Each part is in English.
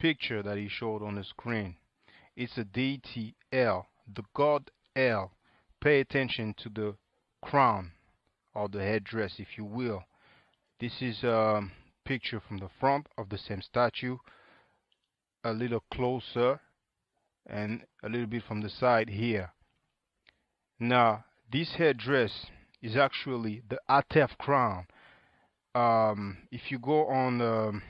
picture that he showed on the screen. It's a deity El, the god El. Pay attention to the crown or the headdress, if you will. This is a picture from the front of the same statue, a little closer, and a little bit from the side here. Now, this headdress is actually the Atef crown. If you go on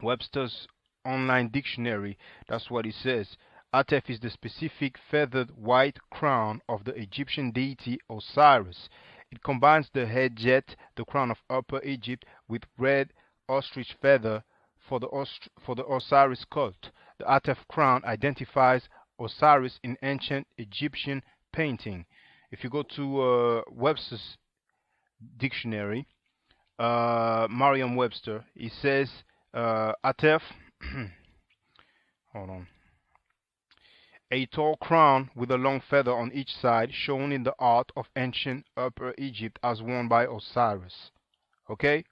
Webster's online dictionary, that's what it says. Atef is the specific feathered white crown of the Egyptian deity Osiris. It combines the head jet, the crown of Upper Egypt, with red ostrich feather for the Osiris cult. The Atef crown identifies Osiris in ancient Egyptian painting. If you go to Webster's dictionary, Merriam-Webster, it says Atef, hold on, a tall crown with a long feather on each side, shown in the art of ancient Upper Egypt as worn by Osiris. Okay?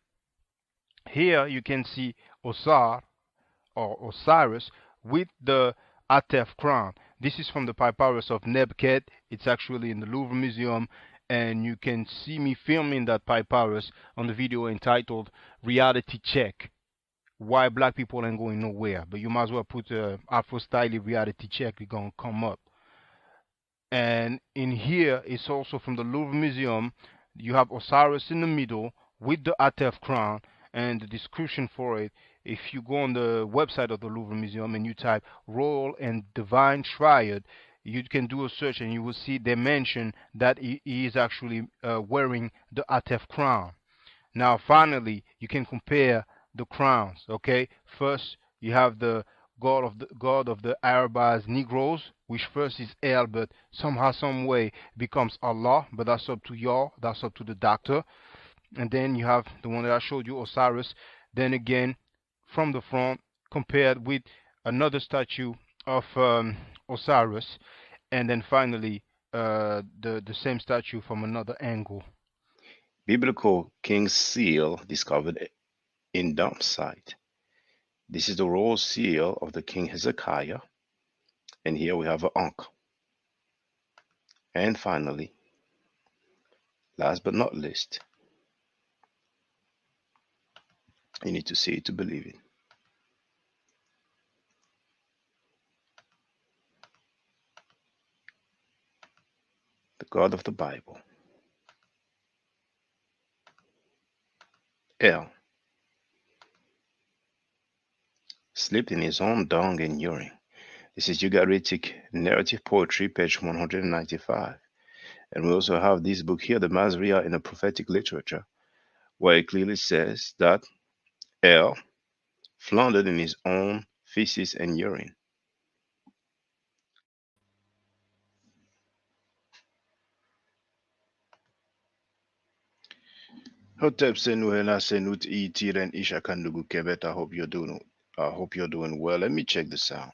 Here you can see Osar or Osiris with the Atef crown. This is from the papyrus of Nebket. It's actually in the Louvre Museum, and you can see me filming that papyrus on the video entitled Reality Check. Why black people ain't going nowhere. But you might as well put Afro Style Reality Check, it's gonna come up. And in here, it's also from the Louvre Museum. You have Osiris in the middle with the Atef crown, and the description for it, if you go on the website of the Louvre Museum and you type Royal and Divine Triad, you can do a search and you will see they mention that he is actually wearing the Atef crown. Now finally, you can compare the crowns. Okay, first you have the god of the Arabized Negroes, which first is El, but somehow, some way becomes Allah. But that's up to y'all. That's up to the doctor. And then you have the one that I showed you, Osiris. Then again, from the front, compared with another statue of Osiris, and then finally the same statue from another angle. Biblical King's Seal discovered in dump site. This is the royal seal of the King Hezekiah, and here we have an Ankh. And finally, last but not least, you need to see it to believe it. The God of the Bible, El, slept in his own dung and urine. This is Ugaritic Narrative Poetry, page 195. And we also have this book here, the Masria in the Prophetic Literature, where it clearly says that El floundered in his own feces and urine. Hotep Senuela Senut Itiren Ishakandugu Kebet. I hope you're doing well. Let me check the sound.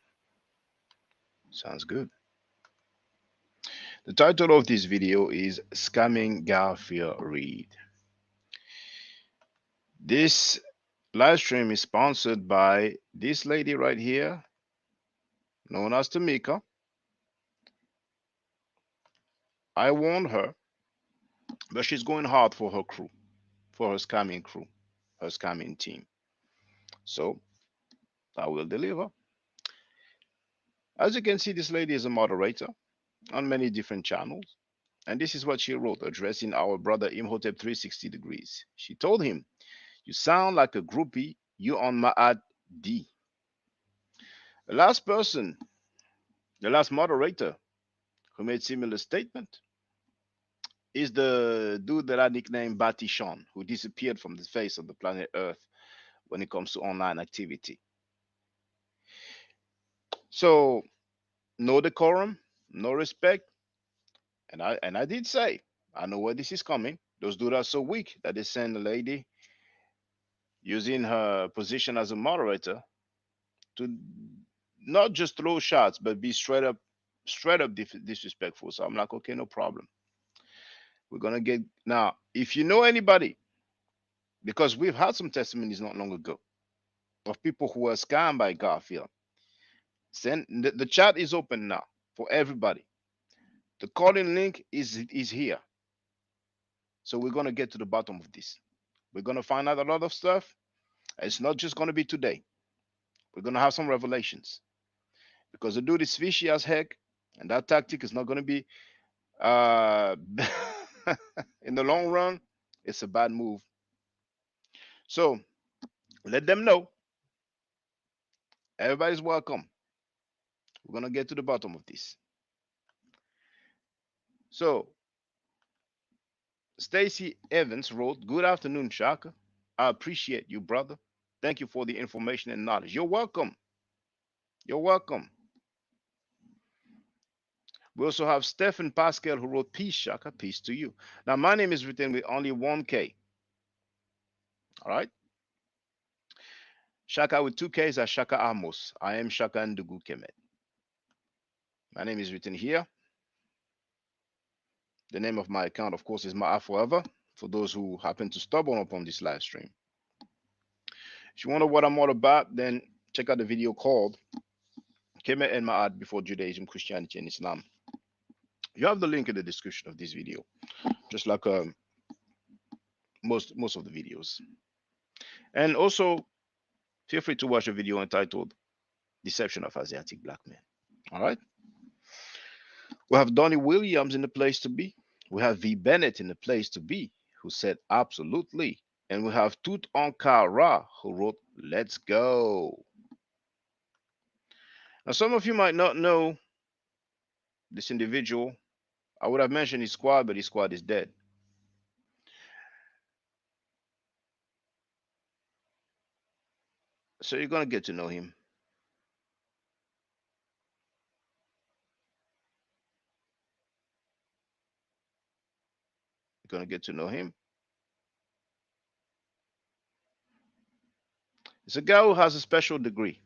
Sounds good. The title of this video is Scamming Garfield Reid. This live stream is sponsored by this lady right here, known as Tamika. I warned her, but she's going hard for her crew, for her scamming crew, her scamming team. So I will deliver. As you can see, this lady is a moderator on many different channels. And this is what she wrote, addressing our brother Imhotep 360 degrees. She told him, "You sound like a groupie, you on Ma'ad D." The last person, the last moderator who made similar statement is the dude that I nicknamed Batishon, who disappeared from the face of the planet Earth when it comes to online activity. So no decorum, no respect. And I did say, I know where this is coming. Those dudes are so weak that they send a lady using her position as a moderator to not just throw shots, but be straight up disrespectful. So I'm like, okay, no problem. We're gonna get now. If you know anybody, because we've had some testimonies not long ago, of people who were scammed by Garfield. Send the chat is open now for everybody. The calling link is here. So we're gonna get to the bottom of this. We're gonna find out a lot of stuff. It's not just gonna be today. We're gonna have some revelations because the dude is fishy as heck, and that tactic is not gonna be uh in the long run. It's a bad move. So let them know. Everybody's welcome. We're gonna get to the bottom of this. So Stacy Evans wrote, "Good afternoon, Shaka. I appreciate you, brother. Thank you for the information and knowledge." You're welcome. You're welcome. We also have Stephen Pascal who wrote, "Peace, Shaka. Peace to you." Now, my name is written with only one K. All right. Shaka with two Ks are Shaka Amos. I am Shaka Ndugu Kemet. My name is written here. The name of my account, of course, is Ma'a Forever, for those who happen to stumble upon this live stream. If you wonder what I'm all about, then check out the video called Kemet and Ma'at Before Judaism, Christianity, and Islam. You have the link in the description of this video, just like most of the videos. And also, feel free to watch a video entitled Deception of Asiatic Black Men. All right. We have Donnie Williams in the place to be. We have V. Bennett in the place to be, who said absolutely. And we have Tut Ankara, who wrote, "Let's go." Now, some of you might not know this individual. I would have mentioned his squad, but his squad is dead. So you're going to get to know him. You're going to get to know him. It's a guy who has a special degree.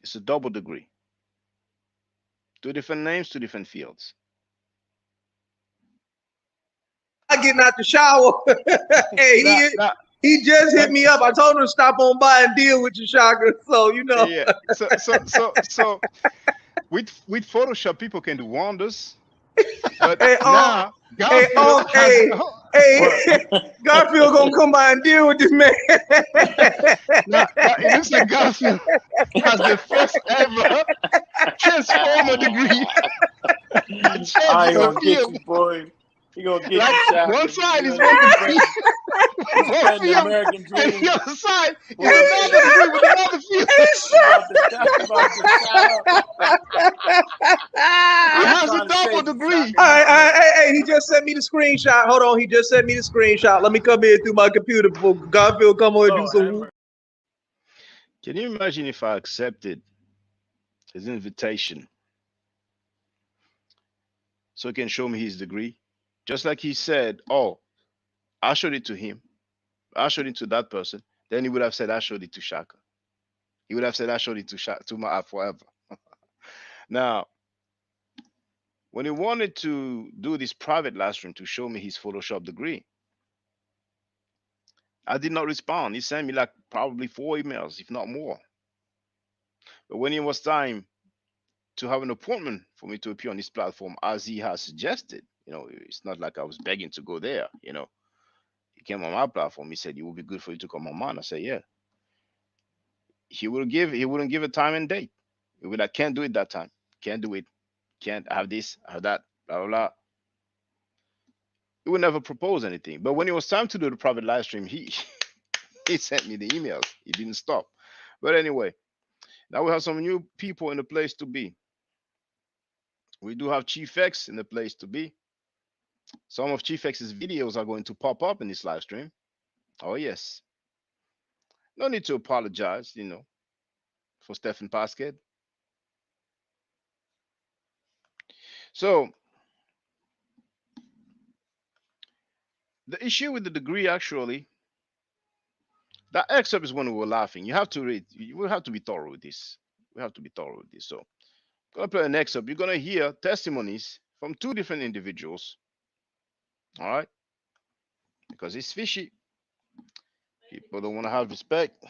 It's a double degree. Two different names, two different fields. I getting out the shower. Hey, he just hit me up. I told him to stop on by and deal with your Shaka. So you know. Yeah. So with Photoshop, people can do wonders. But Hey, now Garfield Garfield gonna come by and deal with this man. now it looks like Garfield has the first ever transformer degree. I gonna get you, boy. He gonna get like you. one side is one degree, one field, and the other side is another degree with another field. He has a double degree. Hey, he just sent me the screenshot. Hold on, he just sent me the screenshot. Let me come in through my computer before Garfield come on and do some. Can you imagine if I accepted his invitation so he can show me his degree? Just like he said, "Oh, I showed it to him. I showed it to that person." Then he would have said, "I showed it to Shaka." He would have said, "I showed it to Shaka, to my forever." Now, when he wanted to do this private live stream to show me his Photoshop degree, I did not respond. He sent me like probably 4 emails, if not more. But when it was time to have an appointment for me to appear on this platform, as he has suggested, it's not like I was begging to go there. He came on my platform. He said, "It would be good for you to come on mine." I said, "Yeah." He wouldn't give a time and date. He would like, "Can't do it that time. Can't do it. Can't have this, have that, blah blah blah." He would never propose anything. But when it was time to do the private live stream, he he sent me the emails. He didn't stop. But anyway, now we have some new people in the place to be. We do have Chief X in the place to be. Some of Chief X's videos are going to pop up in this live stream. Oh yes. No need to apologize, for Stephen Pasquet. So the issue with the degree, actually, that excerpt is when we were laughing. You have to read. We have to be thorough with this. We have to be thorough with this. So I'm gonna play an excerpt. You're gonna hear testimonies from 2 different individuals. All right, because it's fishy. People don't want to have respect.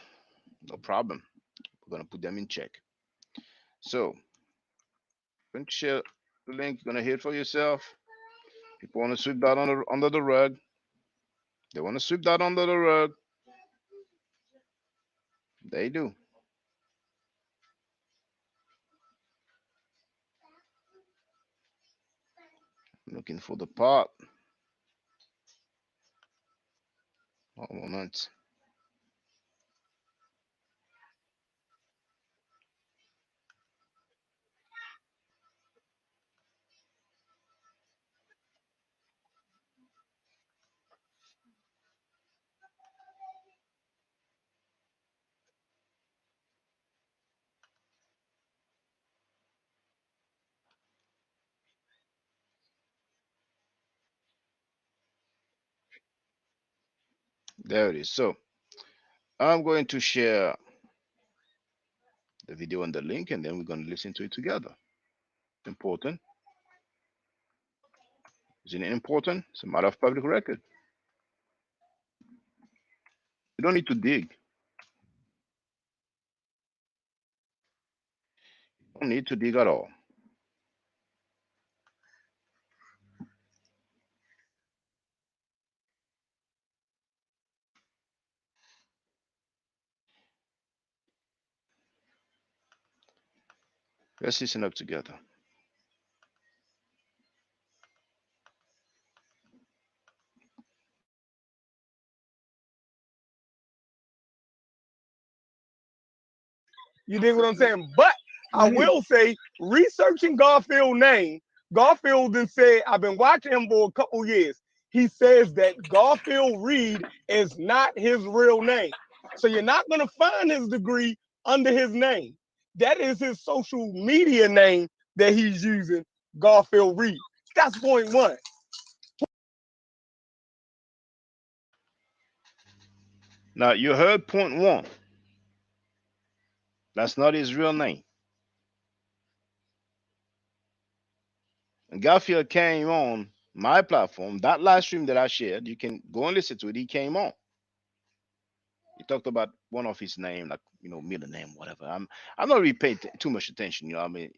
No problem. We're gonna put them in check. So, going to share the link. You're gonna hear it for yourself. People want to sweep that under the rug. They want to sweep that under the rug. They do. I'm looking for the part. One moment. There it is. So I'm going to share the video and the link, and then we're going to listen to it together. Important. Isn't it important? It's a matter of public record. You don't need to dig. You don't need to dig at all. Let's listen up together. You dig what I'm saying? But I will say, researching Garfield's name, Garfield then said, I've been watching him for a couple years. He says that Garfield Reid is not his real name. So you're not going to find his degree under his name. That is his social media name that he's using, Garfield Reid. That's point one. Now, you heard point one. That's not his real name. And Garfield came on my platform, that live stream that I shared. You can go and listen to it. He came on. He talked about one of his name, like, middle name, whatever. I'm not really paying too much attention. I mean,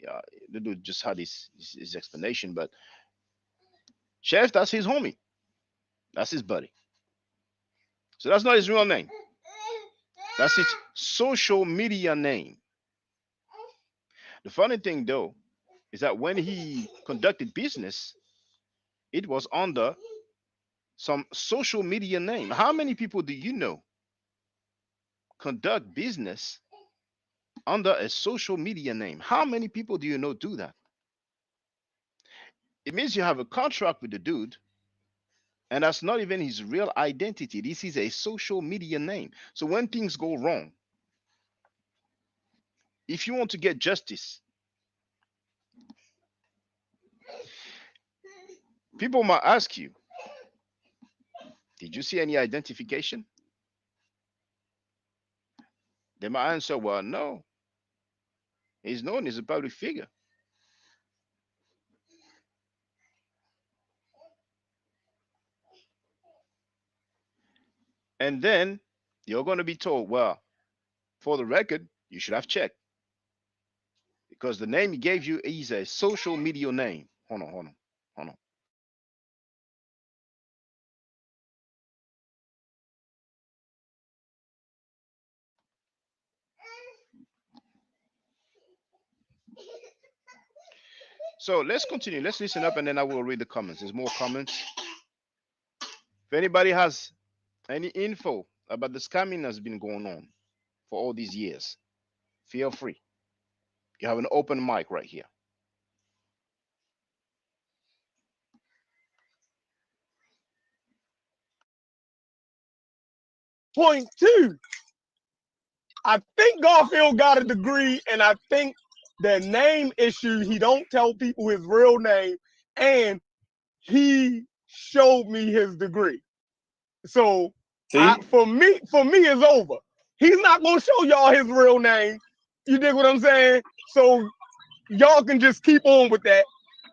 the dude just had his explanation, but Chef, that's his homie. That's his buddy. So that's not his real name. That's his social media name. The funny thing, though, is that when he conducted business, it was under some social media name. How many people do you know conduct business under a social media name? How many people do you know do that? It means you have a contract with the dude, and that's not even his real identity. This is a social media name. So when things go wrong, if you want to get justice, people might ask you, did you see any identification? They might answer, well, no. He's known as a public figure. And then you're going to be told, well, for the record, you should have checked. Because the name he gave you is a social media name. Hold on. So let's continue. Let's listen up, and then I will read the comments. There's more comments. If anybody has any info about the scamming that's been going on for all these years, feel free. You have an open mic right here. Point two, I think Garfield got a degree, and I think the name issue, he don't tell people his real name, and he showed me his degree. So for me, it's over. He's not gonna show y'all his real name. You dig what I'm saying? So y'all can just keep on with that.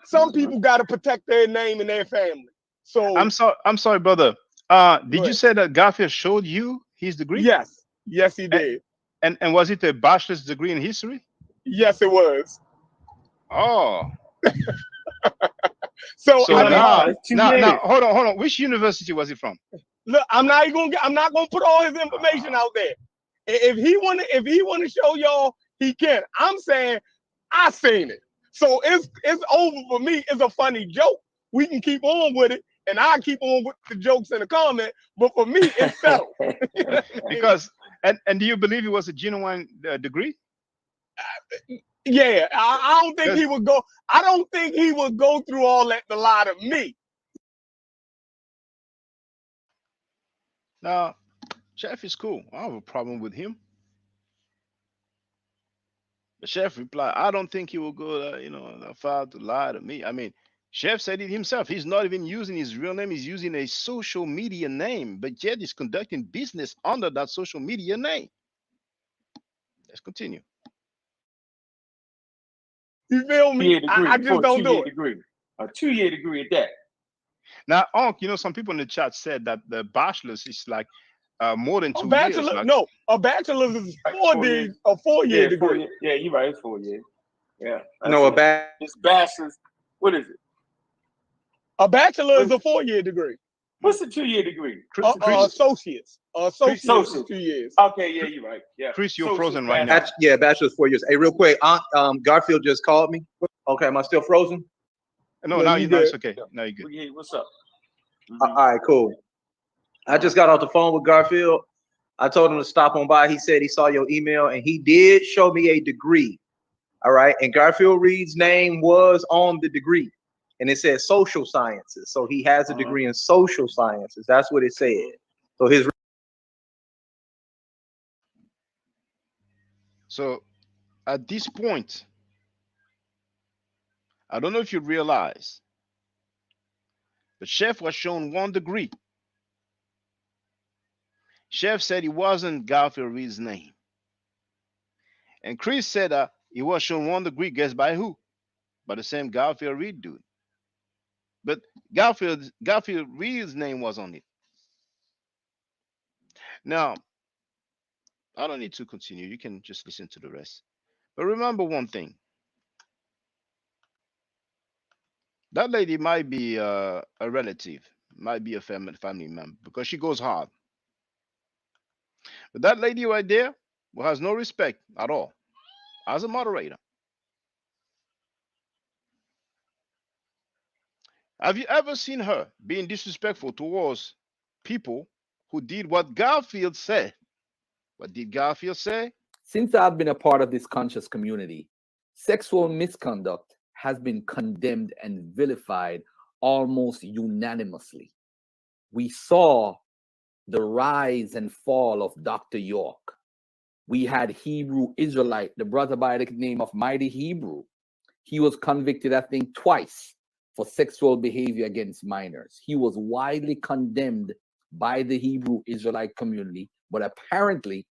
Some people gotta protect their name and their family. So I'm sorry, brother. Did you say that Garfield showed you his degree? Yes, he did. And was it a bachelor's degree in history? Yes, it was. Oh, So so I mean, now, hold on. Which university was it from? look, I'm not gonna put all his information out there. If he wanna show y'all, he can. I'm saying I seen it. So it's over for me. It's a funny joke. We can keep on with it, and I keep on with the jokes in the comment. But for me, it's settled. Because and do you believe it was a genuine degree? Yeah, I don't think he would go. I don't think he would go through all that to lie to me. Now, Chef is cool. I don't have a problem with him. The chef replied, I don't think he will go, that far to lie to me. I mean, Chef said it himself. He's not even using his real name. He's using a social media name, but yet he's conducting business under that social media name. Let's continue. You feel me? I just don't do it. A 2-year degree at that. Now, some people in the chat said that the bachelor's is like more than 2 years. Like, no, a bachelor's is 4 years, a 4-year degree. Yeah, you're right. It's 4 years. Yeah. No, it's bachelor's. What is it? A bachelor is a 4-year degree. What's the 2-year degree? Associates. Associates is 2 years. Okay, yeah, you're right. Yeah. Chris, you're frozen right now. Yeah, bachelor's 4 years. Hey, real quick, Garfield just called me. Okay, am I still frozen? No, now it's okay. Now you're good. Yeah, what's up? All right, cool. I just got off the phone with Garfield. I told him to stop on by. He said he saw your email, and he did show me a degree. All right, and Garfield Reid's name was on the degree, and it said social sciences. So he has a degree in social sciences. That's what it said. So at this point, I don't know if you realize, but Chef was shown 1 degree. Chef said it wasn't Garfield Reid's name. And Chris said he was shown 1 degree. Guess by who? By the same Garfield Reid dude. But Garfield Reid's name was on it. Now, I don't need to continue. You can just listen to the rest. But remember one thing. That lady might be a relative, might be a family member, because she goes hard. But that lady right there who has no respect at all as a moderator. Have you ever seen her being disrespectful towards people who did what Garfield said? What did Garfield say? Since I've been a part of this conscious community, sexual misconduct has been condemned and vilified almost unanimously. We saw the rise and fall of Dr. York. We had Hebrew Israelite, the brother by the name of Mighty Hebrew. He was convicted, I think, twice for sexual behavior against minors. He was widely condemned by the Hebrew Israelite community, but apparently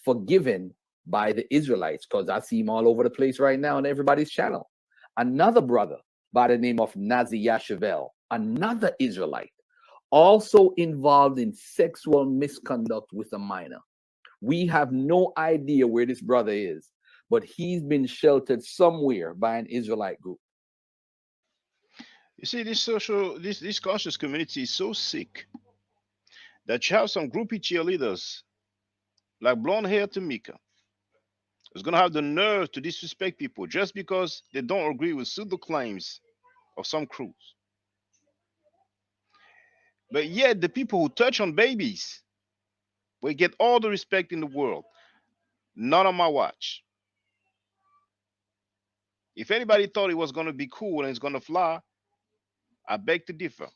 forgiven by the Israelites, because I see him all over the place right now on everybody's channel. Another brother by the name of Nazi Yashavel, another Israelite, also involved in sexual misconduct with a minor. We have no idea where this brother is, but he's been sheltered somewhere by an Israelite group. You see, this conscious community is so sick that you have some groupie cheerleaders like blonde hair Tamika who's gonna have the nerve to disrespect people just because they don't agree with pseudo claims of some crews. But yet the people who touch on babies will get all the respect in the world. Not on my watch. If anybody thought it was gonna be cool and it's gonna fly, I beg to differ.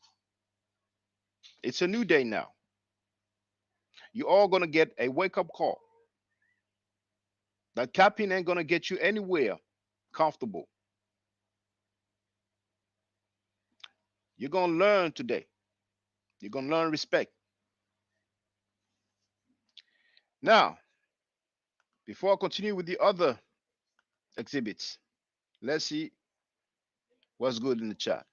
It's a new day now. You're all gonna get a wake-up call. That capping ain't gonna get you anywhere comfortable. You're gonna learn today. You're gonna learn respect. Now, before I continue with the other exhibits, let's see what's good in the chat.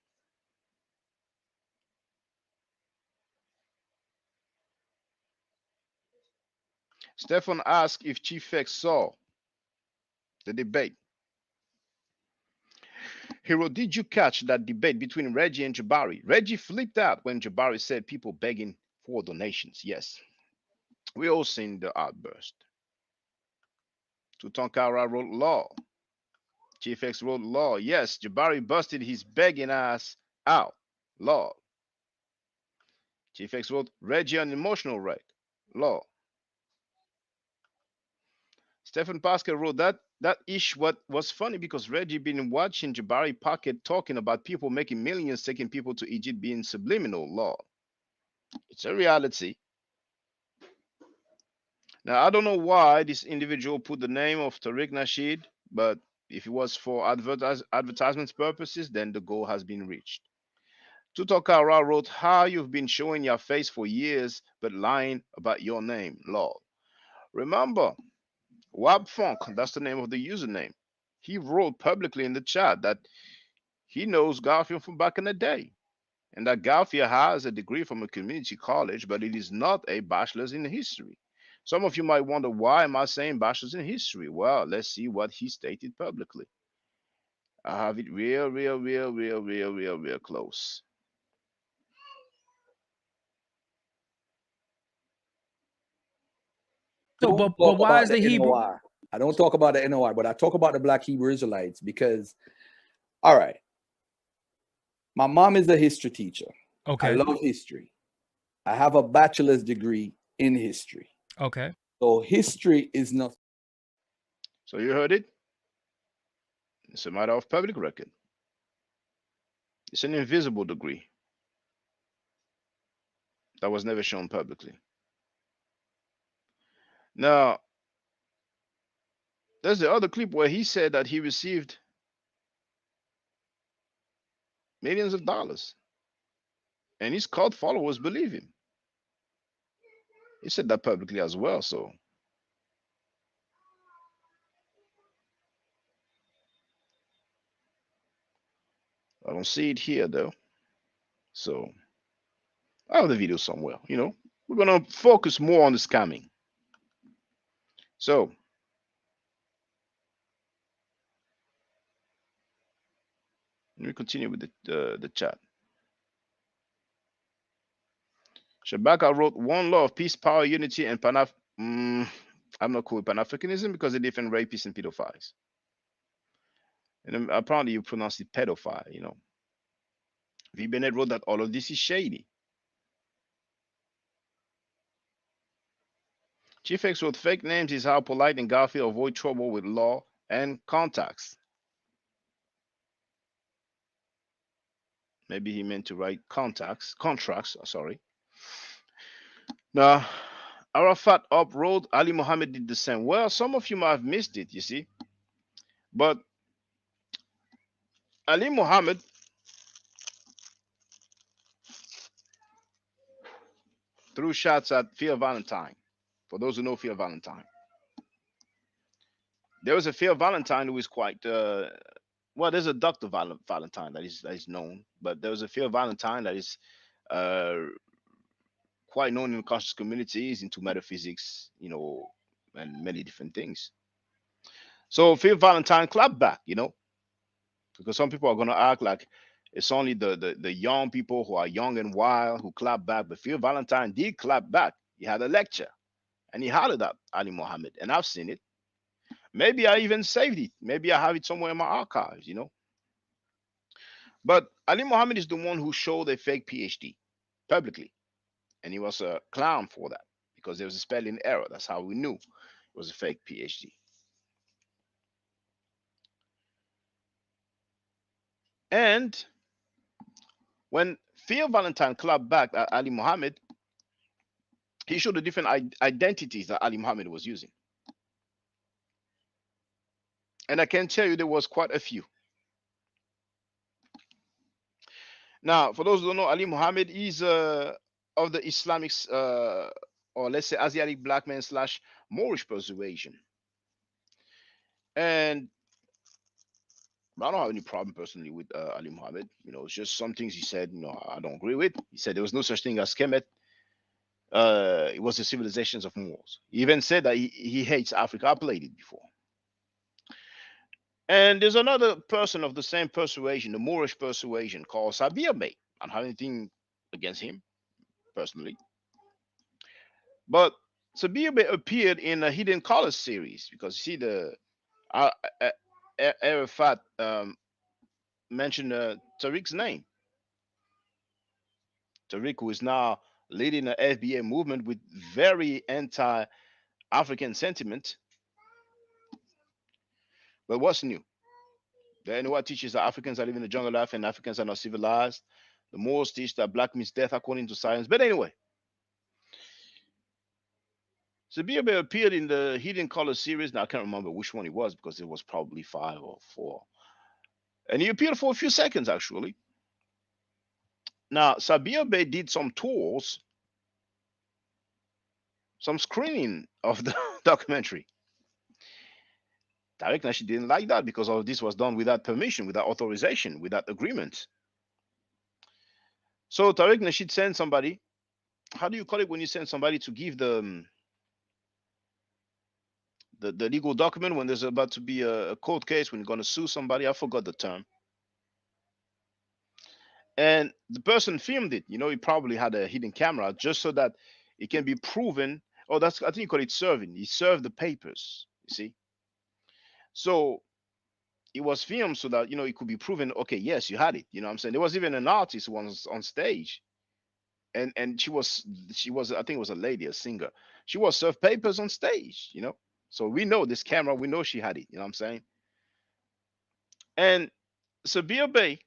Stefan asked if Chief X saw the debate. He wrote, did you catch that debate between Reggie and Jabari? Reggie flipped out when Jabari said people begging for donations. Yes, we all seen the outburst. Tutankara wrote law. Chief X wrote law. Yes, Jabari busted his begging ass out. Law. Chief X wrote Reggie an emotional wreck. Law. Stephen Pascal wrote that ish what was funny because Reggie been watching Jabari Pocket talking about people making millions taking people to Egypt being subliminal. Law. It's a reality. Now I don't know why this individual put the name of Tariq Nasheed, but if it was for advertisement purposes, then the goal has been reached. Tutokara wrote how you've been showing your face for years but lying about your name. Lord. Remember, Wab Funk, that's the name of the username. He wrote publicly in the chat that he knows Garfield from back in the day, and that Garfield has a degree from a community college, but it is not a bachelor's in history. Some of you might wonder, why am I saying bachelor's in history? Well, let's see what he stated publicly. I have it real close. So, But talk why about is the the Hebrew? NOR. I don't talk about the NOR, but I talk about the Black Hebrew Israelites because, all right, my mom is a history teacher. Okay. I love history. I have a bachelor's degree in history. Okay. So history is not. So you heard it? It's a matter of public record. It's an invisible degree that was never shown publicly. Now, there's the other clip where he said that he received millions of dollars, and his cult followers believe him. He said that publicly as well. So I don't see it here though. So I have the video somewhere. We're gonna focus more on the scamming. So let me continue with the chat. Shabaka wrote one law of peace, power, unity, and I'm not cool with Pan-Africanism because they're different rapists and pedophiles. And apparently you pronounce it pedophile. V. Bennett wrote that all of this is shady. Chief X wrote fake names is how polite and Garfield avoid trouble with law and contacts. Maybe he meant to write contracts, sorry. Now, Arafat up wrote Ali Muhammad did the same. Well, some of you might have missed it, you see. But Ali Muhammad threw shots at Phil Valentine. For those who know Phil Valentine, there was a Phil Valentine who is quite well. There's a Dr. Valentine that is known, but there was a Phil Valentine that is uh, quite known in the conscious communities into metaphysics, and many different things. So Phil Valentine clapped back, because some people are gonna act like it's only the young people who are young and wild who clap back, but Phil Valentine did clap back. He had a lecture and he hollered at Ali Muhammad, and I've seen it. Maybe I even saved it. Maybe I have it somewhere in my archives, But Ali Muhammad is the one who showed a fake PhD publicly, and he was a clown for that because there was a spelling error. That's how we knew it was a fake PhD. And when Phil Valentine clapped back at Ali Muhammad, he showed the different identities that Ali Muhammad was using. And I can tell you there was quite a few. Now, for those who don't know, Ali Muhammad is of the Islamic, or let's say Asiatic black man / Moorish persuasion. And I don't have any problem personally with Ali Muhammad. It's just some things he said, I don't agree with. He said there was no such thing as Kemet. It was the civilizations of Moors. He even said that he hates Africa. I played it before. And there's another person of the same persuasion, the Moorish persuasion, called Sabir Bey. I don't have anything against him personally. But Sabir Bey appeared in a Hidden Colors series because you see the Arafat mentioned Tariq's name. Tariq, who is now leading the FBA movement with very anti-African sentiment. But what's new? The Anua teaches that Africans are living the jungle life and Africans are not civilized. The Moors teach that black means death according to science. But anyway, Sabir Bey appeared in the Hidden Colors series. Now I can't remember which one it was because it was probably 5 or 4. And he appeared for a few seconds actually. Now Sabir Bey did some tours, some screening of the documentary. Tariq Nasheed didn't like that because all of this was done without permission, without authorization, without agreement. So Tariq Nasheed sent somebody. How do you call it when you send somebody to give the legal document when there's about to be a court case, when you're going to sue somebody? I forgot the term. And the person filmed it. You know, he probably had a hidden camera just so that it can be proven. Oh, I think you call it serving. He served the papers, you see. So it was filmed so that, you know, it could be proven, okay, yes, you had it. You know what I'm saying? There was even an artist who was on stage. And she was I think it was a lady, a singer. She was served papers on stage, you know. So we know this camera, we know she had it, you know what I'm saying? And Sabir Bey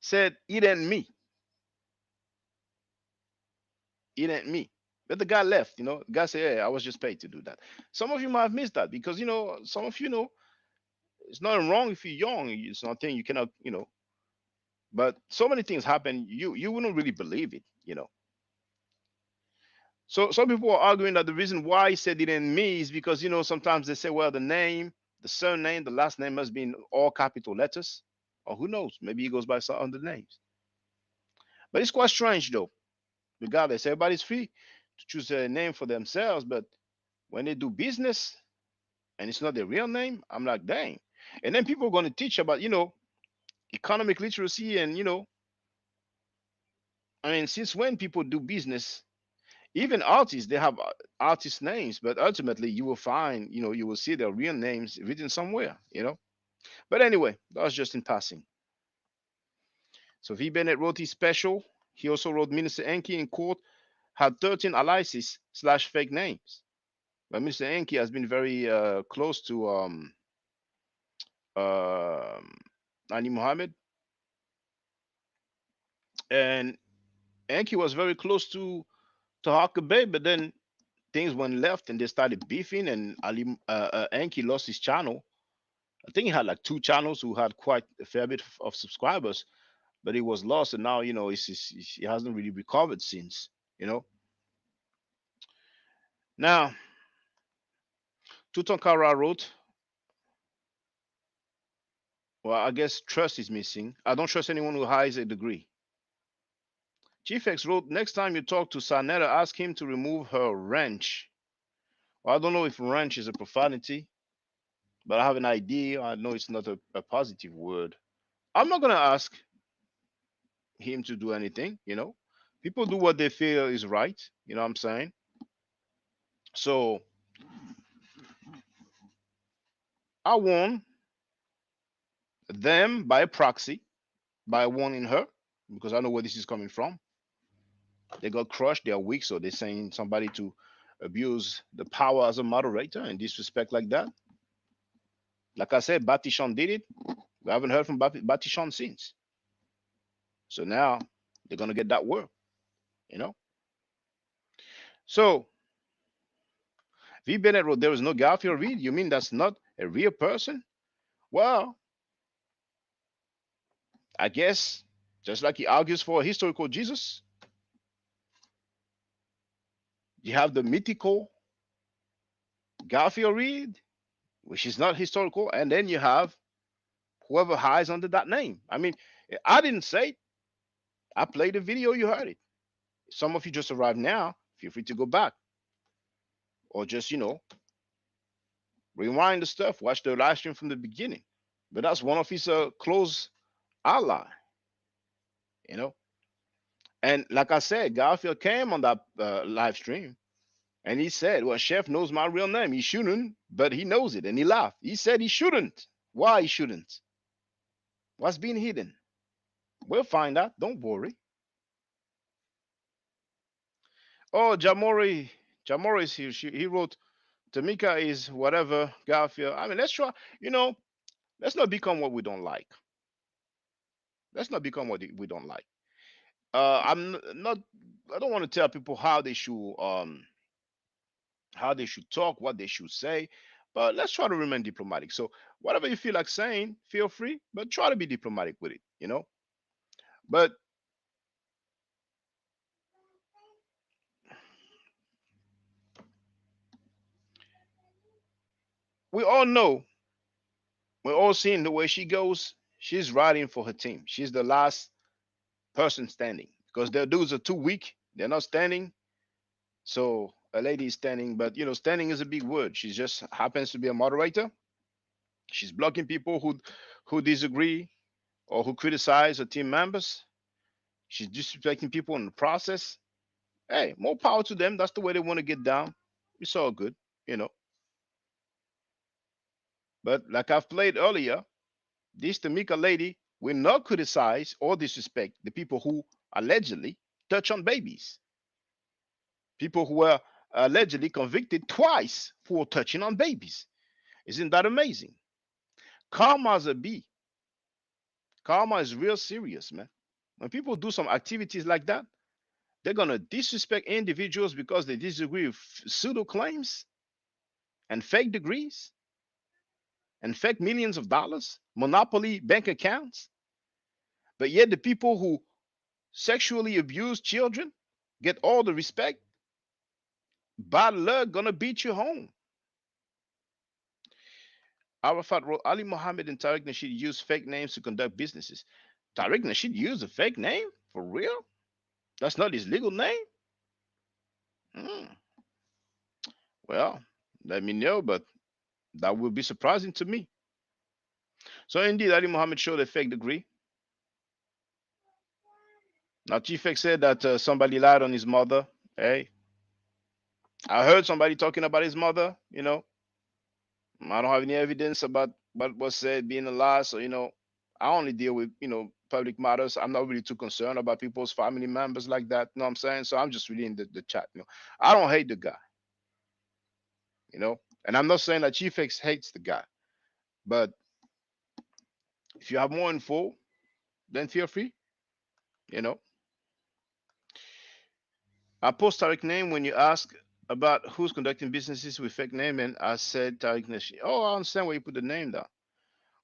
said, it ain't me. It ain't me. But the guy left, you know. The guy said, hey, I was just paid to do that. Some of you might have missed that because, you know, some of you know, it's nothing wrong if you're young. It's nothing you cannot, you know. But so many things happen, you wouldn't really believe it, you know. So some people are arguing that the reason why he said it in me is because, you know, sometimes they say, well, the name, the surname, the last name must be in all capital letters. Or who knows? Maybe he goes by some other names. But it's quite strange, though. Regardless, everybody's free to choose a name for themselves. But when they do business and it's not their real name, I'm like, dang. And then people are going to teach about, you know, economic literacy and, you know, I mean, since when people do business, even artists, they have artist names, but ultimately you will find, you know, you will see their real names written somewhere, you know. But anyway, that was just in passing. So V. Bennett wrote his special. He also wrote Minister Enki in court had 13 aliases / fake names. But Mr. Enki has been very close to Ali Muhammad. And Enki was very close to Tahaka Bey, but then things went left and they started beefing, and Enki lost his channel. I think he had like 2 channels who had quite a fair bit of subscribers, but it was lost, and now, you know, he hasn't really recovered since, you know. Now, Tutankara wrote, well, I guess trust is missing. I don't trust anyone who hides a degree. Chief X wrote, next time you talk to Sanetta, ask him to remove her wrench. Well, I don't know if wrench is a profanity, but I have an idea. I know it's not a positive word. I'm not going to ask him to do anything, you know. People do what they feel is right, you know what I'm saying? So I warn them by proxy, by warning her, because I know where this is coming from. They got crushed, they are weak, so they're saying somebody to abuse the power as a moderator and disrespect like that. Like I said, Batishan did it. We haven't heard from Batishan since. So now they're gonna get that word, you know. So V. Bennett wrote, there is no Garfield Reid. You mean that's not a real person? Well, I guess just like he argues for a historical Jesus, you have the mythical Garfield Reid, which is not historical, and then you have whoever hides under that name. I mean, I didn't say it. I played the video, you heard it. Some of you just arrived now, feel free to go back or just, rewind the stuff, watch the live stream from the beginning. But that's one of his close ally, you know. And like I said, Garfield came on that live stream and he said, well, Chef knows my real name. He shouldn't, but he knows it. And he laughed. He said he shouldn't. Why he shouldn't? What's being hidden? We'll find out. Don't worry. Oh, Jamori. Jamori is here. He wrote, Tamika is whatever, Garfield. I mean, let's try, let's not become what we don't like. Let's not become what we don't like. I'm not, I don't want to tell people how they should talk, what they should say, but let's try to remain diplomatic. So whatever you feel like saying, feel free, but try to be diplomatic with it. But we all know, we're all seeing the way she goes. She's riding for her team. She's the last person standing because their dudes are too weak. They're not standing. So a lady is standing, but standing is a big word. She just happens to be a moderator. She's blocking people who disagree or who criticize her team members. She's disrespecting people in the process. Hey, more power to them. That's the way they want to get down. It's all good, you know. But like I've played earlier, this Tamika lady will not criticize or disrespect the people who allegedly touch on babies. People who were allegedly convicted twice for touching on babies. Isn't that amazing? Karma's a bee. Karma is real serious, man. When people do some activities like that, they're gonna disrespect individuals because they disagree with pseudo claims and fake degrees and fake millions of dollars, monopoly bank accounts. But yet the people who sexually abuse children get all the respect. Bad luck gonna beat you home. Arafat wrote Ali Mohammed and Tariq Nasheed use fake names to conduct businesses. Tariq Nasheed used a fake name? For real? That's not his legal name? Hmm. Well, let me know, but that will be surprising to me. So indeed, Ali Mohammed showed a fake degree. Now, Chiefek said that somebody lied on his mother. Hey, I heard somebody talking about his mother. I don't have any evidence about what was said being a lie. So, I only deal with, public matters. I'm not really too concerned about people's family members like that. You know what I'm saying? So I'm just reading the chat. I don't hate the guy, and I'm not saying that Chief X hates the guy, but if you have more info, then feel free, you know. I post Tariq name when you ask about who's conducting businesses with fake name, and I said Tariq Nashi. Oh, I understand why you put the name down.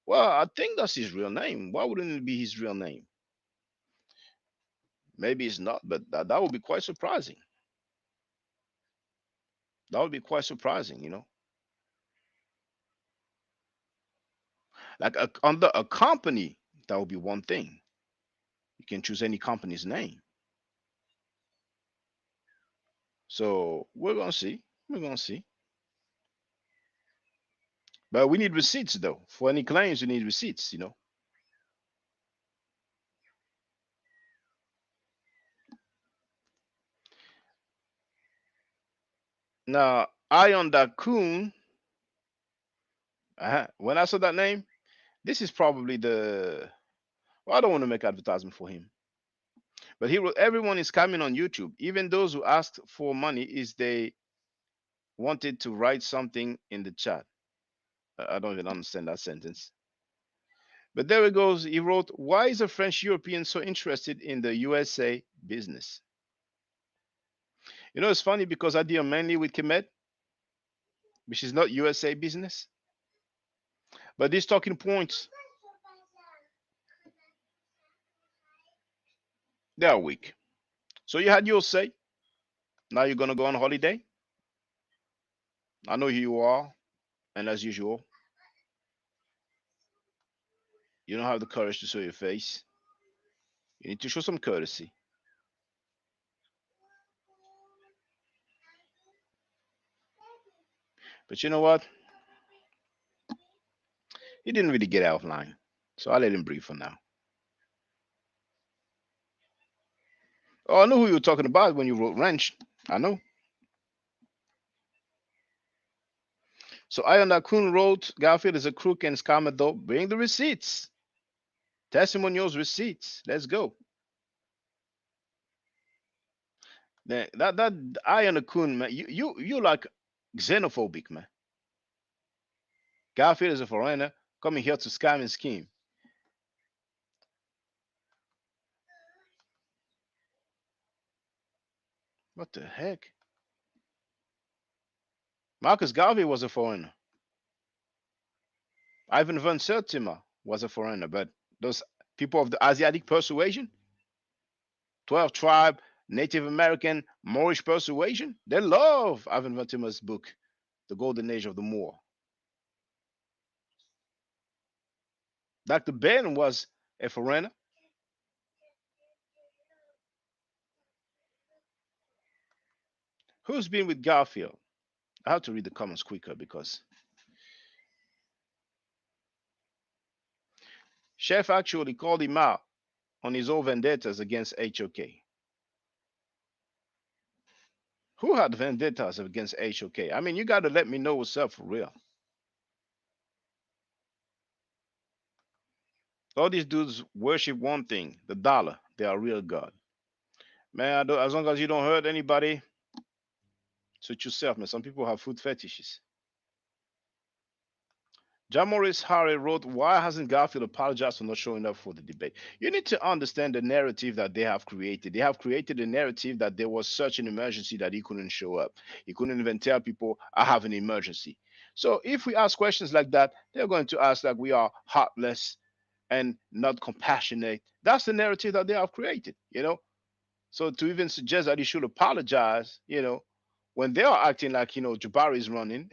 Well, I think that's his real name. Why wouldn't it be his real name? Maybe it's not, but that would be quite surprising. That would be quite surprising. Like under a company, that would be one thing. You can choose any company's name. So we're gonna see. We're gonna see. But we need receipts though. For any claims, we need receipts. Now, Ion Dakun, when I saw that name, this is probably well, I don't want to make advertisement for him. But he wrote, everyone is coming on YouTube. Even those who asked for money is they wanted to write something in the chat. I don't even understand that sentence. But there it goes. He wrote, why is a French European so interested in the USA business? It's funny because I deal mainly with Kemet, which is not USA business. But these talking points, they are weak. So you had your say. Now you're going to go on holiday. I know who you are. And as usual, you don't have the courage to show your face. You need to show some courtesy. But you know what? He didn't really get out of line. So I let him breathe for now. Oh, I know who you were talking about when you wrote wrench. I know. So Ayanda Kun wrote, Garfield is a crook and scammer though. Bring the receipts. Testimonials, receipts. Let's go. That Ayanda Kun, man, you like xenophobic, man. Garfield is a foreigner coming here to scam and scheme. What the heck? Marcus Garvey was a foreigner. Ivan van Sertima was a foreigner, but those people of the Asiatic persuasion, 12 tribe, Native American, Moorish persuasion, they love Ivan van Sertima's book, The Golden Age of the Moor. Dr. Ben was a foreigner. Who's been with Garfield? I have to read the comments quicker because Chef actually called him out on his own vendettas against HOK. Who had vendettas against HOK? I mean, you got to let me know what's up for real. All these dudes worship one thing, the dollar. They are real God. Man, as long as you don't hurt anybody, suit yourself, man. Some people have food fetishes. John Morris Harry wrote, why hasn't Garfield apologized for not showing up for the debate? You need to understand the narrative that they have created. They have created a narrative that there was such an emergency that he couldn't show up. He couldn't even tell people, I have an emergency. So if we ask questions like that, they're going to ask like we are heartless and not compassionate. That's the narrative that they have created, you know? So to even suggest that he should apologize, you know, when they are acting like, you know, Jabari is running,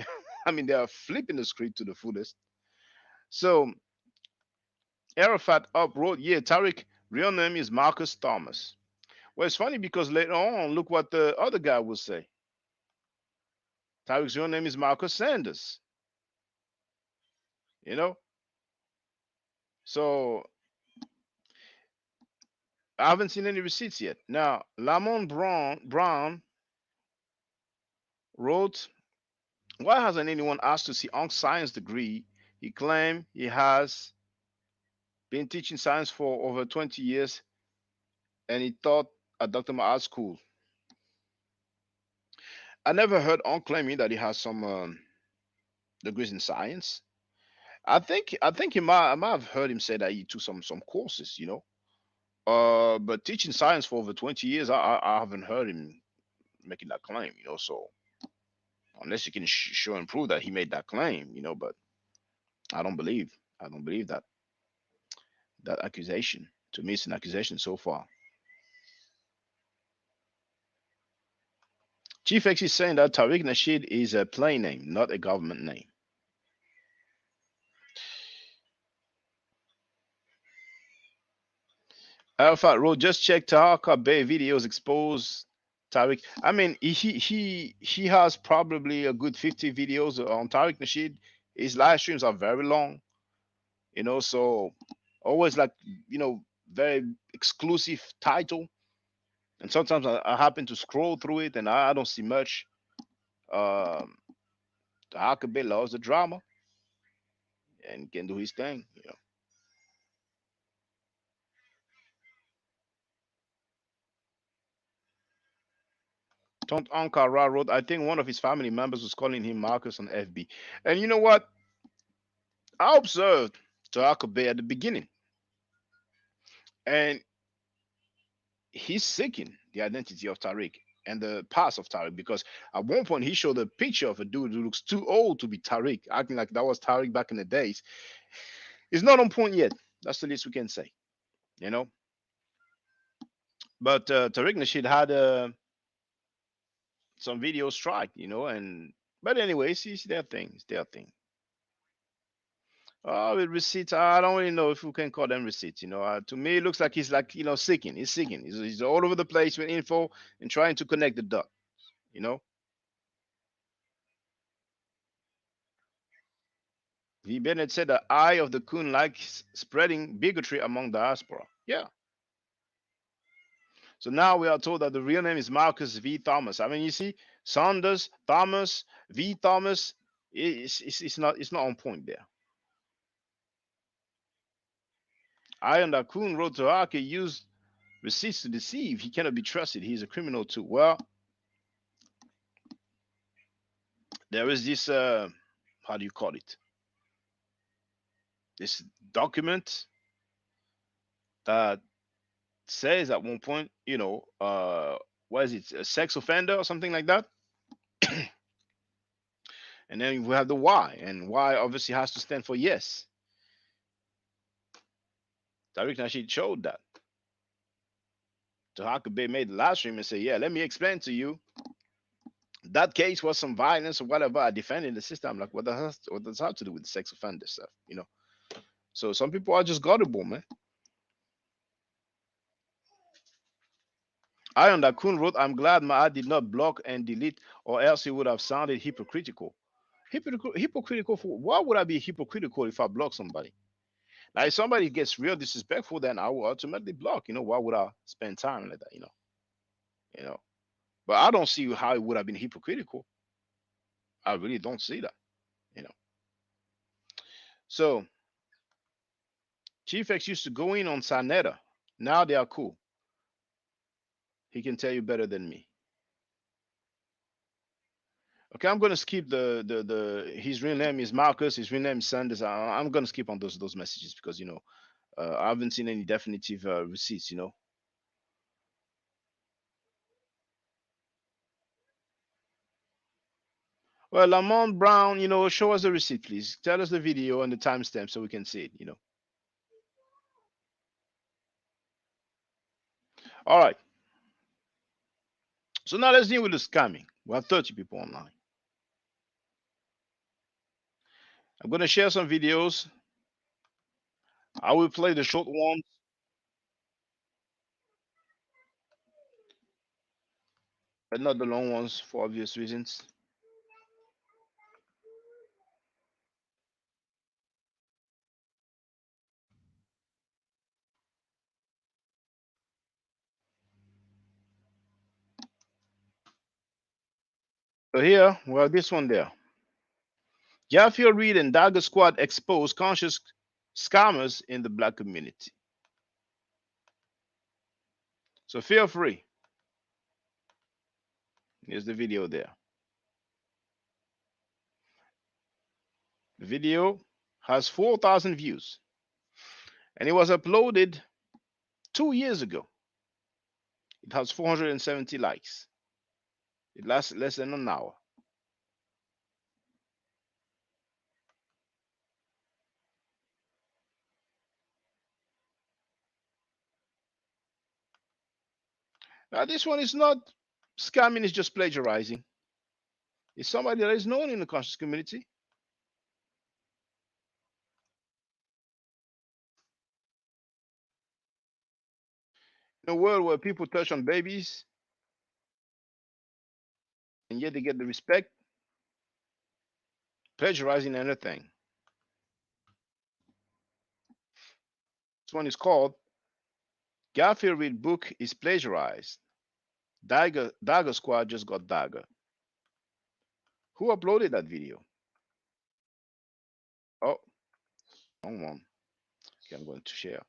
I mean, they are flipping the script to the fullest. So Arafat up wrote, yeah, Tariq, real name is Marcus Thomas. Well, it's funny because later on, look what the other guy will say. Tariq's real name is Marcus Sanders. You know? So I haven't seen any receipts yet. Now, Lamont Brown wrote, why hasn't anyone asked to see Ank's science degree? He claimed he has been teaching science for over 20 years and he taught at Dr. Ma'at's school. I never heard Ankh claiming that he has some degrees in science. I think I might have heard him say that he took some courses, you know. But teaching science for over 20 years, I haven't heard him making that claim, you know. So unless you can show and prove that he made that claim, you know, but I don't believe that accusation. To me, it's an accusation so far. Chief X is saying that Tariq Nasheed is a plain name, not a government name. Alpha Road just checked Tahaka Bay videos expose Tariq. I mean, he has probably a good 50 videos on Tariq Nasheed. His live streams are very long, you know, so always like, you know, very exclusive title. And sometimes I happen to scroll through it and I don't see much. Um, Tahaka Bay loves the drama and can do his thing, you know. Tont Ankara wrote, I think one of his family members was calling him Marcus on FB. And you know what? I observed Tahaka Bay at the beginning, and he's seeking the identity of Tariq and the past of Tariq because at one point he showed a picture of a dude who looks too old to be Tariq, acting like that was Tariq back in the days. It's not on point yet. That's the least we can say, you know. But Tariq Nasheed had some video strike, you know, and but anyways, it's their thing. It's their thing. With receipts, I don't really know if we can call them receipts. To me, it looks like he's like seeking. He's seeking. He's all over the place with info and trying to connect the dots. You know. V. Bennett said the eye of the coon likes spreading bigotry among diaspora. Yeah. So now we are told that the real name is Marcus V. Thomas. I mean, you see, Saunders, Thomas, V. Thomas, it's not on point there. Iron the coon wrote to Arke used receipts to deceive. He cannot be trusted. He's a criminal too. Well, there is this how do you call it? This document that says at one point, what is it, a sex offender or something like that? And then we have the Y, and Y obviously has to stand for yes. Tariq Nasheed showed that. Tahaka Bay made the live stream and said, yeah, let me explain to you. That case was some violence or whatever. I defended the system. I'm like, what does that have to do with the sex offender stuff? So some people are just gullible, man. Iron Dakun wrote, I'm glad Maat did not block and delete, or else he would have sounded hypocritical. Hypocritical for why would I be hypocritical if I block somebody? Now, if somebody gets real disrespectful, then I will ultimately block. Why would I spend time like that? But I don't see how it would have been hypocritical. I really don't see that. So Chief X used to go in on Sanetta. Now they are cool. He can tell you better than me. Okay, I'm gonna skip the his real name is Marcus, his real name is Sanders. I'm gonna skip on those messages because I haven't seen any definitive receipts. Well, Lamont Brown, show us the receipt, please. Tell us the video and the timestamp so we can see it. All right. So now let's deal with the scamming. We have 30 people online. I'm gonna share some videos. I will play the short ones. But not the long ones for obvious reasons. So here, well, this one there. Garfield, Reid, and Dagger Squad expose conscious scammers in the black community. So feel free. Here's the video there. The video has 4,000 views. And it was uploaded 2 years ago. It has 470 likes. It lasts less than an hour. Now, this one is not scamming, it's just plagiarizing. It's somebody that is known in the conscious community. In a world where people touch on babies, and yet they get the respect, plagiarizing anything. This one is called Garfield Reid book is plagiarized. Dagger Squad just got Dagger. Who uploaded that video? Oh, wrong one. Okay, I'm going to share.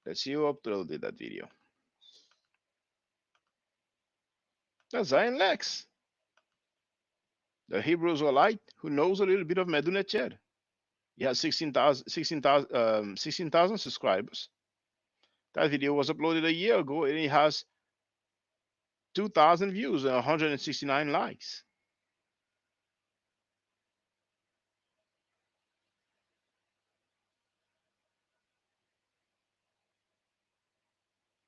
Let's see who uploaded that video. That's Zion Lex. The Hebrew Israelite who knows a little bit of Medunet Ched. He has 16,000 subscribers. That video was uploaded a year ago and it has 2,000 views and 169 likes.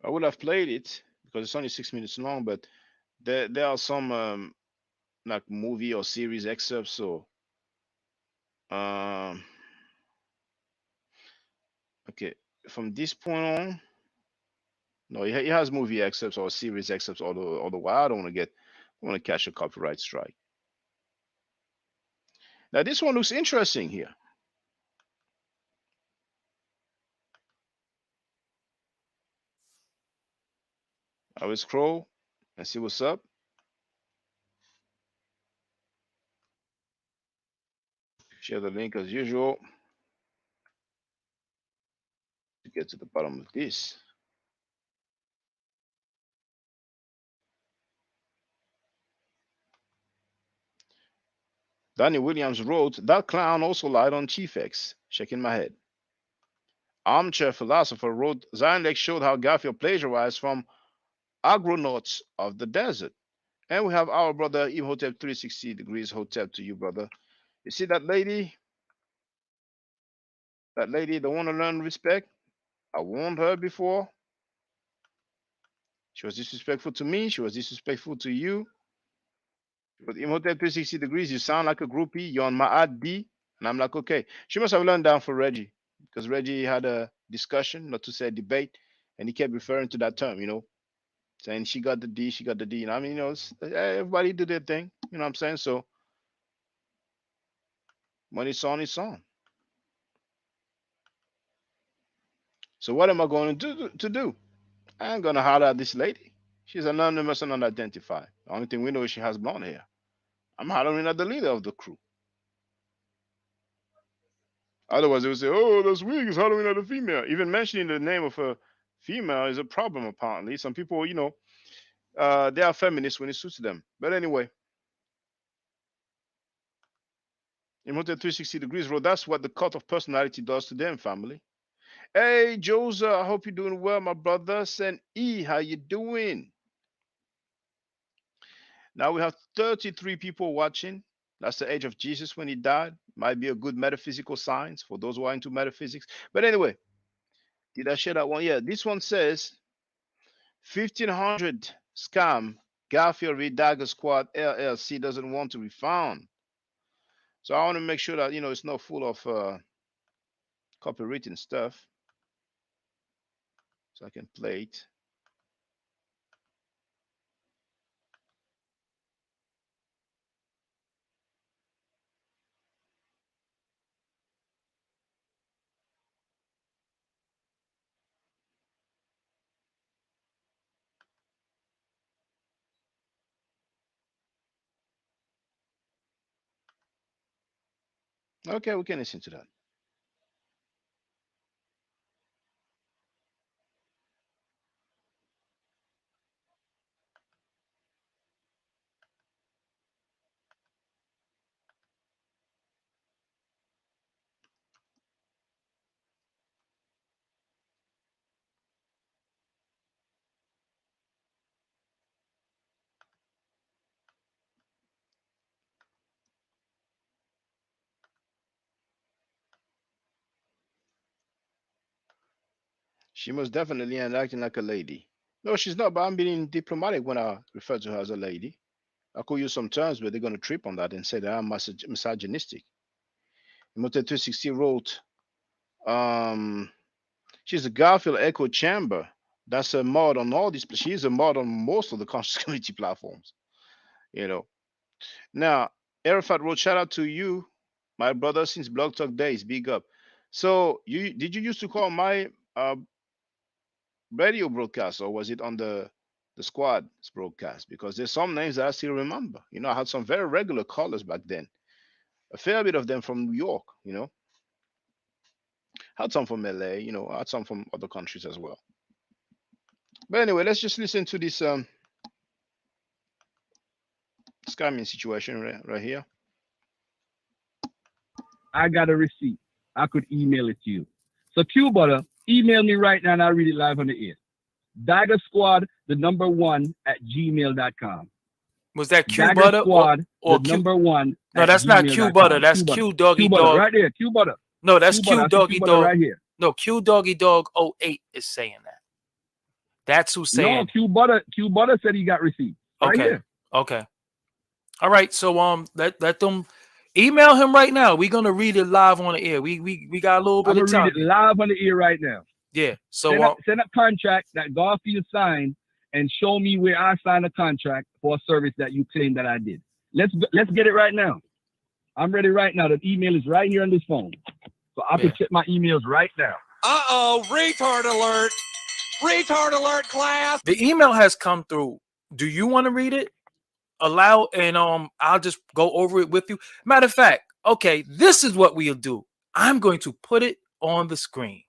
I would have played it because it's only 6 minutes long, but there are some like movie or series excerpts. So Okay, from this point on, no, he has movie excerpts or series excerpts all the while. I don't want to catch a copyright strike. Now this one looks interesting here. I will scroll and see what's up. Share the link as usual to get to the bottom of this. Danny Williams wrote, that clown also lied on Chief X. Shaking my head. Armchair Philosopher wrote, Zion Lake showed how Garfield plagiarized from agronauts of the desert. And we have our brother Imhotep 360 degrees Hotep to you, brother. You see that lady? That lady, the one to learn respect? I warned her before. She was disrespectful to me. She was disrespectful to you. But Imhotep 360 degrees, you sound like a groupie. You're on my ID. And I'm like, okay. She must have learned down for Reggie. Because Reggie had a discussion, not to say debate. And he kept referring to that term, saying she got the D, she got the D. I mean, everybody do their thing. You know what I'm saying? So when it's on, it's on. So what am I going to do? I ain't going to holler at this lady. She's anonymous and unidentified. The only thing we know is she has blonde hair. I'm hollering at the leader of the crew. Otherwise, they would say, oh, that's weird. He's hollering at a female. Even mentioning the name of a female is a problem, apparently. Some people, they are feminists when it suits them. But anyway, Imhotep 360 degrees wrote, that's what the cult of personality does to them, family. Hey, Joseph, I hope you're doing well, my brother. Send E, how you doing? Now we have 33 people watching. That's the age of Jesus when he died. Might be a good metaphysical science for those who are into metaphysics. But anyway, did I share that one? Yeah, this one says 1500 scam. Garfield Reid Dagger Squad LLC doesn't want to be found. So I want to make sure that it's not full of copywritten stuff. So I can play it. Okay, we can listen to that. She most definitely ain't acting like a lady. No, she's not, but I'm being diplomatic when I refer to her as a lady. I could use some terms, but they're going to trip on that and say that I'm misogynistic. Imhotep 260 wrote, she's a Garfield echo chamber. That's a mod on all these. She's a mod on most of the conscious community platforms. Now, Arafat wrote, shout out to you, my brother, since Blog Talk days. Big up. So, did you used to call my radio broadcast, or was it on the squad's broadcast? Because there's some names that I still remember. I had some very regular callers back then. A fair bit of them from New York. Had some from LA. Had some from other countries as well. But anyway, let's just listen to this scamming situation right here. I got a receipt. I could email it to you. So Q Butter, email me right now and I'll read it live on the air. Dagger Squad, the #1 at gmail.com. Was that Q Dagger Butter Squad, or the Q? #1? No, that's not Q Butter. That's Q Doggy Dog. Right there, Q Butter. No, that's Q Doggy Dog. Right here. No, Q Doggy Dog 08 is saying that. That's who's saying. No, Q Butter said he got received. Right okay. Here. Okay. All right. So let them Email him right now. We're gonna read it live on the air. We got a little bit I'm of gonna time. read it live on the air right now. Yeah. So Send a contract that Garfield signed and show me where I signed a contract for a service that you claim that I did. Let's get it right now. I'm ready right now. The email is right here on this phone. So I can check my emails right now. Uh-oh, retard alert. Retard alert, class. The email has come through. Do you want to read it aloud? And I'll just go over it with you. Matter of fact, okay, this is what we'll do. I'm going to put it on the screen.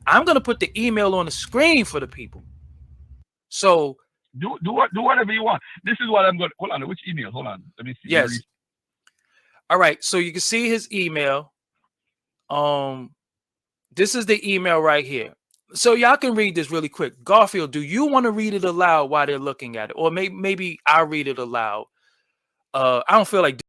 I'm going to put the email on the screen for the people. So do whatever you want. This is what I'm going to hold on. Which email? Hold on. Let me see. Yes. All right. So you can see his email. This is the email right here. So y'all can read this really quick. Garfield, do you want to read it aloud while they're looking at it? Or maybe I'll read it aloud. I don't feel like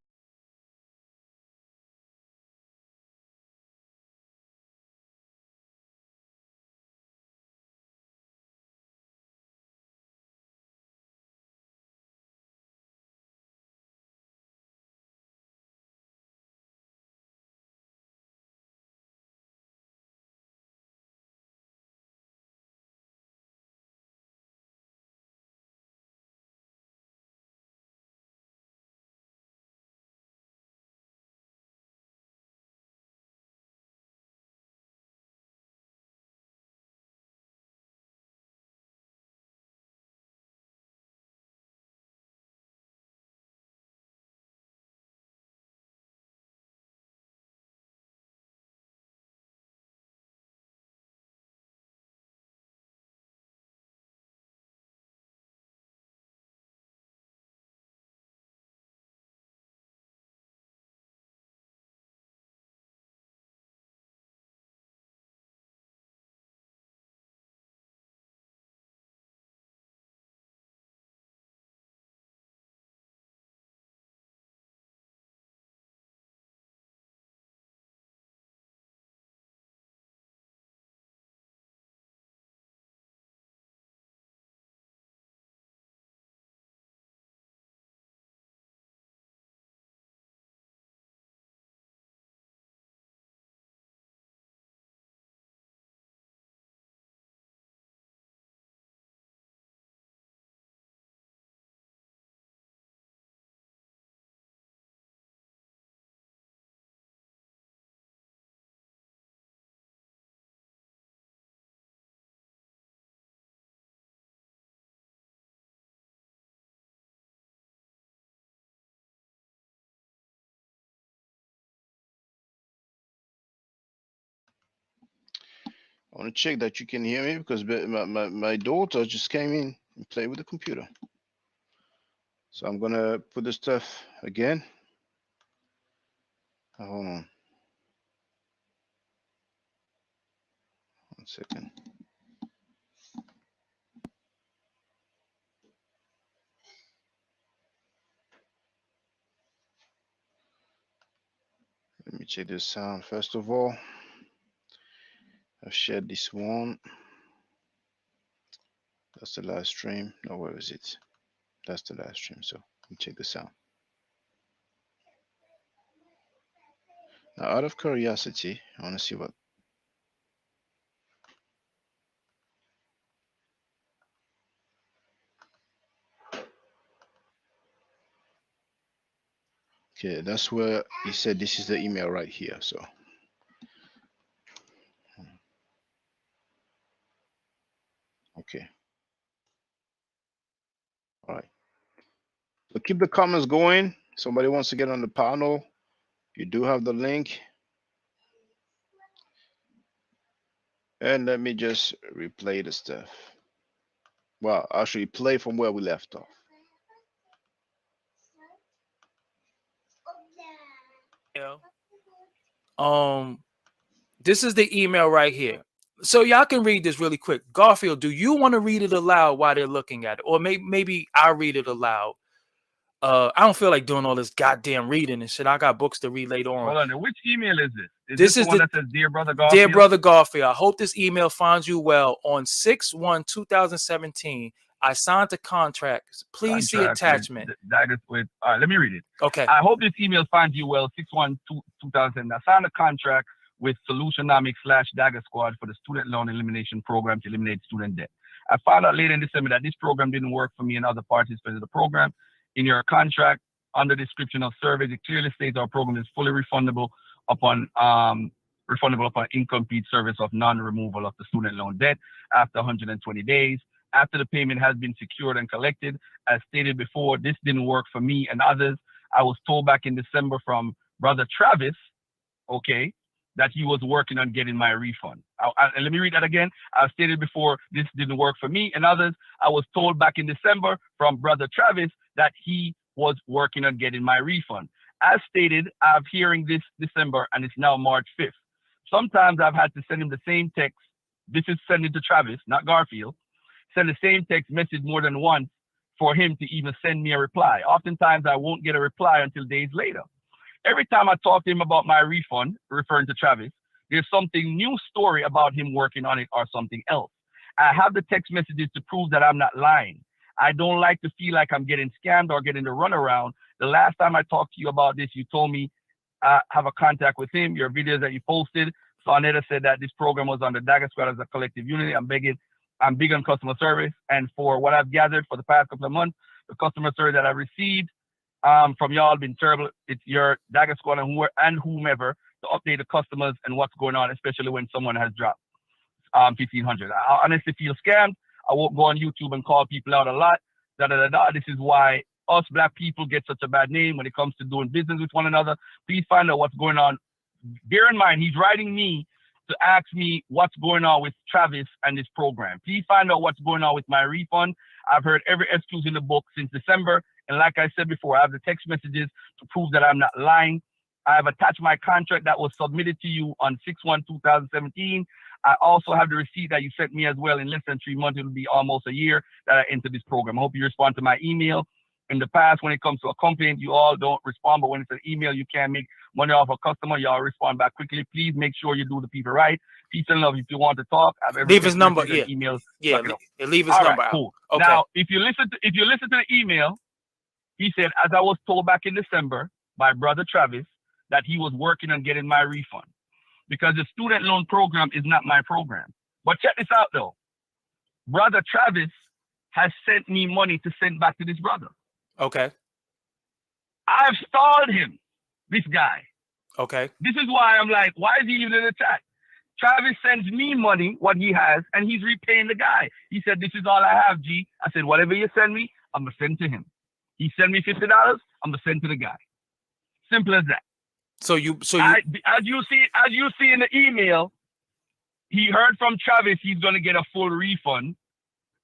I want to check that you can hear me because my daughter just came in and played with the computer. So I'm going to put the stuff again. Hold on. 1 second. Let me check this sound first of all. I've shared this one. That's the live stream. No, where is it? That's the live stream. So let me check the sound. Now, out of curiosity, I want to see what. Okay, that's where he said this is the email right here. So okay. All right. So keep the comments going. Somebody wants to get on the panel. You do have the link. And let me just replay the stuff. Well, actually play from where we left off. This is the email right here. So y'all can read this really quick. Garfield, do you want to read it aloud while they're looking at it? Or maybe I'll read it aloud. I don't feel like doing all this goddamn reading and shit. I got books to read later on. Hold on. Which email is this? This is the one that says Dear Brother Garfield? Dear Brother Garfield, I hope this email finds you well on 6/1/2017 I signed the contract. Please see Contract attachment. Let me read it. Okay. I hope this email finds you well. 6/1/2000. I signed a contract with Solutionomics/Dagger Squad for the student loan elimination program to eliminate student debt. I found out later in December that this program didn't work for me and other participants of the program. In your contract, under description of service, it clearly states our program is fully refundable upon incomplete service of non-removal of the student loan debt after 120 days. After the payment has been secured and collected, as stated before, this didn't work for me and others. I was told back in December from Brother Travis, okay, that he was working on getting my refund. And let me read that again. I stated before, this didn't work for me and others. I was told back in December from Brother Travis that he was working on getting my refund. As stated, I'm hearing this December and it's now March 5th. Sometimes I've had to send him the same text. This is sending to Travis, not Garfield. Send the same text message more than once for him to even send me a reply. Oftentimes I won't get a reply until days later. Every time I talk to him about my refund, referring to Travis, there's something new story about him working on it or something else. I have the text messages to prove that I'm not lying. I don't like to feel like I'm getting scammed or getting the runaround. The last time I talked to you about this, you told me I have a contact with him. Your videos that you posted, Sonetta said that this program was on the Dagger Squad as a collective unity. I'm big on customer service. And for what I've gathered for the past couple of months, the customer service that I've received from y'all been terrible. It's your Dagger Squad and whomever to update the customers and what's going on, especially when someone has dropped 1,500. I honestly feel scammed. I won't go on YouTube and call people out a lot. This is why us black people get such a bad name when it comes to doing business with one another. Please find out what's going on. Bear in mind, he's writing me to ask me what's going on with Travis and this program. Please find out what's going on with my refund. I've heard every excuse in the book since December. And like I said before, I have the text messages to prove that I'm not lying. I have attached my contract that was submitted to you on 6/1/2017. I also have the receipt that you sent me as well. In less than 3 months, it'll be almost a year that I entered this program. I hope you respond to my email. In the past, when it comes to a complaint, you all don't respond, but when it's an email, you can't make money off a customer, y'all respond back quickly. Please make sure you do the people right. Peace and love. If you want to talk, leave his number. Yeah, email. Yeah, leave his number out. Cool. Okay. Now, if you listen to the email, he said, as I was told back in December by Brother Travis, that he was working on getting my refund because the student loan program is not my program. But check this out though. Brother Travis has sent me money to send back to this brother. Okay. I've stalled him, this guy. Okay. This is why I'm like, why is he even in the chat? Travis sends me money, what he has, and he's repaying the guy. He said, this is all I have, G. I said, whatever you send me, I'm going to send to him. He sent me $50, I'm going to send to the guy. Simple as that. So you as you see in the email, he heard from Travis he's going to get a full refund,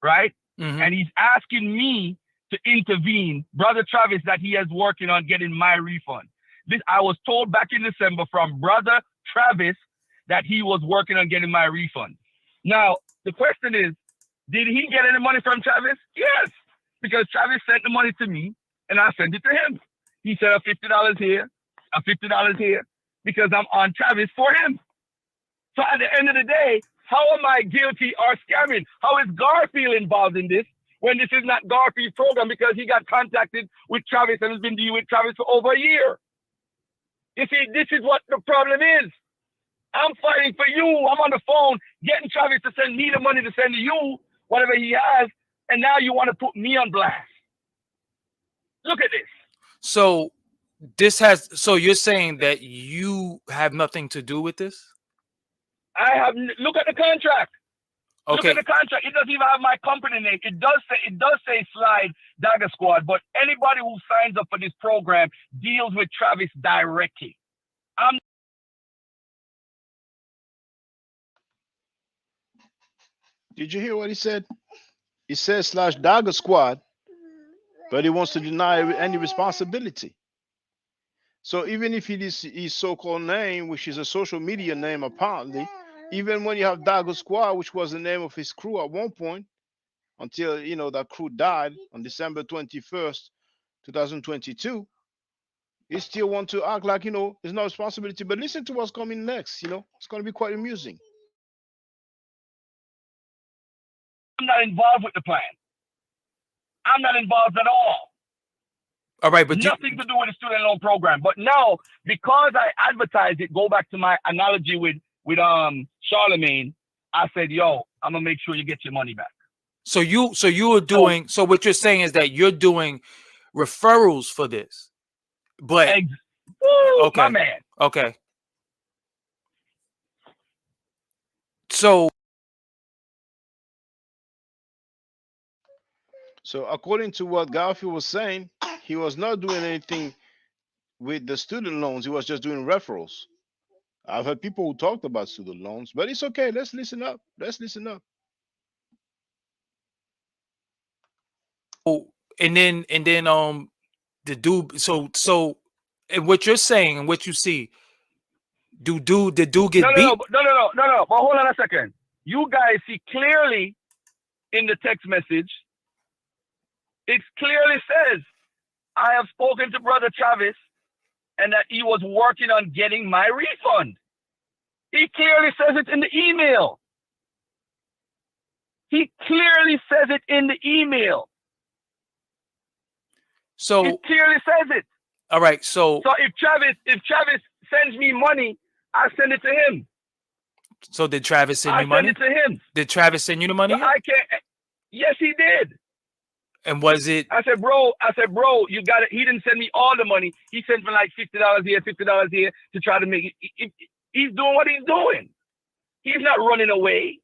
right? Mm-hmm. And he's asking me to intervene, Brother Travis, that he is working on getting my refund. This I was told back in December from Brother Travis that he was working on getting my refund. Now, the question is, did he get any money from Travis? Yes, because Travis sent the money to me and I sent it to him. He said a $50 here, a $50 here, because I'm on Travis for him. So at the end of the day, how am I guilty or scamming? How is Garfield involved in this when this is not Garfield's program because he got contacted with Travis and has been dealing with Travis for over a year? You see, this is what the problem is. I'm fighting for you. I'm on the phone getting Travis to send me the money to send to you, whatever he has, and now you want to put me on blast. Look at this. So you're saying that you have nothing to do with this? Look at the contract. Okay. Look at the contract. It doesn't even have my company name. It does say Slide Dagger Squad, but anybody who signs up for this program deals with Travis directly. Did you hear what he said? He says /Dagger Squad, but he wants to deny any responsibility. So even if it is his so-called name, which is a social media name apparently, even when you have Dagger Squad, which was the name of his crew at one point, until that crew died on December 21st, 2022, he still want to act like it's no responsibility. But listen to what's coming next. It's going to be quite amusing. I'm not involved with the plan. I'm not involved at all. All right, but nothing to do with the student loan program. But now, because I advertised it, go back to my analogy with Charlemagne. I said, yo, I'm gonna make sure you get your money back. So you are doing. So what you're saying is that you're doing referrals for this, but okay, my man. Okay. So according to what Garfield was saying, he was not doing anything with the student loans. He was just doing referrals. I've heard people who talked about student loans, but it's okay. Let's listen up. Let's listen up. Oh, and then the dude. So and what you're saying and what you see, the dude get beat? No. But hold on a second. You guys see clearly in the text message, it clearly says, I have spoken to Brother Travis and that he was working on getting my refund. He clearly says it in the email. He clearly says it in the email. So it clearly says it. All right. So if Travis sends me money, I send it to him. So did Travis send you money? I send it to him. Did Travis send you the money? I can't. Yes, he did. And was it? I said, bro, you got it. He didn't send me all the money. He sent me like $50 here, $50 here to try to make it. He's doing what he's doing. He's not running away.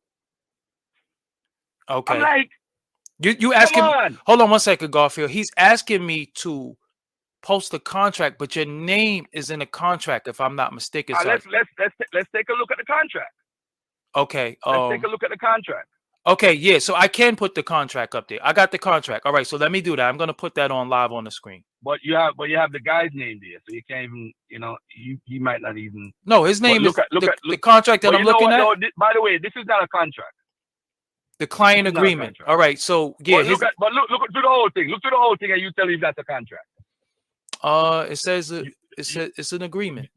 Okay. I'm like, you asking? Hold on one second, Garfield. He's asking me to post a contract, but your name is in the contract, if I'm not mistaken. Let's take a look at the contract. Okay. Let's take a look at the contract. Okay, yeah. So I can put the contract up there. I got the contract. All right. So let me do that. I'm gonna put that on live on the screen. But you have the guy's name there, so you can't even. He might not even. No, his name is the contract that I'm looking at. No, by the way, this is not a contract. The client agreement. All right. So yeah. But look through the whole thing. Look through the whole thing, and you tell me if that's a contract. It says it's an agreement.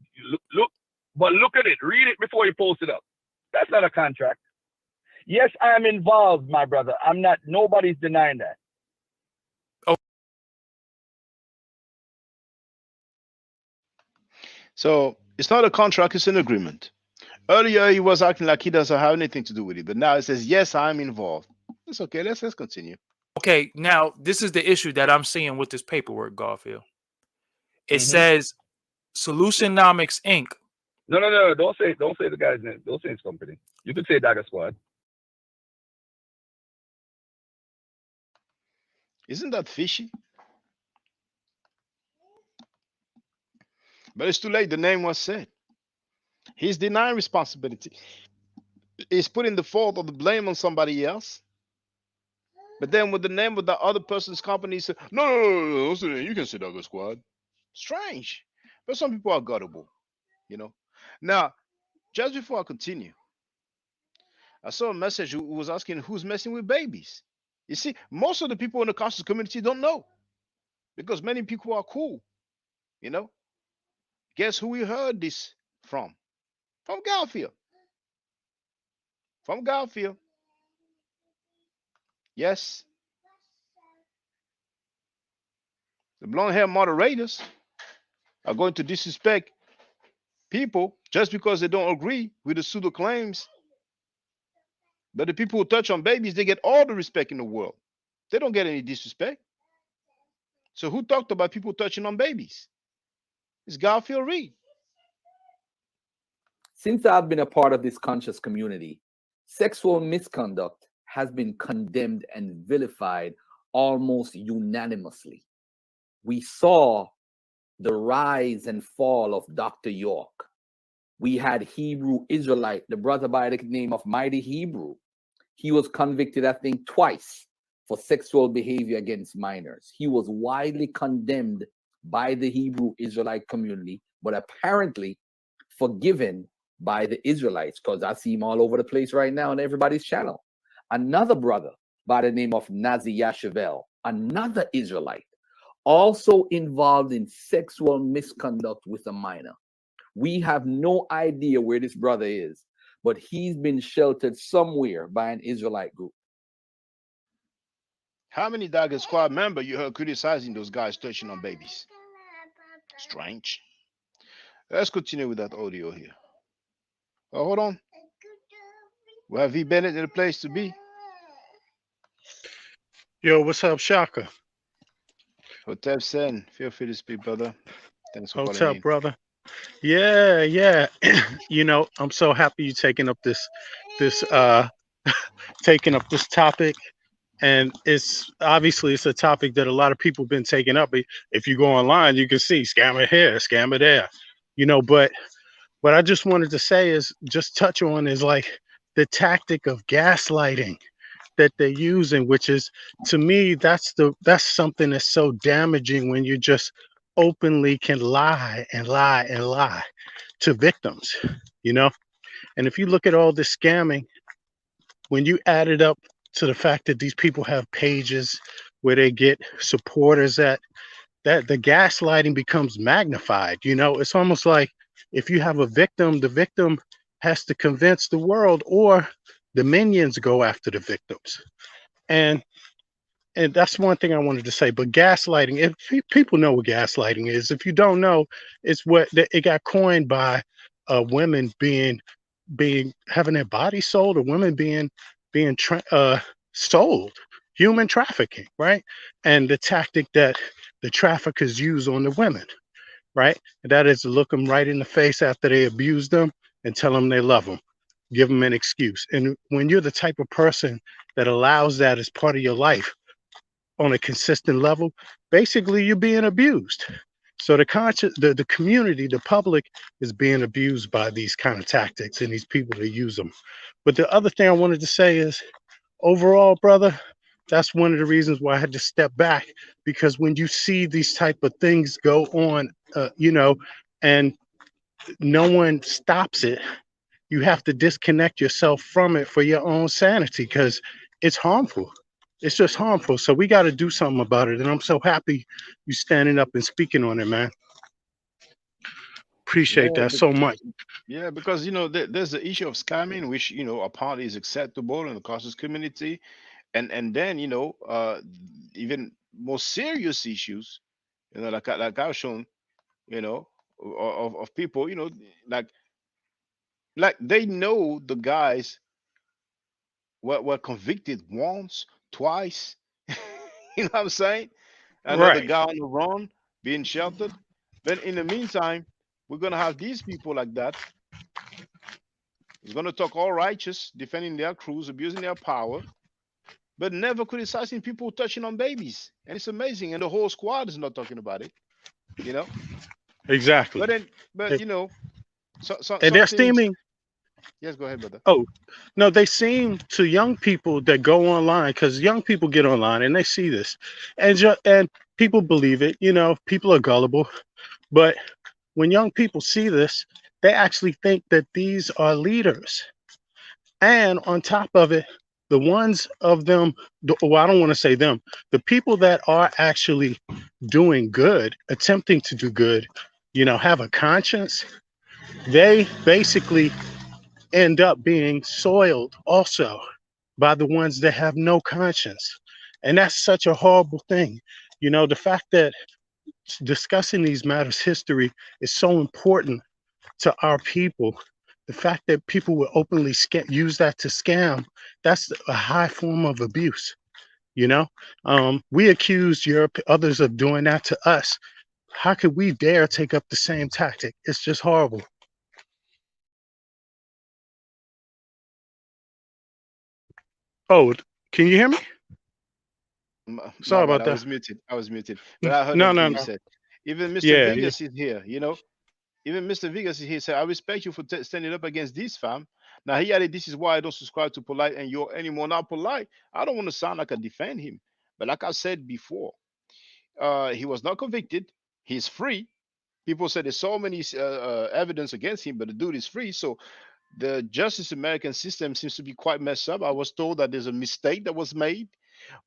But look at it. Read it before you post it up. That's not a contract. Yes, I am involved, my brother. I'm not. Nobody's denying that. Oh. So it's not a contract. It's an agreement. Earlier, he was acting like he doesn't have anything to do with it, but now it says, yes, I'm involved. It's okay. Let's continue. Okay. Now, this is the issue that I'm seeing with this paperwork, Garfield. It says Solutionomics Inc. No. Don't say the guy's name. Don't say his company. You can say Dagger Squad. Isn't that fishy? But it's too late. The name was said. He's denying responsibility. He's putting the fault or the blame on somebody else. But then with the name of the other person's company, he said, no, you can say Dagger Squad. Strange. But some people are gullible, Now, just before I continue, I saw a message who was asking who's messing with babies. You see, most of the people in the conscious community don't know because many people are cool, Guess who we heard this from? From Garfield. From Garfield. Yes. The blonde-haired moderators are going to disrespect people just because they don't agree with the pseudo claims. But the people who touch on babies, they get all the respect in the world. They don't get any disrespect. So who talked about people touching on babies? It's Garfield Reid. Since I've been a part of this conscious community, sexual misconduct has been condemned and vilified almost unanimously. We saw the rise and fall of Dr. York. We had Hebrew Israelite, the brother by the name of Mighty Hebrew. He was convicted, I think, twice for sexual behavior against minors. He was widely condemned by the Hebrew Israelite community, but apparently forgiven by the Israelites, because I see him all over the place right now on everybody's channel. Another brother by the name of Nazi Yashavel, another Israelite, also involved in sexual misconduct with a minor. We have no idea where this brother is, but he's been sheltered somewhere by an Israelite group. How many Dagger Squad member you heard criticizing those guys touching on babies? Strange. Let's continue with that audio here. Oh, hold on. We have V Bennett in the place to be. Yo, what's up, Shaka? Hotel Sen, feel free to speak, brother. Thanks for What's calling up, in. brother? Yeah, yeah. You know, I'm so happy you taking up this taking up this topic. And it's obviously it's a topic that a lot of people have been taking up. If you go online, you can see scammer here, scammer there. You know, but what I just wanted to say is just touch on is like the tactic of gaslighting that they're using, which is, to me, that's something that's so damaging when you just openly can lie and lie and lie to victims, you know. And if you look at all this scamming, when you add it up to the fact that these people have pages where they get supporters at, that the gaslighting becomes magnified. You know, it's almost like if you have a victim, the victim has to convince the world, or the minions go after the victims. And that's one thing I wanted to say. But gaslighting, if people know what gaslighting is, if you don't know, it's what it got coined by women being having their body sold, or women being sold, human trafficking, right? And the tactic that the traffickers use on the women, right? And that is to look them right in the face after they abuse them and tell them they love them, give them an excuse. And when you're the type of person that allows that as part of your life on a consistent level, basically you're being abused. So the community, the public is being abused by these kind of tactics and these people that use them. But the other thing I wanted to say is, overall, brother, that's one of the reasons why I had to step back, because when you see these type of things go on, you know, and no one stops it, you have to disconnect yourself from it for your own sanity, because it's harmful. It's just harmful. So we got to do something about it. And I'm so happy you standing up and speaking on it, man. Appreciate Yeah, that so much. yeah, because you know there's the issue of scamming, which you know apparently is acceptable in the conscious community, and then you know even more serious issues, you know, like I've shown, you know, of people, you know, like they know the guys were convicted once, twice. You know what I'm saying? Another Right. guy on the run being sheltered. But in the meantime, we're gonna have these people like that. He's gonna talk all righteous, defending their crews, abusing their power, but never criticizing people touching on babies. And it's amazing. And the whole squad is not talking about it, you know. Exactly. But then, but you know, And they're some things. steaming. Yes, go ahead, brother. Oh, no, they seem to young people that go online, because young people get online and they see this, and people believe it. You know, people are gullible, but when young people see this, they actually think that these are leaders. And on top of it, the ones of them, well, I don't want to say them, the people that are actually doing good, attempting to do good, you know, have a conscience, they basically end up being soiled also by the ones that have no conscience. And that's such a horrible thing. You know, the fact that discussing these matters, history, is so important to our people. The fact that people will openly use that to scam, that's a high form of abuse. You know, we accuse others of doing that to us. How could we dare take up the same tactic? It's just horrible. Oh, can you hear me? My Sorry bad. about I that. was muted. I was muted. But I heard No, everything no, you no. said. Even Mr. Yeah, yeah. Vegas is here, you know. Even Mr. Vegas is here. Said, I respect you for standing up against this, fam. Now, he added, this is why I don't subscribe to Polite and you're anymore not polite. I don't want to sound like I defend him. But like I said before, he was not convicted. He's free. People said there's so many evidence against him, but the dude is free. So the justice American system seems to be quite messed up. I was told that there's a mistake that was made,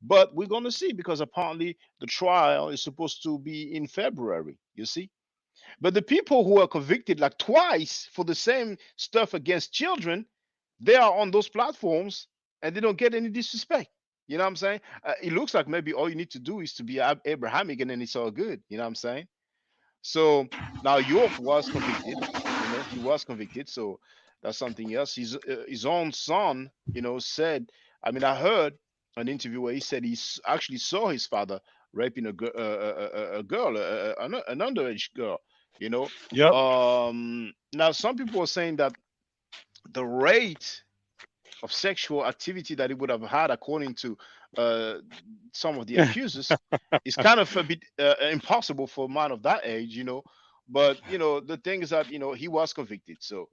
but we're going to see, because apparently the trial is supposed to be in February, you see. But the people who are convicted like twice for the same stuff against children, they are on those platforms and they don't get any disrespect. You know what I'm saying? It looks like maybe all you need to do is to be Abrahamic, and then it's all good. You know what I'm saying? So now York was convicted. You know, he was convicted. So that's something else. His own son, you know, said. I mean, I heard an interview where he said actually saw his father raping a girl, an underage girl. You know. Yep. Now some people are saying that the rate of sexual activity that he would have had, according to uh, some of the accusers, is kind of a bit impossible for a man of that age, you know. But you know, the thing is that he was convicted, so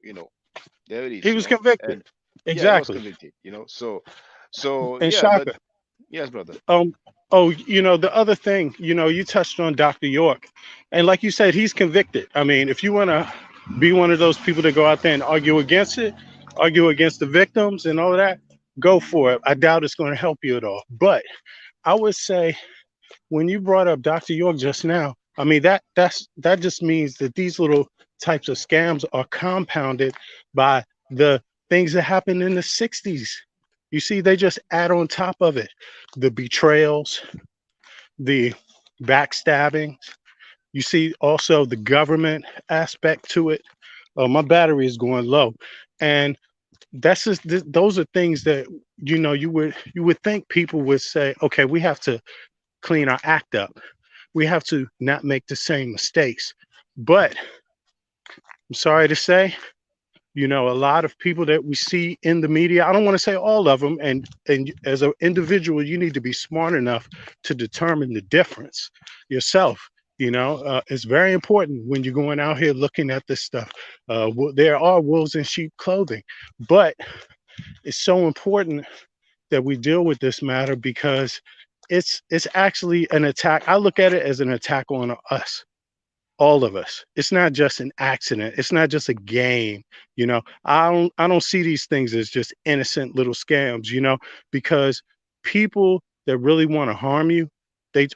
there it is. He was convicted. And yeah, he was Exactly. convicted. So And yeah, but Shaka, yes, brother. oh, the other thing, you touched on Dr. York, and like you said, he's convicted. I mean, if you want to be one of those people that go out there and argue against it, argue against the victims and all of that, go for it. I doubt it's going to help you at all. But I would say, when you brought up Dr. York just now, I mean, that just means that these little types of scams are compounded by the things that happened in the 60s. You see, they just add on top of it the betrayals, the backstabbing. You see also the government aspect to it. My battery is going low, and that's just those are things that you would think people would say, okay, we have to clean our act up. We have to not make the same mistakes. But I'm sorry to say, a lot of people that we see in the media, I don't want to say all of them, and as an individual, you need to be smart enough to determine the difference yourself. It's very important when you're going out here looking at this stuff. There are wolves in sheep clothing, but it's so important that we deal with this matter because it's actually an attack. I look at it as an attack on us, all of us. It's not just an accident. It's not just a game. I don't see these things as just innocent little scams, because people that really want to harm you,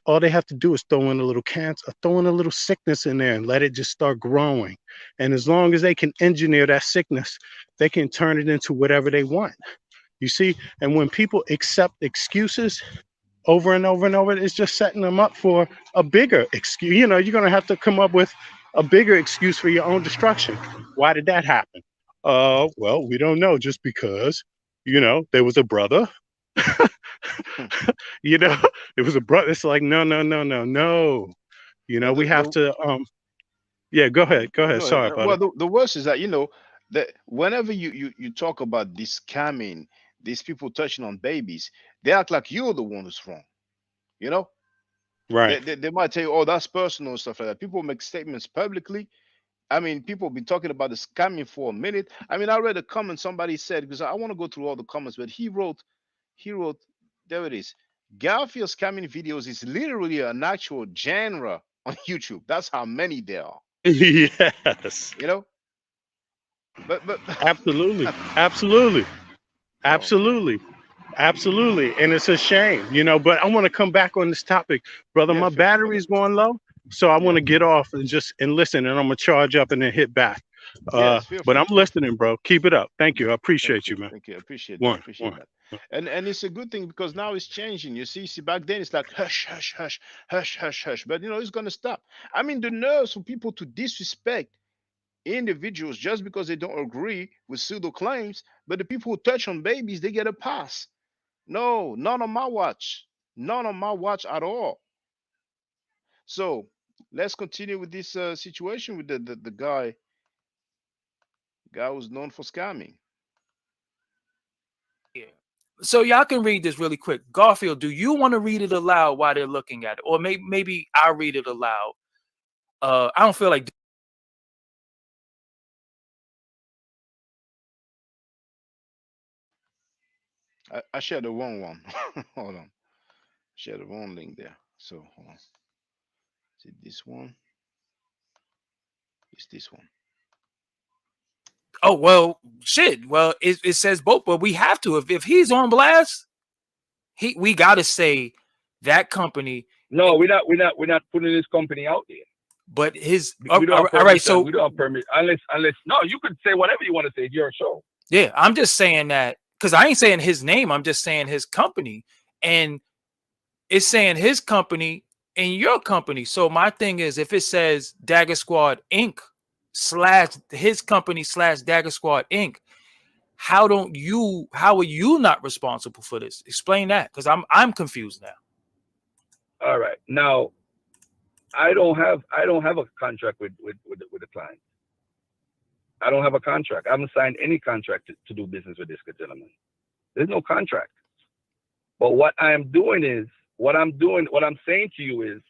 all they have to do is throw in a little cancer, throw in a little sickness in there and let it just start growing. And as long as they can engineer that sickness, they can turn it into whatever they want. You see, and when people accept excuses over and over and over, it's just setting them up for a bigger excuse. You're going to have to come up with a bigger excuse for your own destruction. Why did that happen? Well, we don't know, just because, there was a brother. It was a brother. It's like, no. We have to, yeah, go ahead. Sorry about Well, it. the worst is that that whenever you talk about this scamming, these people touching on babies, they act like you're the one who's wrong. Right. They might tell you, oh, that's personal and stuff like that. People make statements publicly. I mean, people been talking about the scamming for a minute. I mean, I read a comment somebody said, because I want to go through all the comments, but he wrote, there it is. Garfield scamming videos is literally an actual genre on YouTube. That's how many there are. Yes. But Absolutely. And it's a shame, but I want to come back on this topic, brother. My battery is going low, so I want to get off and listen, and I'm gonna charge up and then hit back. But I'm listening, bro. Keep it up. Thank you. I appreciate you, man. Thank you. I appreciate that. And it's a good thing, because now it's changing. You see, back then it's like hush, hush, hush, hush, hush, hush. But it's gonna stop. I mean, the nerves for people to disrespect individuals just because they don't agree with pseudo claims, but the people who touch on babies, they get a pass. No, none on my watch. None on my watch at all. So let's continue with this situation with the guy who's known for scamming. Yeah. So y'all can read this really quick. Garfield, do you want to read it aloud while they're looking at it? Or maybe I'll read it aloud. I don't feel like I shared the wrong one. Hold on. Share the wrong link there. So hold on. Is it this one? It's this one. Oh, well, shit. Well, it says both, but we have to. If he's on blast, we gotta say that company. No, we're not putting this company out there. But his all right, so we don't have permit unless no, you could say whatever you want to say. It's your show. Yeah, I'm just saying that because I ain't saying his name. I'm just saying his company. and it's saying his company and your company. So my thing is, if it says Dagger Squad Inc. / his company / Dagger Squad Inc., how are you not responsible for this? Explain that, because I'm confused now. All right. Now, I don't have a contract with the client. I don't have a contract. I haven't signed any contract to do business with this gentleman. There's no contract. But what I'm saying to you is,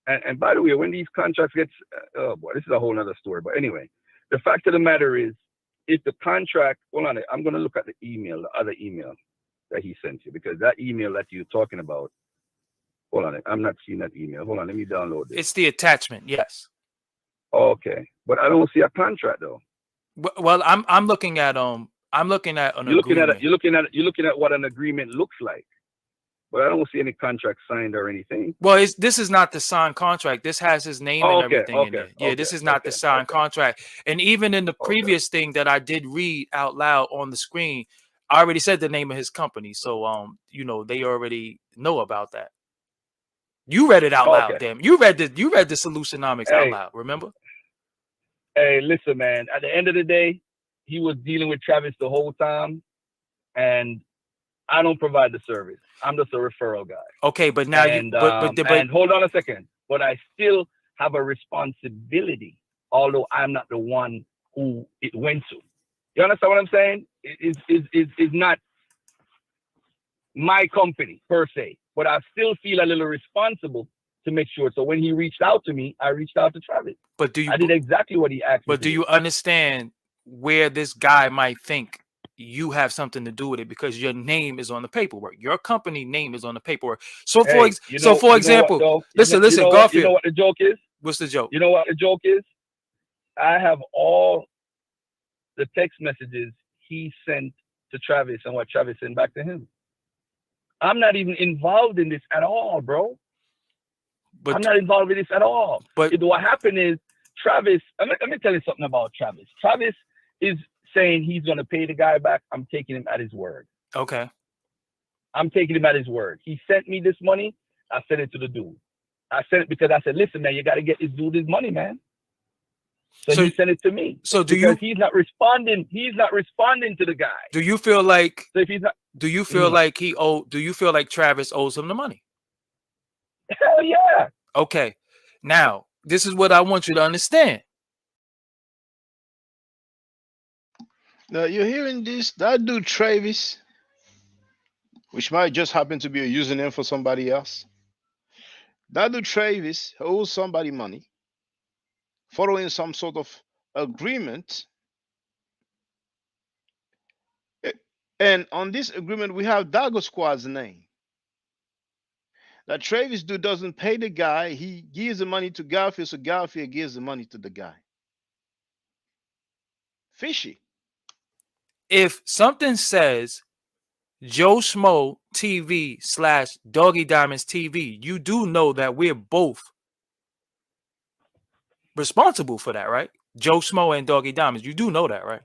and by the way, when these contracts gets, oh boy, this is a whole other story. But anyway, the fact of the matter is, if the contract, hold on, I'm going to look at the other email that he sent you, because that email that you're talking about, hold on, I'm not seeing that email. Hold on, let me download it. It's the attachment, yes. Okay, but I don't see a contract though. Well, I'm looking at an agreement. You're looking at what an agreement looks like, but I don't see any contract signed or anything. Well, this is not the signed contract. This has his name and everything in it. Yeah, this is not the signed contract. And even in the previous thing that I did read out loud on the screen, I already said the name of his company. So they already know about that. You read it out loud, damn. You read the Solutionomics out loud, remember? Hey, listen, man. At the end of the day, he was dealing with Travis the whole time, and I don't provide the service. I'm just a referral guy. Okay, but now and hold on a second. But I still have a responsibility, although I'm not the one who it went to. You understand what I'm saying? It's not my company per se, but I still feel a little responsible to make sure. So when he reached out to me, I reached out to Travis. But I did exactly what he asked me. But do you understand where this guy might think you have something to do with it, because your name is on the paperwork? Your company name is on the paperwork. So for example, listen, Garfield. You know what the joke is? What's the joke? You know what the joke is? I have all the text messages he sent to Travis and what Travis sent back to him. I'm not even involved in this at all, bro. I'm not involved in this at all. But what happened is, Travis, let me tell you something about Travis. Travis is saying he's going to pay the guy back. I'm taking him at his word. Okay. I'm taking him at his word. He sent me this money. I sent it to the dude. I sent it because I said, listen, man, you got to get this dude his money, man. So he sent it to me. So he's not responding. He's not responding to the guy. Do you feel like? So if he's not, do you feel like do you feel like Travis owes him the money? Hell yeah. Okay. Now, this is what I want you to understand. Now you're hearing this. That dude Travis, which might just happen to be a username for somebody else. That dude Travis owes somebody money, following some sort of agreement. And on this agreement, we have Dago Squad's name. That Travis dude doesn't pay the guy. He gives the money to Garfield, so Garfield gives the money to the guy. Fishy. If something says Joe Schmo TV / Doggy Diamonds TV, you do know that we're both responsible for that, right? Joe Schmo and Doggy Diamonds. You do know that, right?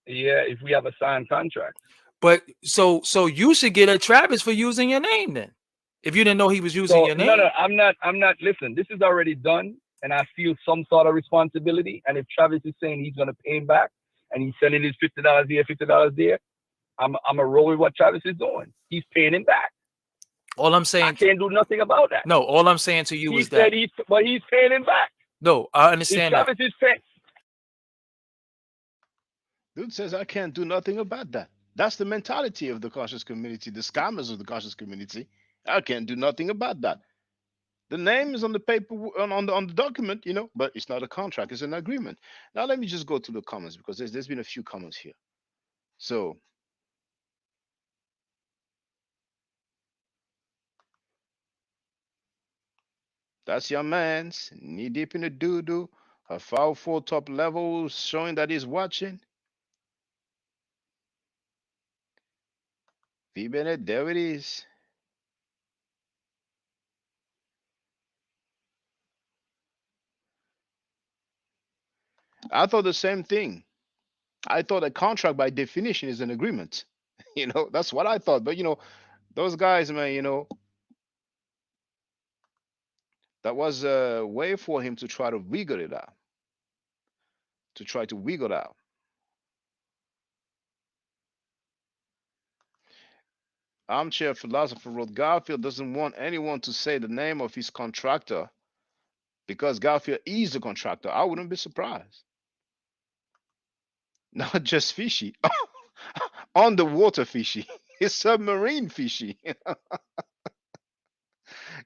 Yeah, if we have a signed contract. But so you should get at Travis for using your name then. If you didn't know he was using your name. No, I'm not. Listen, this is already done, and I feel some sort of responsibility. And if Travis is saying he's going to pay him back, and he's sending his $50 here, $50 there, I'm a roll with what Travis is doing. He's paying him back. All I'm saying, I can't do nothing about that. No, all I'm saying to you is that he's paying him back. No, I understand that. Travis is paying. Dude says I can't do nothing about that. That's the mentality of the conscious community, the scammers of the conscious community. I can't do nothing about that. The name is on the paper, on the document, but it's not a contract, it's an agreement. Now let me just go to the comments, because there's been a few comments here. So that's your man's knee deep in the doo-doo, a foul 4 top level showing that he's watching. V Bennett, there it is. I thought the same thing. I thought a contract by definition is an agreement. That's what I thought. But Those guys, man, that was a way for him to try to wiggle it out, to try to wiggle out. Armchair philosopher wrote Garfield doesn't want anyone to say the name of his contractor because Garfield is the contractor. I wouldn't be surprised. Not just fishy, underwater fishy. It's submarine fishy.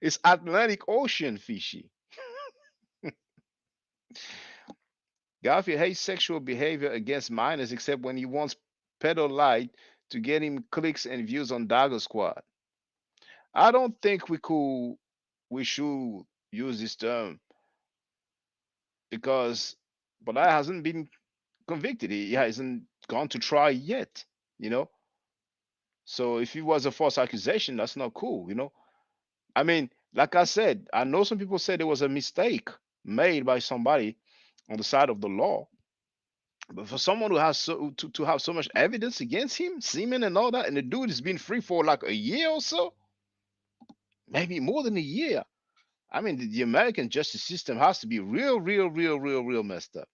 It's Atlantic Ocean fishy. Garfield hates sexual behavior against minors except when he wants pedo light to get him clicks and views on Dagger Squad. I don't think we should use this term because Balai hasn't been convicted. He hasn't gone to trial yet, you know. So if it was a false accusation, that's not cool, you know. I mean, like I said, I know some people said there was a mistake made by somebody on the side of the law. But for someone who has to have so much evidence against him, semen and all that, and the dude has been free for like a year or so, maybe more than a year. I mean, the American justice system has to be real, real, real, real, real messed up.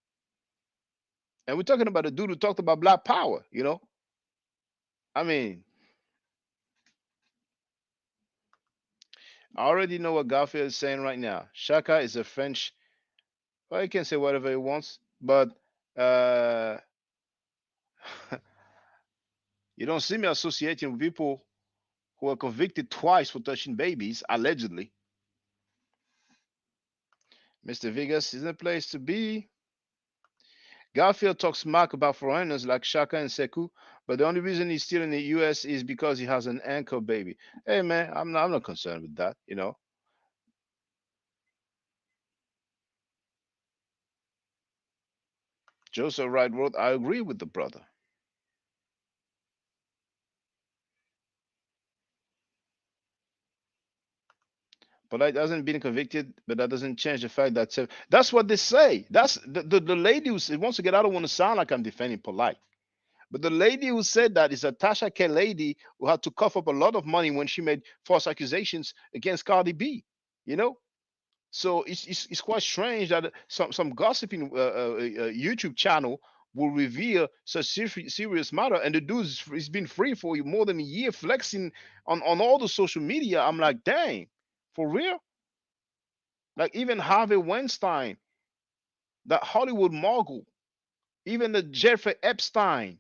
And we're talking about a dude who talked about black power, you know? I mean, I already know what Garfield is saying right now. Shaka is a French, well, he can say whatever he wants, but uh, you don't see me associating with people who are convicted twice for touching babies, allegedly. Mr. Vegas isn't a place to be. Garfield talks smack about foreigners like Shaka and Sekou, but the only reason he's still in the US is because he has an anchor baby. Hey man, I'm not concerned with that, you know. Joseph Wright wrote, I agree with the brother. Polite hasn't been convicted, but that doesn't change the fact that that's what they say. That's the lady who said, once again, I don't want to sound like I'm defending Polite. But the lady who said that is a Tasha K lady who had to cough up a lot of money when she made false accusations against Cardi B. You know, so it's quite strange that some gossiping YouTube channel will reveal such serious matter, and the dude's he's been free for more than a year, flexing on all the social media. I'm like, dang, for real? Like even Harvey Weinstein, that Hollywood mogul, even the Jeffrey Epstein.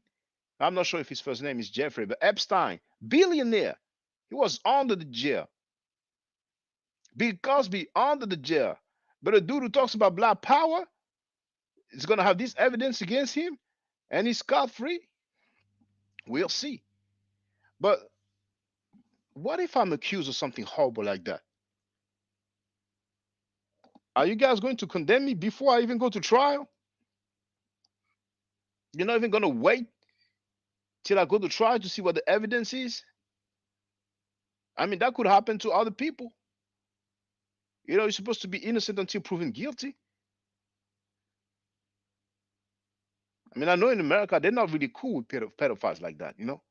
I'm not sure if his first name is Jeffrey, but Epstein, billionaire, he was under the jail. Bill Cosby under the jail. But a dude who talks about black power is going to have this evidence against him and he's scot free? We'll see. But what if I'm accused of something horrible like that? Are you guys going to condemn me before I even go to trial? You're not even going to wait till I go to trial to see what the evidence is? I mean, that could happen to other people. You know, you're supposed to be innocent until proven guilty. I mean, I know in America they're not really cool with pedophiles like that. You know,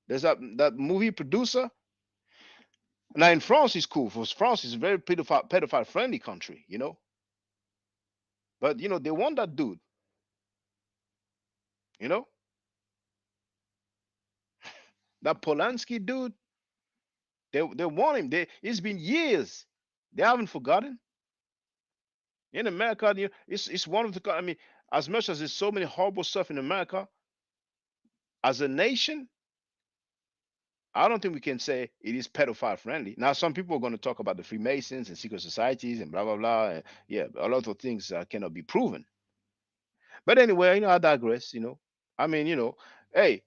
there's that movie producer. Now in France, it's cool. For France is a very pedophile friendly country. You know, but you know they want that dude. You know, that Polanski dude. They want him. It's been years. They haven't forgotten. In America, you know, it's one of the. I mean, as much as there's so many horrible stuff in America, as a nation, I don't think we can say it is pedophile friendly. Now, some people are going to talk about the Freemasons and secret societies and blah blah blah. And yeah, a lot of things cannot be proven. But anyway, you know, I digress. You know, I mean, you know, hey,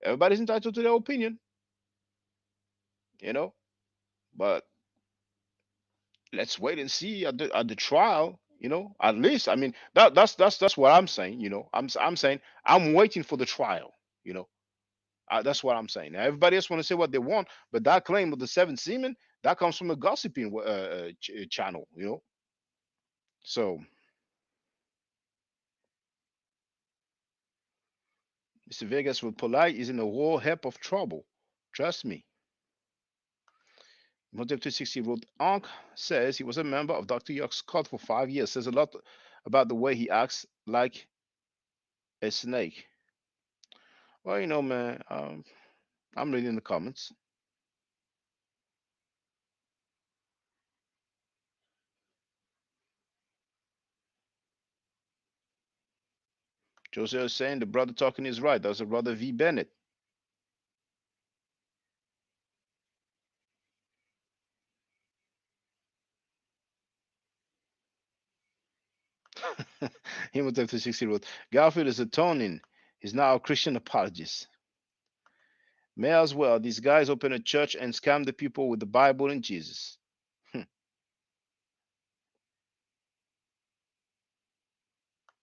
everybody's entitled to their opinion. You know, but let's wait and see at the trial. You know, at least I mean that's what I'm saying. You know, I'm saying I'm waiting for the trial. You know, that's what I'm saying. Now, everybody else want to say what they want, but that claim of the seven semen that comes from a gossiping channel, you know. So, Mr. Vegas with polite is in a whole heap of trouble. Trust me. Imhotep 360 wrote, Ankh says he was a member of Dr. York's cult for 5 years. Says a lot about the way he acts like a snake. Well, you know, man, I'm reading the comments. Joseph is saying the brother talking is right. That's a brother V. Bennett. Imhotep 360 wrote, Garfield is atoning. He's now a Christian apologist. May as well. These guys open a church and scam the people with the Bible and Jesus.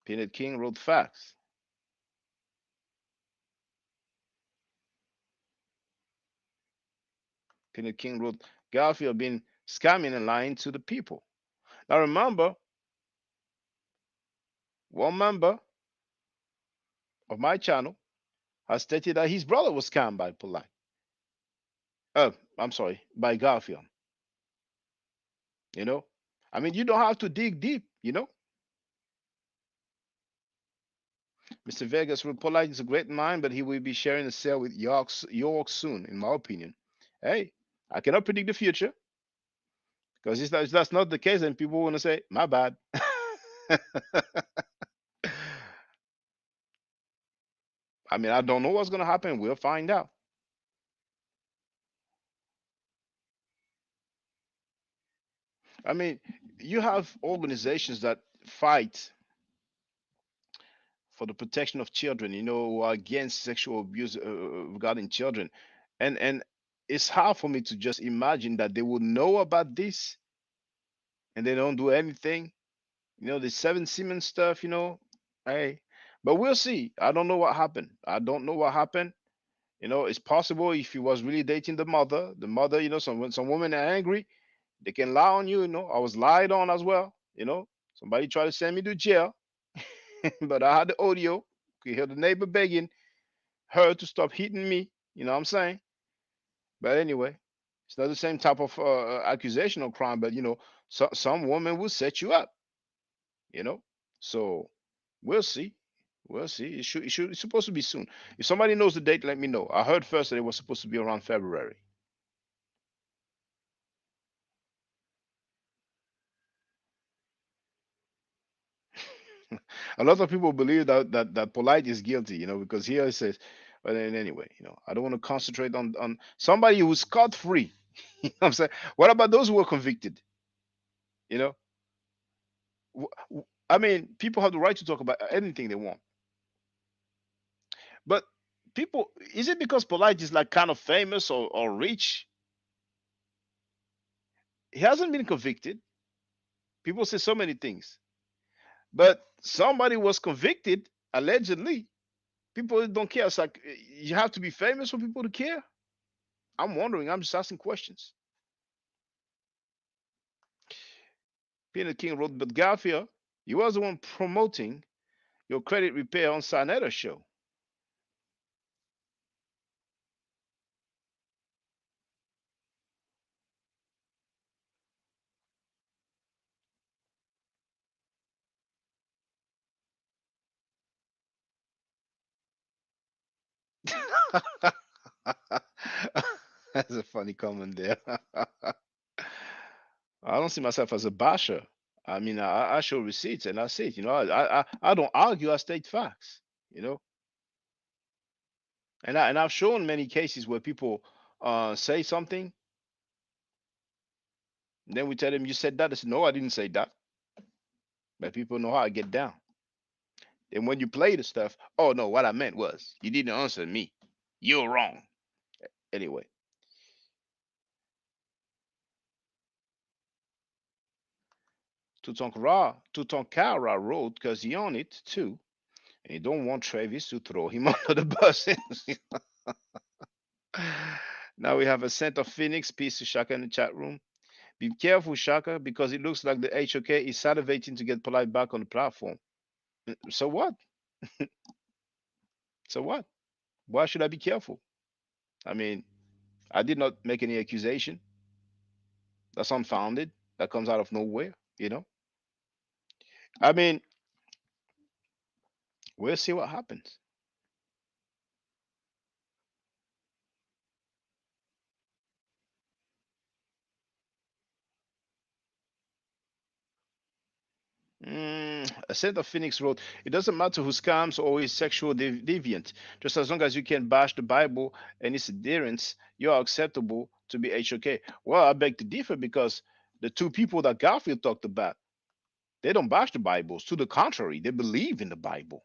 Peanut King wrote facts. Peanut King wrote, Garfield been scamming and lying to the people. Now remember, one member of my channel has stated that his brother was scammed by Polite. I'm sorry, by Garfield. You know, I mean, you don't have to dig deep, you know. Mr. Vegas wrote, Polite is a great mind, but he will be sharing a cell with York soon, in my opinion. Hey, I cannot predict the future because if that's not the case, then people want to say, my bad. I mean, I don't know what's going to happen. We'll find out. I mean, you have organizations that fight for the protection of children, you know, who are against sexual abuse regarding children. And it's hard for me to just imagine that they would know about this and they don't do anything. You know, the seven semen stuff, you know. Hey, but we'll see. I don't know what happened. I don't know what happened. You know, it's possible if he was really dating the mother, you know, some women are angry, they can lie on you, you know. I was lied on as well, you know. Somebody tried to send me to jail, but I had the audio. You hear the neighbor begging her to stop hitting me, you know what I'm saying? But anyway, it's not the same type of accusation or crime, but you know, some woman will set you up, you know. So we'll see. We'll see. It's supposed to be soon. If somebody knows the date, let me know. I heard first that it was supposed to be around February. A lot of people believe that Polite is guilty, you know, because here it says, but then anyway, you know, I don't want to concentrate on somebody who's scot free. You know what I'm saying? What about those who were convicted? You know, I mean, people have the right to talk about anything they want, but people, is it because Polite is like kind of famous or rich? He hasn't been convicted. People say so many things, but somebody was convicted allegedly. People don't care. It's like you have to be famous for people to care. I'm wondering. I'm just asking questions. Peter King wrote, but Garfield, you was the one promoting your credit repair on Sarnetta show. That's a funny comment there. I don't see myself as a basher. I mean, I show receipts and I say it. You know, I don't argue. I state facts. You know, and I've shown many cases where people say something, and then we tell them you said that. They say no, I didn't say that. But people know how I get down. And when you play the stuff, oh no, what I meant was you didn't answer me. You're wrong. Anyway, Tutankara wrote because he on it too, and he don't want Travis to throw him under the bus. Now we have a scent of Phoenix. Peace to Shaka in the chat room. Be careful, Shaka, because it looks like the HOK is salivating to get Polite back on the platform. So what? So what? Why should I be careful? I mean, I did not make any accusation. That's unfounded. That comes out of nowhere. I mean, we'll see what happens. A set of Phoenix wrote, it doesn't matter who scams or is sexual deviant. Just as long as you can bash the Bible and its adherents, you are acceptable to be HOK. Well, I beg to differ because the two people that Garfield talked about, they don't bash the Bibles. To the contrary, they believe in the Bible.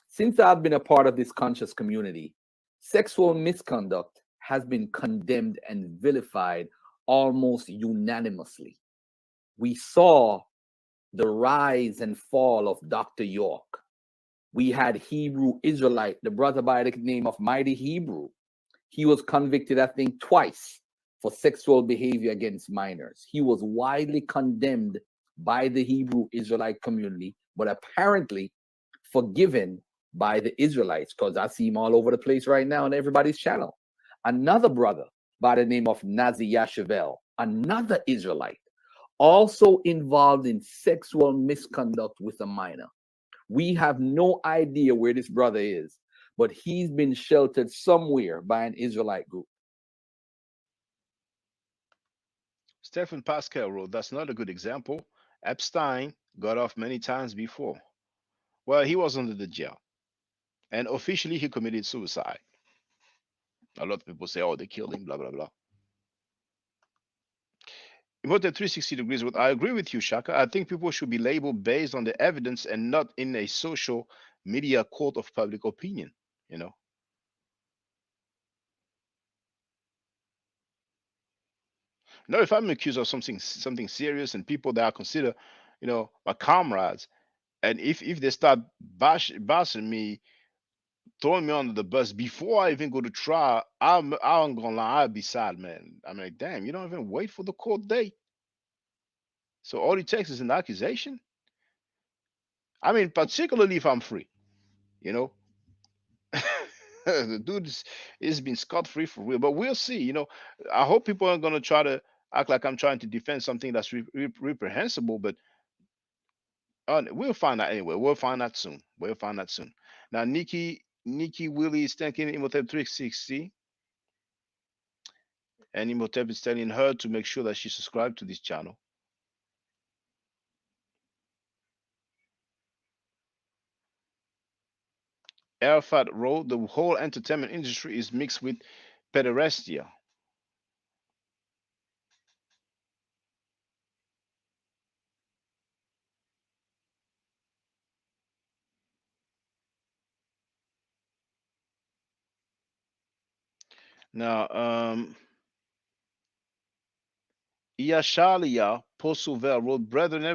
Since I've been a part of this conscious community, sexual misconduct has been condemned and vilified almost unanimously. We saw the rise and fall of Dr. York. We had Hebrew Israelite, the brother by the name of Mighty Hebrew. He was convicted, I think, twice for sexual behavior against minors. He was widely condemned by the Hebrew Israelite community, but apparently forgiven by the Israelites, because I see him all over the place right now on everybody's channel. Another brother by the name of Nazi Yashavel, another Israelite, also involved in sexual misconduct with a minor. We have no idea where this brother is, but he's been sheltered somewhere by an Israelite group. Stephen Pascal wrote, that's not a good example. Epstein got off many times before. Well, he was under the jail. And officially, he committed suicide. A lot of people say, oh, they killed him, blah, blah, blah. Imhotep 360 degrees. I agree with you, Shaka. I think people should be labeled based on the evidence and not in a social media court of public opinion. Now, if I'm accused of something serious and people that I consider, my comrades, and if they start bashing me, throwing me under the bus before I even go to trial, I'm gonna lie, I'll be sad, man. I'm like, damn, you don't even wait for the court date. So all it takes is an accusation. I mean, particularly if I'm free, the dude is been scot free for real. But we'll see. I hope people aren't gonna try to act like I'm trying to defend something that's reprehensible. But we'll find out anyway. We'll find out soon. We'll find out soon. Now, Nikki Willie is thanking Imhotep 360, and Imhotep is telling her to make sure that she subscribed to this channel. Arafat wrote, the whole entertainment industry is mixed with pederastia. Now, Iashalia Posuvel wrote, brethren,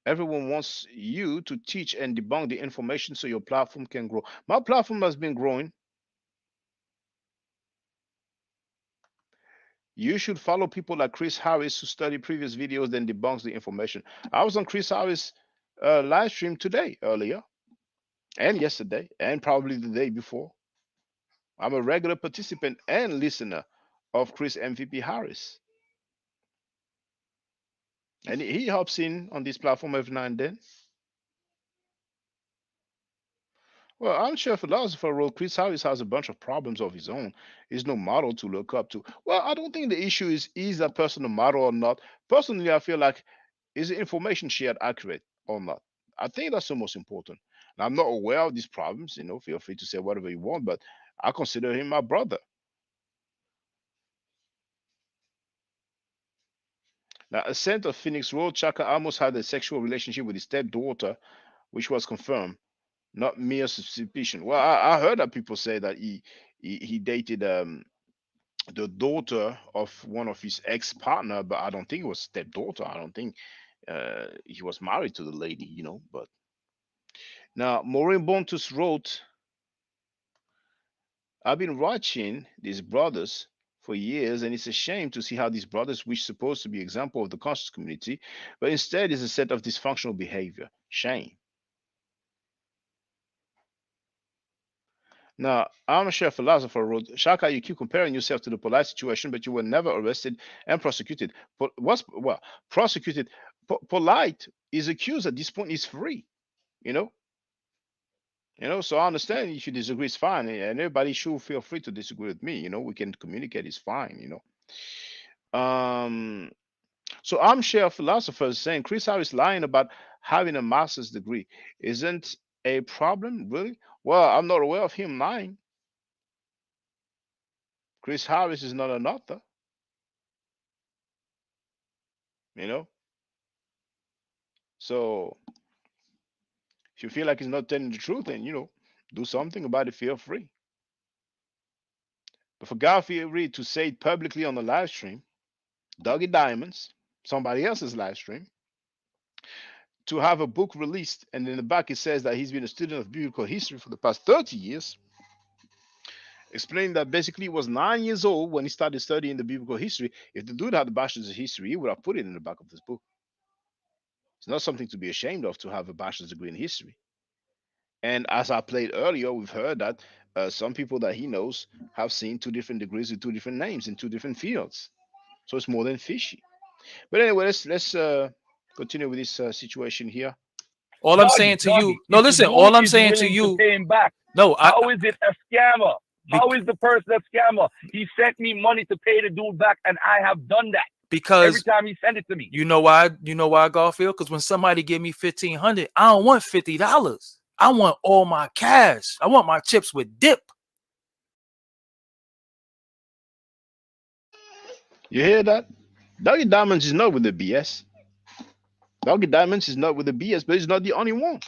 everyone wants you to teach and debunk the information so your platform can grow. My platform has been growing. You should follow people like Chris Harris who study previous videos then debunks the information. I was on Chris Harris' live stream today, earlier, and yesterday, and probably the day before. I'm a regular participant and listener of Chris MVP Harris. And he hops in on this platform every now and then. Well, I'm sure philosopher wrote, Chris Harris has a bunch of problems of his own. He's no model to look up to. Well, I don't think the issue is that person a model or not. Personally, I feel like, is the information shared accurate or not? I think that's the most important. And I'm not aware of these problems. Feel free to say whatever you want, but I consider him my brother. Now, Ascent of Phoenix Road, Chaka almost had a sexual relationship with his stepdaughter, which was confirmed, not mere suspicion. Well, I heard that people say that he dated the daughter of one of his ex-partner, but I don't think it was stepdaughter. I don't think he was married to the lady, But now, Maureen Bontus wrote, I've been watching these brothers for years, and it's a shame to see how these brothers, which supposed to be example of the conscious community, but instead is a set of dysfunctional behavior. Shame. Now, armchair philosopher wrote, Shaka, you keep comparing yourself to the polite situation, but you were never arrested and prosecuted. Prosecuted? Polite is accused at this point is free, you know. So I understand if you disagree, it's fine, and everybody should feel free to disagree with me. We can communicate, it's fine. So armchair philosopher is saying Chris Harris lying about having a master's degree isn't a problem, really. Well, I'm not aware of him lying. Chris Harris is not an author, you know. So if you feel like he's not telling the truth, then do something about it. Feel free. But for Garfield Reid to say it publicly on the live stream, Dougie Diamonds, somebody else's live stream, to have a book released, and in the back it says that he's been a student of biblical history for the past 30 years, explaining that basically he was 9 years old when he started studying the biblical history. If the dude had a bachelor's of history, he would have put it in the back of this book. It's not something to be ashamed of to have a bachelor's degree in history. And as I played earlier, we've heard that some people that he knows have seen 2 different degrees with 2 different names in 2 different fields. So it's more than fishy. But anyway, let's continue with this situation here. All I'm saying to you, no, listen. All I'm saying to you, pay him back. No, how is it a scammer? How is the person a scammer? He sent me money to pay the dude back, and I have done that because every time he sent it to me. You know why? You know why, Garfield? Because when somebody give me $1,500, I don't want $50. I want all my cash. I want my chips with dip. You hear that? Dougie Diamonds is not with the BS. Dougie Diamonds is not with the BS, but he's not the only one.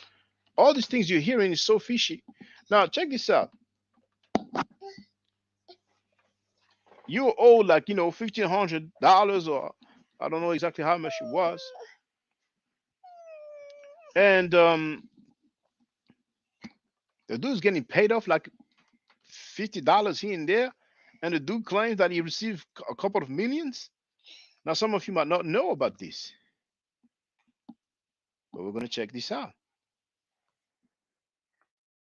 All these things you're hearing is so fishy. Now, check this out. You owe like, $1,500, or I don't know exactly how much it was. And the dude's getting paid off like $50 here and there. And the dude claims that he received a couple of millions. Now, some of you might not know about this, but we're going to check this out.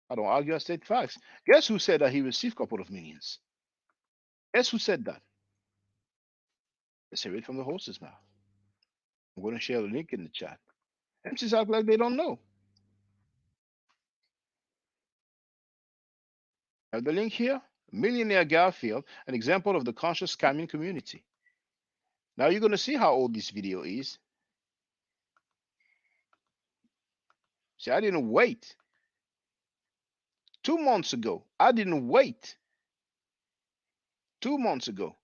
I don't argue, I state facts. Guess who said that he received a couple of millions? Guess who said that? Let's hear it from the horse's mouth. I'm going to share the link in the chat. MCs act like they don't know. Have the link here. Millionaire Garfield, an example of the conscious scamming community. Now you're going to see how old this video is. See, I didn't wait. 2 months ago. I didn't wait. 2 months ago.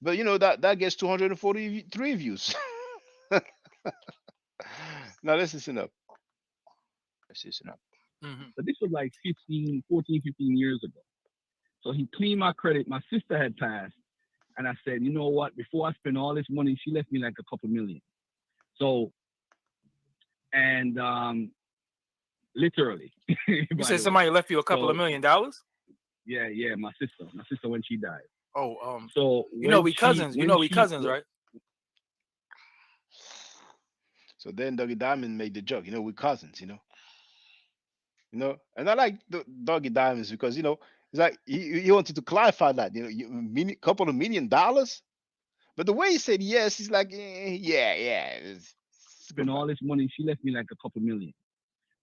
But that gets 243 views. Now let's listen up. Let's listen up. But this was like 15 years ago. So he cleaned my credit. My sister had passed. And I said, you know what? Before I spend all this money, she left me like a couple million. So, and literally. You said somebody left you a couple of $1 million? Yeah, my sister when she died. Oh, so we cousins. We cousins, right? So then Dougie Diamond made the joke, we cousins, and I like Dougie Diamonds because it's like he wanted to clarify that, couple of $1 million, but the way he said yes, he's like, yeah. Spend all this money, she left me like a couple million.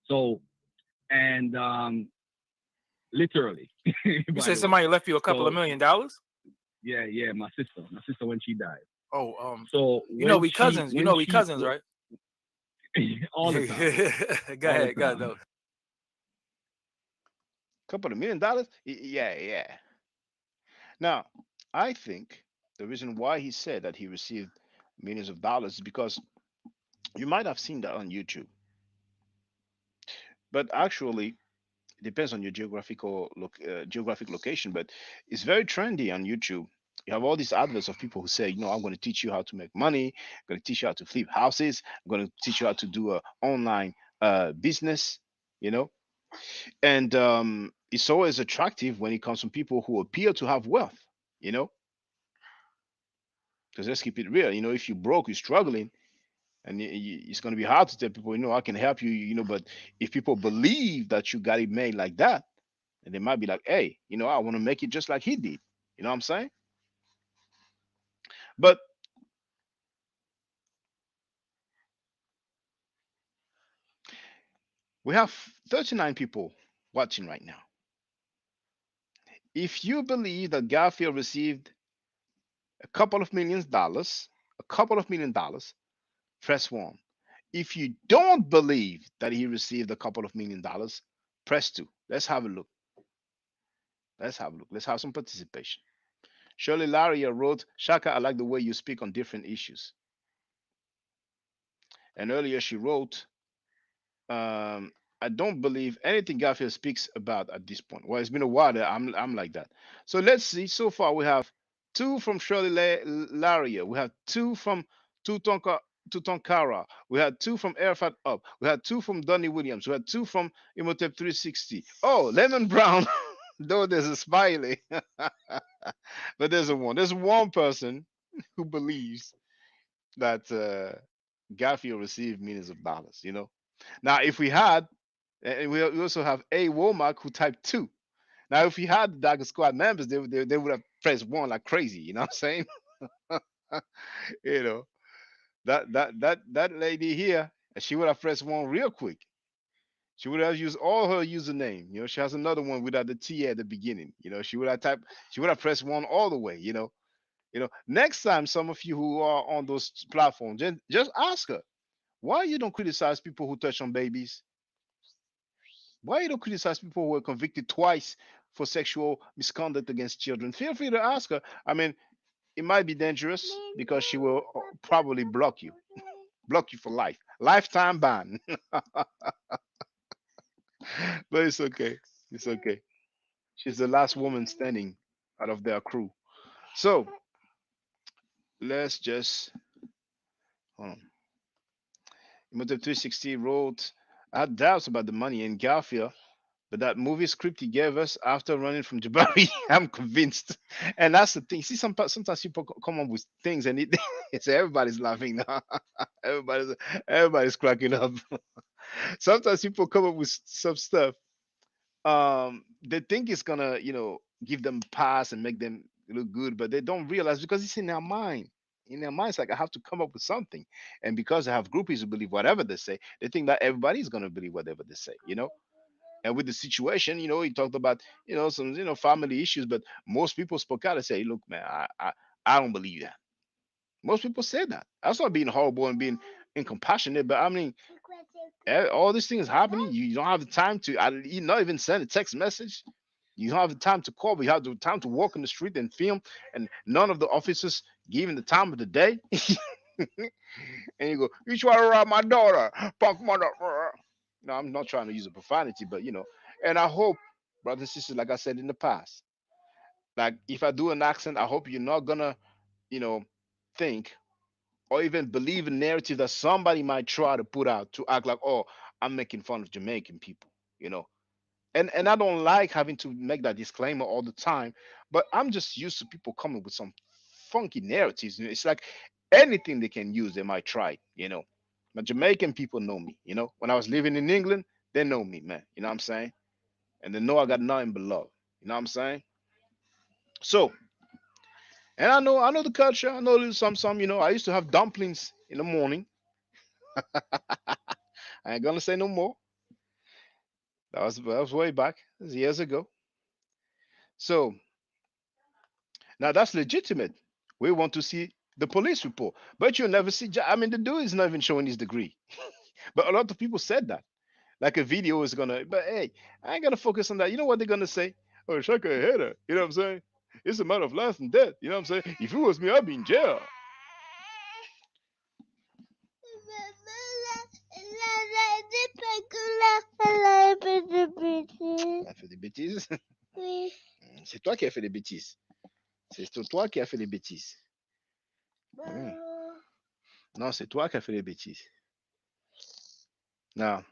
So, and literally. You said somebody left you a couple of $1 million? Yeah, my sister when she died. Oh, so we cousins. We cousins, right? All the time. Go ahead. Though. Couple of $1 million? Yeah. Now, I think the reason why he said that he received millions of dollars is because you might have seen that on YouTube. But actually, it depends on your geographic location, but it's very trendy on YouTube. You have all these adverts of people who say, I'm going to teach you how to make money. I'm going to teach you how to flip houses. I'm going to teach you how to do an online business, And it's always attractive when it comes from people who appear to have wealth, Because let's keep it real. If you're broke, you're struggling, and it's going to be hard to tell people, I can help you, but if people believe that you got it made like that, And they might be like, hey, I want to make it just like he did. You know what I'm saying? But we have 39 people watching right now. If you believe that Garfield received a couple of million dollars, press 1. If you don't believe that he received a couple of $1,000,000, press 2. Let's have a look. Let's have some participation. Shirley Laria wrote, Shaka, I like the way you speak on different issues. And earlier she wrote, I don't believe anything Garfield speaks about at this point. Well, it's been a while that I'm like that. So let's see. So far, we have 2 from Shirley Laria. We have 2 from Tutonkara. We had 2 from Arafat Up. We had 2 from Donny Williams. We had 2 from Imhotep 360. Oh, Lemon Brown. Though there's a smiley. But there's one person who believes that Garfield received millions of dollars, Now, if we had, and we also have A. Womack who typed 2. Now, if we had the Dagger Squad members, they would have pressed 1 like crazy. You know what I'm saying? That lady here, she would have pressed 1 real quick. She would have used all her username. She has another one without the T at the beginning. She would have pressed 1 all the way. Next time, some of you who are on those platforms, just ask her why you don't criticize people who touch on babies. Why you don't criticize people who were convicted twice for sexual misconduct against children? Feel free to ask her. I mean, it might be dangerous because she will probably block you for life, lifetime ban. But it's okay. It's okay. She's the last woman standing out of their crew. So let's just hold on. Imhotep 360 wrote, I had doubts about the money in Garfield, but that movie script he gave us after running from Jabari, I'm convinced. And that's the thing. See, sometimes people come up with things and it's everybody's laughing now. everybody's cracking up. Sometimes people come up with some stuff. They think it's gonna, give them a pass and make them look good, but they don't realize because it's in their mind. In their minds, like I have to come up with something, and because I have groupies who believe whatever they say, they think that everybody's gonna believe whatever they say. And with the situation, he talked about, some, family issues, but most people spoke out and say, look, man, I don't believe that. Most people said that. That's not being horrible and being incompassionate, but I mean, all these things happening. You don't have the time to, you not even send a text message. You don't have the time to call, but you have the time to walk in the street and film, and none of the officers giving the time of the day. And you go, you try to rob my daughter, punk mother. No, I'm not trying to use a profanity, but and I hope, brothers and sisters, like I said in the past, like if I do an accent, I hope you're not gonna, think or even believe a narrative that somebody might try to put out to act like, oh, I'm making fun of Jamaican people, And I don't like having to make that disclaimer all the time, but I'm just used to people coming with some funky narratives. It's like anything they can use, they might try. But Jamaican people know me, When I was living in England, they know me, man. You know what I'm saying? And they know I got nothing but love. You know what I'm saying? So, and I know the culture. I know a little some. I used to have dumplings in the morning. I ain't gonna say no more. That was way back. That was years ago. So now that's legitimate. We want to see the police report, but you'll never see. I mean, the dude is not even showing his degree. But a lot of people said that. Like a video is gonna. But hey, I ain't gonna focus on that. You know what they're gonna say? Oh, Shaka a header. You know what I'm saying? It's a matter of life and death. You know what I'm saying? If it was me, I'd be in jail. Elle fait des bêtises. Oui. C'est toi qui as fait des bêtises. C'est toi qui as fait des bêtises. Oui. Non, c'est toi qui as fait des bêtises. Now,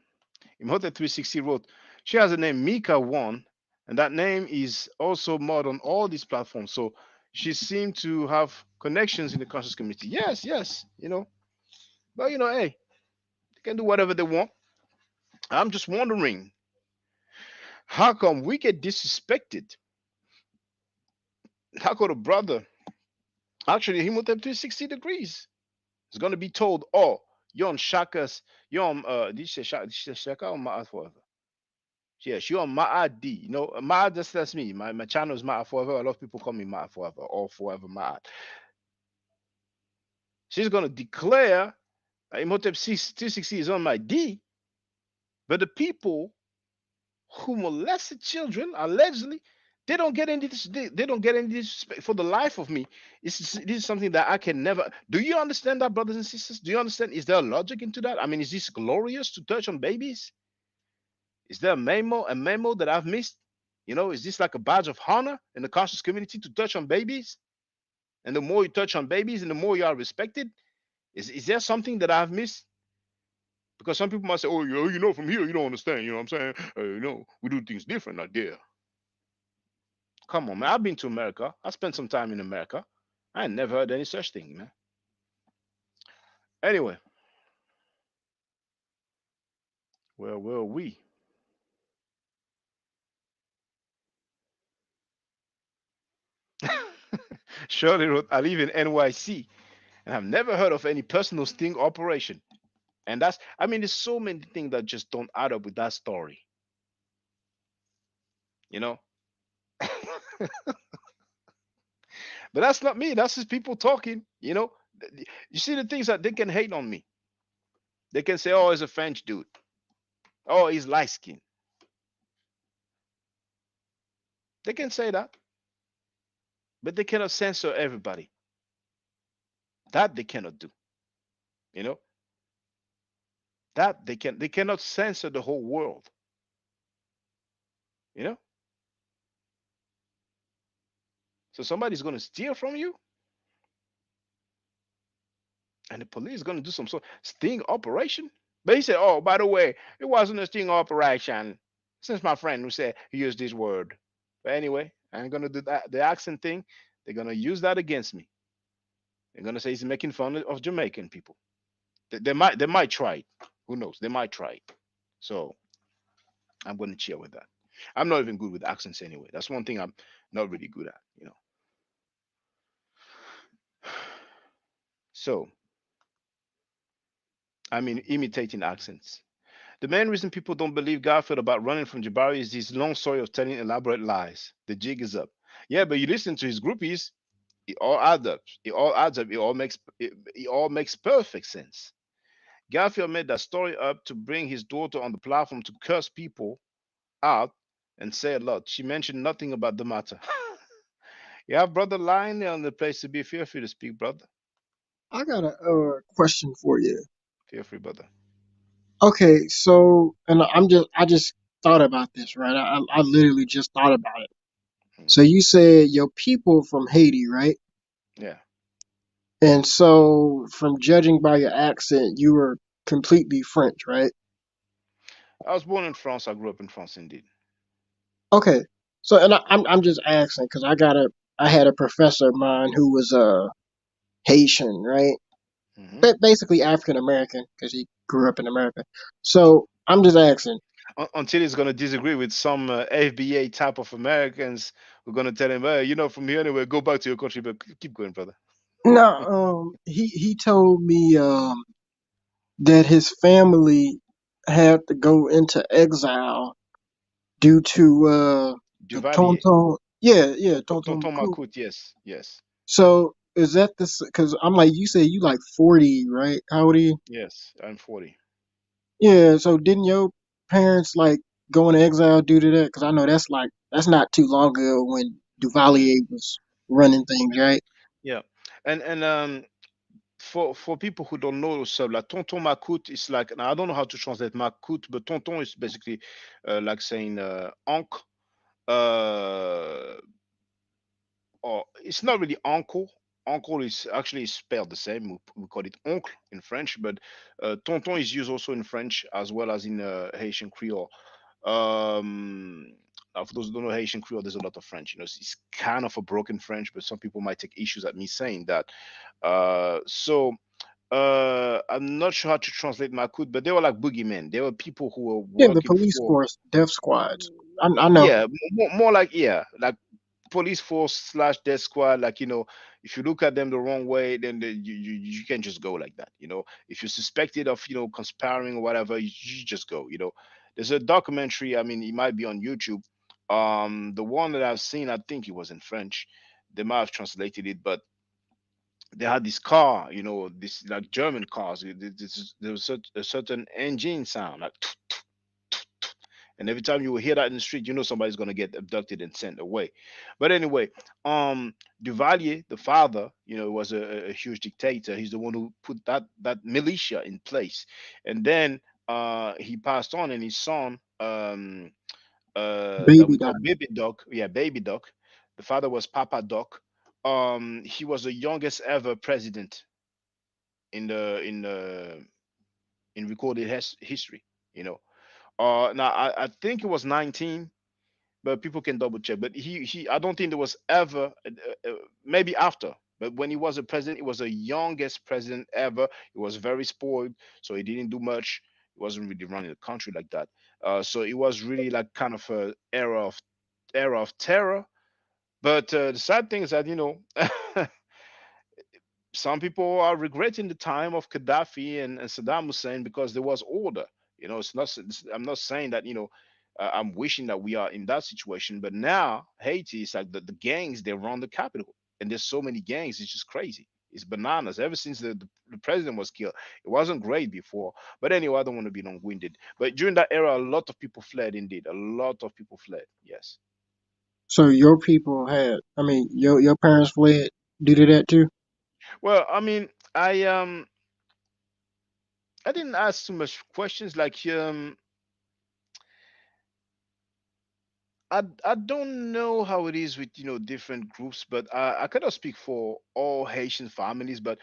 Imhotep 360 wrote, she has a name Mika1, and that name is also mod on all these platforms. So she seemed to have connections in the conscious community. Yes. But hey, they can do whatever they want. I'm just wondering, How come we get disrespected? How could a brother actually Himotep 360 degrees is going to be told, oh, you're on Shaka's, you're on, did you say Shaka or Ma'at forever? Yes, you're on Ma'at D. You know, Ma'at, that's me. My channel is Ma'at forever. A lot of people call me Ma'at forever or forever Ma'at. She's going to declare Imhotep 260 is on my D, but the people who molested children allegedly, they don't get any they don't get any disrespect. For the life of me, this is something that I can never. Do you understand that, brothers and sisters? Do you understand? Is there logic into that? I mean, is this glorious to touch on babies? Is there a memo that I've missed? You know, is this like a badge of honor in the conscious community to touch on babies? And the more you touch on babies and the more you are respected, is there something that I've missed? Because some people might say, oh, you know, from here, you don't understand. You know what I'm saying? You know, we do things different out there. Come on, man. I've been to America. I spent some time in America. I ain't never heard any such thing, man. Anyway, where were we? Shirley wrote, I live in NYC and I've never heard of any personal sting operation. And that's, I mean, there's so many things that just don't add up with that story. You know? But that's not me. That's just people talking. You know? You see the things that they can hate on me. They can say, oh, he's a French dude. Oh, he's light skinned. They can say that. But they cannot censor everybody. That they cannot do. You know? That they cannot censor the whole world. You know? So somebody's gonna steal from you, and the police is gonna do some sort of sting operation. But he said, oh, by the way, it wasn't a sting operation. Since my friend who said he used this word. But anyway, I'm gonna do that the accent thing. They're gonna use that against me. They're gonna say he's making fun of Jamaican people. They might try it. Who knows? They might try it. So I'm gonna chill with that. I'm not even good with accents anyway. That's one thing I'm not really good at, you know. So I mean imitating accents. The main reason people don't believe Garfield about running from Jabari is his long story of telling elaborate lies. The jig is up. Yeah, but you listen to his groupies, it all adds up. It all adds up. It all makes perfect sense. Garfield made that story up to bring his daughter on the platform to curse people out and say a lot. She mentioned nothing about the matter. Yeah, brother lying on the place to be. Feel free to speak, brother. I got a question for you. Feel free, brother. Okay, so and I just thought about this, right? I literally just thought about it. So you said your people from Haiti, right? Yeah. And so from judging by your accent, you were completely French, right? I was born in France. I grew up in France, indeed. Okay. So and I'm just asking because I had a professor of mine who was Haitian, right? Basically African American because he grew up in America. So I'm just asking. Until he's going to disagree with some FBA type of Americans who are going to tell him, hey, you know, from here anyway, go back to your country, but keep going, brother. No, he told me that his family had to go into exile due to the Duvalier. Tonton. Yeah, Tonton Tonton Macoute. Macoute, yes. So is that this? Because I'm like, you say you like 40, right? How old are you? Yes, I'm 40. Yeah. So didn't your parents like go into exile due to that? Because I know that's not too long ago when Duvalier was running things, right? Yeah. And for people who don't know, so like Tonton Macoute is like, now I don't know how to translate Macoute, but Tonton is basically like saying uncle. Or it's not really uncle. Uncle is actually spelled the same. We call it oncle in French, but tonton is used also in French as well as in Haitian Creole. Um, for those who don't know Haitian Creole, there's a lot of French. You know, it's kind of a broken French, but some people might take issues at me saying that. I'm not sure how to translate Macoute, but they were like boogeymen. They were people who were Yeah, the working police for. force, death squads. I know. Yeah, more like like police force slash death squad. Like if you look at them the wrong way, then you can't just go like that. If you're suspected of conspiring or whatever, you just go. There's a documentary. I mean, it might be on YouTube. The one that I've seen, I think it was in French. They might have translated it, but they had this car. This like German cars. There was a certain engine sound like. And every time you will hear that in the street, somebody's gonna get abducted and sent away. But anyway, Duvalier, the father, was a huge dictator. He's the one who put that militia in place, and then he passed on, and his son, that we Baby call doc. Baby Doc, yeah, Baby Doc. The father was Papa Doc. He was the youngest ever president in in recorded history. You know, now I think it was 19, but people can double check. But he I don't think there was ever maybe after. But when he was a president, he was the youngest president ever. He was very spoiled, so he didn't do much. He wasn't really running the country like that. So it was really like kind of a era of terror. But the sad thing is that some people are regretting the time of Gaddafi and Saddam Hussein because there was order. I'm not saying that I'm wishing that we are in that situation, but now Haiti is like the gangs they run the capital, and there's so many gangs. It's just crazy. It's bananas. Ever since the president was killed, it wasn't great before. But anyway, I don't want to be long-winded. But during that era, a lot of people fled. Indeed, a lot of people fled. Yes. So your people had, I mean, your parents fled due to that too. Well, I mean, I didn't ask too much questions. Like I don't know how it is with different groups, but I cannot speak for all Haitian families. But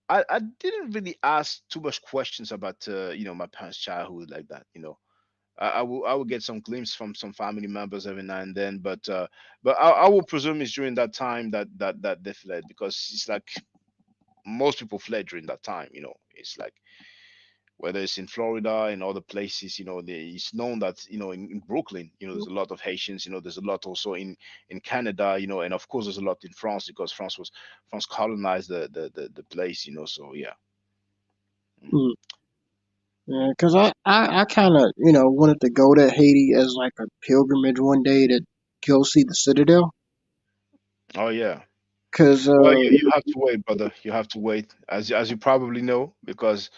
I didn't really ask too much questions about my parents' childhood like that. I will get some glimpse from some family members every now and then, but I will presume it's during that time that they fled, because it's like most people fled during that time. It's like whether it's in Florida and other places, it's known that in Brooklyn, there's a lot of Haitians. There's a lot also in Canada, and of course there's a lot in France, because France colonized the place. So yeah. Mm. Yeah, because I kind of wanted to go to Haiti as like a pilgrimage one day to go see the Citadel. Oh yeah. Cause Well, you have to wait, brother. You have to wait, as you probably know, because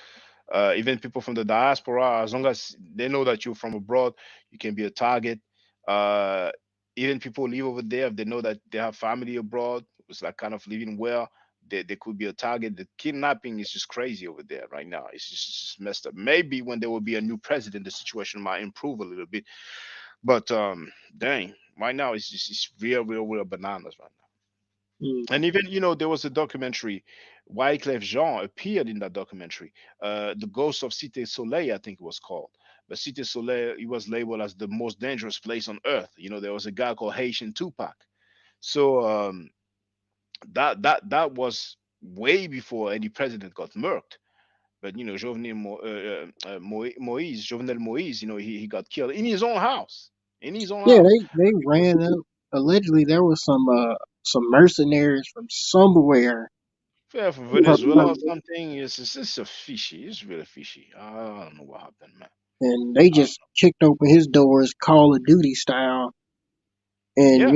even people from the diaspora, as long as they know that you're from abroad, you can be a target. Uh, Even people live over there, if they know that they have family abroad, it's like kind of living well, they could be a target. The kidnapping is just crazy over there right now. It's just messed up. Maybe when there will be a new president, the situation might improve a little bit. But dang, right now it's real bananas right now. mm, And even there was a documentary. Wyclef Jean appeared in that documentary. The Ghost of Cité Soleil, I think it was called. But Cité Soleil, it was labeled as the most dangerous place on earth. There was a guy called Haitian Tupac. So that was way before any president got murked. But Jovenel Moise, he got killed in his own house. In his own yeah, house. they People, ran up. Allegedly, there was some mercenaries from somewhere, yeah, for from, Venezuela or something. It's a fishy. It's really fishy. I don't know what happened, man. and they Uh, just kicked open his doors, Call of Duty style, and yeah.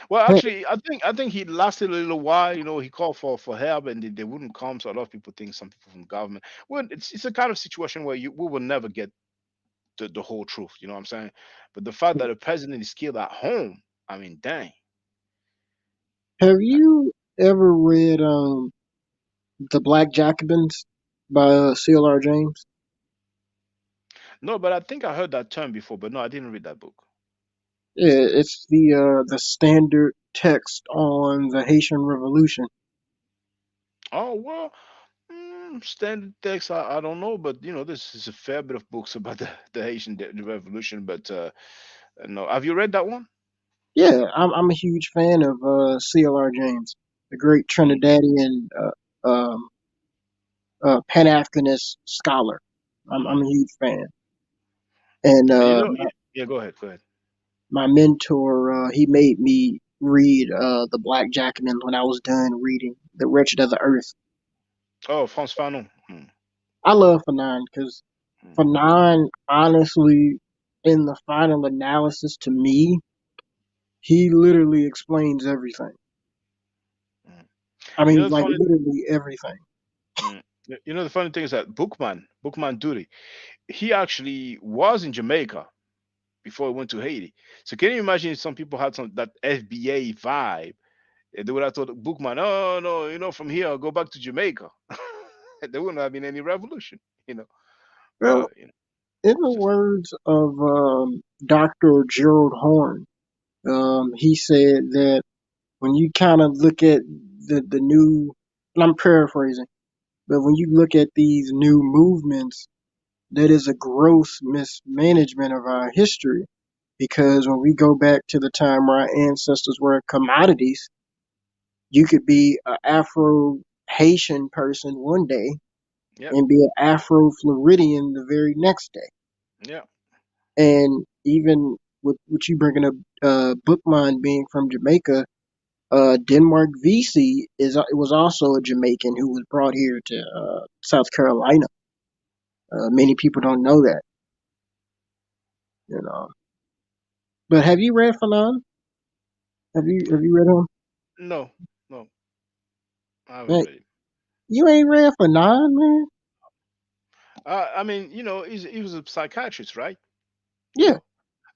Well, heck, actually, I think he lasted a little while. He called for help, and they wouldn't come. So a lot of people think some people from government. Well, it's a kind of situation where we will never get the whole truth. You know what I'm saying? But the fact that the president is killed at home, I mean, dang. have you ever read The Black Jacobins by C.L.R. James? No, but I think I heard that term before. But no, I didn't read that book. Yeah, it's the standard text on the Haitian Revolution. Oh well. Standard text, I don't know, but this is a fair bit of books about the Haitian Revolution. But no, have you read that one? Yeah, I'm a huge fan of C.L.R. James, the great Mm. Trinidadian Pan Africanist scholar. I'm a huge fan, and And Yeah, go ahead. Go ahead. My mentor, he made me read the Black Jacobin when I was done reading The Wretched of the Earth. Oh, Franz Fanon. I love Fanon because Fanon, honestly, in the final analysis, to me, he literally explains everything. I You mean, know the like funny. literally everything. Mm. You know the funny thing is that Bookman Duty, he actually was in Jamaica before he went to Haiti. So can you imagine if some people had some that FBA vibe? They would have told Bookman, "Oh no, from here, I'll go back to Jamaica." There wouldn't have been any revolution, Well, But in the it's just words of Dr. Gerald Horn, he said that when you kind of look at the new, and I'm paraphrasing, but when you look at these new movements, that is a gross mismanagement of our history. Because when we go back to the time where our ancestors were commodities, you could be an Afro Haitian person one day yeah, and be an Afro Floridian the very next day. yeah. And even with you bringing up Bookman being from Jamaica, Denmark VC it was also a Jamaican who was brought here to South Carolina. Many people don't know that, you know. But have you read Fanon? Have you read him? No, no, I haven't Man, read it. you ain't read Fanon, man. I mean, he was a psychiatrist, right? You Yeah, know,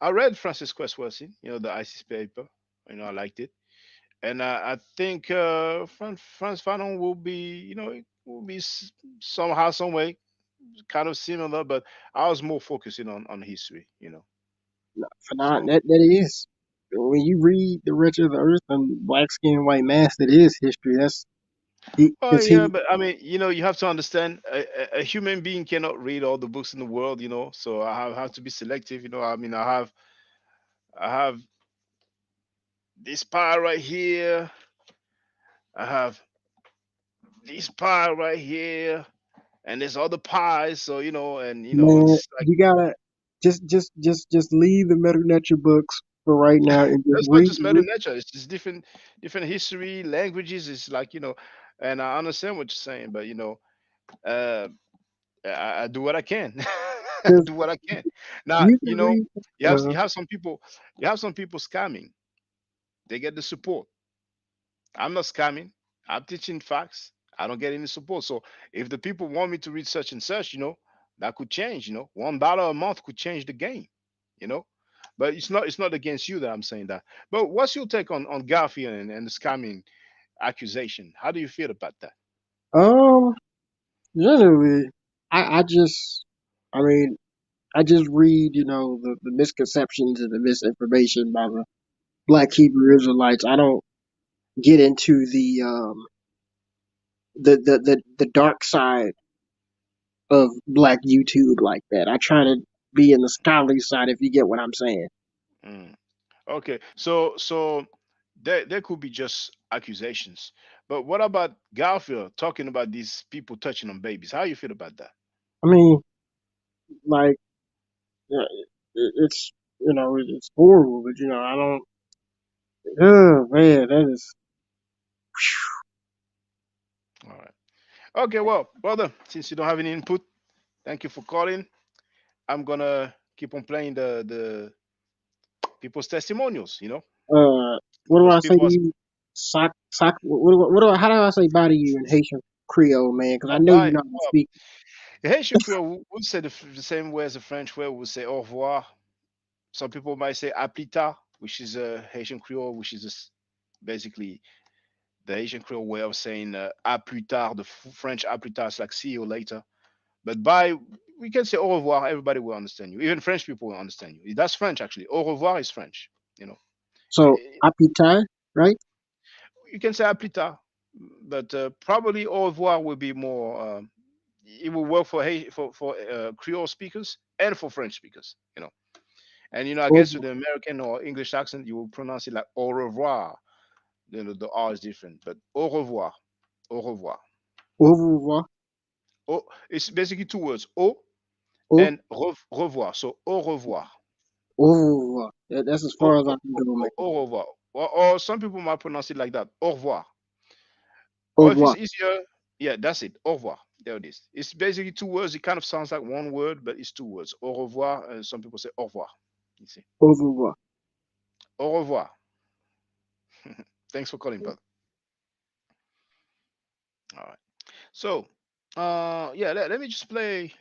I read Francis Quest Wilson, the ISIS paper. I liked it, and I think Franz Fanon will be, it will be somehow, some way, kind of similar, but I was more focusing on history. Fanon. So, That is. When you read The Wretched of the Earth and Black Skin, White Mask, it is history. That's he oh because yeah, he but I mean, you have to understand a human being cannot read all the books in the world, so I have to be selective. I mean, I have this pile right here. I have this pile right here, and there's other pies. So man. it's like, You gotta just leave the Metal Nature books for right now and just it's not read. just Mother Nature. It's just different history, languages. It's like, and I understand what you're saying, but uh, I do what I can. I Because do what I can. Now, you can read. you have some people scamming. They get the support. I'm not scamming. I'm teaching facts. I don't get any support. So if the people want me to read such and such, that could change. $1 a month could change the game. You know. But it's not against you that I'm saying that. But what's your take on Garfield and the scamming accusation? How do you feel about that? Um, generally, I just, I mean, I just read, the misconceptions and the misinformation by the Black Hebrew Israelites. I don't get into the dark side of Black YouTube like that. I try to be in the scholarly side, if you get what I'm saying. Mm. Okay, so there could be just accusations, but what about Garfield talking about these people touching on babies? How you feel about that? I mean, like, yeah, it's it's horrible, but I don't. Oh man, that is. All right. Okay, well, brother, since you don't have any input, thank you for calling. I'm gonna keep on playing the people's testimonials. What do Because I say people to are you? Sock. How do I say bye to you in Haitian Creole, man? Because I know you by know how to speak. the Haitian Creole would say the same way as the French way would say au revoir. Some people might say à plus tard, which is a Haitian Creole, which is basically the Haitian Creole way of saying à plus tard. The French à plus tard is like see you later. But by we can say au revoir, everybody will understand you. Even French people will understand you. That's French actually. Au revoir is French. You know, So appetite, right? you can say à plus tard, but probably au revoir will be more. It will work for Creole speakers and for French speakers. And I Au guess with the American or English accent, you will pronounce it like au revoir. The R is different, but au revoir, au revoir. revoir, It's basically two words, au au and revoir. So au revoir. Ooh, that's as far as I can go, man. Au revoir. Or some people might pronounce it like that. Au revoir. Au Or if it's revoir. easier, yeah, that's it. Au revoir. There it is. It's basically 2 words. It kind of sounds like one word, but it's 2 words. Au revoir. And some people say au revoir. You see. Au revoir. Au revoir. Thanks for calling, brother. All right. So, yeah, let me just play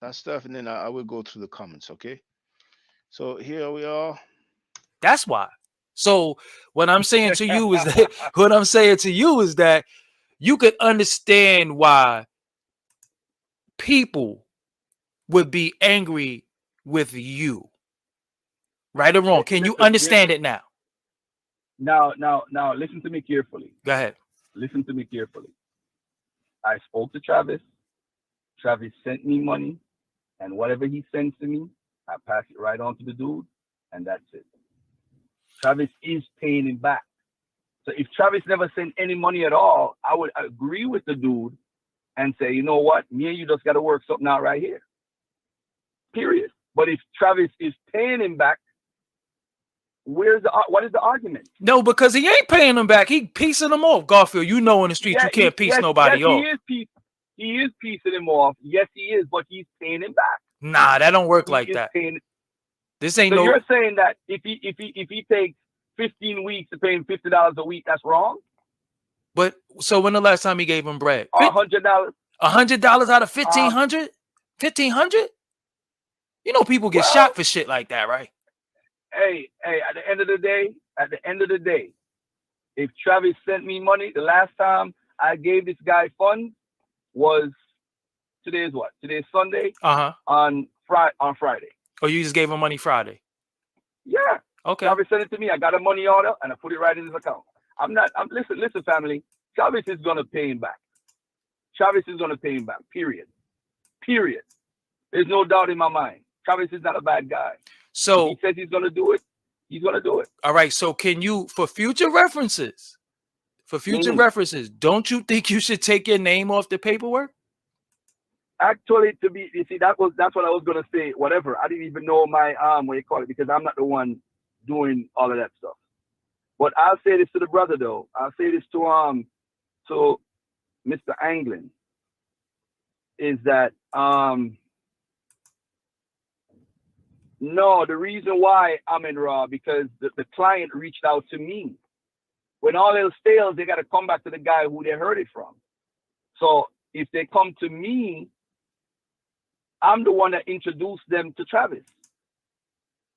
that stuff, and then I will go through the comments. Okay. So here we are. That's why. So what I'm saying to you is that what I'm saying to you is that you could understand why people would be angry with you. Right or wrong? Can you understand it now? Now, listen to me carefully. Go ahead. Listen to me carefully. I spoke to Travis. Travis sent me money, and whatever he sends to me, I pass it right on to the dude, and that's it. Travis is paying him back. So if Travis never sent any money at all, I would agree with the dude and say, you know what, me and you just got to work something out right here. Period. But if Travis is paying him back, what is the argument? No, because he ain't paying them back. He piecing them off. Garfield, you know in the street you can't piece nobody off. He is piecing him off. Yes, he is, but he's paying him back. Nah, that don't work like that. This ain't so no. You're saying that if he takes 15 weeks to pay him $50 a week, that's wrong? But so when the last time he gave him bread? $100. $100 out of 1,500? 1,500? You know people get shot for shit like that, right? Hey, at the end of the day, if Travis sent me money, the last time I gave this guy funds was today's what? Today's Sunday. On Friday. Oh, you just gave him money Friday? Yeah. Okay. Travis sent it to me. I got a money order and I put it right in his account. Listen, family. Travis is gonna pay him back. Travis is gonna pay him back. Period. There's no doubt in my mind. Travis is not a bad guy. So if he says he's gonna do it, he's gonna do it. All right. So can you, for future references, don't you think you should take your name off the paperwork? Actually, that's what I was gonna say. Whatever. I didn't even know my what you call it, because I'm not the one doing all of that stuff. But I'll say this to the brother though. I'll say this to Mr. Anglin, is that no, the reason why I'm in raw, because the client reached out to me. When all else fails, they got to come back to the guy who they heard it from. So if they come to me, I'm the one that introduced them to Travis.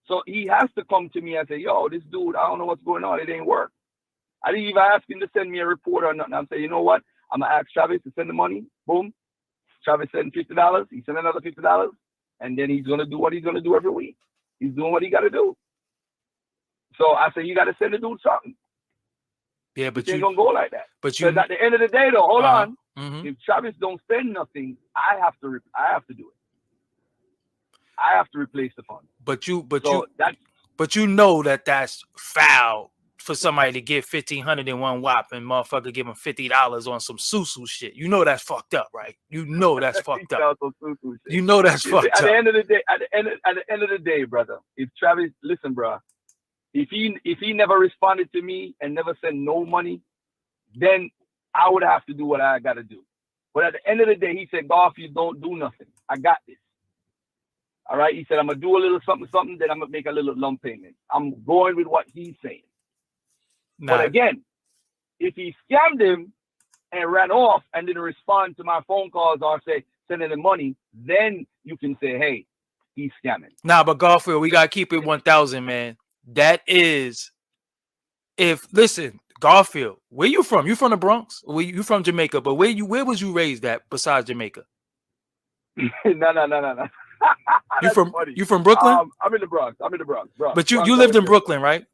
So he has to come to me and say, yo, this dude, I don't know what's going on. It ain't work. I didn't even ask him to send me a report or nothing. I'm saying, you know what? I'm going to ask Travis to send the money. Boom. Travis sent $50. He sent another $50. And then he's going to do what he's going to do every week. He's doing what he got to do. So I said, you got to send the dude something. Yeah, but you ain't going to go like that. But you, because at the end of the day, though, hold on. Mm-hmm. If Travis don't spend nothing, I have to do it. I have to replace the fund. But you know that's foul for somebody to get $1,500 in one whop and motherfucker give him $50 on some susu shit. You know that's fucked up, right? You know that's fucked up. You know that's fucked up. At the end of the day, brother. If Travis, listen, bro. If he never responded to me and never sent no money, then I would have to do what I got to do. But at the end of the day, he said, Garfield, don't do nothing. I got this. All right. He said, I'm going to do a little something, then I'm going to make a little lump payment. I'm going with what he's saying. Nah. But again, if he scammed him and ran off and didn't respond to my phone calls or say, sending him money, then you can say, hey, he's scamming. Nah, but Garfield, we got to keep it 1,000, man. That is, listen, Garfield, where you from? You from the Bronx? You from Jamaica? But where was you raised at besides Jamaica? No. You from Brooklyn? I'm in the Bronx. But you lived in Brooklyn, right?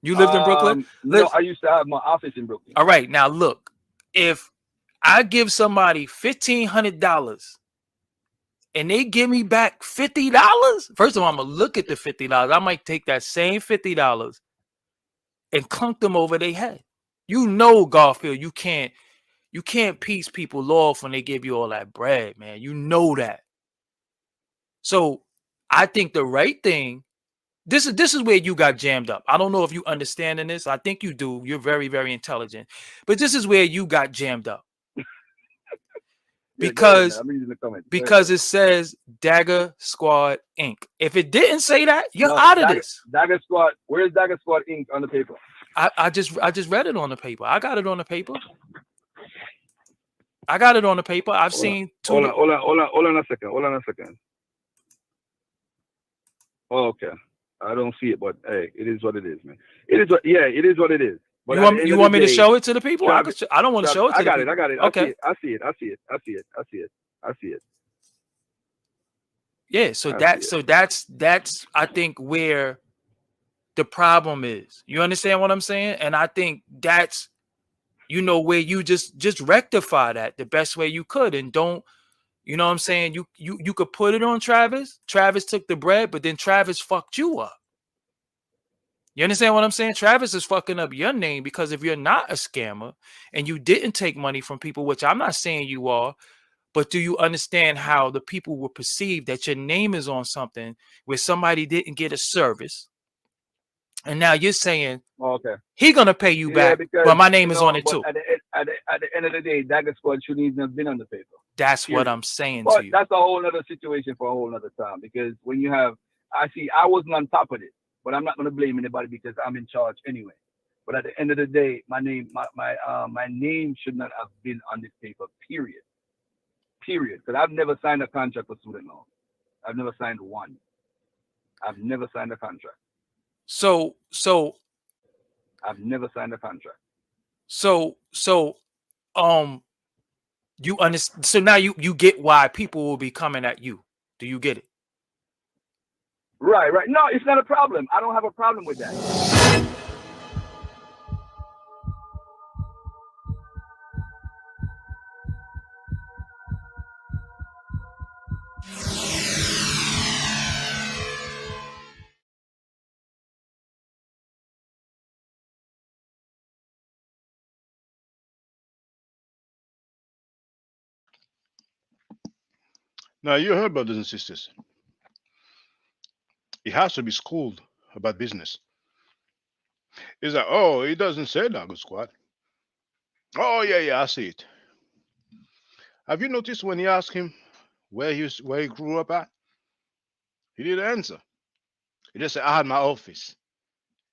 You lived in Brooklyn? No, I used to have my office in Brooklyn. All right, now look, if I give somebody $1,500 and they give me back $50, first of all, I'm gonna look at the $50. I might take that same $50 and clunk them over their head. You know, Garfield, you can't piece people off when they give you all that bread, man. You know that. So I think the right thing, this is where you got jammed up. I don't know if you understanding this. I think you do. You're very, very intelligent. But this is where you got jammed up. Because it says Dagger Squad Inc. If it didn't say that, you're out of this. Dagger Squad, where's Dagger Squad Inc. on the paper? I just read it on the paper. I got it on the paper. I've seen two. Hold on a second. Oh, okay. I don't see it, but hey, it is what it is, man. It is what it is. But you want me to show it to the people? I don't want to show it to I got it. Okay. I see it. Yeah, so that's I think where the problem is. You understand what I'm saying? And I think that's where you just rectify that the best way you could, and don't, you know what I'm saying? You could put it on Travis. Travis took the bread, but then Travis fucked you up. You understand what I'm saying? Travis is fucking up your name, because if you're not a scammer and you didn't take money from people, which I'm not saying you are, but do you understand how the people will perceive that your name is on something where somebody didn't get a service? And now you're saying, okay, he's going to pay you back, but my name is on it too. At the end of the day, Dagger Squad shouldn't even have been on the paper. That's what I'm saying but to you. That's a whole other situation for a whole other time, because when you have, I wasn't on top of it, but I'm not going to blame anybody because I'm in charge anyway. But at the end of the day, my name should not have been on this paper, period. Because I've never signed a contract for student loan. I've never signed one. I've never signed a contract. So I've never signed a contract. You understand? So now you get why people will be coming at you. Do you get it? Right. No, it's not a problem. I don't have a problem with that. Now, you heard, brothers and sisters. He has to be schooled about business. He's like, oh, he doesn't say Dagger Squad. Oh, yeah, I see it. Have you noticed when he asked him where he grew up at? He didn't answer. He just said, I had my office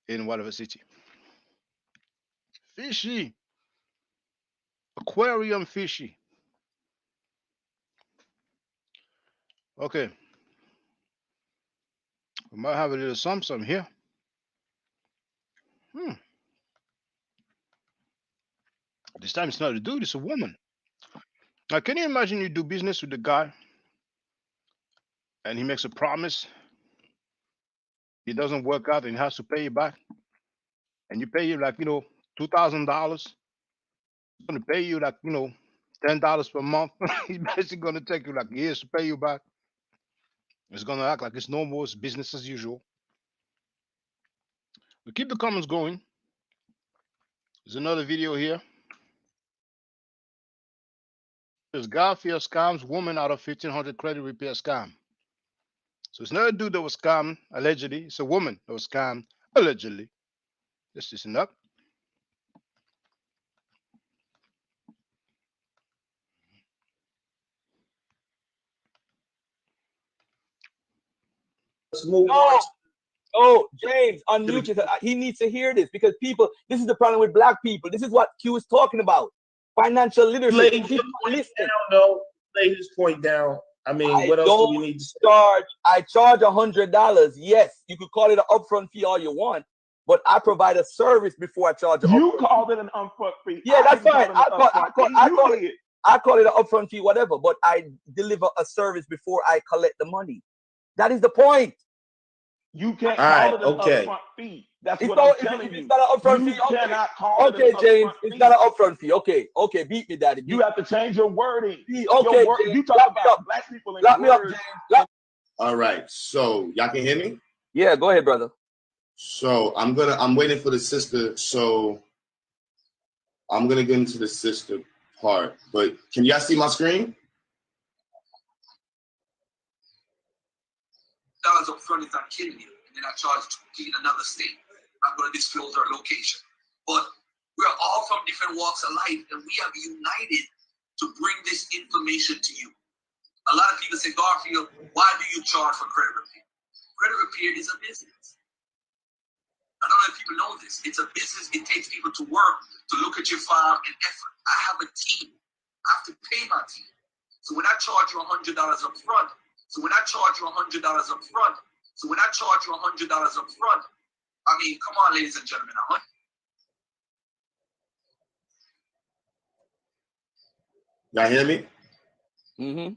in whatever city. Fishy. Aquarium fishy. Okay. We might have a little something here. This time it's not a dude, it's a woman. Now, can you imagine you do business with the guy and he makes a promise, it doesn't work out, and he has to pay you back, and you pay him like, $2,000. He's going to pay you like, $10 per month. He's basically going to take you like years to pay you back. It's going to act like it's normal, it's business as usual. We keep the comments going. There's another video here. There's Garfield scams woman out of 1,500 credit repair scam. So it's not a dude that was scammed, allegedly. It's a woman that was scammed, allegedly. Let's listen up. Let's move on. Oh, James, unmute yourself. He needs to hear this, because people, this is the problem with black people. This is what Q is talking about. Financial literacy. Lay his point down. I mean, what else do we need to charge? I charge $100. Yes, you could call it an upfront fee all you want, but I provide a service before I charge. You called it an upfront fee. Yeah, that's fine. I call it an upfront fee, whatever. But I deliver a service before I collect the money. That is the point. You can't call it an upfront fee. That's what I'm telling you. It's not an upfront fee. Okay, James, it's not an upfront fee. Okay, beat me, daddy. You have to change your wording. Okay, James, you talk about black people in lock me up, James. All right, so y'all can hear me? Yeah, go ahead, brother. So I'm waiting for the sister. So I'm gonna get into the sister part. But can y'all see my screen? up front is not killing you. And then I charge $2 in another state. I'm going to disclose our location. But we're all from different walks of life, and we have united to bring this information to you. A lot of people say, Garfield, why do you charge for credit repair? Credit repair is a business. I don't know if people know this. It's a business. It takes people to work, to look at your file and effort. I have a team. I have to pay my team. So when I charge you $100 up front, I mean, come on, ladies and gentlemen. Y'all hear me? Mm-hmm.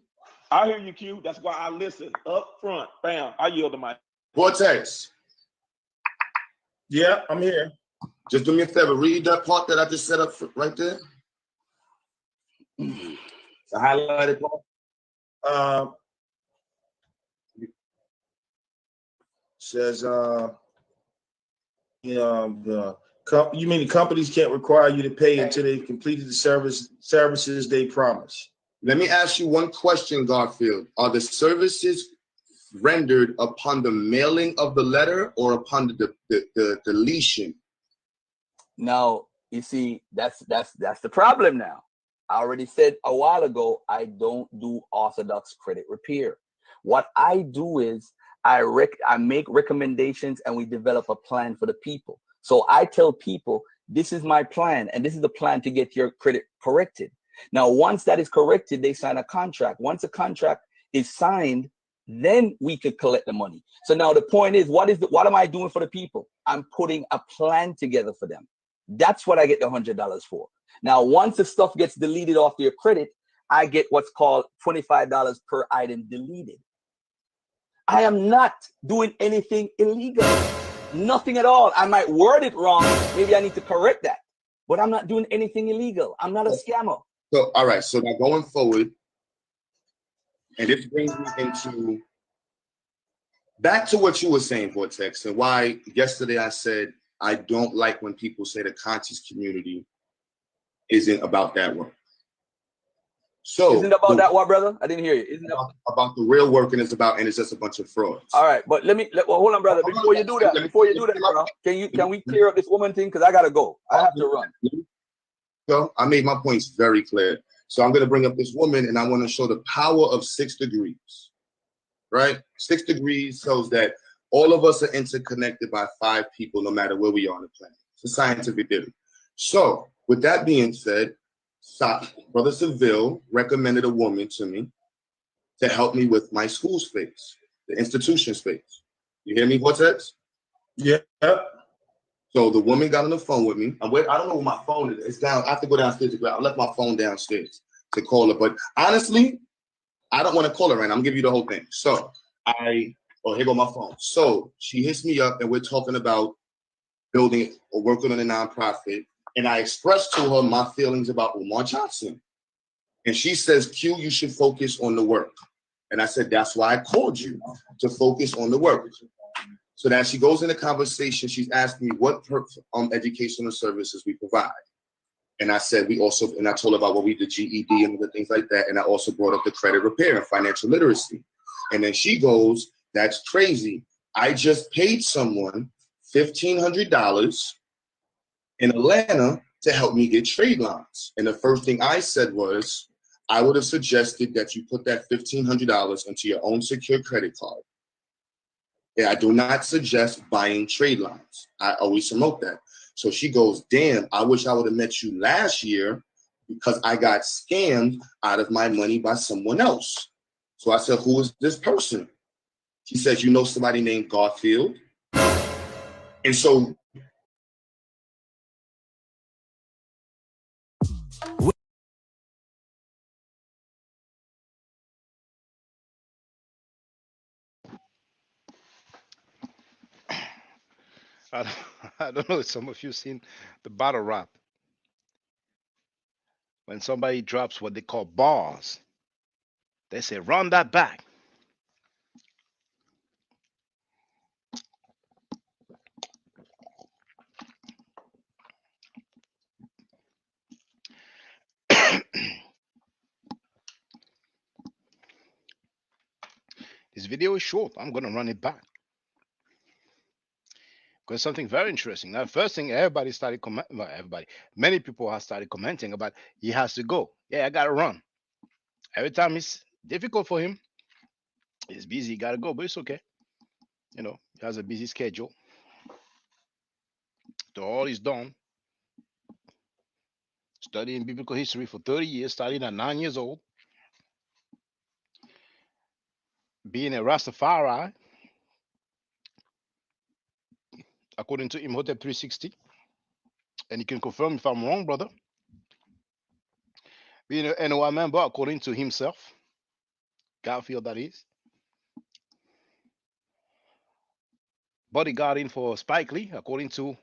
I hear you, Q. That's why I listen up front. Bam. I yield the mic. Vortex. Yeah, I'm here. Just do me a favor. Read that part that I just set up right there. The highlighted part. Says, you mean the companies can't require you to pay until they've completed the services they promise? Let me ask you one question, Garfield. Are the services rendered upon the mailing of the letter or upon the deletion? Now, you see, that's the problem now. I already said a while ago, I don't do orthodox credit repair. What I do is I make recommendations and we develop a plan for the people. So I tell people, this is my plan and this is the plan to get your credit corrected. Now, once that is corrected, they sign a contract. Once a contract is signed, then we could collect the money. So now the point is, what am I doing for the people? I'm putting a plan together for them. That's what I get the $100 for. Now, once the stuff gets deleted off your credit, I get what's called $25 per item deleted. I am not doing anything illegal. Nothing at all. I might word it wrong. Maybe I need to correct that. But I'm not doing anything illegal. I'm not a scammer. So, all right. So now going forward, and this brings me into back to what you were saying, Vortex, and why yesterday I said I don't like when people say the conscious community isn't about that work. So isn't about that what, brother? I didn't hear you. Isn't about the real work, and it's just a bunch of frauds. All right, but hold on, brother. Before you do that, brother, can we clear up this woman thing? Because I gotta go. I have to run. So I made my points very clear. So I'm gonna bring up this woman, and I want to show the power of 6 degrees. Right? 6 degrees shows that all of us are interconnected by 5 people, no matter where we are on the planet. It's a scientific theory. So with that being said, Brother Seville recommended a woman to me to help me with my school space, the institution space. You hear me, Vortex? Yeah. So the woman got on the phone with me. I don't know where my phone is. It's down. I have to go downstairs to grab. I left my phone downstairs to call her. But honestly, I don't want to call her right now. I'm gonna give you the whole thing. So here go my phone. So she hits me up and we're talking about building or working on a nonprofit. And I expressed to her my feelings about Umar Johnson. And she says, Q, you should focus on the work. And I said, that's why I called you, to focus on the work. So now she goes in the conversation, she's asking me what educational services we provide. And I said, and I told her about what we did, GED and other things like that. And I also brought up the credit repair and financial literacy. And then she goes, that's crazy. I just paid someone $1,500 in Atlanta to help me get trade lines. And the first thing I said was, I would have suggested that you put that $1,500 into your own secure credit card. And I do not suggest buying trade lines. I always promote that. So she goes, damn, I wish I would have met you last year because I got scammed out of my money by someone else. So I said, who is this person? She says, you know somebody named Garfield? And so I don't know if some of you seen the battle rap. When somebody drops what they call bars, they say, run that back. This This video is short. I'm going to run it back. Because something very interesting. Now, first thing, everybody started commenting. Well, everybody, many people have started commenting about he has to go. Yeah, I got to run. Every time it's difficult for him, he's busy, he got to go, but it's okay. You know, he has a busy schedule. So all he's done, studying biblical history for 30 years, starting at 9 years old, being a Rastafari, according to Imhotep 360. And he can confirm if I'm wrong, brother. Being an NOI member, according to himself, Garfield, that is. Bodyguarding for Spike Lee, according to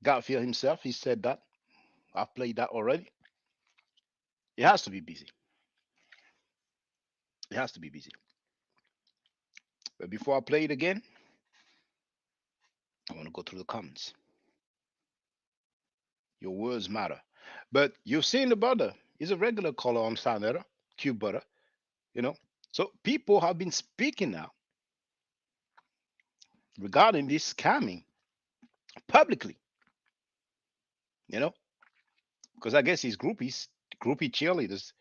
Garfield himself. He said that. I've played that already. It has to be busy. It has to be busy. But before I play it again, I want to go through the comments. Your words matter. But you've seen the brother. He's a regular caller on Sanera, Cube Butter, you know. So people have been speaking now regarding this scamming publicly, you know, because I guess his groupie cheerleaders,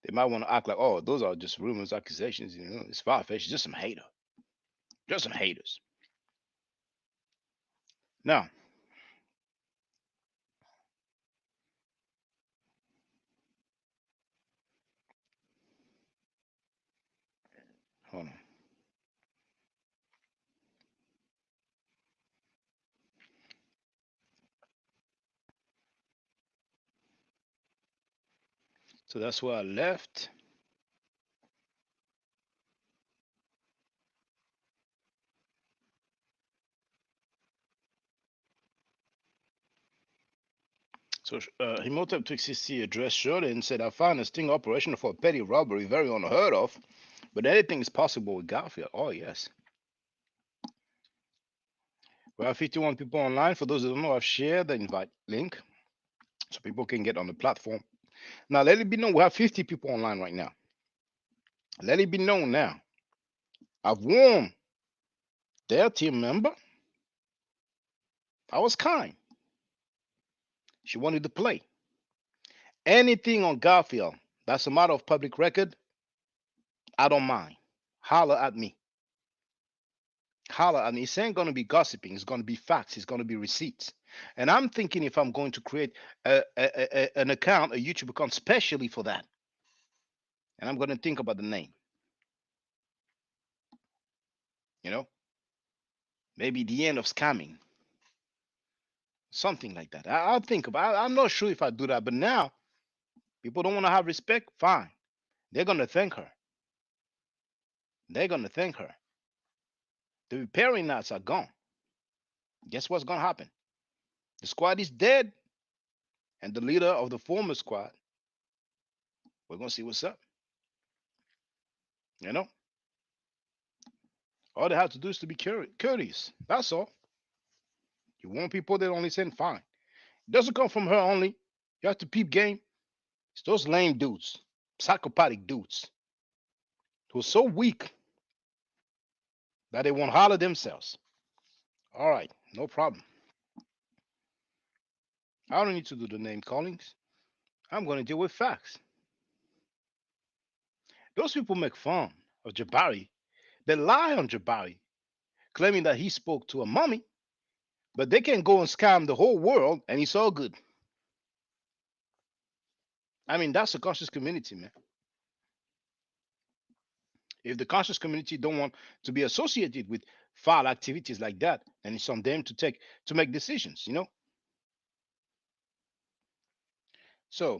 they might want to act like, oh, those are just rumors, accusations, you know, it's far-fetched, just some hater. Just some haters. Now, hold on. So that's where I left. So Himotep 360 addressed Shirley and said, I found a sting operation for petty robbery very unheard of, but anything is possible with Garfield. Oh, yes. We have 51 people online. For those who don't know, I've shared the invite link so people can get on the platform. Now, let it be known, we have 50 people online right now. Let it be known now. I've warned their team member. I was kind. She wanted to play. Anything on Garfield that's a matter of public record, I don't mind. Holler at me. Holler at me. It ain't going to be gossiping. It's going to be facts. It's going to be receipts. And I'm thinking if I'm going to create an account, a YouTube account, specially for that. And I'm going to think about the name. You know? Maybe the end of scamming. Something like that. I'll think about it. I'm not sure if I do that. But now, people don't want to have respect. Fine. They're going to thank her. They're going to thank her. The repairing knots are gone. Guess what's going to happen? The squad is dead. And the leader of the former squad, we're going to see what's up. You know? All they have to do is to be courteous. That's all. You want people that only send fine. It doesn't come from her only. You have to peep game. It's those lame dudes, psychopathic dudes, who are so weak that they won't holler themselves. All right, no problem. I don't need to do the name callings. I'm going to deal with facts. Those people make fun of Jabari. They lie on Jabari, claiming that he spoke to a mummy, but they can go and scam the whole world and it's all good. I mean, that's a conscious community, man. If the conscious community don't want to be associated with foul activities like that, then it's on them to make decisions, you know. So,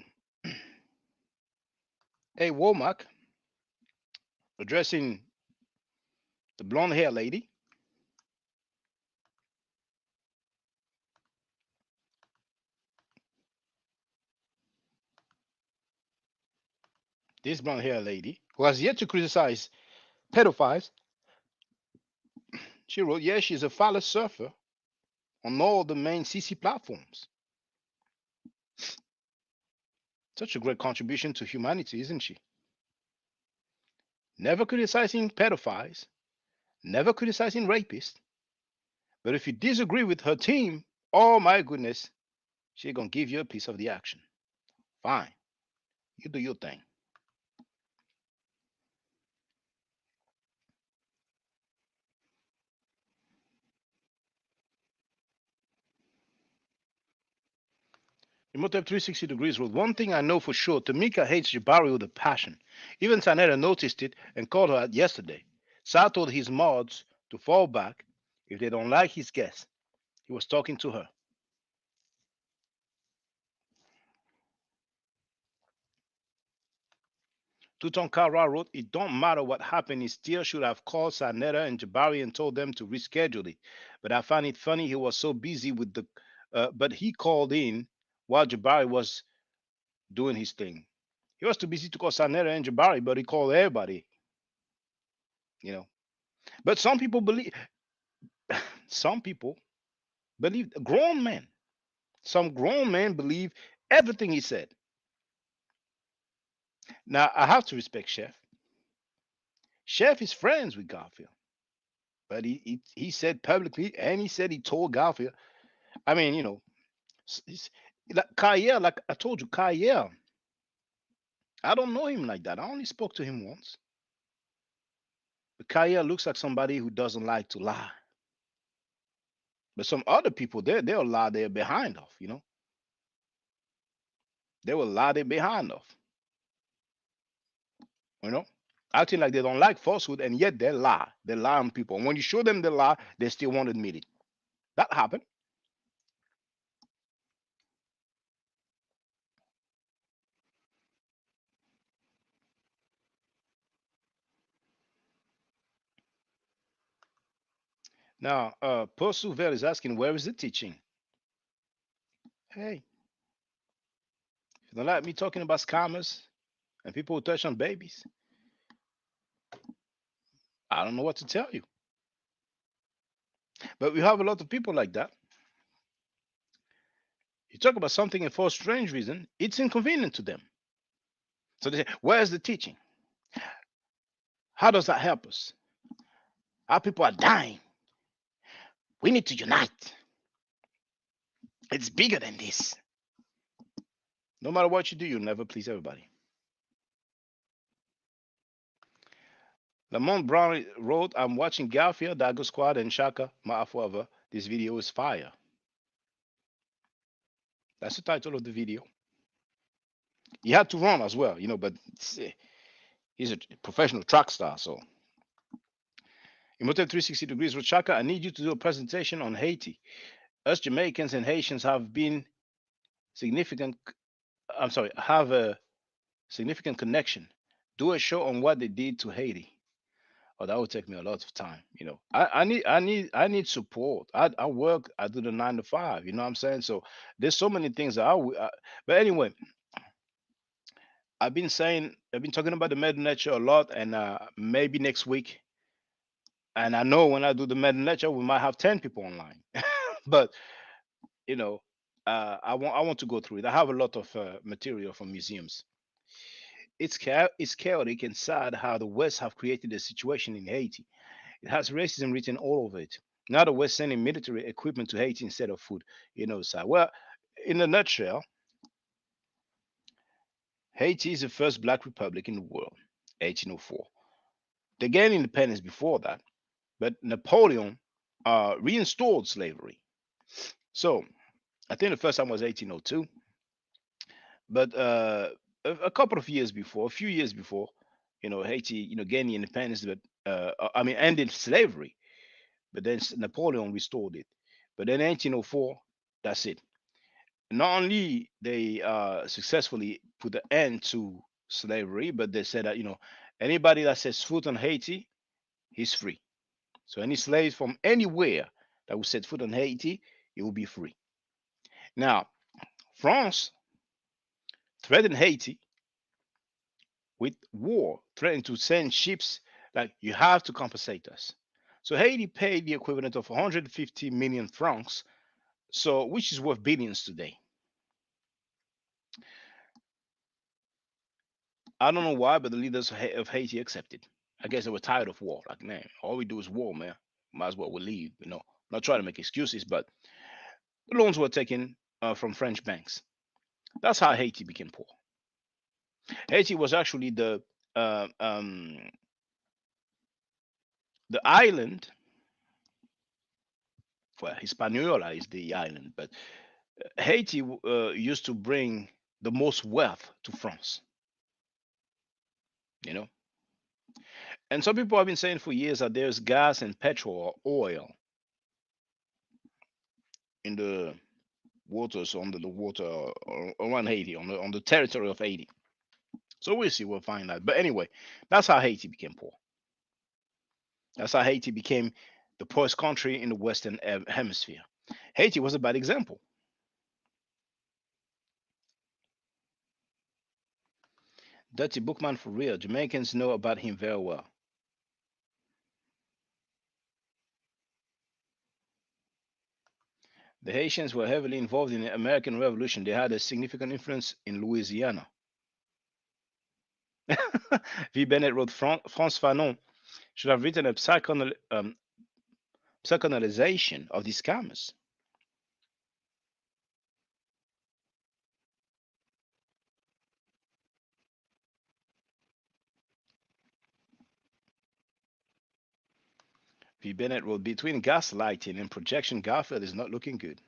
hey, Womack, addressing the blonde hair lady. This blonde hair lady, who has yet to criticize pedophiles, she wrote, yes, she's a phallus surfer on all the main CC platforms. Such a great contribution to humanity, isn't she? Never criticizing pedophiles, never criticizing rapists. But if you disagree with her team, oh my goodness, she's gonna give you a piece of the action. Fine, you do your thing. Imhotep 360 degrees wrote, one thing I know for sure, Tamika hates Jabari with a passion. Even Sanetta noticed it and called her out yesterday. Sa told his mods to fall back if they don't like his guess. He was talking to her. Tutonkara wrote, it don't matter what happened, he still should have called Sanetta and Jabari and told them to reschedule it. But I find it funny he was so busy with the but he called in while Jabari was doing his thing. He was too busy to call Sanetta and Jabari, but he called everybody. You know. But some people believe grown men. Some grown men believe everything he said. Now I have to respect Chef. Chef is friends with Garfield. But he said publicly, and he said he told Garfield. I mean, you know, like Kyle, like I told you, Kyle. I don't know him like that. I only spoke to him once. But Kyle looks like somebody who doesn't like to lie. But some other people, they'll lie their behind off, you know. They will lie their behind off. You know? Acting like they don't like falsehood, and yet they lie. They lie on people. And when you show them the lie, they still won't admit it. That happened. Now, Paul Souvel is asking, where is the teaching? Hey, if you don't like me talking about scammers and people who touch on babies, I don't know what to tell you. But we have a lot of people like that. You talk about something and for a strange reason, it's inconvenient to them. So they say, where's the teaching? How does that help us? Our people are dying. We need to unite. It's bigger than this. No matter what you do, you'll never please everybody. Lamont Brown wrote, I'm watching Garfield, Dago Squad, and Shaka Ma'afwava. This video is fire. That's the title of the video. He had to run as well, you know, but he's a professional track star, so. Imhotep 360 degrees with Shaka, I need you to do a presentation on Haiti. Us Jamaicans and Haitians have been have a significant connection. Do a show on what they did to Haiti. Oh, that would take me a lot of time. You know, I need support. I work. I do the 9 to 5. You know what I'm saying? So there's so many things that but anyway, I've been talking about the Med Lecture a lot, and maybe next week. And I know when I do the Med Lecture, we might have 10 people online. But you know, I want to go through it. I have a lot of material from museums. It's chaotic and sad how the West have created a situation in Haiti. It has racism written all over it. Now the West sending military equipment to Haiti instead of food. You know, sir. Well, in a nutshell, Haiti is the first black republic in the world, 1804. They gained independence before that, but Napoleon reinstalled slavery. So I think the first time was 1802. But a couple of years before, a few years before, you know, Haiti, you know, gained independence, but ended slavery. But then Napoleon restored it. But then 1804, that's it. Not only they successfully put an end to slavery, but they said that, you know, anybody that sets foot on Haiti, he's free. So any slaves from anywhere that will set foot on Haiti, it will be free. Now, France threatened Haiti with war, threatening to send ships like, you have to compensate us. So Haiti paid the equivalent of 150 million francs, so which is worth billions today. I don't know why, but the leaders of Haiti accepted. I guess they were tired of war. Like, man, all we do is war, man. Might as well we leave. Not trying to make excuses, but the loans were taken from French banks. That's how Haiti became poor. Haiti was actually the island. Well, Hispaniola is the island, but Haiti used to bring the most wealth to France. You know, and some people have been saying for years that there's gas and petrol or oil in the waters under the water around Haiti on the territory of Haiti. So we'll see. We'll find out. But anyway, that's how Haiti became poor. That's how Haiti became the poorest country in the Western Hemisphere. Haiti was a bad example. Dirty Bookman for real. Jamaicans know about him very well. The Haitians were heavily involved in the American Revolution. They had a significant influence in Louisiana. V. Bennett wrote Frantz Fanon should have written a psychoanalyzation of these scammers. V. Bennett wrote, between gaslighting and projection, Garfield is not looking good.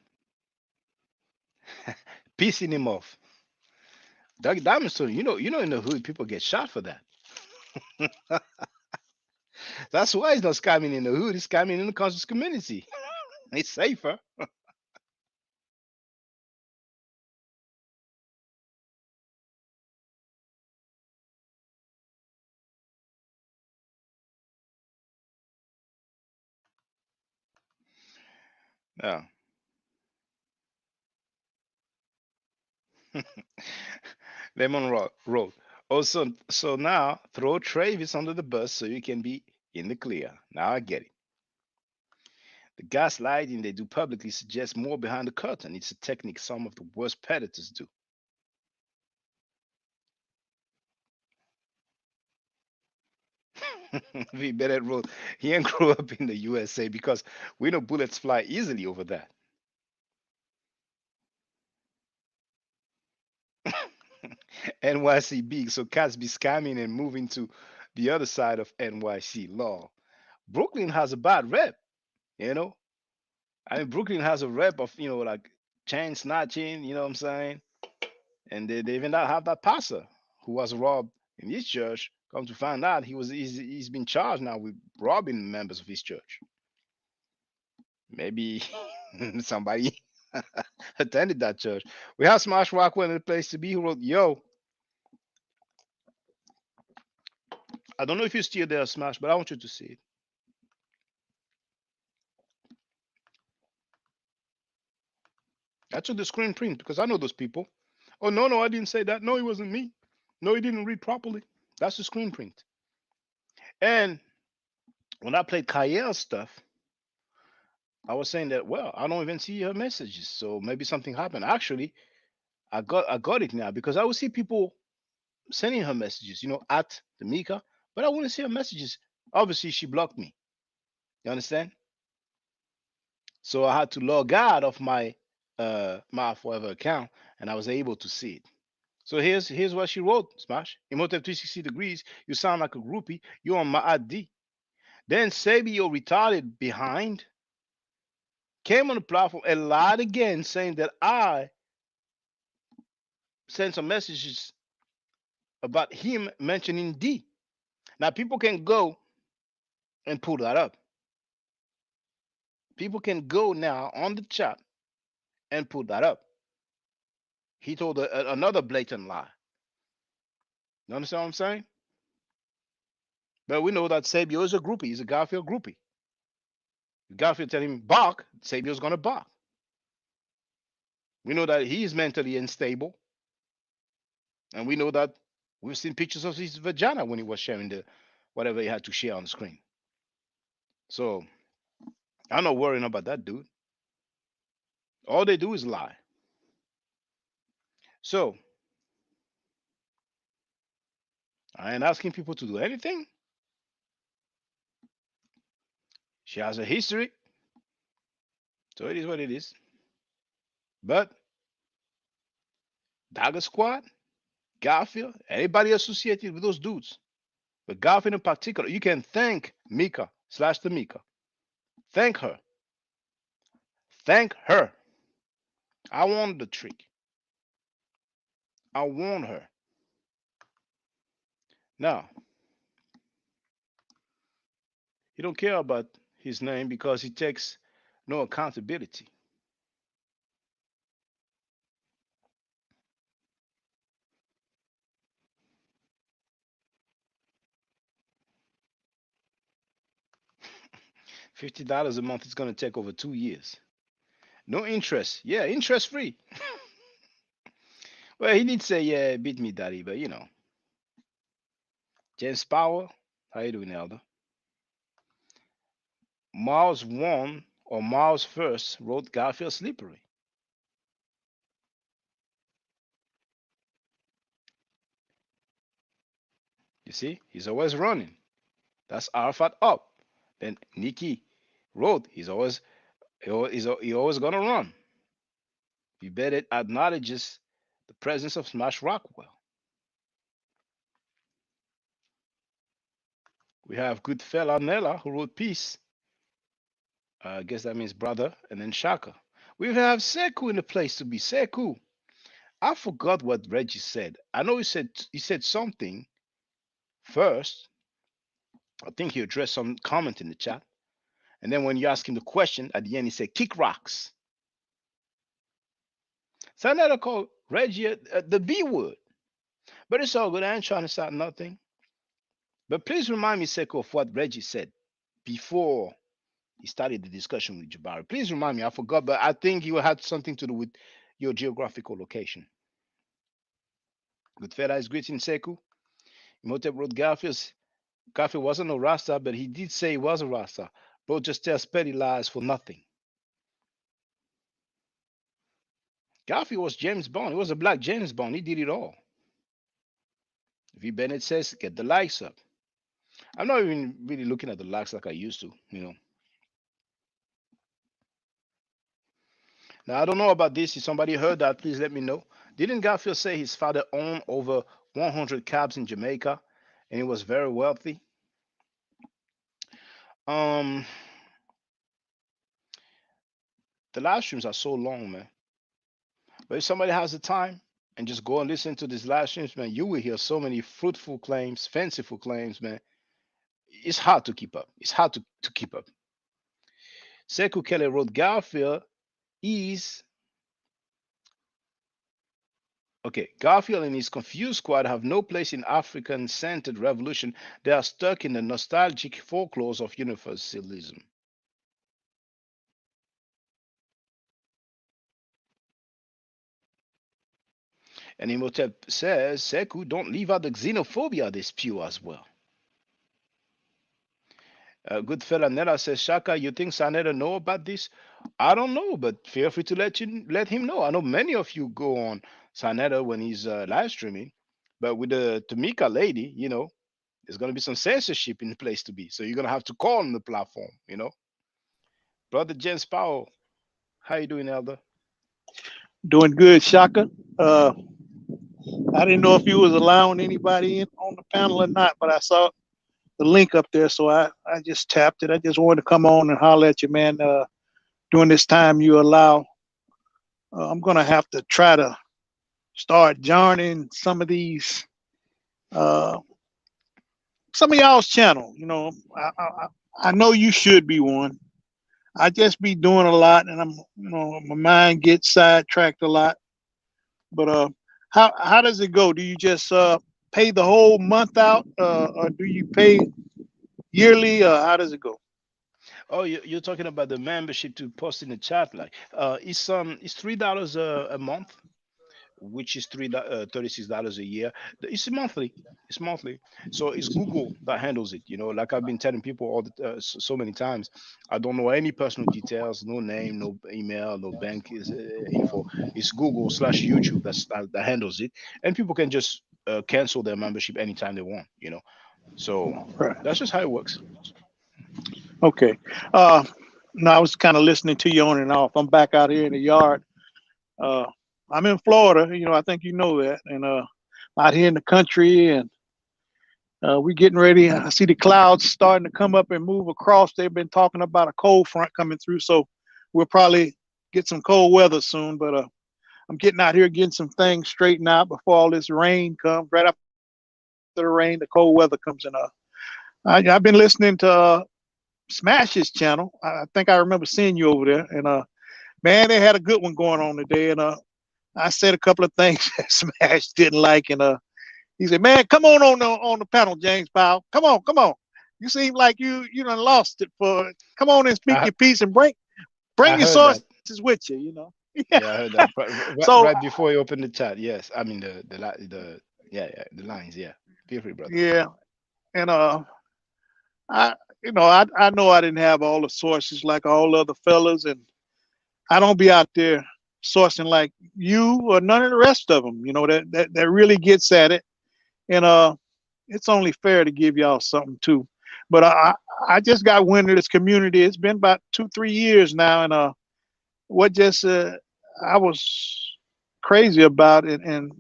Pissing him off. Doug Diamondstone, in the hood, people get shot for that. That's why he's not scamming in the hood. He's scamming in the conscious community. It's safer. Yeah. Lemon wrote, oh, so now throw Travis under the bus so you can be in the clear. Now I get it. The gaslighting they do publicly suggests more behind the curtain. It's a technique some of the worst predators do. V. Bennett wrote, he ain't grew up in the USA because we know bullets fly easily over that. NYC big, so cats be scamming and moving to the other side of NYC law. Brooklyn has a bad rep, you know. I mean, Brooklyn has a rep of, like chain snatching, you know what I'm saying? And they even have that pastor who was robbed in his church. Come to find out, he's been charged now with robbing members of his church. Maybe somebody attended that church. We have Smash Rockwell in the place to be who wrote, yo, I don't know if you're still there, Smash, but I want you to see it. I took the screen print because I know those people. Oh, no, I didn't say that. No, it wasn't me. No, he didn't read properly. That's the screen print. And when I played Kael's stuff, I was saying that, well, I don't even see her messages. So maybe something happened. Actually, I got it now because I would see people sending her messages, at the Mika, but I wouldn't see her messages. Obviously, she blocked me. You understand? So I had to log out of my my Forever account, and I was able to see it. So here's what she wrote, Smash. Imhotep 360 degrees, you sound like a groupie. You're on my ID. Then Sabio retarded behind came on the platform and lied again, saying that I sent some messages about him mentioning D. Now people can go and pull that up. People can go now on the chat and pull that up. He told another blatant lie. You understand what I'm saying? But we know that Sabio is a groupie. He's a Garfield groupie. If Garfield tell him bark, Sabio's gonna bark. We know that he's mentally unstable, and we know that we've seen pictures of his vagina when he was sharing the whatever he had to share on the screen. So I'm not worrying about that dude. All they do is lie. So I ain't asking people to do anything. She has a history. So it is what it is. But Dagger Squad, Garfield, anybody associated with those dudes, but Garfield in particular, you can thank Mika slash the Mika. Thank her. Thank her. I want the trick. I want her. Now, he don't care about his name because he takes no accountability. $50 a month is going to take over 2 years. No interest. Yeah, interest free. Well, he did say, yeah, beat me, daddy, but you know. James Power, how you doing, Elder? Miles won, or Miles first wrote Garfield Slippery. You see, he's always running. That's Arafat up. Then Nikki wrote, he always gonna run. You bet it acknowledges the presence of Smash Rockwell. We have good fella Nella who wrote peace. I guess that means brother, and then Shaka. We have Seku in the place to be. Seku. I forgot what Reggie said. I know he said something first. I think he addressed some comment in the chat. And then when you ask him the question at the end, he said kick rocks. So I called Reggie the B word. But it's all good. I ain't trying to start nothing. But please remind me, Seku, of what Reggie said before he started the discussion with Jabari. Please remind me. I forgot, but I think you had something to do with your geographical location. Goodfella is greeting Seku. Imhotep wrote Garfield wasn't a Rasta, but he did say he was a Rasta. Bro just tells petty lies for nothing. Garfield was James Bond. He was a black James Bond. He did it all. V. Bennett says, get the likes up. I'm not even really looking at the likes like I used to, you know. Now, I don't know about this. If somebody heard that, please let me know. Didn't Garfield say his father owned over 100 cabs in Jamaica and he was very wealthy? The live streams are so long, man. But if somebody has the time and just go and listen to these live streams, man, you will hear so many fruitful claims, fanciful claims, man. It's hard to keep up. It's hard to keep up. Sekou Kelly wrote Garfield is okay. Garfield and his confused squad have no place in African-centered revolution. They are stuck in the nostalgic folklores of universalism. And Imhotep says, Sekou, don't leave out the xenophobia they spew as well. Good fella Nella says, Shaka, you think Saneda know about this? I don't know, but feel free to let him know. I know many of you go on Saneda when he's live streaming, but with the Tamika lady, you know, there's gonna be some censorship in the place to be. So you're gonna have to call on the platform, you know. Brother James Powell, how you doing, Elder? Doing good, Shaka. I didn't know if you was allowing anybody in on the panel or not, but I saw the link up there, so I just tapped it. I just wanted to come on and holler at you, man. During this time you allow, I'm gonna have to try to start joining some of these, some of y'all's channel. You know, I know you should be one. I just be doing a lot, and I'm, you know, my mind gets sidetracked a lot. But how does it go? Do you just pay the whole month out, or do you pay yearly? How does it go? Oh, you're talking about the membership to post in the chat, like it's $3 a month, which is $36 a year. It's monthly. It's monthly. So it's Google that handles it. You know, like I've been telling people all so many times, I don't know any personal details, no name, no email, no bank info. It's Google/YouTube that handles it, and people can just cancel their membership anytime they want. You know, so that's just how it works. Okay. No, I was kind of listening to you on and off. I'm back out here in the yard. I'm in Florida, I think you know that, and out here in the country, and we're getting ready. I see the clouds starting to come up and move across. They've been talking about a cold front coming through, so we'll probably get some cold weather soon. But I'm getting out here, getting some things straightened out before all this rain comes. Right after the rain, the cold weather comes in. I've been listening to Smash's channel. I think I remember seeing you over there, and man, they had a good one going on today. And I said a couple of things that Smash didn't like, and he said, "Man, come on the panel, James Powell. Come on. You seem like you done lost it. Come on and speak I, your piece and bring I your heard that. sources with you. Yeah, I heard that. But So right before you open the chat, yes. I mean the lines. Yeah. Feel free, brother. yeah, and I know I didn't have all the sources like all other fellas, and I don't be out there sourcing like you or none of the rest of them. That really gets at it, and it's only fair to give y'all something too. But I just got wind of this community. It's been about 2-3 years now, and what just I was crazy about it and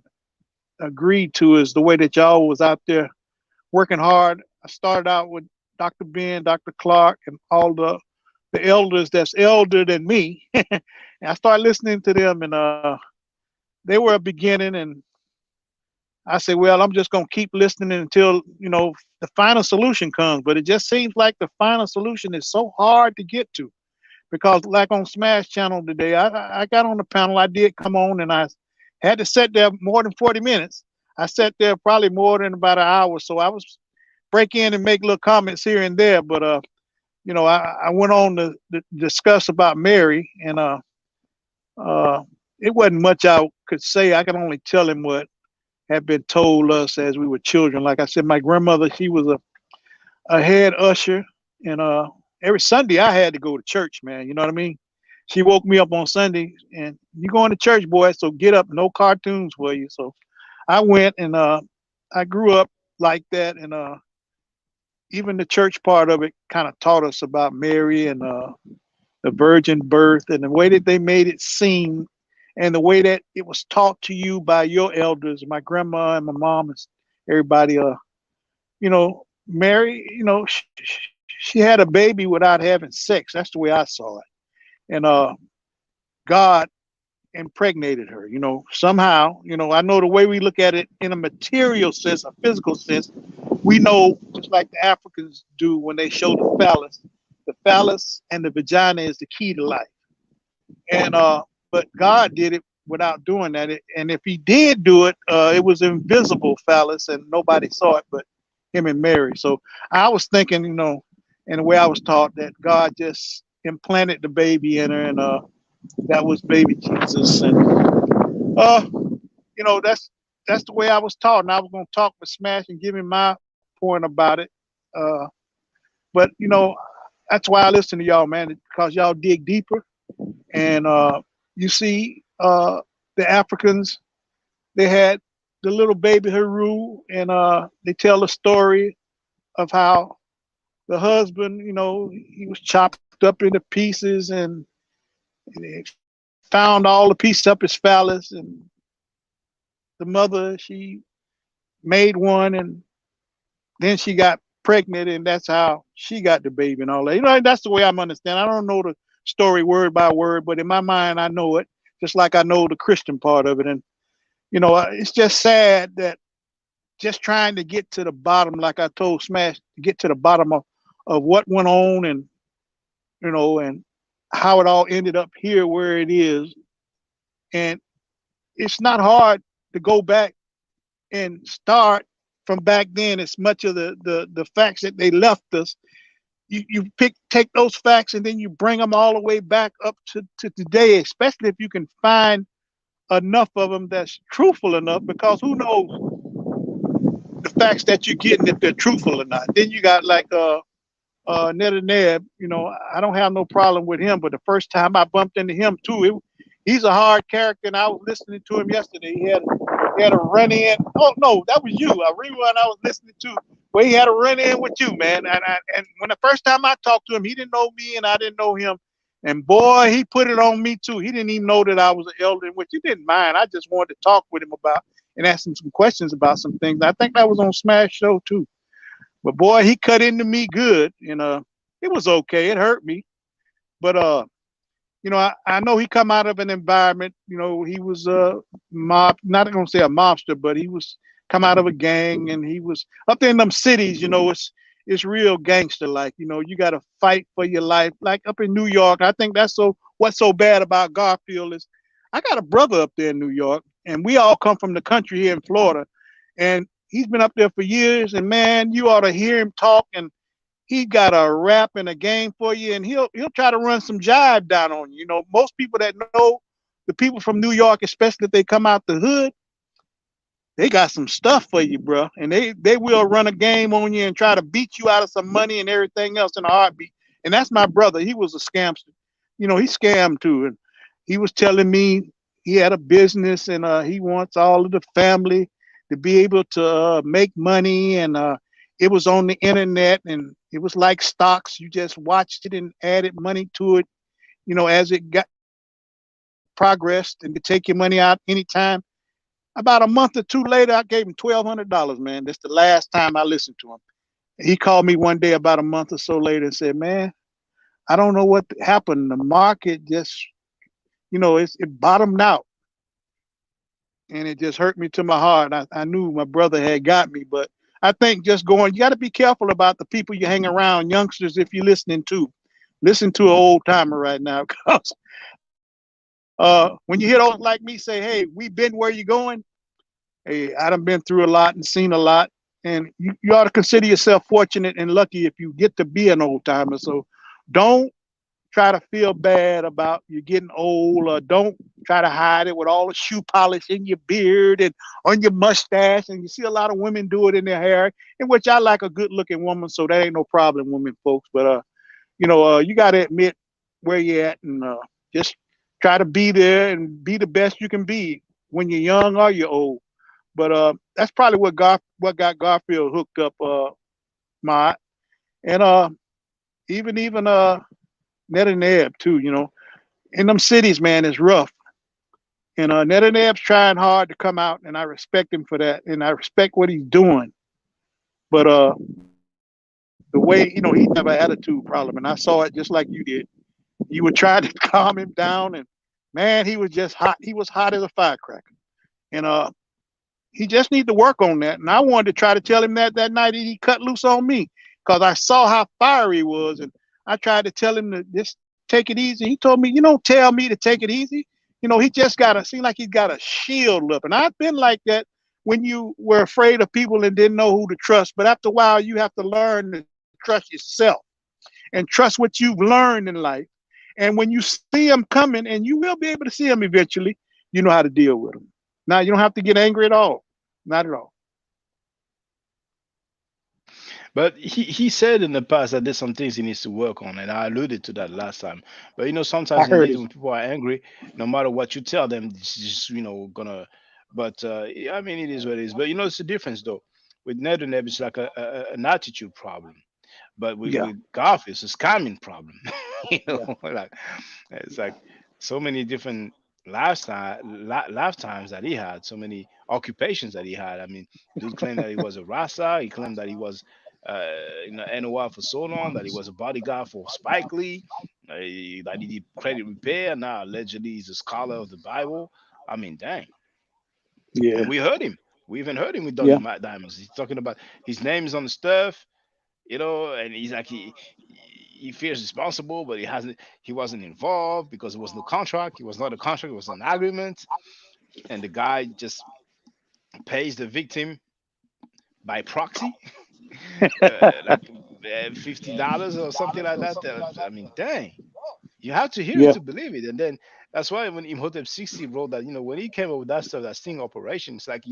agreed to is the way that y'all was out there working hard. I started out with Dr. Ben, Dr. Clark, and all the elders that's elder than me. And I started listening to them, and they were a beginning, and I said, well, I'm just going to keep listening until, the final solution comes. But it just seems like the final solution is so hard to get to, because like on Smash channel today, I got on the panel. I did come on, and I had to sit there more than 40 minutes. I sat there probably more than about an hour. So I was break in and make little comments here and there. But, I went on to discuss about Mary, and it wasn't much I could say. I could only tell him what had been told us as we were children. Like I said, my grandmother, she was a head usher, and every Sunday I had to go to church, man. You know what I mean? She woke me up on Sunday, and you going to church, boy, so get up, no cartoons for you. So I went, and I grew up like that, and even the church part of it kind of taught us about Mary and the virgin birth, and the way that they made it seem, and the way that it was taught to you by your elders, my grandma and my mom and everybody. Mary, she had a baby without having sex. That's the way I saw it. And God impregnated her, somehow. I know the way we look at it in a material sense, a physical sense, we know, just like the Africans do when they show the phallus and the vagina is the key to life. And but God did it without doing that. And if he did do it, it was invisible phallus, and nobody saw it but him and Mary. So I was thinking, in the way I was taught, that God just implanted the baby in her, and that was baby Jesus. And that's the way I was taught. And I was going to talk with Smash and give him my point about it. But that's why I listen to y'all, man, because y'all dig deeper. And you see, the Africans, they had the little baby Heru, and they tell a story of how the husband, he was chopped up into pieces, and they found all the pieces up his phallus, and the mother, she made one, and then she got pregnant, and that's how she got the baby and all that. That's the way I'm understanding. I don't know the story word by word, but in my mind, I know it, just like I know the Christian part of it. And, it's just sad that just trying to get to the bottom, like I told Smash, to get to the bottom of what went on, and, and how it all ended up here where it is. And it's not hard to go back and start from back then. As much of the facts that they left us, you take those facts, and then you bring them all the way back up to today, especially if you can find enough of them that's truthful enough, because who knows the facts that you're getting, if they're truthful or not. Then you got like Netanyahu, I don't have no problem with him, but the first time I bumped into him too, he's a hard character, and I was listening to him yesterday. He had a run in. Oh no, that was you. A rerun I was listening to Well, he had a run in with you, man. And when the first time I talked to him, he didn't know me and I didn't know him. And boy, he put it on me too. He didn't even know that I was an elder, which he didn't mind. I just wanted to talk with him about and ask him some questions about some things. I think that was on Smash Show too. But boy, he cut into me good, and it was okay. It hurt me, but I know he come out of an environment. He was a mob, not gonna say a mobster, but he was come out of a gang, and he was up there in them cities. It's real gangster like. You got to fight for your life, like up in New York. I think that's what's so bad about Garfield is I got a brother up there in New York, and we all come from the country here in Florida, and he's been up there for years. And man, you ought to hear him talk, and he got a rap and a game for you, and he'll try to run some jive down on you. Most people that know the people from New York, especially if they come out the hood, they got some stuff for you, bro. And they will run a game on you and try to beat you out of some money and everything else in a heartbeat. And that's my brother. He was a scamster. He scammed too. And he was telling me he had a business, and he wants all of the family to be able to make money. And it was on the internet, and it was like stocks. You just watched it and added money to it, as it got progressed, and could take your money out anytime. About a month or two later, I gave him $1,200, man. That's the last time I listened to him. He called me one day about a month or so later and said, man, I don't know what happened. The market just, it bottomed out. And it just hurt me to my heart. I knew my brother had got me, but I think you got to be careful about the people you hang around, youngsters, if you're listening to. Listen to an old timer right now, because when you hear those like me say, hey, we've been where you're going, hey, I done been through a lot and seen a lot, and you ought to consider yourself fortunate and lucky if you get to be an old timer. So don't try to feel bad about you getting old, or don't try to hide it with all the shoe polish in your beard and on your mustache. And you see a lot of women do it in their hair, in which I like a good looking woman, so that ain't no problem, women folks. But you got to admit where you're at, and just try to be there and be the best you can be when you're young or you're old. But that's probably what got Garfield hooked up, my and even Net and Ebb too. In them cities, man, it's rough. And Net and Ebb's trying hard to come out, and I respect him for that, and I respect what he's doing. But the way he have an attitude problem, and I saw it just like you did. You were trying to calm him down, and man, he was just hot. He was hot as a firecracker, and he just need to work on that. And I wanted to try to tell him that night he cut loose on me, because I saw how fiery he was, and I tried to tell him to just take it easy. He told me, you don't tell me to take it easy. He just seem like he's got a shield up. And I've been like that when you were afraid of people and didn't know who to trust. But after a while, you have to learn to trust yourself and trust what you've learned in life. And when you see them coming, and you will be able to see them eventually, you know how to deal with them. Now, you don't have to get angry at all. Not at all. But he said in the past that there's some things he needs to work on, and I alluded to that last time. But sometimes I heard indeed it. when people are angry, no matter what you tell them, it's just gonna. But I mean, it is what it is. But it's the difference though. With Ned and Neb, it's like an attitude problem. But Yeah. with Garfield, it's a scamming problem. Yeah. Like it's like so many different lifetimes that he had, so many occupations that he had. I mean, dude claimed that he was a Rasta. He claimed that he was NOI for so long, that he was a bodyguard for Spike Lee, that he did credit repair. Now allegedly he's a scholar of the Bible. I mean, dang. Yeah. And we heard him. We even heard him with Yeah. Dougie Diamonds. He's talking about his name is on the stuff, and he's like he feels responsible, but he wasn't involved because there was no contract. It was not a contract, it was an agreement. And the guy just pays the victim by proxy, like $50 or something like that. I mean, dang, you have to hear it Yeah. to believe it. And then that's why when Imhotep 60 wrote that, when he came up with that stuff, that sting operation, it's like,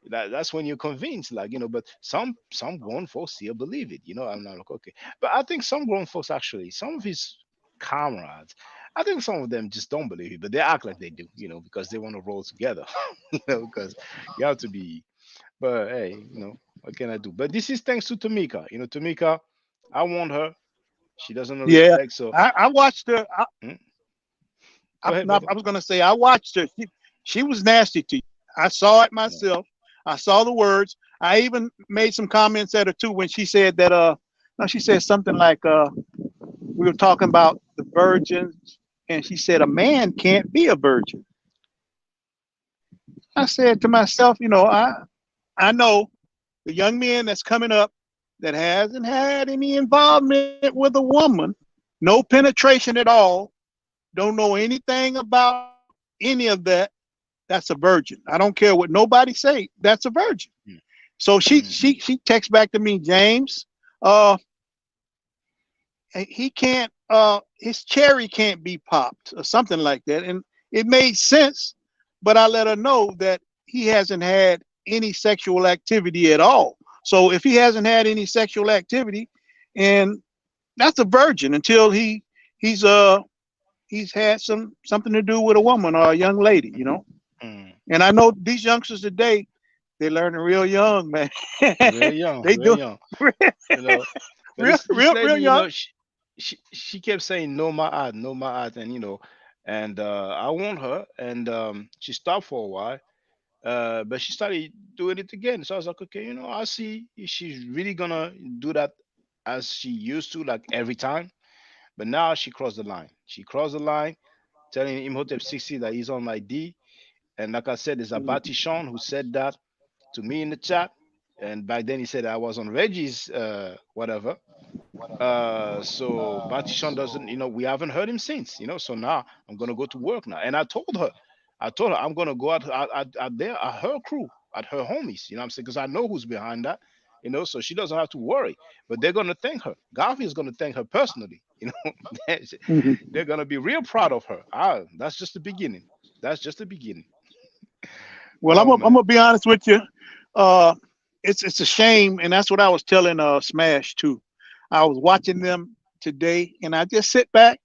that's when you're convinced, like, but some grown folks still believe it. I'm not like, okay. But I think some grown folks actually, some of his comrades, I think some of them just don't believe it, but they act like they do, because they want to roll together. Because you have to be But hey, what can I do? But this is thanks to Tamika. Tamika, I want her. She doesn't know Yeah, respect, so I watched her. mm, go ahead, Not, brother. I was gonna say I watched her. She was nasty to you. I saw it myself. I saw the words. I even made some comments at her too when she said that no, she said something like we were talking about the virgins, and she said a man can't be a virgin. I said to myself, I know the young man that's coming up that hasn't had any involvement with a woman, no penetration at all, don't know anything about any of that, that's a virgin. I don't care what nobody say, that's a virgin. So she texts back to me, James, he can't his cherry can't be popped or something like that. And it made sense, but I let her know that he hasn't had any sexual activity at all. So if he hasn't had any sexual activity, and that's a virgin until he's had something to do with a woman or a young lady, And I know these youngsters today, they're learning real young, man. Real young, They real do young. you know. But real, this real lady, young. she kept saying no my art, no my art, and and I want her, and she stopped for a while, but she started doing it again. So I was like, okay, I see if she's really gonna do that as she used to, like every time. But now she crossed the line. She crossed the line, telling Imhotep 60 that he's on my D. And like I said, there's Abati Sean who said that to me in the chat. And back then he said I was on Reggie's whatever. So Batishon doesn't, we haven't heard him since, So now I'm gonna go to work now. And I told her I'm gonna go out there at her crew, at her homies, what I'm saying? Because I know who's behind that, so she doesn't have to worry. But they're gonna thank her. Garfield's gonna thank her personally, They're gonna be real proud of her. That's just the beginning. That's just the beginning. Well, Oh I'm man. gonna be honest with you. Uh, it's a shame, and that's what I was telling Smash too. I was watching them today, and I just sit back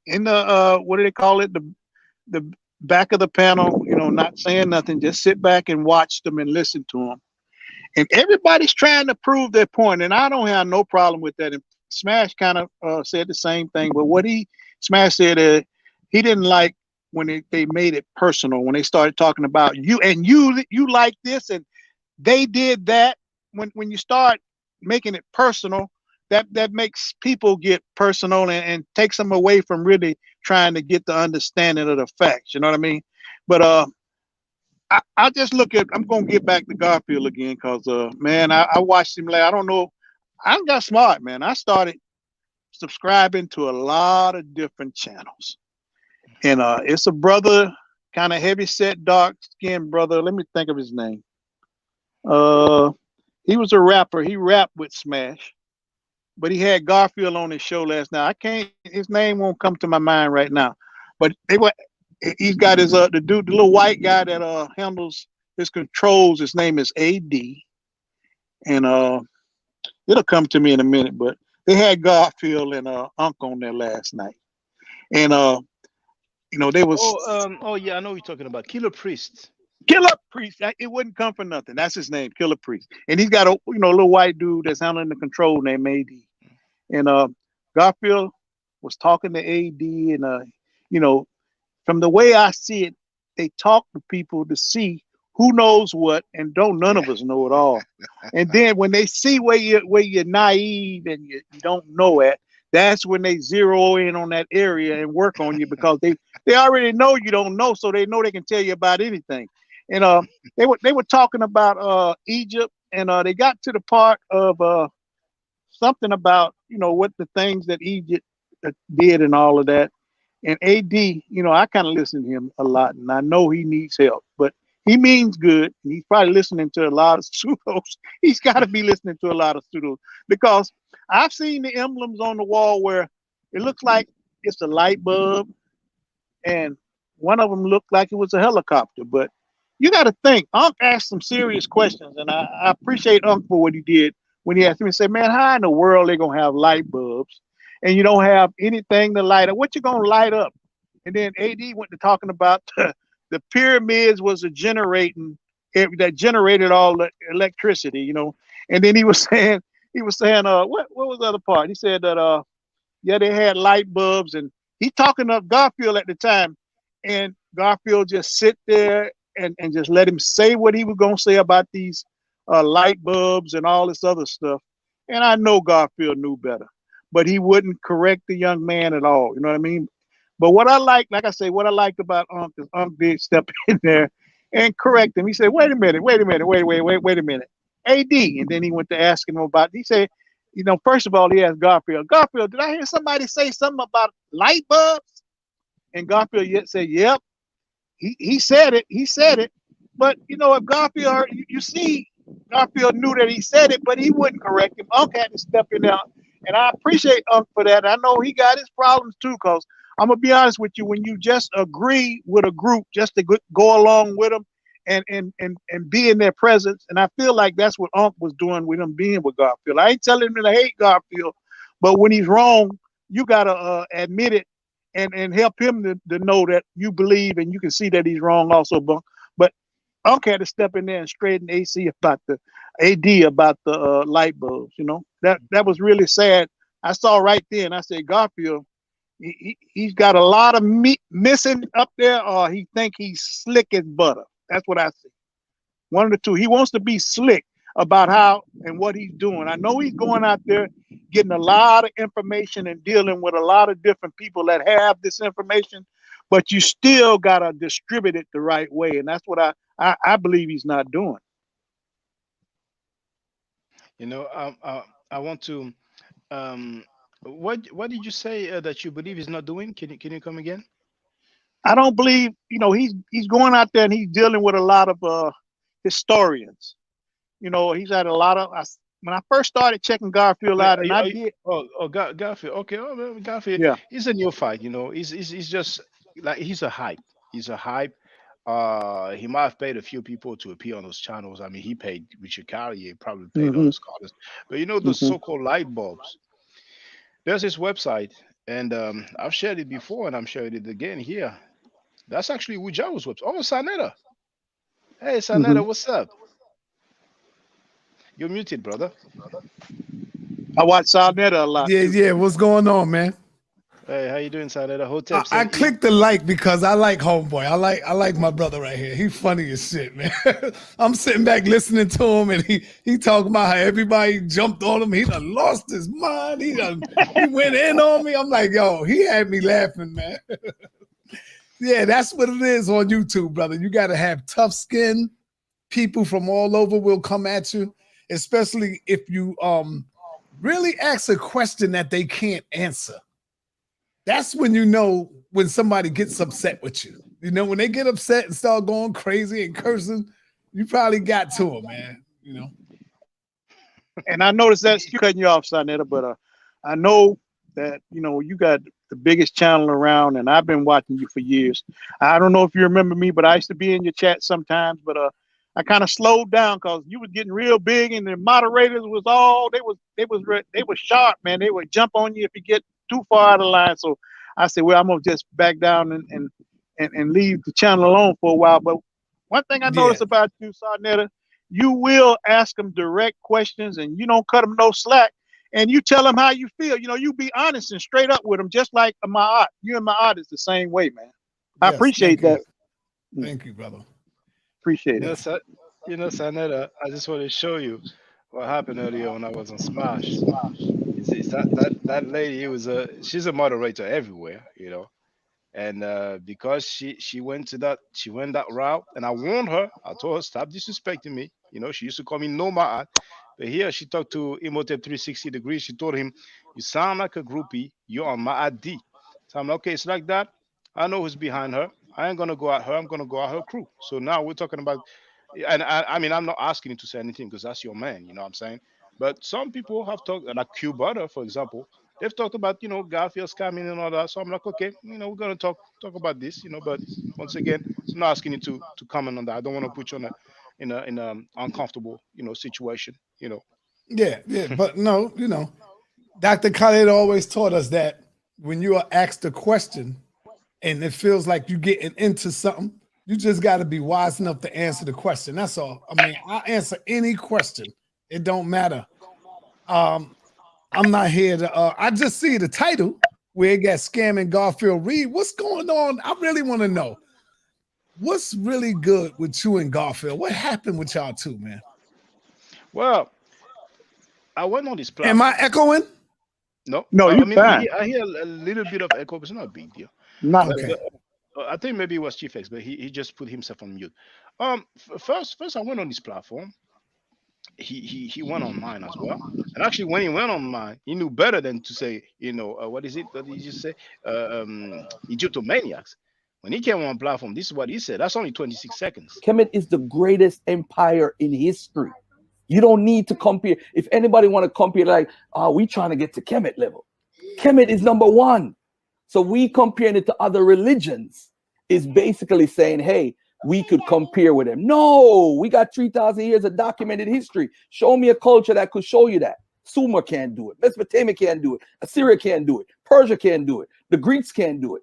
in the what do they call it, the back of the panel, not saying nothing, just sit back and watch them and listen to them. And everybody's trying to prove their point, and I don't have no problem with that. And Smash kind of said the same thing, but what Smash said he didn't like when they made it personal, when they started talking about you and you like this and they did that. When you start making it personal, that makes people get personal and takes them away from really trying to get the understanding of the facts. You know what I mean? But I just I'm gonna get back to Garfield again because man, I watched him I don't know. I got smart, man. I started subscribing to a lot of different channels. And it's a brother, kind of heavy set, dark skinned brother. Let me think of his name. He was a rapper. He rapped with Smash, but he had Garfield on his show last night. I can't. His name won't come to my mind right now. But he's got his the dude, the little white guy that handles his controls. His name is AD, and it'll come to me in a minute. But they had Garfield and Unc on there last night, and they was Oh yeah, I know what you're talking about. Killer Priest. Killer Priest. It wouldn't come for nothing. That's his name, Killer Priest. And he's got a little white dude that's handling the control named AD. And Garfield was talking to AD, and from the way I see it, they talk to people to see who knows what, and none of us know it all. And then when they see where you're naive and you don't know it, that's when they zero in on that area and work on you because they already know you don't know, so they know they can tell you about anything. And they were talking about Egypt, and they got to the part of something about what the things that Egypt did and all of that. And AD, I kind of listen to him a lot, and I know he needs help, but he means good, and he's probably listening to a lot of pseudos. He's got to be listening to a lot of pseudos because I've seen the emblems on the wall where it looks like it's a light bulb, and one of them looked like it was a helicopter. But you got to think. Unc asked some serious questions, and I appreciate Unc for what he did when he asked me and said, "Man, how in the world they gonna have light bulbs, and you don't have anything to light up? What you gonna light up?" And then AD went to talking about the pyramids was generating that generated all the electricity, you know. And then he was saying, what was the other part? He said that yeah, they had light bulbs, and he talking up Garfield at the time, and Garfield just sit there and just let him say what he was gonna say about these light bulbs and all this other stuff. And I know Garfield knew better, but he wouldn't correct the young man at all. You know what I mean? But what I like I say, what I liked about is did step in there and correct him. He said, wait a minute, wait a minute. AD. And then he went to asking him about, he said, you know, first of all, he asked Garfield, did I hear somebody say something about light bulbs? And Garfield said, yep. He said it. But, you know, if Garfield, you see, Garfield knew that he said it, but he wouldn't correct him. Unc had to step in there. And I appreciate Unc for that. I know he got his problems too, because I'm going to be honest with you, when you just agree with a group just to go along with them and be in their presence, and I feel like that's what Unc was doing with him being with Garfield. I ain't telling him to hate Garfield, but when he's wrong, you got to admit it and help him to know that you believe and you can see that he's wrong also. But Unc had to step in there and straighten AC about the AD about the light bulbs. You know, that was really sad. I saw right then. I said, Garfield, he's got a lot of meat missing up there, or he think he's slick as butter. That's what I see. One of the two. He wants to be slick about how and what he's doing. I know he's going out there getting a lot of information and dealing with a lot of different people that have this information, but you still got to distribute it the right way. And that's what I believe he's not doing. You know, I want to. What did you say that you believe he's not doing? Can you come again? I don't believe, you know, he's going out there and he's dealing with a lot of historians. You know, he's had a lot of. When I first started checking Garfield out, and I did. Garfield. Okay, well, Garfield. Yeah. He's a neophyte. You know, he's just like he's a hype. He's a hype. He might have paid a few people to appear on those channels. I mean, he paid Richard Carrier, probably paid other scholars. But you know, those so-called light bulbs. There's this website, and I've shared it before, and I'm sharing it again here. That's actually Wujawa's website. Oh, Sanetta. Hey, Sanetta, what's up? You're muted, brother. I watch Sanetta a lot. Yeah. What's going on, man? Hey, how you doing, Sanetta? Hotep. I clicked the like because I like homeboy. I like my brother right here. He's funny as shit, man. I'm sitting back listening to him, and he talking about how everybody jumped on him. He done lost his mind. He went in on me. I'm like, yo, he had me laughing, man. Yeah, that's what it is on YouTube, brother. You got to have tough skin. People from all over will come at you, especially if you really ask a question that they can't answer. That's when you know when somebody gets upset with you. You know, when they get upset and start going crazy and cursing, you probably got to them, man. You know. And I noticed that's cutting you off, Sanetta, but I know that, you know, you got the biggest channel around, and I've been watching you for years. I don't know if you remember me, but I used to be in your chat sometimes, but I kind of slowed down because you was getting real big, and the moderators was all they was sharp, man. They would jump on you if you get too far out of line. So I said, well, I'm gonna just back down and leave the channel alone for a while. But one thing I noticed about you, Sarnetta, you will ask them direct questions, and you don't cut them no slack, and you tell them how you feel. You know, you be honest and straight up with them, just like my art. You and my art is the same way, man. I appreciate that. Thank you, brother. Appreciate it. You know, Sanetta, I just want to show you what happened earlier when I was on Smash. You see, that lady she's a moderator everywhere, you know, and because she went that route, and I warned her. I told her, stop disrespecting me. You know, she used to call me Nomad, but here she talked to Imhotep 360 degrees. She told him, you sound like a groupie. You're on my ID. So I'm like, okay, it's like that. I know who's behind her. I ain't gonna go at her. I'm gonna go at her crew. So now we're talking about, and I mean, I'm not asking you to say anything because that's your man. You know what I'm saying? But some people have talked, like Q Butter, for example. They've talked about, you know, Garfield scamming and all that. So I'm like, okay, you know, we're gonna talk about this, you know. But once again, I'm not asking you to comment on that. I don't want to put you in a uncomfortable, you know, situation, you know. Yeah, but no, you know, Dr. Khaled always taught us that when you are asked a question and it feels like you're getting into something, You just got to be wise enough to answer the question. That's all. I mean, I'll answer any question. It don't matter. I'm not here to. I just see the title where it got scamming Garfield Reid. What's going on? I really want to know. What's really good with you and Garfield? What happened with y'all two, man? Well, I went on this platform. Am I echoing? No, No, I you mean, fine. I hear a little bit of echo, but it's not a big deal. Not Okay. I think maybe it was Chief X, but he just put himself on mute. First I went on this platform. He went on mine as well. And actually, when he went on mine, he knew better than to say, what is it? What did he just say? Egyptomaniacs. When he came on platform, this is what he said. That's only 26 seconds. Kemet is the greatest empire in history. You don't need to compare. If anybody want to compare, like, we trying to get to Kemet level. Kemet is number one. So we comparing it to other religions is basically saying, hey, we could compare with them. No, we got 3,000 years of documented history. Show me a culture that could show you that. Sumer can't do it. Mesopotamia can't do it. Assyria can't do it. Persia can't do it. The Greeks can't do it.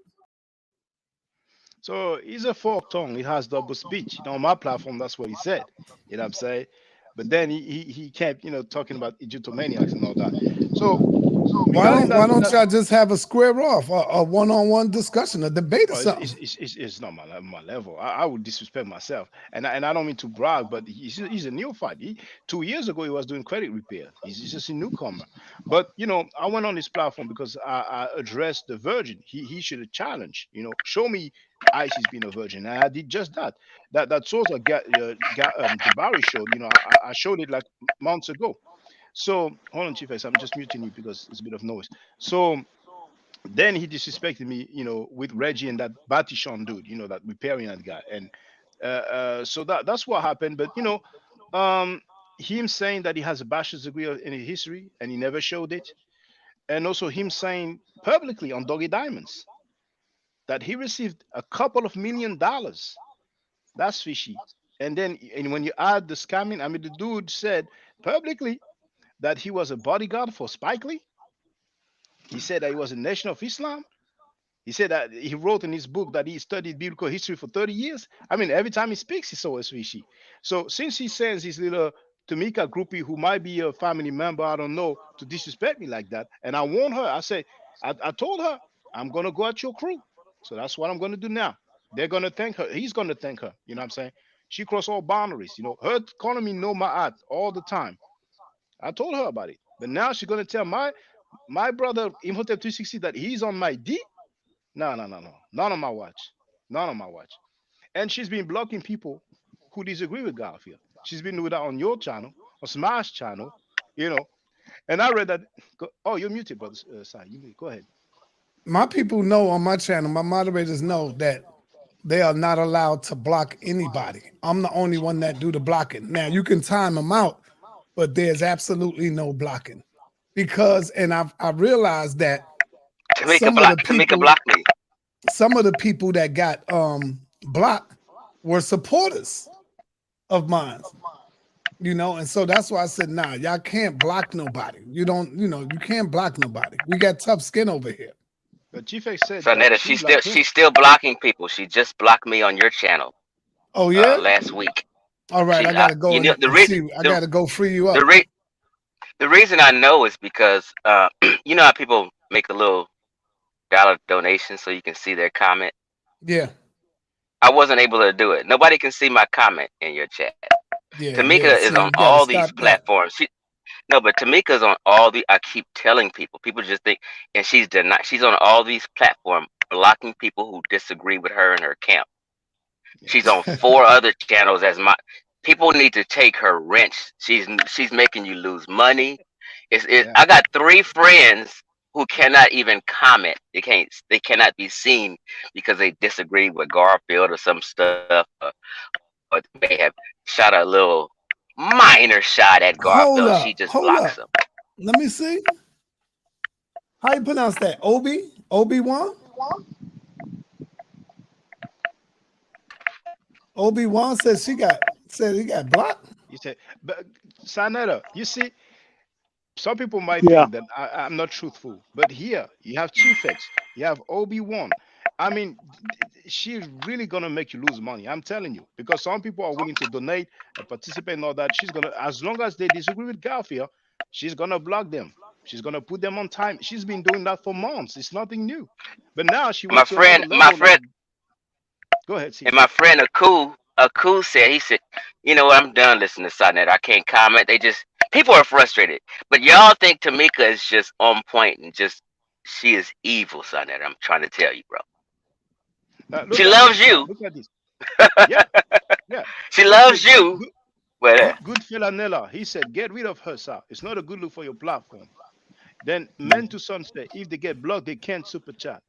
So he's a forked tongue. He has double speech. On my platform, that's what he said. You know what I'm saying? But then he kept, talking about Egyptomaniacs and all that. So why don't y'all just have a square off, a one-on-one discussion, a debate or something? It's not my level. I would disrespect myself, and I don't mean to brag, but he's a neophyte. 2 years ago he was doing credit repair. He's just a newcomer. But I went on this platform because I addressed the virgin. He should have challenged. Show me Isis being a virgin, and I did just that. That source Jabari showed. I showed it like months ago. So hold on, Chief X, I'm just muting you because it's a bit of noise. So then he disrespected me, with Reggie and that Batishon dude, that repairing that guy, and so that's what happened. But him saying that he has a bachelor's degree in history and he never showed it, and also him saying publicly on Doggy Diamonds that he received a couple of $1 million. That's fishy. And when you add the scamming, I mean, the dude said publicly that he was a bodyguard for Spike Lee. He said that he was a Nation of Islam. He said that he wrote in his book that he studied biblical history for 30 years. I mean, every time he speaks, he's always fishy. So since he sends his little Tamika groupie, who might be a family member, I don't know, to disrespect me like that, and I warned her, I told her, I'm going to go at your crew. So that's what I'm going to do now. They're going to thank her. He's going to thank her. You know what I'm saying? She crossed all boundaries. Her calling me no ma'at all the time. I told her about it. But now she's going to tell my brother Imhotep 360 that he's on my D. No. Not on my watch. Not on my watch. And she's been blocking people who disagree with Garfield. She's been doing that on your channel, on Smash channel, And I read that. Oh, you're muted, brother. Sai, go ahead. My people know on my channel, my moderators know that they are not allowed to block anybody. I'm the only one that do the blocking. Now, you can time them out, but there's absolutely no blocking. Because, and I realized that Tamika blocked me. Some of the people that got blocked were supporters of mine. And so that's why I said, nah, y'all can't block nobody. You can't block nobody. We got tough skin over here. But Chief X said so Netta, she's still blocking people. She just blocked me on your channel. Oh yeah, last week. All right, I gotta go. I gotta go free you up. The reason I know is because you know how people make a little dollar donation so you can see their comment. Yeah. I wasn't able to do it. Nobody can see my comment in your chat. Yeah, Tamika is on all these platforms. But Tamika's on all the. I keep telling people. People just think, and she's on all these platforms, blocking people who disagree with her and her camp. She's on 4 other channels as my. People need to take her wrench. She's making you lose money. I got 3 friends who cannot even comment. They cannot be seen because they disagree with Garfield or some stuff, or they may have shot a little minor shot at Garfield. She just blocks them. Let me see. How you pronounce that? Obi-Wan? Obi-Wan said he got blocked. You said, but Sanetta, you see, some people might think that I'm not truthful, but here you have Chief X, you have Obi-Wan. I mean, she's really gonna make you lose money. I'm telling you, because some people are willing to donate and participate and all that. She's gonna, as long as they disagree with Garfield, she's gonna block them. She's gonna put them on time. She's been doing that for months. It's nothing new. But now she My went to another friend, my level. Like, friend, go ahead, and Caesar. my friend Aku said, he said, you know what, I'm done listening to Sonnet. I can't comment. They just, people are frustrated. But y'all think Tamika is just on point and just, she is evil, Sonnet. I'm trying to tell you, bro. She Look at loves this now. you. Look at this. Yeah, yeah. She Look, loves you. But good fella Nella. He said, get rid of her, sir. It's not a good look for your platform. Then Men to Son said, if they get blocked, they can't super chat.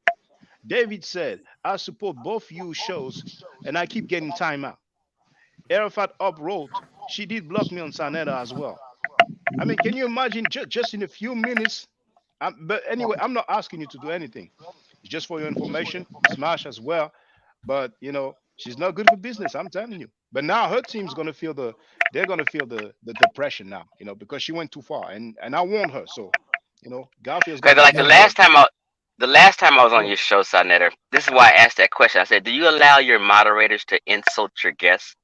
David said, I support both you shows and I keep getting time out. Arafat up wrote, she did block me on Sanetta as well. I mean, can you imagine just in a few minutes? But anyway, I'm not asking you to do anything. It's just for your information. Smash as well. But she's not good for business. I'm telling you. But now her team's gonna feel they're gonna feel the depression now. Because she went too far, and I warned her. So, Garfield's because gonna be like the very careful. last time I was on Go your show, Sonetter, this is why I asked that question. I said, do you allow your moderators to insult your guests?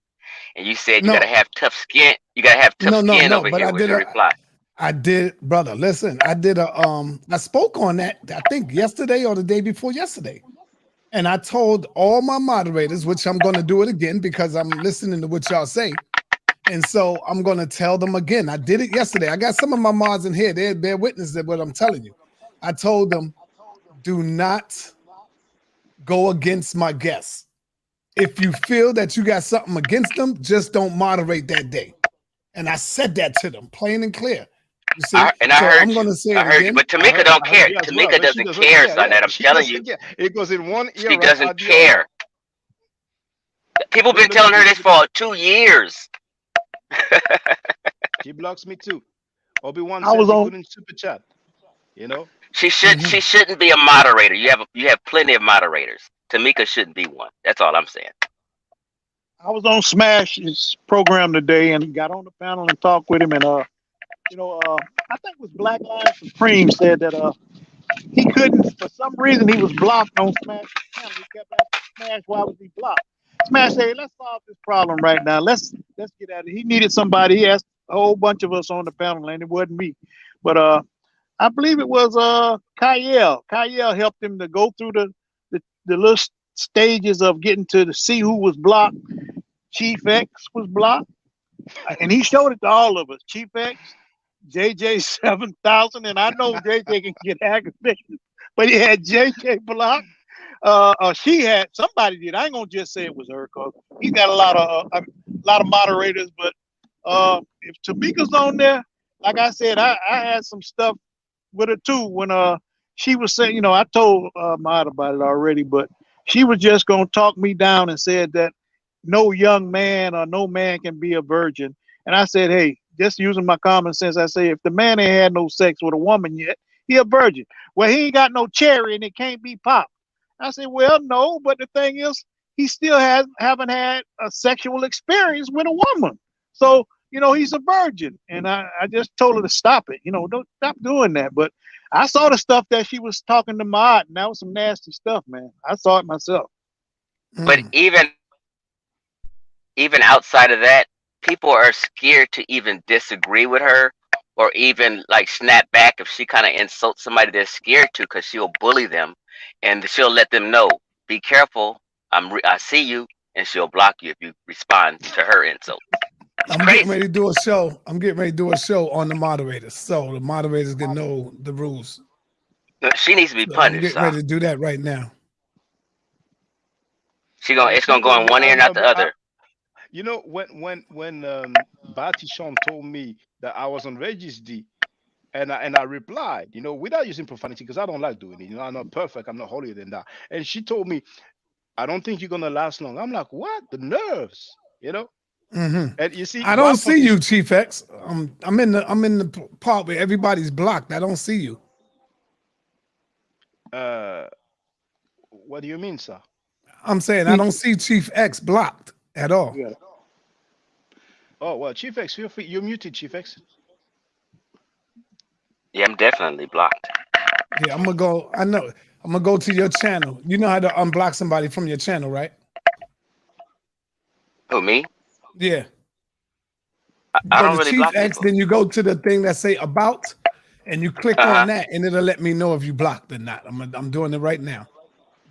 And you said you gotta No, have tough skin. You gotta have tough skin no. over But here. I Was did your a, reply? I did, brother. Listen, I did a I spoke on that. I think yesterday or the day before yesterday, and I told all my moderators, which I'm going to do it again because I'm listening to what y'all say, and so I'm going to tell them again. I did it yesterday. I got some of my mods in here. They're witness to what I'm telling you. I told them, do not go against my guests. If you feel that you got something against them, just don't moderate that day. And I said that to them, plain and clear. You see, I so heard I'm you. going to say I it heard you. again. But Tamika don't I heard care. you as well, Tamika but she doesn't doesn't care, care. Yeah, Sonnet. I'm she telling you, doesn't care. It goes in one ear, she right doesn't out the other. care. People Look, been look at telling her this. this for 2 years. She blocks me too. Obi-Wan I was says he on. couldn't super chat. She shouldn't be a moderator. You have plenty of moderators. Tamika shouldn't be one. That's all I'm saying. I was on Smash's program today and got on the panel and talked with him. And I think it was Black Lives Supreme said that he couldn't, for some reason, he was blocked on Smash's panel. He kept asking Smash, why was he blocked? Smash said, let's solve this problem right now. Let's get at it. He needed somebody. He asked a whole bunch of us on the panel, and it wasn't me. But I believe it was Kyle. Kyle helped him to go through the little stages of getting to see who was blocked. Chief X was blocked, and he showed it to all of us. Chief X, JJ 7000, and I know JJ can get aggravated, but he had JJ blocked. She had, somebody did. I ain't gonna just say it was her, cause he's got a lot of moderators. But if Tamika's on there, like I said, I had some stuff with her too when she was saying, I told Maud about it already, but she was just gonna talk me down and said that no young man or no man can be a virgin. And I said, hey, just using my common sense, I say, if the man ain't had no sex with a woman yet, he a virgin. Well, he ain't got no cherry and it can't be popped. I said, well, no, but the thing is, he still haven't had a sexual experience with a woman. So, he's a virgin. And I just told her to stop it. Don't stop doing that. But I saw the stuff that she was talking to Maud, and that was some nasty stuff, man. I saw it myself. But even outside of that, people are scared to even disagree with her or even like snap back if she kind of insults somebody they're scared to, because she'll bully them and she'll let them know, be careful, I see you, and she'll block you if you respond to her insult. I'm getting ready to do a show. I'm getting ready to do a show on the moderators, so the moderators can know the rules. She needs to be So punished. I'm getting ready to do that right now. It's gonna go in one ear, not the other. When Batishon told me that I was on Registry, and I replied, without using profanity, because I don't like doing it. I'm not perfect. I'm not holier than that. And she told me, I don't think you're gonna last long. I'm like, what? The nerves, And you see, I don't see you, Chief X. I'm in the part where everybody's blocked. I don't see you. What do you mean, sir? I'm saying I don't see Chief X blocked at all. Yeah. Oh well, Chief X, feel free. You're muted, Chief X. Yeah, I'm definitely blocked. Yeah, I'm gonna go. I know. I'm gonna go to your channel. You know how to unblock somebody from your channel, right? Who, me? Yeah. I Go don't to really Chief block X, people. then you go to the thing that say about, and you click Uh-huh. on that, and it'll let me know if you blocked or not. I'm doing it right now.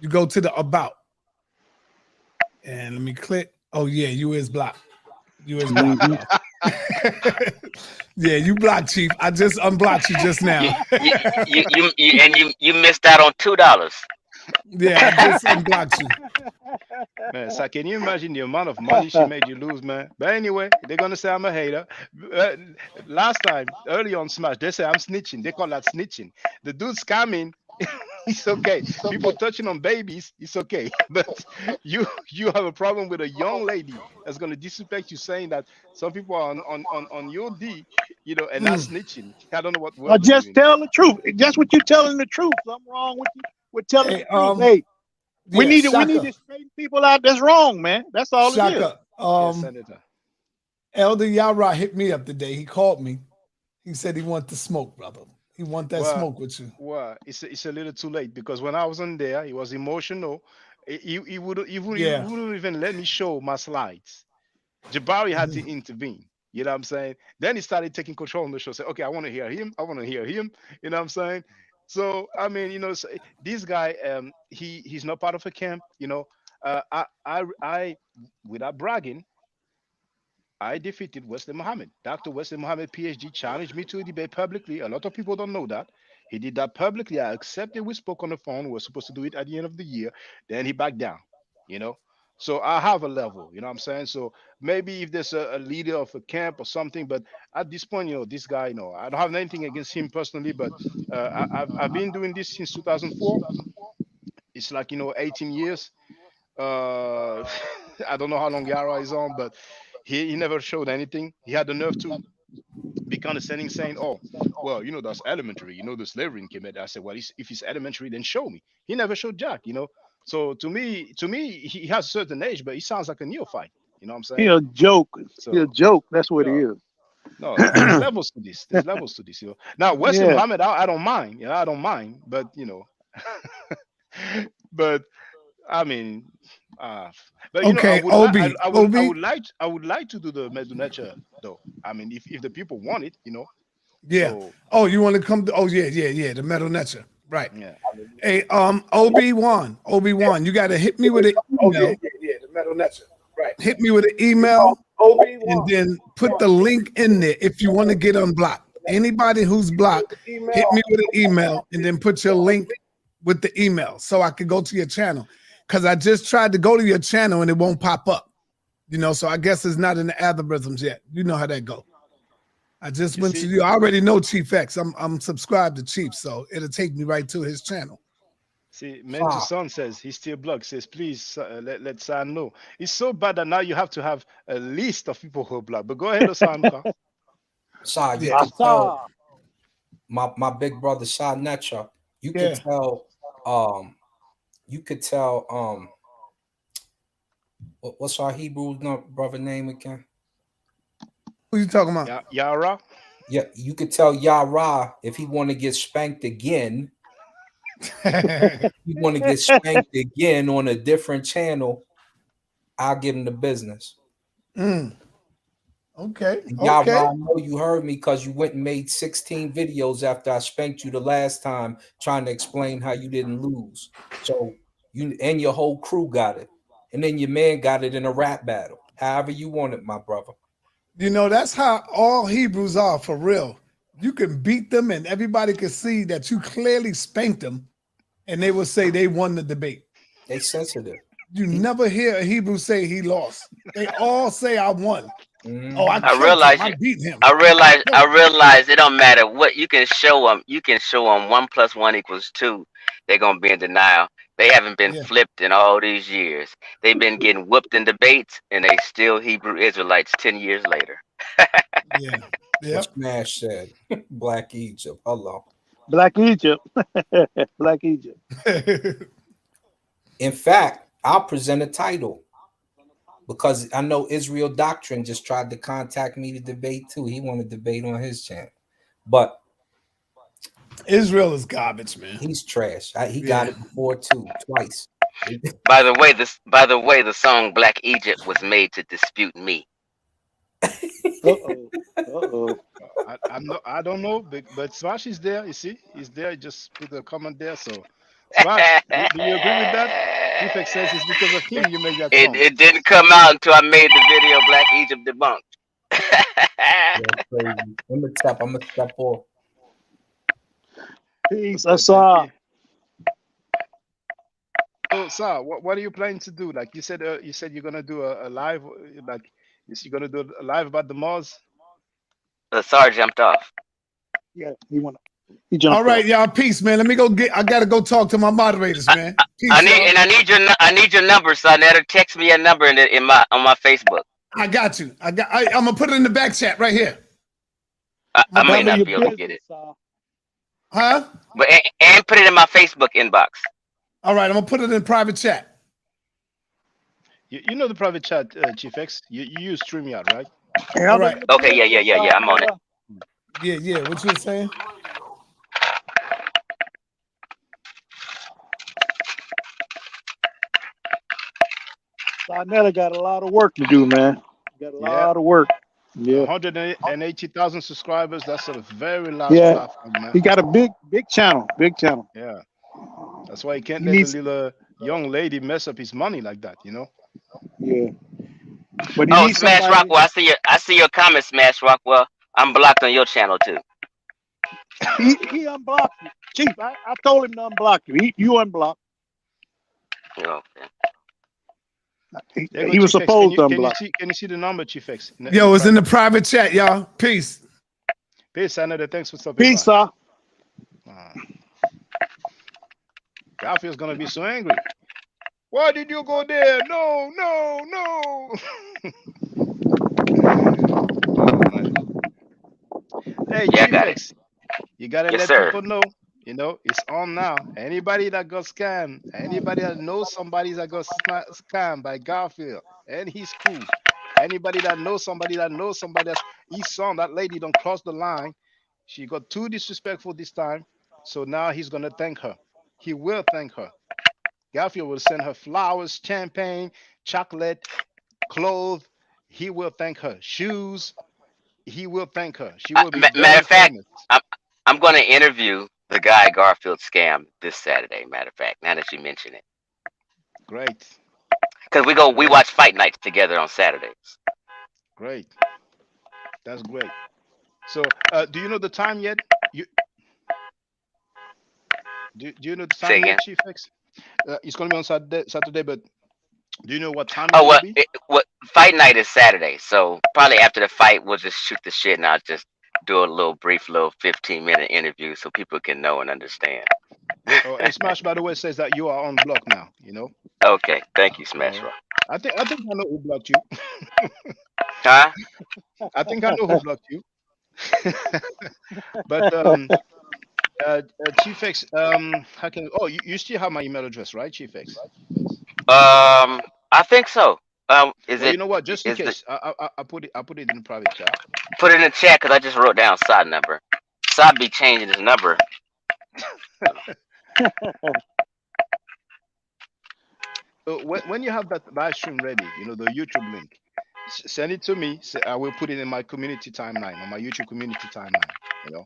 You go to the about, and let me click. Oh yeah, you is blocked. You is blocked, bro. Yeah, you blocked, Chief. I just unblocked you just now. You missed out on $2. Yeah, I just unblocked you. Man, so can you imagine the amount of money she made you lose, man? But anyway, they're gonna say I'm a hater. Last time, early on Smash, they say I'm snitching. They call that snitching. The dude scamming, it's okay. People touching on babies, it's okay. But you have a problem with a young lady that's gonna disrespect you, saying that some people are on your D, and not snitching. I don't know what Or world we live just in. tell the truth. That's what you're telling the truth. Something wrong with you with telling Hey, the truth. Hey, we yeah, need Shaka, to straighten people out that's wrong, man. That's all it is. Shaka, Yes, Senator. Elder Yara hit me up today. He called me. He said he want to smoke, brother. He want that smoke with you. Well, it's a little too late because when I was on there, he was emotional. He wouldn't even let me show my slides. Jabari had to intervene. You know what I'm saying? Then he started taking control on the show. Say, okay, I want to hear him. I want to hear him. You know what I'm saying? So I mean, this guy, he's not part of a camp. I without bragging, I defeated Wesley Muhammad. Dr. Wesley Muhammad, PhD, challenged me to a debate publicly. A lot of people don't know that. He did that publicly. I accepted. We spoke on the phone. We were supposed to do it at the end of the year. Then he backed down, you know. So I have a level, you know what I'm saying? So maybe if there's a leader of a camp or something, but at this point, this guy, I don't have anything against him personally, but I've been doing this since 2004. It's like, 18 years. I don't know how long Yara is on, but he never showed anything. He had the nerve to be condescending, saying, "Oh, well, that's elementary. The slavery in Kemet." I said, "Well, if it's elementary, then show me." He never showed Jack. So to me, he has a certain age, but he sounds like a neophyte. You know what I'm saying? He a joke. So, He a joke. That's what he no, is. no, there's levels to this. There's levels to this. Now Wesley Yeah. Muhammad, I don't mind. I don't mind, but but I mean, but Okay, Obi, I would like to do the Medunecha though. I mean, if the people want it. Yeah. So, Oh, you want to come to? Oh, yeah. The Metal Netcher. Right. yeah. Hey, Obi-Wan, you got to hit me with an email. The Metal Netcher. Right. Hit me with an email, and then put the link in there if you want to get unblocked. Anybody who's blocked, hit me with an email, and then put your link with the email so I could go to your channel. Because I just tried to go to your channel and it won't pop up. So I guess it's not in the algorithms yet. You know how that go. I just went to you. I already know Chief X. I'm subscribed to Chief, so it'll take me right to his channel. See, Mental Son says he's still blocked. Says please let San know. It's so bad that now you have to have a list of people who are blocked. But go ahead, Osan. Shah, you can tell my big brother Shah Netra. You could tell. What's our Hebrew brother name again? Who you talking about? Yara. Yeah, you could tell Yara if he want to get spanked again. You want to get spanked again on a different channel, I'll give him the business. Okay. Yara, I know you heard me because you went and made 16 videos after I spanked you the last time trying to explain how you didn't lose. So you and your whole crew got it. And then your man got it in a rap battle. However you want it, my brother. That's how all Hebrews are for real. You can beat them and everybody can see that you clearly spanked them and they will say they won the debate. They sensitive. You never hear a Hebrew say he lost. They all say I won. Oh, I realize I beat him. I realize it don't matter what you can show them. You can show them 1 + 1 = 2. They're gonna be in denial. They haven't been flipped in all these years. They've been getting whooped in debates, and they still Hebrew Israelites 10 years later. What Smash said. Black Egypt. Hello. Black Egypt. Black Egypt. In fact, I'll present a title because I know Israel Doctrine just tried to contact me to debate too. He wanted to debate on his channel. But Israel is garbage, man. He's trash. He got it before too, twice. By the way, the song Black Egypt was made to dispute me. I don't know, but Smash is there. You see, he's there. He just put a comment there. So, Smash, do you agree with that? Defect says it's because of him you made that song. It didn't come out until I made the video Black Egypt Debunked. That's crazy. I'm gonna step off. Peace. I saw. So, sir, what are you planning to do? Like you said you're gonna do a live, like you're gonna do a live about the Mars. The SAR jumped off. Yeah, he jumped. All right, y'all. Peace, man. Let me go I gotta go talk to my moderators, man. Peace, I need your number, son. That'll text me a number on my Facebook. I got you. I'm gonna put it in the back chat right here. I may not be able to get it. Huh? But and put it in my Facebook inbox. All right, I'm gonna put it in private chat. You know the private chat, Chief X. You use StreamYard, right? All right. Okay, yeah. I'm on it. Yeah. What you saying? Sarnetta got a lot of work to do, man. Got a lot of work. Yeah. 180,000 subscribers. That's a very large platform, man. He got a big channel. Big channel. Yeah. That's why he can't let the little young lady mess up his money like that, you know? Yeah. But Smash Rockwell, I see your comment, Smash Rockwell. I'm blocked on your channel too. He unblocked you. Chief, I told him to unblock you. You unblocked. Okay. He was supposed to unblock. Can you see the number, Chief X? Yo, it's in the private chat, y'all. Peace. Peace, Senator. Thanks for stopping Peace, sir. Garfield's gonna be so angry. Why did you go there? No. Hey, Chief X, you gotta let people know. You know, it's on now. Anybody that got scammed, anybody that knows somebody that got scammed by Garfield and his crew, anybody that knows somebody that he saw that lady don't cross the line. She got too disrespectful this time. So now he's gonna thank her. He will thank her. Garfield will send her flowers, champagne, chocolate, clothes. He will thank her. Shoes. He will thank her. She will be matter of fact, I'm going to interview the guy Garfield scammed this Saturday. Matter of fact, now that you mention it. Great. Because we watch fight nights together on Saturdays. Great. That's great. So, do you know the time yet? Do you know the time yet, Chief X? It's going to be on Saturday, but do you know what time it will be? Fight night is Saturday, so probably after the fight, we'll just shoot the shit and I'll just do a brief 15-minute interview so people can know and understand. And Smash, by the way, says that you are on block now, you know? Okay, thank you, Smash Rock. I think I know who blocked you. Huh? I think I know who blocked you. But Chief X, you still have my email address, right, Chief X? I think so. You know what? Just in case, I put it in the private chat. Put it in the chat because I just wrote down Sod number. Sod be changing his number. So when you have that live stream ready, you know, the YouTube link, send it to me. I will put it in my community timeline, on my YouTube community timeline, you know.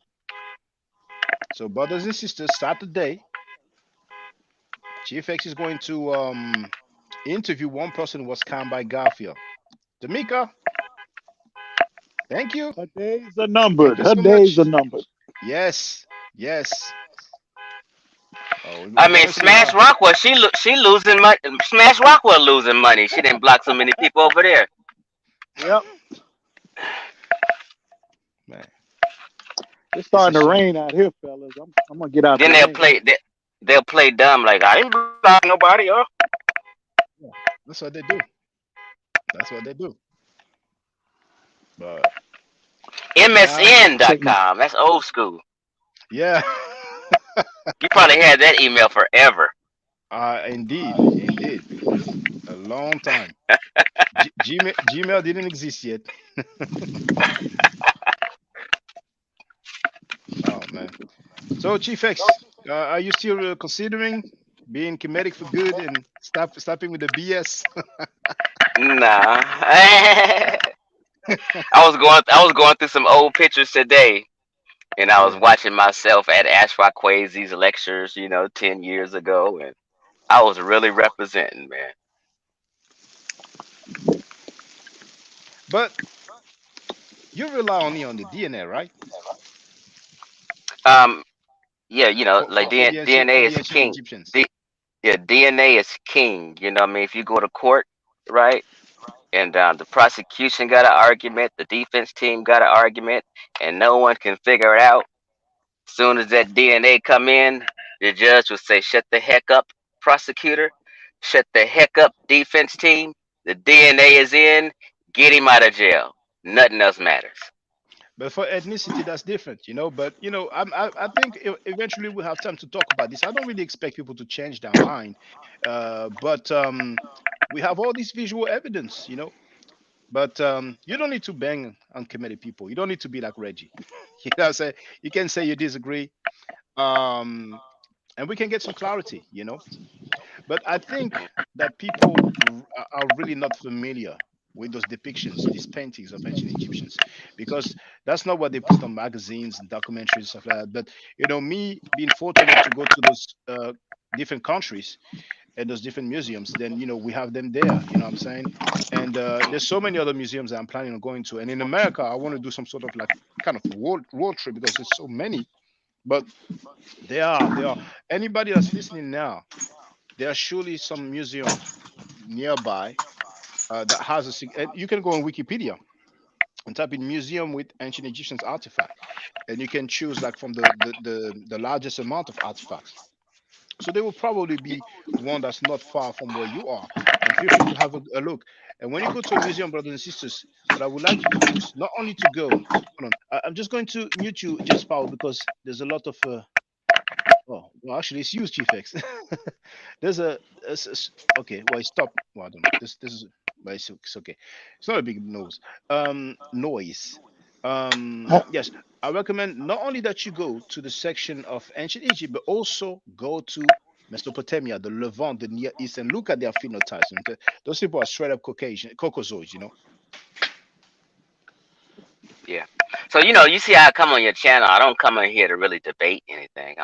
So brothers and sisters, Saturday, Chief X is going to interview one person who was scammed by Garfield. Tamika, thank you. Her days are numbered. Her days are numbered. Yes. I mean, Smash Rockwell, she losing money. Smash Rockwell losing money. She didn't block so many people over there. Yep. Man, it's starting to rain out here, fellas. I'm gonna get out. Then they'll play dumb like I didn't block nobody. Yeah, that's what they do. But MSN.com. That's old school. Yeah. You probably had that email forever. Indeed. A long time. Gmail didn't exist yet. Oh man. So, Chief X, are you still considering being comedic for good and stopping with the BS? Nah. I was going through some old pictures today, and I was Yeah. watching myself at Ashwa Kwesi's lectures, 10 years ago, and I was really representing, man. But you rely only on the DNA, right? Um, yeah, like For the ancient DNA for the is ancient king. Egyptians. Yeah, DNA is king. You know what I mean? If you go to court, right, and the prosecution got an argument, the defense team got an argument, and no one can figure it out. Soon as that DNA come in, the judge will say, "Shut the heck up, prosecutor! Shut the heck up, defense team! The DNA is in. Get him out of jail. Nothing else matters." But for ethnicity, that's different, But I think eventually we'll have time to talk about this. I don't really expect people to change their mind, but we have all this visual evidence. But you don't need to bang uncommitted people. You don't need to be like Reggie. Say you can say you disagree, and we can get some clarity. But I think that people are really not familiar with those depictions, these paintings of ancient Egyptians, because that's not what they put on magazines and documentaries, stuff like that. But me being fortunate to go to those different countries and those different museums, then we have them there. You know what I'm saying? And there's so many other museums that I'm planning on going to. And in America, I want to do some sort of like kind of world trip because there's so many. But there are anybody that's listening now, there are surely some museum nearby that has and you can go on Wikipedia and type in museum with ancient Egyptians artifact, and you can choose like from the largest amount of artifacts. So there will probably be one that's not far from where you are, and feel free to have a look. And when you go to a museum, brothers and sisters, what I would like you to do is not only to go. Hold on, I'm just going to mute you, James Powell, because there's a lot of oh, well, actually, it's you, Chief X. There's okay. Well, stop. Well, I don't know. This is, but it's okay. It's not a big noise. Yes, I recommend not only that you go to the section of ancient Egypt, but also go to Mesopotamia, the Levant, the Near East, and look at their phenotypes. Okay? Those people are straight up Caucasian, Caucasoids. Yeah. So you see how I come on your channel. I don't come on here to really debate anything.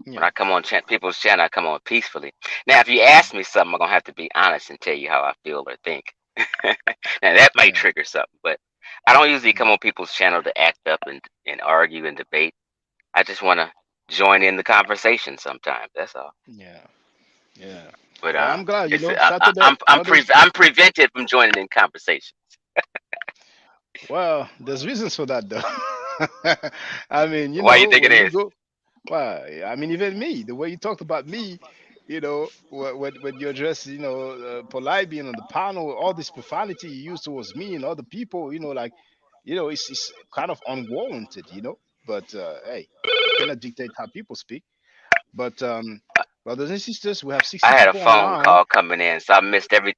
When I come on people's channel, I come on peacefully. Now, if you ask me something, I'm gonna have to be honest and tell you how I feel or think. Now that might trigger something, but I don't usually come on people's channel to act up and argue and debate. I just want to join in the conversation sometimes. That's all. Yeah. Yeah. But Well, I'm glad. I'm I'm prevented from joining in conversations. Well, there's reasons for that, though. I mean, Why you think it when you is? go, well, I mean, even me, the way you talked about me, when you address, polite being on the panel, all this profanity you use towards me and other people, it's kind of unwarranted. But hey, you cannot dictate how people speak. But brothers and sisters, we have 60 I had a people phone online. call coming in, so I missed every.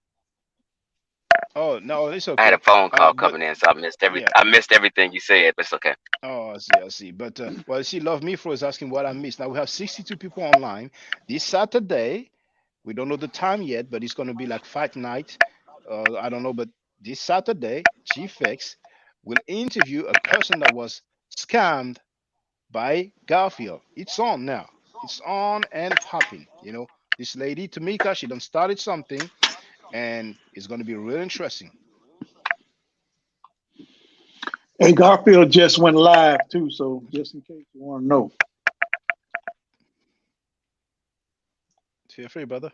Oh no, it's okay. I had a phone call But coming in, so I missed yeah. I missed everything you said, but it's okay. Oh, I see. But well, you see, Love Me For is asking what I missed. Now we have 62 people online. This Saturday, we don't know the time yet, but it's going to be like fight night. I don't know, but this Saturday, Chief X will interview a person that was scammed by Garfield. It's on now. It's on and popping. This lady Tamika, she done started something, and it's going to be real interesting. Hey, Garfield just went live too, so just in case you want to know. Feel free, brother.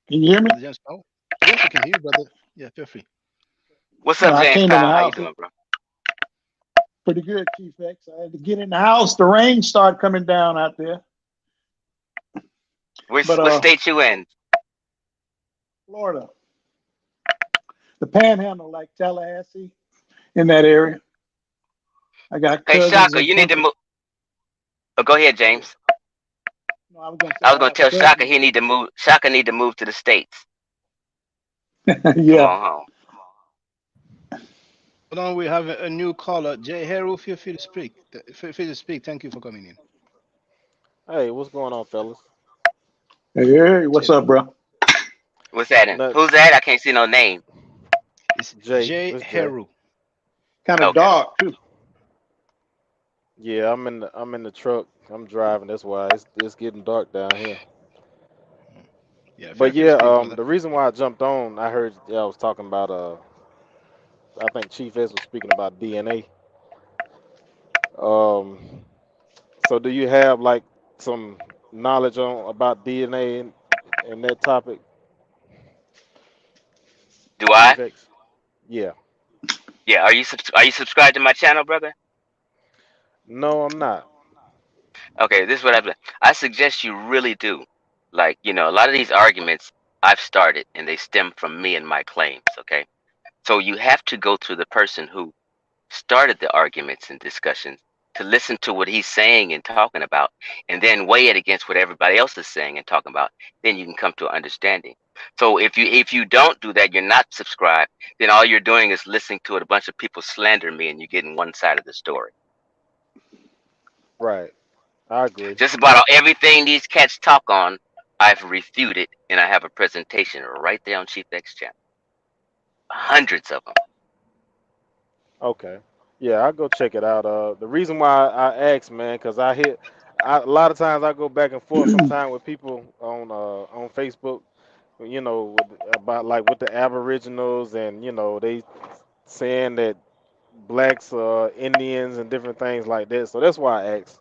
Can you hear me? James Powell? Yes, I can hear you, brother. Yeah, feel free. What's up, James Powell? How you doing, bro? Pretty good, Chief X. I had to get in the house. The rain started coming down out there. What state you in? Florida. The Panhandle, like Tallahassee, in that area. I got. Hey, Shaka, you need to move. Oh, go ahead, James. No, I was gonna tell Shaka he need to move. Shaka need to move to the States. Yeah. Come on home. Hold on, we have a new caller. Jay Haru, feel free to speak. Feel free to speak. Thank you for coming in. Hey, what's going on, fellas? Hey, what's Chilling. up, bro? What's that? Nothing. Who's that? I can't see no name. It's Jay. Jay It's Jay. Haru. Kind of Okay. dark too. Yeah, I'm in the truck. I'm driving. That's why it's getting dark down here. Yeah, feel But free to yeah, speak, brother. the reason why I jumped on, I heard y'all was talking about I think Chief S was speaking about DNA. So do you have like some knowledge on about DNA and that topic, Do I? Chief X? Yeah. Yeah. Are you subscribed to my channel, brother? No, I'm not. Okay. This is what I suggest you really do. Like, a lot of these arguments I've started and they stem from me and my claims. Okay. So you have to go to the person who started the arguments and discussions to listen to what he's saying and talking about, and then weigh it against what everybody else is saying and talking about. Then you can come to an understanding. So if you don't do that, you're not subscribed, then all you're doing is listening to a bunch of people slander me, and you're getting one side of the story. Right. I agree. Just about everything these cats talk on, I've refuted, and I have a presentation right there on Chief X channel. Hundreds of them. Okay. Yeah, I'll go check it out. The reason why I asked, man, because a lot of times I go back and forth sometime with people on Facebook, about like with the Aboriginals, and they saying that blacks are Indians and different things like that. So that's why I asked.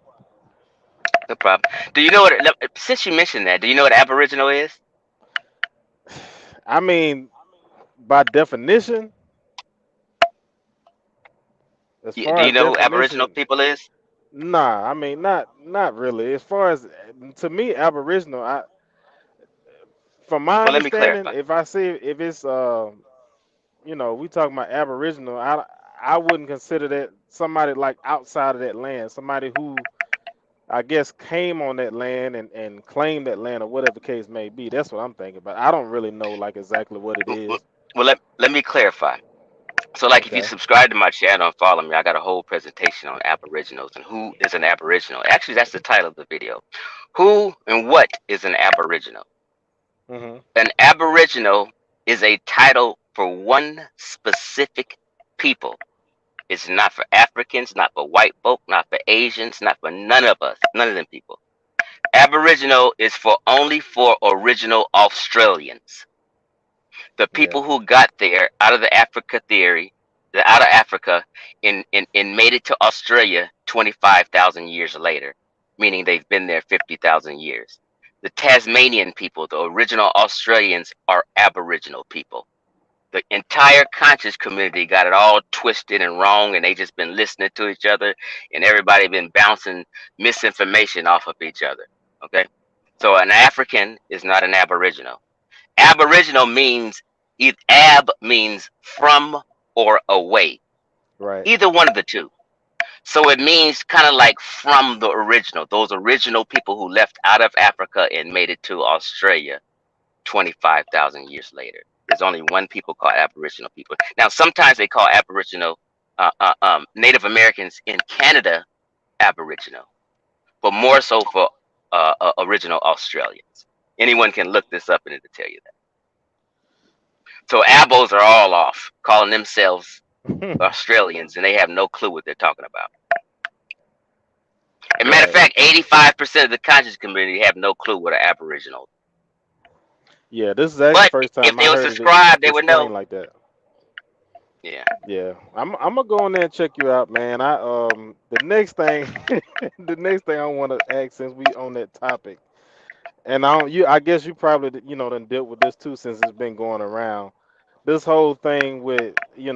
No problem. Do you know what? Since you mentioned that, do you know what Aboriginal is? I mean, by definition, as Do far you as know who Aboriginal definition, people is? nah. I mean, not really. As far as to me, Aboriginal, from my Well, let me understanding, clarify. if I see if it's we talking about Aboriginal, I wouldn't consider that somebody like outside of that land, somebody who I guess came on that land and claimed that land or whatever the case may be. That's what I'm thinking. But I don't really know like exactly what it is. Well, let me clarify. So, like, if you Okay. subscribe to my channel and follow me, I got a whole presentation on Aboriginals and who is an Aboriginal. Actually, that's the title of the video. Who and what is an Aboriginal? Mm-hmm. An Aboriginal is a title for one specific people. It's not for Africans, not for white folk, not for Asians, not for none of us, none of them people. Aboriginal is only for original Australians. The people who got there out of Africa and made it to Australia 25,000 years later, meaning they've been there 50,000 years. The Tasmanian people, the original Australians, are Aboriginal people. The entire conscious community got it all twisted and wrong, and they just been listening to each other, and everybody been bouncing misinformation off of each other. Okay, so an African is not an Aboriginal. Aboriginal means ab means from or away. Right. Either one of the two. So it means kind of like from the original, those original people who left out of Africa and made it to Australia 25,000 years later. There's only one people called Aboriginal people. Now, sometimes they call Aboriginal Native Americans in Canada Aboriginal, but more so for original Australians. Anyone can look this up and it'll tell you that. So abos are all off, calling themselves Australians, and they have no clue what they're talking about. As a matter of fact, 85% of the conscious community have no clue what an Aboriginal is. Yeah, this is actually the first time if they I were heard subscribed, they it would know. explained like that. Yeah. Yeah, I'm gonna go in there and check you out, man. The next thing I want to ask, since we on that topic, and I guess you probably done dealt with this too since it's been going around. This whole thing with you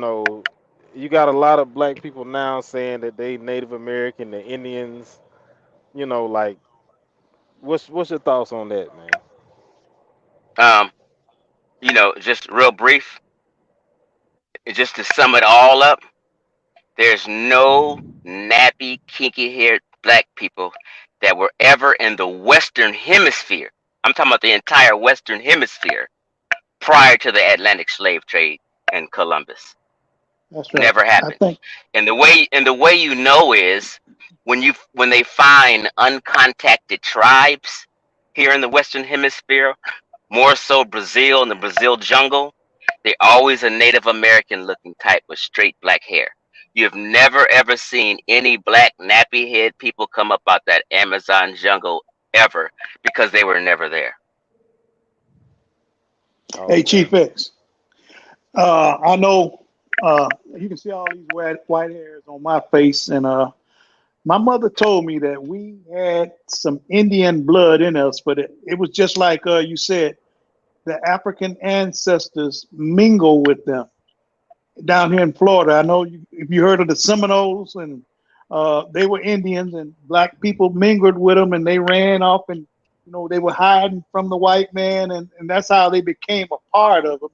got a lot of black people now saying that they Native American, the Indians, like what's your thoughts on that, man? Just real brief, just to sum it all up, there's no nappy, kinky-haired black people that were ever in the Western Hemisphere. I'm talking about the entire Western Hemisphere prior to the Atlantic slave trade and Columbus. That's right. Never I happened. think And the way you know is when they find uncontacted tribes here in the Western Hemisphere, more so Brazil and the Brazil jungle, they're always a Native American looking type with straight black hair. You have never ever seen any black nappy head people come up out that Amazon jungle ever, because they were never there. Hey, Chief X, I know you can see all these white hairs on my face, and my mother told me that we had some Indian blood in us, but it was just like you said, the African ancestors mingle with them down here in Florida. I know if you heard of the Seminoles, and they were Indians, and black people mingled with them, and they ran off, and they were hiding from the white man, and that's how they became a part of them.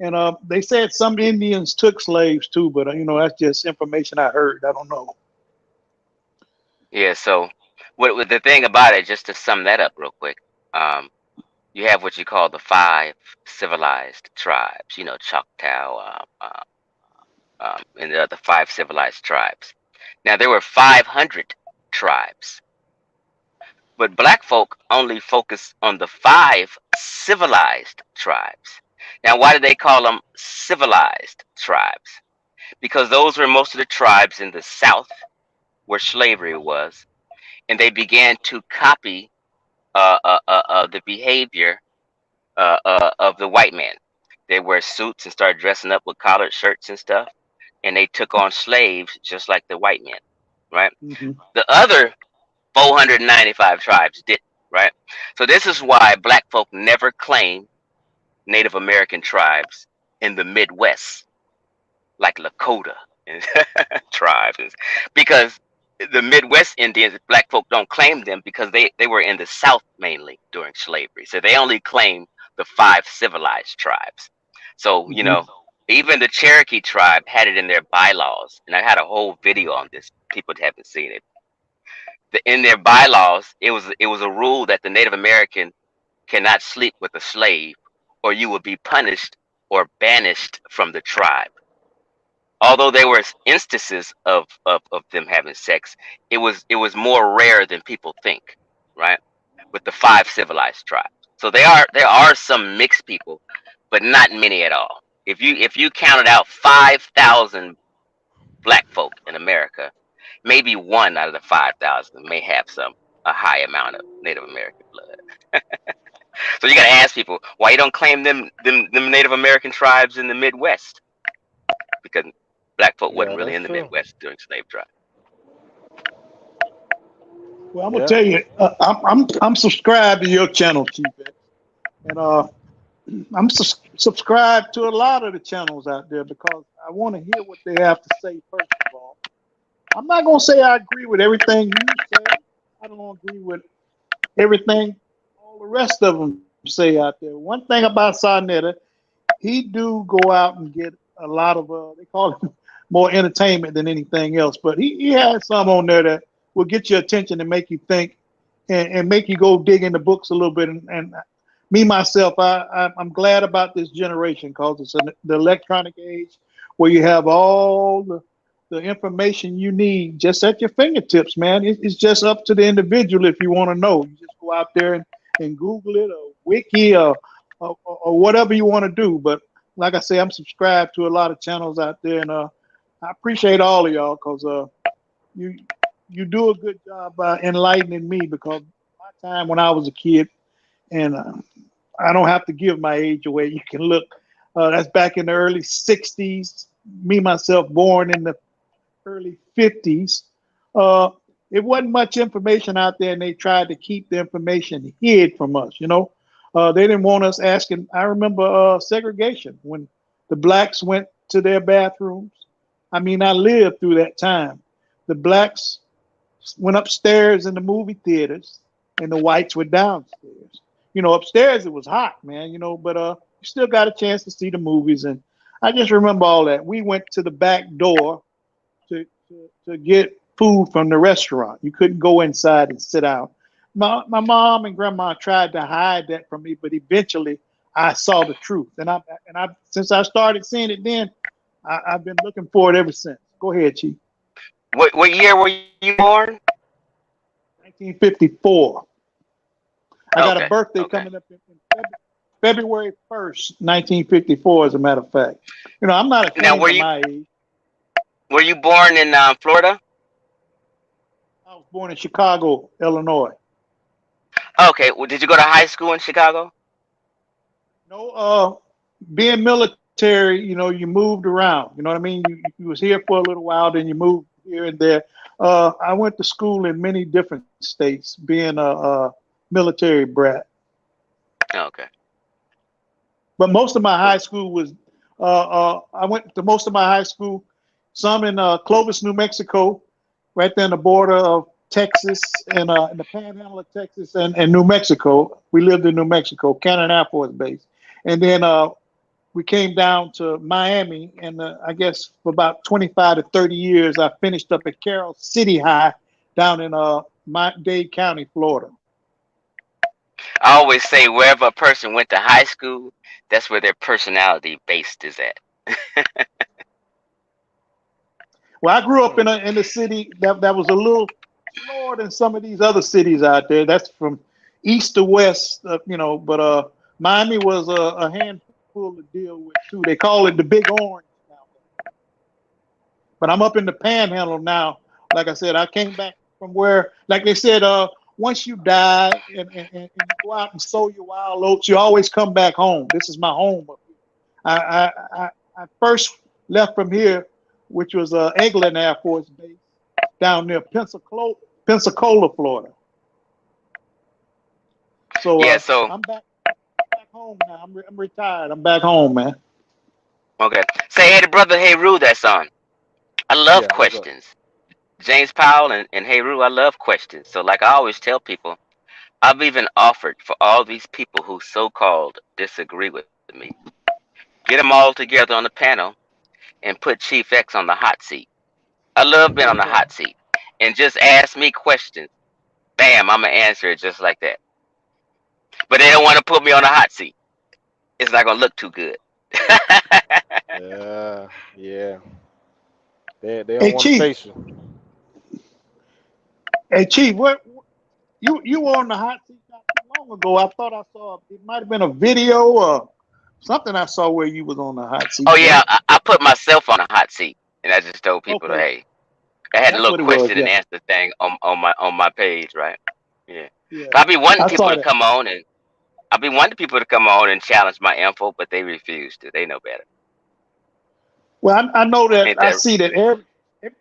And they said some Indians took slaves too, but that's just information I heard. I don't know. Yeah, so what the thing about it, just to sum that up real quick, you have what you call the 5 civilized tribes, Choctaw, and the other 5 civilized tribes. Now, there were 500 tribes, but black folk only focus on the 5 civilized tribes. Now, why do they call them civilized tribes? Because those were most of the tribes in the South where slavery was, and they began to copy the behavior of the white man. They wear suits and start dressing up with collared shirts and stuff, and they took on slaves just like the white men, right? Mm-hmm. The other 495 tribes didn't, right? So this is why black folk never claim Native American tribes in the Midwest, like Lakota and tribes, because the Midwest Indians, black folk don't claim them because they were in the South mainly during slavery. So they only claim the 5 civilized tribes. So, even the Cherokee tribe had it in their bylaws. And I had a whole video on this. People haven't seen it. In their bylaws, it was a rule that the Native American cannot sleep with a slave, or you will be punished or banished from the tribe. Although there were instances of them having sex, it was more rare than people think, right? With the 5 civilized tribes. So there are some mixed people, but not many at all. If you counted out 5,000 black folk in America, maybe 1 out of the 5,000 may have a high amount of Native American blood. So you gotta ask people why you don't claim them Native American tribes in the Midwest, because black folk wasn't really in the Midwest during slave drive. Well, I'm gonna tell you, I'm subscribed to your channel, Chief X, and I'm subscribed to a lot of the channels out there because I want to hear what they have to say. First of all, I'm not gonna say I agree with everything you say. I don't agree with everything all the rest of them say out there. One thing about Sarnetta, he do go out and get a lot of they call it more entertainment than anything else, but he has some on there that will get your attention and make you think and make you go dig in the books a little bit. And me myself, I'm glad about this generation because it's the electronic age where you have all the information you need just at your fingertips, man. It's just up to the individual if you want to know. You just go out there and Google it or wiki or whatever you want to do. But like I say, I'm subscribed to a lot of channels out there, and I appreciate all of y'all because you do a good job by enlightening me, because my time when I was a kid, and I don't have to give my age away. You can look, that's back in the early 60s, me myself born in the early 50s. It wasn't much information out there, and they tried to keep the information hid from us, They didn't want us asking. I remember segregation when the blacks went to their bathrooms. I mean, I lived through that time. The blacks went upstairs in the movie theaters, and the whites were downstairs. Upstairs it was hot, man, but you still got a chance to see the movies. And I just remember all that. We went to the back door to get food from the restaurant. You couldn't go inside and sit down. My mom and grandma tried to hide that from me, but eventually I saw the truth. And I since I started seeing it then, I've been looking for it ever since. Go ahead, Chief. What year were you born? 1954. I got a Okay. birthday coming up in February 1st, 1954, as a matter of fact. You know, I'm not Now, ashamed of my age. were you born in Florida? I was born in Chicago, Illinois. Okay. Well, did you go to high school in Chicago? No, being military, you know, you moved around. You know what I mean? You was here for a little while, then you moved here and there. I went to school in many different states, being a military brat. Okay. But most of my high school was, I went to most of my high school, some in Clovis, New Mexico, right there on the border of Texas and in the panhandle of Texas and New Mexico. We lived in New Mexico, Cannon Air Force Base. And then we came down to Miami, and I guess for about 25 to 30 years, I finished up at Carroll City High down in Dade County, Florida. I always say wherever a person went to high school, that's where their personality based is at. Well, I grew up in a city that was a little slower than some of these other cities out there. That's from east to west, you know. But Miami was a handful to deal with too. They call it the Big Orange now. But I'm up in the Panhandle now. Like I said, I came back from where, like they said, once you die and you go out and sow your wild oats, you always come back home. This is my home up here. I first left from here, which was England Air Force Base down near Pensacola, Florida. So, yeah, so I'm back home now. I'm retired. I'm back home, man. Okay. Say hey to brother Heru that's on. I love questions. James Powell and Heru, I love questions. So like I always tell people, I've even offered for all these people who so-called disagree with me, get them all together on the panel and put Chief X on the hot seat. I love being on the hot seat. And just ask me questions. Bam, I'm going to answer it just like that. But they don't want to put me on the hot seat. It's not going to look too good. Yeah. They don't Hey, want to Chief. face you. Hey, Chief, what you were on the hot seat not too long ago. I thought I saw it might have been a video or something I saw where you was on the hot seat. Oh yeah, I put myself on the hot seat, and I just told people, Okay. hey, I had a That's little what it was, question and yeah. answer thing on my page, right? Yeah. Yeah. But I be wanting I people saw to that. come on, and I be wanting people to come on and challenge my info, but they refuse to. They know better. Well, I know that. Ain't I that see that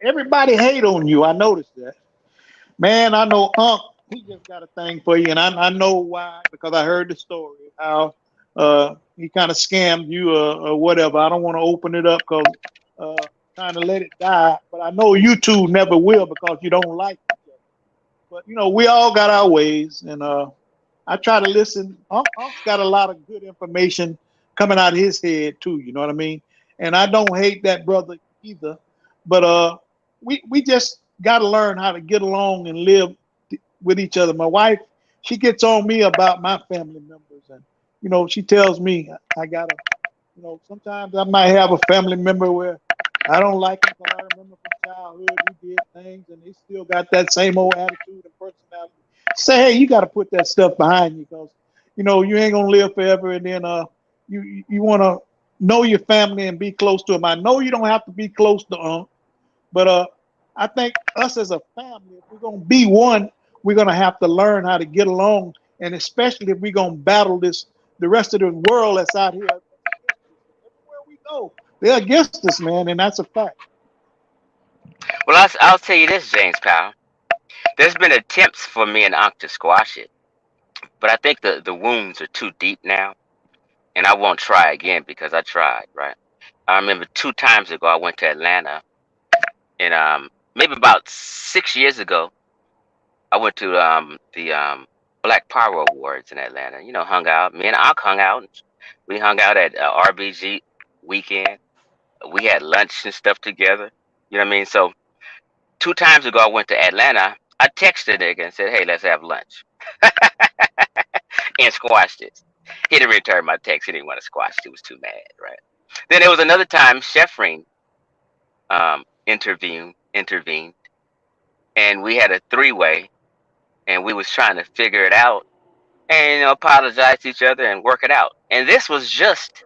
everybody hate on you. I noticed that. Man, I know Unc, he just got a thing for you, and I know why, because I heard the story how he kind of scammed you or whatever. I don't want to open it up because trying to let it die, but I know you two never will because you don't like each other. But you know, we all got our ways, and I try to listen. Unc's got a lot of good information coming out of his head too. You know what I mean? And I don't hate that brother either, but we just got to learn how to get along and live with each other. My wife, she gets on me about my family members, and you know, she tells me I gotta, you know, sometimes I might have a family member where I don't like them because I remember from childhood we did things, and they still got that same old attitude and personality. Say, hey, you got to put that stuff behind you because you know you ain't gonna live forever, and then you want to know your family and be close to them. I know you don't have to be close to but I think us as a family, if we're gonna be one, we're gonna have to learn how to get along, and especially if we're gonna battle the rest of the world that's out here. Everywhere we go, they're against us, man, and that's a fact. Well, I'll tell you this, James Powell. There's been attempts for me and Ankh to squash it, but I think the wounds are too deep now, and I won't try again because I tried, right? I remember 2 times ago I went to Atlanta, and maybe about 6 years ago I went to the Black Power Awards in Atlanta. You know, hung out. Me and Ankh hung out. We hung out at RBG weekend. We had lunch and stuff together. You know what I mean? So 2 times ago I went to Atlanta. I texted a nigga and said, hey, let's have lunch. And squashed it. He didn't return my text. He didn't want to squash it. He was too mad, right? Then there was another time, Sheffreen intervened, and we had a three-way, and we was trying to figure it out, and apologize to each other and work it out. And this was just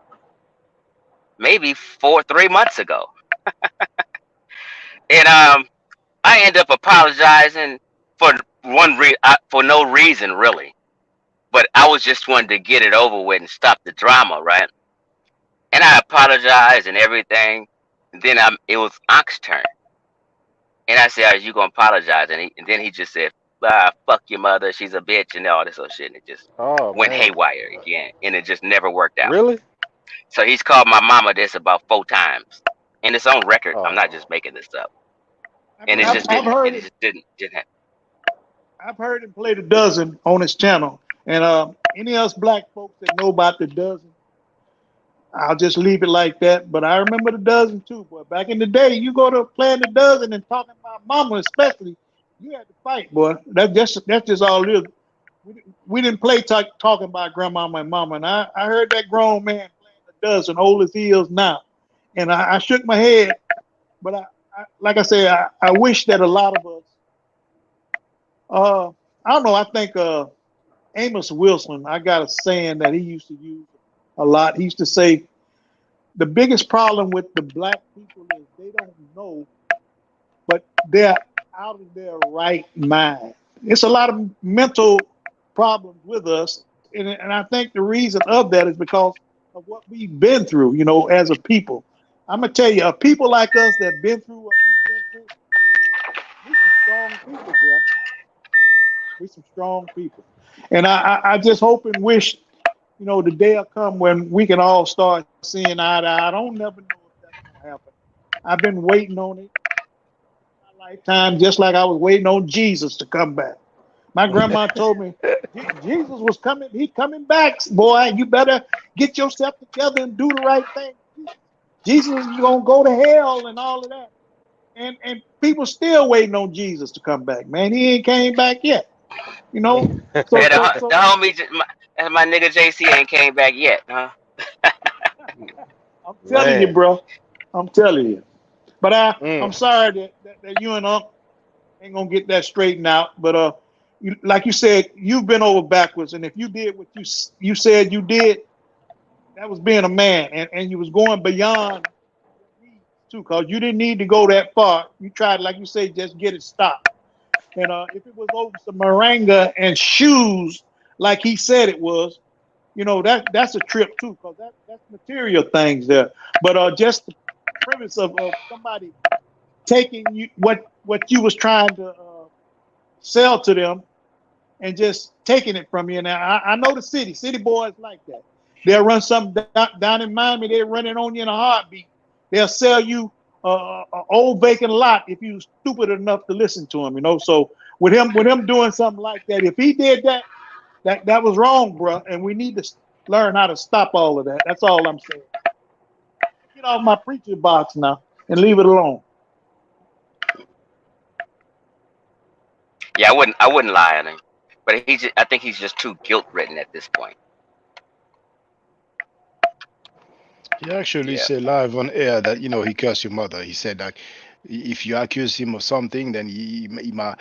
maybe 3 months ago, and I end up apologizing for for no reason really, but I was just wanting to get it over with and stop the drama, right? And I apologized and everything. And then it was Ank's turn. And I said, "Are you gonna apologize?" And then he just said, "Fuck your mother. She's a bitch," and all this other shit. And it just Oh went man. haywire again, and it just never worked out. Really? So he's called my mama this about 4 times, and it's on record. I'm not Oh. just making this up. And it I've, just I've didn't. heard It it. just didn't happen. I've heard him play the dozen on his channel. And any of us black folks that know about the dozen, I'll just leave it like that. But I remember the dozen too, boy. Back in the day, you go to playing the dozen and talking about mama, especially, you had to fight, boy. That's just all it is. We didn't play talking about grandmama and mama. And I heard that grown man playing the dozen, old as he is now. And I shook my head, but I like I said, I wish that a lot of us, I don't know, I think Amos Wilson, I got a saying that he used to use a lot. He used to say, the biggest problem with the black people is they don't know, but they're out of their right mind. It's a lot of mental problems with us. And I think the reason of that is because of what we've been through, as a people. I'm going to tell you, people like us that have been through what we've been through, we're some strong people, bro. We're some strong people. And I just hope and wish, the day will come when we can all start seeing eye to eye. I don't never know if that's going to happen. I've been waiting on it my lifetime, just like I was waiting on Jesus to come back. My grandma told me Jesus was coming. He coming back, boy. You better get yourself together and do the right thing. Jesus is going to go to hell and all of that. And people still waiting on Jesus to come back, man. He ain't came back yet. So, Yeah, the homie, my nigga JC ain't came back yet, huh? I'm telling you, bro. I'm telling you. But I'm sorry that you and Unc ain't gonna get that straightened out. But like you said, you've been over backwards, and if you did what you said you did, that was being a man, and you was going beyond too, cause you didn't need to go that far. You tried, like you say, just get it stopped. And if it was over some moringa and shoes, like he said it was, that's a trip too, because that's material things there. But just the premise of somebody taking you what you was trying to sell to them and just taking it from you. Now I know the city boys like that. They'll run something down in Miami. They're running on you in a heartbeat. They'll sell you an old vacant lot if you stupid enough to listen to them. So with him doing something like that, if he did that was wrong, bro. And we need to learn how to stop all of that. That's all I'm saying. Get off my preacher box now and leave it alone. Yeah, I wouldn't lie on him, but I think he's just too guilt ridden at this point. He actually said live on air that he cursed your mother. He said that if you accuse him of something, then he might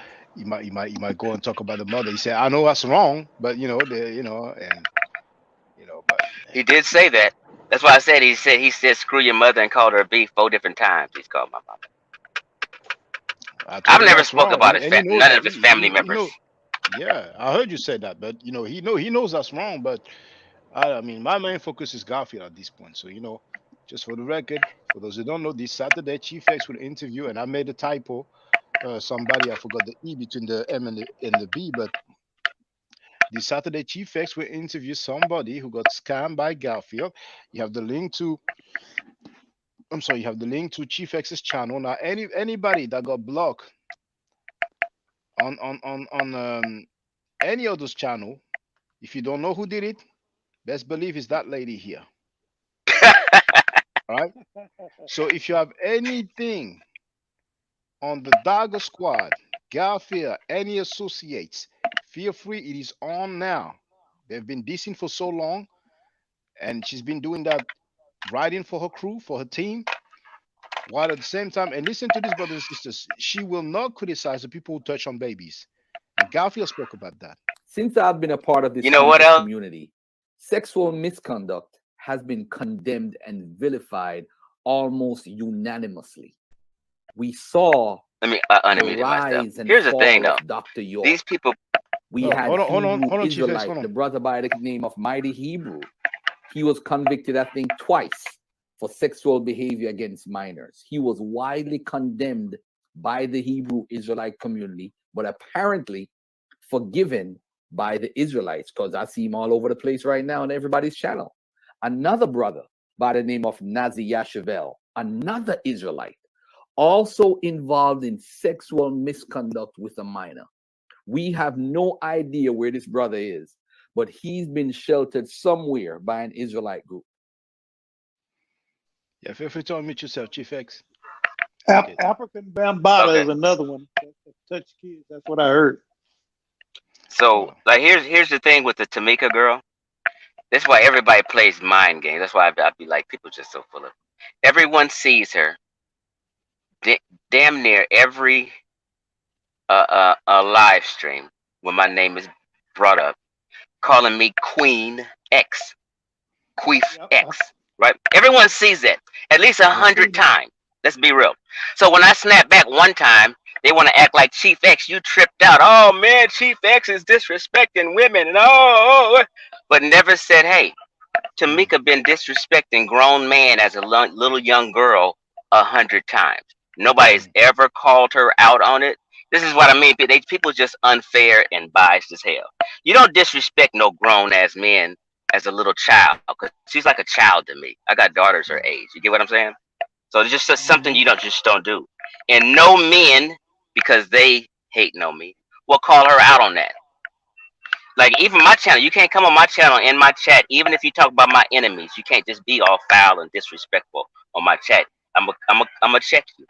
go and talk about the mother. He said, "I know that's wrong, but but he did say that. That's why I said he said screw your mother and called her a B 4 different times. He's called my mother. I've never spoke about none of his family members. Yeah, I heard you say that, but he knows that's wrong. But I mean, my main focus is Garfield at this point. So just for the record, for those who don't know, this Saturday Chief X will interview, and I made a typo. Somebody I forgot the E between the M and the B, but this Saturday Chief X will interview somebody who got scammed by Garfield. You have the link to. I'm sorry, you have the link to Chief X's channel. Now, anybody that got blocked on any of those channel, if you don't know who did it, best believe it's that lady here. All right. So if you have anything on the Dagger Squad, Garfield, any associates, feel free. It is on now. They've been dissing for so long, and she's been doing that writing for her crew, for her team. while at the same time, and listen to this, brothers and sisters, she will not criticize the people who touch on babies. And Garfield spoke about that. Since I've been a part of this You know what conscious else? community, sexual misconduct has been condemned and vilified almost unanimously. We saw Let me the unmute myself. rise and Here's the thing, fall though. of Dr. York. These people. We Oh, had hold on, Hebrew Chief X, Israelite, hold the on. brother by the name of Mighty Hebrew. He was convicted, I think, twice for sexual behavior against minors. He was widely condemned by the Hebrew Israelite community, but apparently forgiven by the Israelites, because I see him all over the place right now on everybody's channel. Another brother by the name of Nazi Yashavel, another Israelite, also involved in sexual misconduct with a minor. We have no idea where this brother is, but he's been sheltered somewhere by an Israelite group. Yeah, feel free to unmute yourself, Chief X. African Bambata Okay. is another one that touch kids. That's what I heard. So, like, here's the thing with the Tamika girl. That's why everybody plays mind games. That's why I'd be like, people just so full of. Everyone sees her. Damn near every live stream when my name is brought up, calling me Queen X, Queef X, right? Everyone sees that at least 100 times. Let's be real. So when I snap back one time, they want to act like Chief X. You tripped out. Oh man, Chief X is disrespecting women, and but never said, hey, Tamika been disrespecting grown man as a little young girl 100 times. Nobody's ever called her out on it. This is what I mean. People just unfair and biased as hell. You don't disrespect no grown ass men as a little child, because she's like a child to me. I got daughters her age. You get what I'm saying? So it's just something you don't do. And no men, because they hate me, will call her out on that. Like, even my channel, you can't come on my channel in my chat, even if you talk about my enemies. You can't just be all foul and disrespectful on my chat. I'm a check you.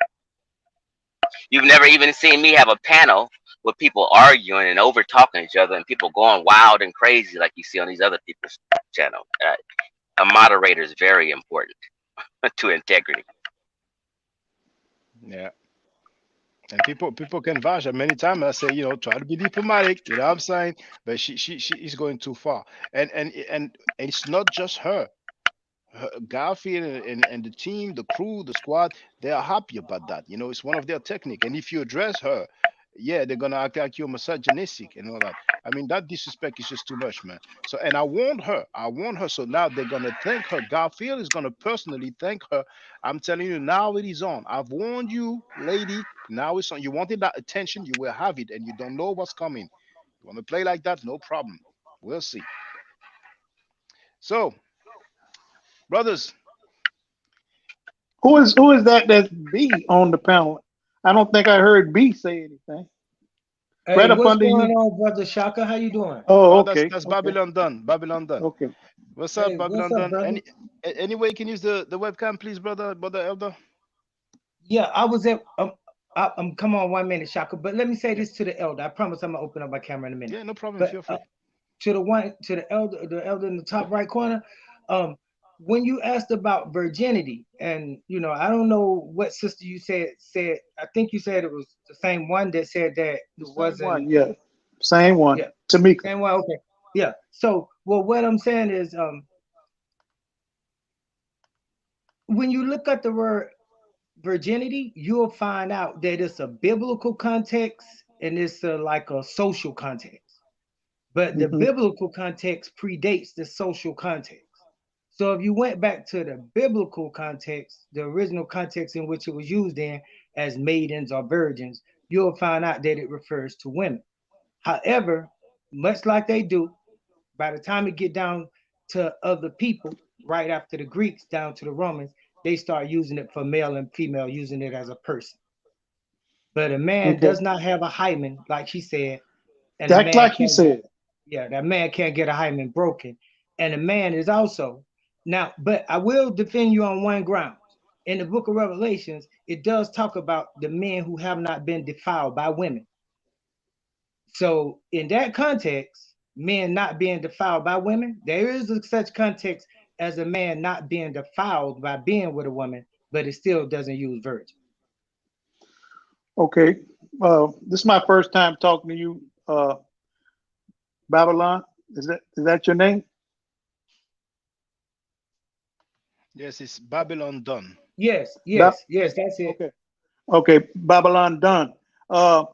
You've never even seen me have a panel with people arguing and over talking each other and people going wild and crazy like you see on these other people's channel. A moderator is very important to integrity. Yeah. And people can vouch. Many times I say, try to be diplomatic. You know what I'm saying? But she is going too far. And it's not just her. Garfield and the team, the crew, the squad, they are happy about that. It's one of their technique. And if you address her, yeah, they're gonna act like you're misogynistic and all that. I mean, that disrespect is just too much, man. So, and I warned her. So now they're gonna thank her. Garfield is gonna personally thank her. I'm telling you, now it is on. I've warned you, lady. Now it's on. You wanted that attention, you will have it, and you don't know what's coming. You want to play like that? No problem. We'll see. So, brothers, Who is that's B on the panel? I don't think I heard B say anything. Hey, Right up what's under going you. on, brother Shaka? How you doing? Oh, okay. That's Okay. Babylon done. Babylon done. Okay. What's up, Hey, Babylon what's up, done? brother? Any way you can use the webcam, please, brother Elder? Yeah, I was at. Come on, 1 minute, Shaka. But let me say this to the elder. I promise I'm gonna open up my camera in a minute. Yeah, no problem. But Feel free. to the elder in the top right corner. When you asked about virginity, and I don't know what sister you said. I think you said it was the same one that said that it wasn't. One, yeah. Same one. Yeah. Tamika. Same one. Okay. Yeah. So, well, what I'm saying is, when you look at the word virginity, you'll find out that it's a biblical context and it's like a social context. But the biblical context predates the social context. So if you went back to the biblical context, the original context in which it was used in as maidens or virgins, you'll find out that it refers to women. However, much like they do, by the time it get down to other people, right after the Greeks down to the Romans, they start using it for male and female, using it as a person. But a man does not have a hymen, like she said, and That's like he said. Yeah, that man can't get a hymen broken. And a man is also now, but I will defend you on one ground. In the book of Revelations, it does talk about the men who have not been defiled by women. So in that context, men not being defiled by women, there is such context as a man not being defiled by being with a woman, but it still doesn't use virgin. Okay. This is my first time talking to you, Babylon. Is that your name? Yes, it's Babylon done. Yes, Ba- yes, that's it. okay. Okay, Babylon done. I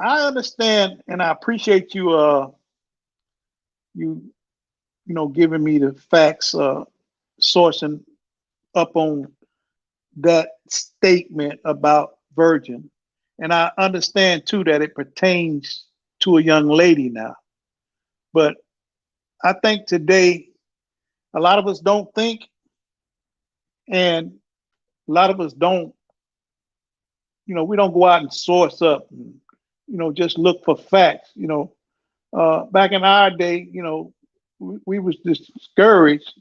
understand and I appreciate you you giving me the facts, sourcing up on that statement about virgin. And I understand too that it pertains to a young lady now. But I think today a lot of us don't think, and a lot of us don't, we don't go out and source up and, just look for facts. Back in our day, we was discouraged,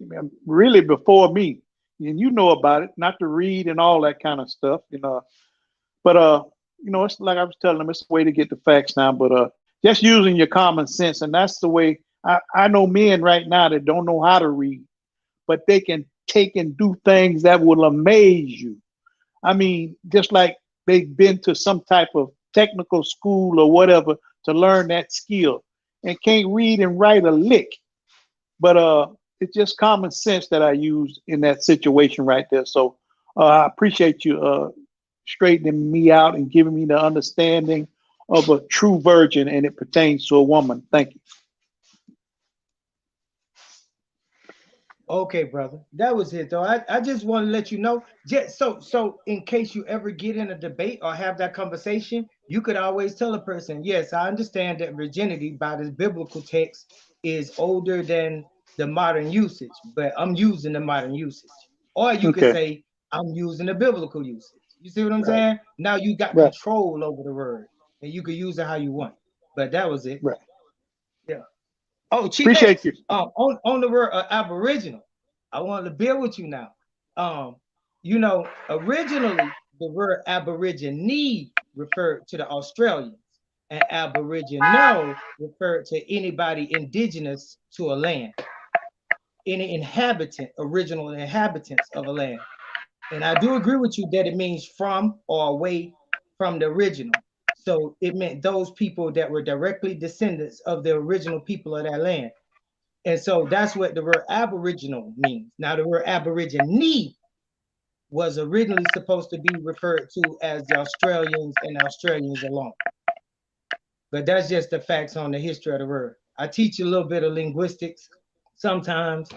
really before me, and you know about it, not to read and all that kind of stuff, But it's like I was telling them, it's a way to get the facts now. But just using your common sense, and that's the way I know men right now that don't know how to read, but they can take and do things that will amaze you. I mean, just like they've been to some type of technical school or whatever to learn that skill and can't read and write a lick. But it's just common sense that I use in that situation right there. So I appreciate you straightening me out and giving me the understanding of a true virgin, and it pertains to a woman. Thank you. Okay, brother. That was it though. I just want to let you know, just so in case you ever get in a debate or have that conversation, you could always tell a person, yes, I understand that virginity by this biblical text is older than the modern usage, but I'm using the modern usage. Or you could say, I'm using the biblical usage. You see what I'm saying? Now you got control over the word, and you can use it how you want. But that was it. Right. Yeah. Oh, Chief Appreciate X, you. On the word aboriginal, I wanted to build with you now. Originally the word aborigine referred to the Australians, and aboriginal referred to anybody indigenous to a land, any inhabitant, original inhabitants of a land. And I do agree with you that it means from or away from the original. So it meant those people that were directly descendants of the original people of that land. And so that's what the word aboriginal means. Now, the word aborigine was originally supposed to be referred to as the Australians and Australians alone. But that's just the facts on the history of the word. I teach a little bit of linguistics sometimes,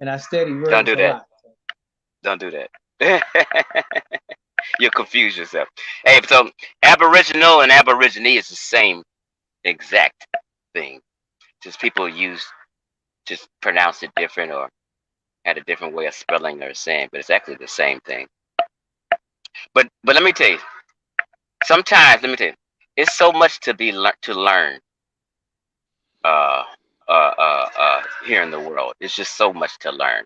and I study words Don't do a that. lot. Don't do that. You'll confuse yourself. Hey, so aboriginal and aborigine is the same exact thing. Just people just pronounce it different or had a different way of spelling or saying, but it's actually the same thing. But let me tell you, sometimes it's so much to learn here in the world. It's just so much to learn.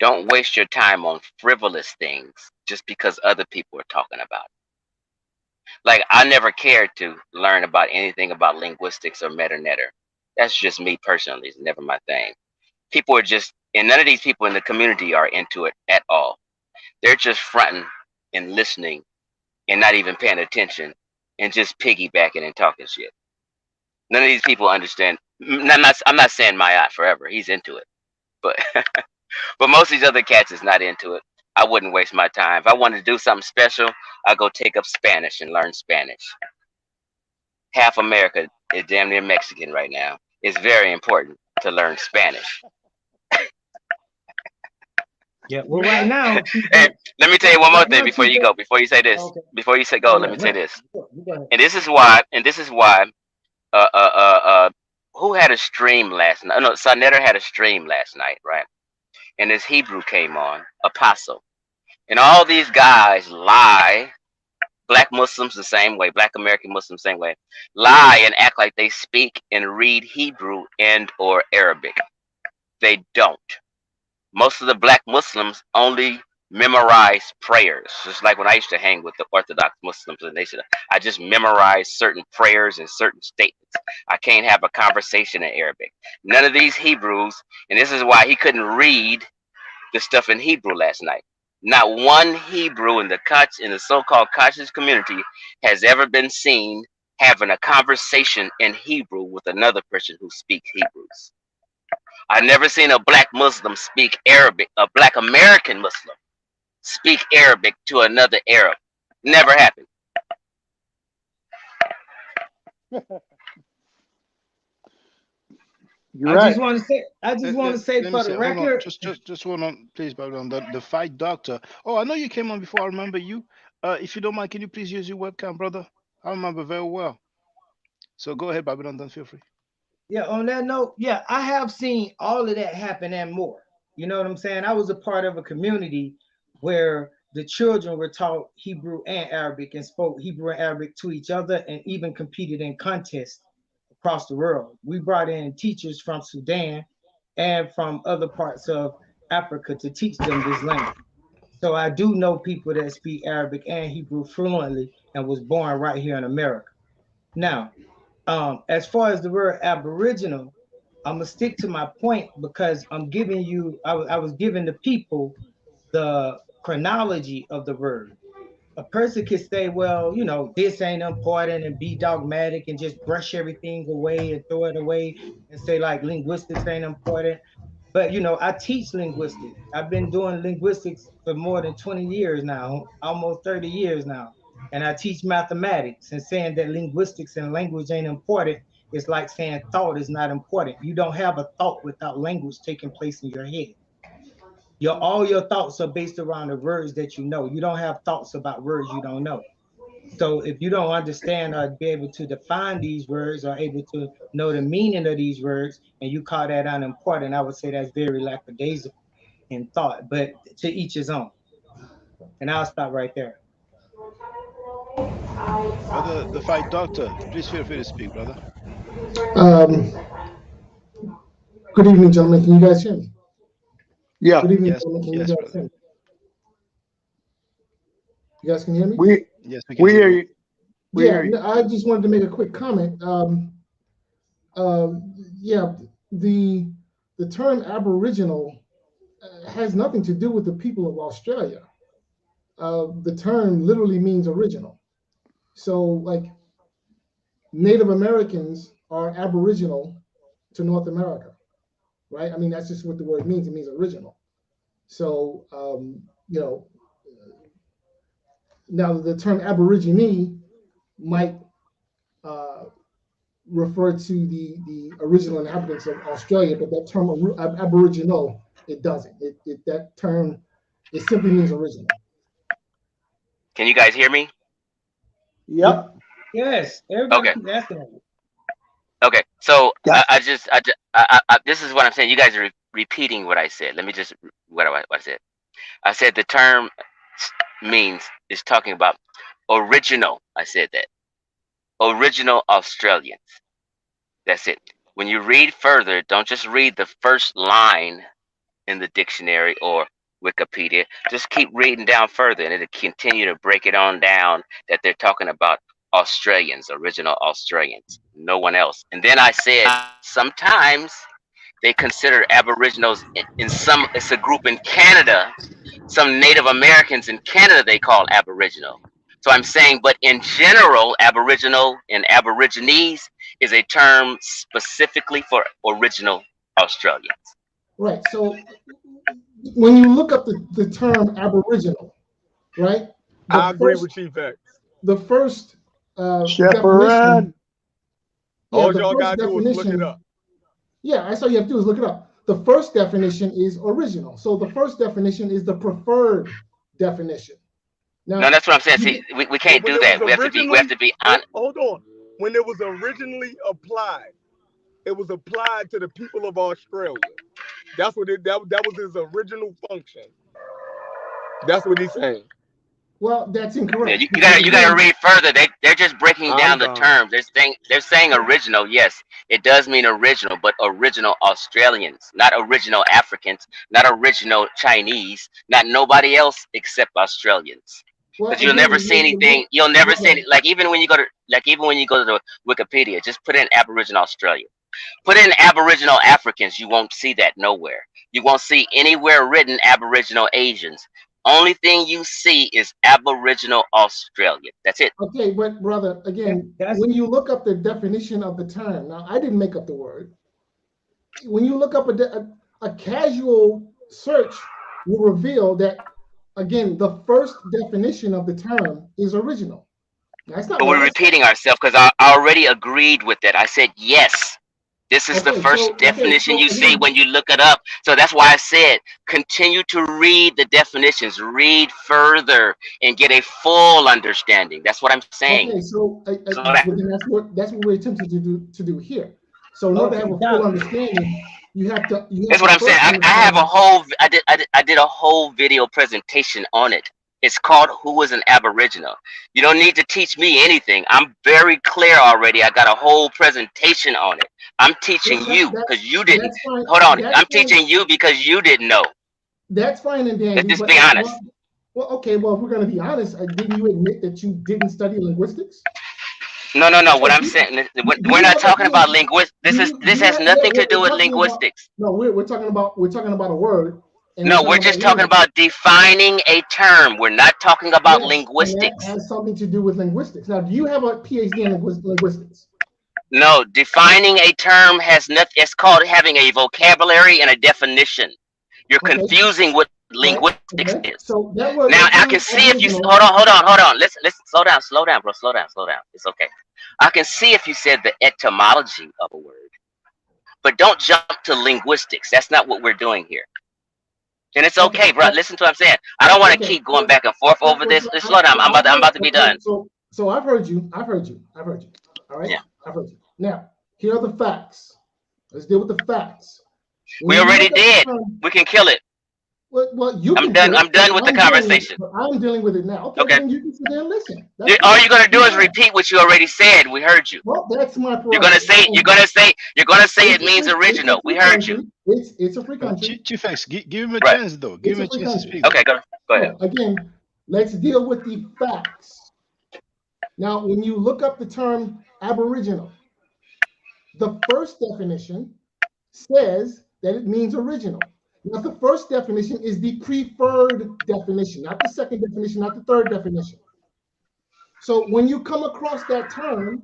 Don't waste your time on frivolous things just because other people are talking about it. Like, I never cared to learn about anything about linguistics or meta-netter. That's just me personally. It's never my thing. People are just, and none of these people in the community are into it at all. They're just fronting and listening and not even paying attention and just piggybacking and talking shit. None of these people understand. I'm not saying Mayat forever. He's into it. But but most of these other cats is not into it. I wouldn't waste my time. If I wanted to do something special, I'd go take up Spanish and learn Spanish. Half America is damn near Mexican right now. It's very important to learn Spanish. Yeah, well, right now. Hey, let me tell you one more thing before you go. Before you say this. Okay. Before you say go, let me say this. Go ahead. And this is why. Who had a stream last night? No, Sonetter had a stream last night, right? And this Hebrew came on, Apostle. And all these guys lie. Black Muslims the same way, Black American Muslims the same way, lie and act like they speak and read Hebrew and or Arabic. They don't. Most of the Black Muslims only memorize prayers. Just like when I used to hang with the Orthodox Muslims, and they said, I just memorize certain prayers and certain statements. I can't have a conversation in Arabic. None of these Hebrews, and this is why he couldn't read the stuff in Hebrew last night. Not one Hebrew in the so-called conscious community has ever been seen having a conversation in Hebrew with another person who speaks Hebrews. I've never seen a black Muslim speak Arabic, a black American Muslim speak Arabic to another Arab. Never happened. I just want to say Let me for say, the hold on, record. just hold on, please, Babylon. The fight doctor. Oh, I know you came on before. I remember you. If you don't mind, can you please use your webcam, brother? I remember very well. So go ahead, Babylon. Don't feel free. Yeah, on that note, yeah, I have seen all of that happen and more. You know what I'm saying? I was a part of a community where the children were taught Hebrew and Arabic and spoke Hebrew and Arabic to each other and even competed in contests across the world. We brought in teachers from Sudan and from other parts of Africa to teach them this language. So I do know people that speak Arabic and Hebrew fluently and was born right here in America. Now, as far as the word Aboriginal, I'm gonna stick to my point because I'm giving you, I was giving the people the chronology of the word. A person could say, well, you know, this ain't important and be dogmatic and just brush everything away and throw it away and say like linguistics ain't important. But, you know, I teach linguistics. I've been doing linguistics for more than 20 years now, almost 30 years now. And I teach mathematics, and saying that linguistics and language ain't important is like saying thought is not important. You don't have a thought without language taking place in your head. All your thoughts are based around the words that you know. You don't have thoughts about words you don't know. So if you don't understand or be able to define these words or able to know the meaning of these words, and you call that unimportant, I would say that's very lackadaisical in thought, but to each his own. And I'll stop right there. Brother, the fight doctor, please feel free to speak, brother. Good evening, gentlemen. Can you guys hear me? Yeah. Good evening, Yes, gentlemen. Can yes, you guys brother. hear me? You guys can hear me? Yes, we can hear you. Yeah, I just wanted to make a quick comment. Yeah, the term Aboriginal has nothing to do with the people of Australia. The term literally means original. So, like, Native Americans are Aboriginal to North America, right? I mean, that's just what the word means. It means original. So, you know, now the term Aborigine might refer to the original inhabitants of Australia, but that term Aboriginal, it doesn't. That term, it simply means original. Can you guys hear me? Yep. Yes. Everybody Okay. keep asking that. Okay. So I this is what I'm saying. You guys are repeating what I said. Let me just what I said. I said the term is talking about original. I said that. Original Australians. That's it. When you read further, don't just read the first line in the dictionary or Wikipedia. Just keep reading down further, and it'll continue to break it on down that they're talking about Australians, original Australians, no one else. And then I said sometimes they consider Aboriginals it's a group in Canada. Some Native Americans in Canada they call Aboriginal. So I'm saying, but in general, Aboriginal and Aborigines is a term specifically for original Australians. Right. So when you look up the term Aboriginal, right? I agree with Chief X. The first Chaperone. definition. All the y'all first gotta do is look it definition- up. Yeah, that's all you have to do is look it up. The first definition is original. So the first definition is the preferred definition. Now, No, that's what I'm saying. See, we can't do that. We have to be on. Hold on. When it was originally applied, it was applied to the people of Australia. That's what that was his original function. That's what he's saying. Well, that's incorrect. Yeah, you gotta read further. They're just breaking down the done. terms. They're saying original. Yes, it does mean original, but original Australians, not original Africans, not original Chinese, not nobody else except Australians. Because you'll never see anything. You'll never see it. Like even when you go to the Wikipedia, just put in Aboriginal Australia. Put in Aboriginal Africans, you won't see that nowhere. You won't see anywhere written Aboriginal Asians. Only thing you see is Aboriginal Australia. That's it. Okay, but brother, again, when you look up the definition of the term, now I didn't make up the word. When you look up a casual search will reveal that, again, the first definition of the term is original. That's not But we're repeating ourselves because I already agreed with that. I said yes. This is the first definition you see when you look it up. So that's why I said continue to read the definitions, read further, and get a full understanding. That's what I'm saying. Okay, so that's what we're attempting to do here. So in order to have a full understanding, you have to. That's what I'm saying. I have a whole. I did a whole video presentation on it. It's called "Who is an Aboriginal." You don't need to teach me anything. I'm very clear already. I got a whole presentation on it. I'm teaching you because you didn't. Hold on. I'm teaching you because you didn't know. That's fine and dandy. Let's just be honest. Well, okay. Well, if we're going to be honest, didn't you admit that you didn't study linguistics? No. What I'm saying, we're not talking about linguistics. This has nothing to do with linguistics. No, we're talking about a word. No, we're just talking about defining a term. We're not talking about linguistics. That has something to do with linguistics. Now, do you have a PhD in linguistics? No, defining a term has nothing. It's called having a vocabulary and a definition. You're confusing what linguistics is. So that word, now I can see if you hold on. Listen, slow down, bro. Slow down. It's okay. I can see if you said the etymology of a word, but don't jump to linguistics. That's not what we're doing here. And it's okay, bro. Listen to what I'm saying. I don't want to keep going back and forth over this. Slow down. I'm about to be done. So I've heard you. All right. Yeah. I've heard you. Now, here are the facts. Let's deal with the facts. We already did. We can kill it. Well, you. I'm done. I'm done with the conversation. I'm dealing with it now. Okay. Then you can sit there and listen. All you're gonna do is repeat what you already said. We heard you. Well, that's my problem. You're gonna say it means original. We heard you. It's a free country. Chief X, give him a chance though. Give him a chance to speak. Okay, go ahead. Again, let's deal with the facts. Now, when you look up the term Aboriginal, the first definition says that it means original. Now, the first definition is the preferred definition, not the second definition, not the third definition. So when you come across that term,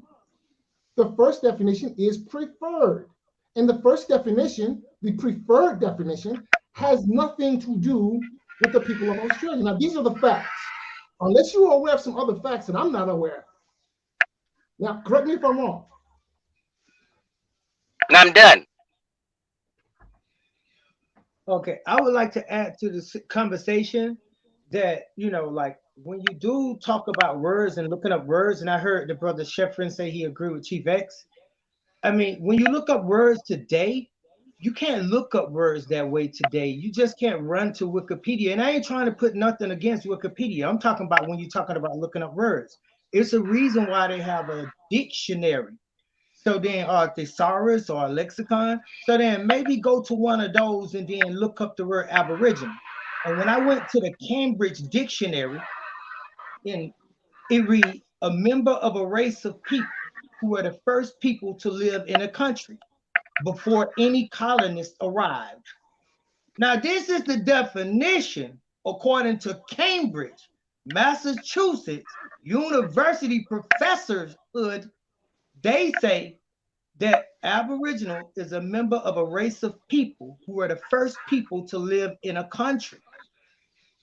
the first definition is preferred. And the first definition, the preferred definition, has nothing to do with the people of Australia. Now, these are the facts. Unless you are aware of some other facts that I'm not aware of. Now, correct me if I'm wrong. Now I'm done. Okay, I would like to add to this conversation that, like when you do talk about words and looking up words, and I heard the brother Sheffrin say he agreed with Chief X. I mean, when you look up words today, you can't look up words that way today. You just can't run to Wikipedia. And I ain't trying to put nothing against Wikipedia. I'm talking about when you're talking about looking up words. It's a reason why they have a dictionary. So then, or a thesaurus or a lexicon. So then maybe go to one of those and then look up the word Aboriginal. And when I went to the Cambridge Dictionary, it read, a member of a race of people who were the first people to live in a country before any colonists arrived. Now, this is the definition according to Cambridge, Massachusetts University professors. They say that Aboriginal is a member of a race of people who are the first people to live in a country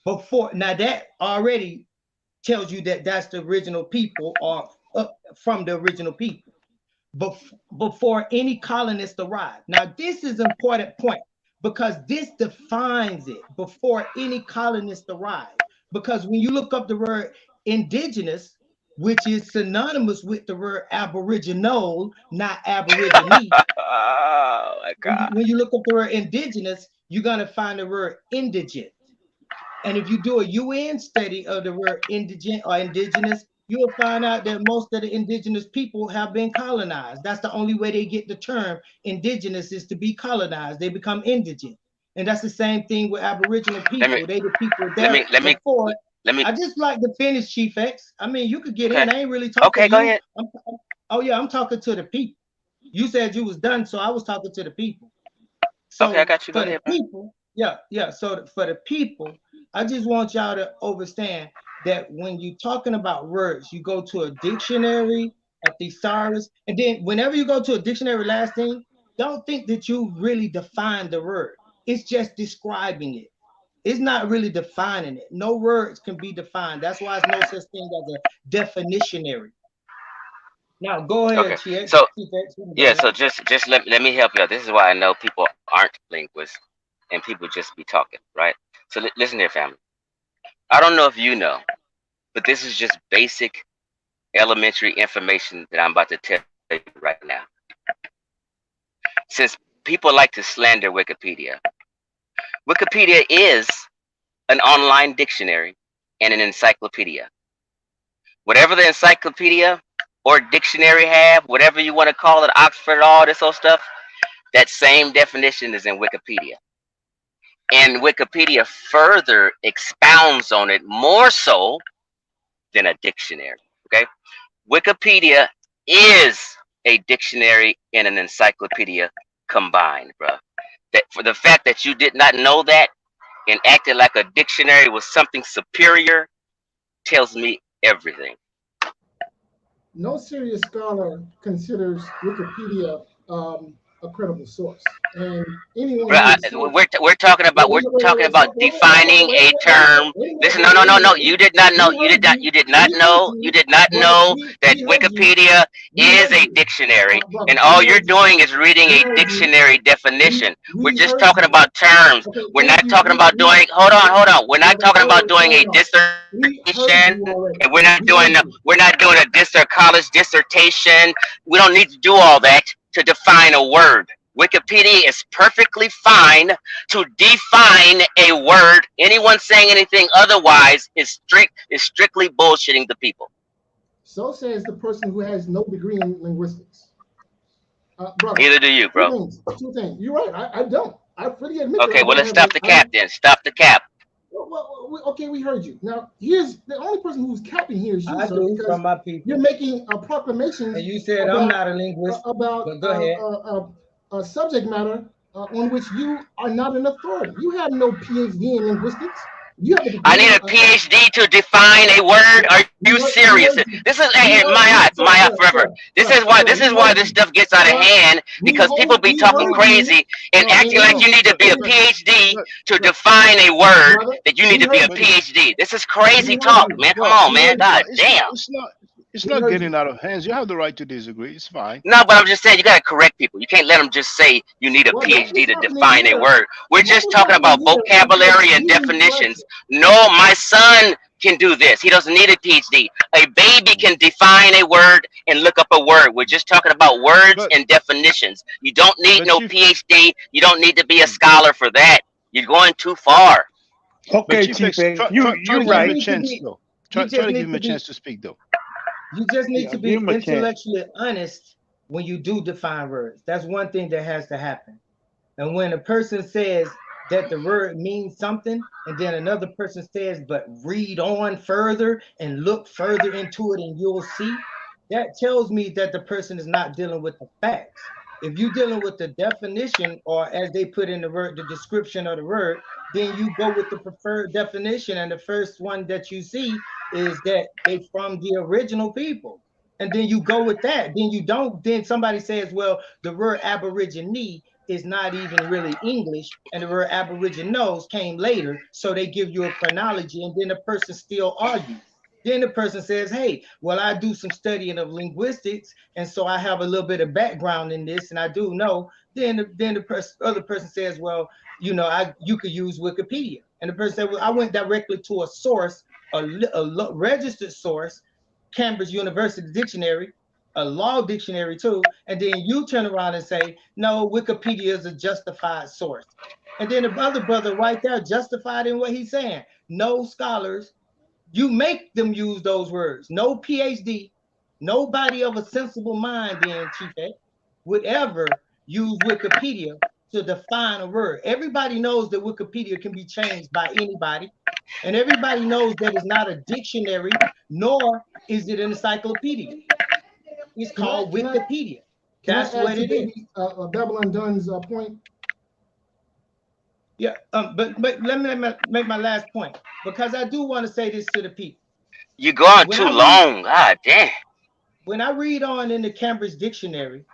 before. Now that already tells you that that's the original people or from the original people before any colonists arrived. Now this is an important point because this defines it, before any colonists arrived. Because when you look up the word indigenous, which is synonymous with the word aboriginal, not aborigine. Oh my God. When you look up the word indigenous, you're gonna find the word indigent. And if you do a UN study of the word indigent or indigenous, you'll find out that most of the indigenous people have been colonized. That's the only way they get the term indigenous, is to be colonized. They become indigent. And that's the same thing with Aboriginal people. They the people there before. I just like to finish, Chief X. I mean, you could get in. I ain't really talking. Okay, go ahead. I'm talking to the people. You said you was done, so I was talking to the people. So Okay, I got you. Go for the ahead, bro. people, yeah. So for the people, I just want y'all to understand that when you're talking about words, you go to a dictionary, a thesaurus, and then whenever you go to a dictionary, last thing, don't think that you really define the word. It's just describing it. It's not really defining it. No words can be defined. That's why there's no such thing as a definitionary. Now go ahead, Okay, Chief. so yeah, so just let me help you out. This is why I know people aren't linguists and people just be talking, right? So listen here, family. I don't know if you know, but this is just basic elementary information that I'm about to tell you right now. Since people like to slander Wikipedia, Wikipedia is an online dictionary and an encyclopedia. Whatever the encyclopedia or dictionary have, whatever you want to call it, Oxford, all this old stuff, that same definition is in Wikipedia. And Wikipedia further expounds on it more so than a dictionary, okay? Wikipedia is a dictionary and an encyclopedia combined, bro. That for the fact that you did not know that and acted like a dictionary was something superior tells me everything. No serious scholar considers Wikipedia a credible source, and anyone We're talking about defining a term. Listen, no. You did not know. You did not know that Wikipedia is a dictionary, and all you're doing is reading a dictionary definition. We're just talking about terms. We're not talking about doing. Hold on. We're not talking about doing a dissertation, and we're not doing a college dissertation. We don't need to do all that to define a word. Wikipedia is perfectly fine to define a word. Anyone saying anything otherwise is strictly bullshitting the people. So says the person who has no degree in linguistics. Brother, Neither do you, bro. Two things. You're right. I don't. I freely admit. Okay, well, let's stop the cap then. Stop the cap. Well, okay, we heard you. Now, here's the only person who's capping here is you, sir, do from my people. You're making a proclamation. And you said I'm not a linguist. About go ahead. A subject matter on which you are not an authority. You have no PhD in linguistics. I need a PhD to define a word. Are you serious? This is my forever. This is why this stuff gets out of hand, because people be talking crazy and acting like you need to be a PhD to define a word that you need to be a PhD. This is crazy talk, man. Come on, man. God damn. It's not getting out of hands. You have the right to disagree. It's fine. No, but I'm just saying you gotta correct people. You can't let them just say you need a PhD to define a word. We're just talking about vocabulary and definitions. No, my son can do this. He doesn't need a PhD. A baby can define a word and look up a word. We're just talking about words and definitions. You don't need no PhD. You don't need to be a scholar for that. You're going too far. Okay, Chief, you're right. Try to give him a chance to speak, though. You just need to be intellectually honest when you do define words. That's one thing that has to happen. And when a person says that the word means something, and then another person says, but read on further and look further into it and you'll see, that tells me that the person is not dealing with the facts. If you're dealing with the definition, or as they put in the word, the description of the word, then you go with the preferred definition. And the first one that you see is that they from the original people. And then you go with that. Then you don't, then somebody says, well, the word aborigine is not even really English, and the word aboriginals came later. So they give you a chronology, and then the person still argues. Then the person says, hey, well, I do some studying of linguistics, and so I have a little bit of background in this, and I do know. Then the other person says, well, you know, you could use Wikipedia. And the person said, well, I went directly to a source, a registered source, Cambridge University Dictionary, a law dictionary too, and then you turn around and say, no, Wikipedia is a justified source. And then the other brother right there justified in what he's saying. No scholars, you make them use those words. No PhD, nobody of a sensible mind then, Chief Ed, would ever use Wikipedia to define a word. Everybody knows that Wikipedia can be changed by anybody, and everybody knows that it's not a dictionary, nor is it an encyclopedia. It's called Wikipedia. Can That's I add what to it is. maybe Babylon Dunn's point? Yeah, but let me make my last point, because I do want to say this to the people. You're going When too I read, long. God damn. when I read on in the Cambridge Dictionary,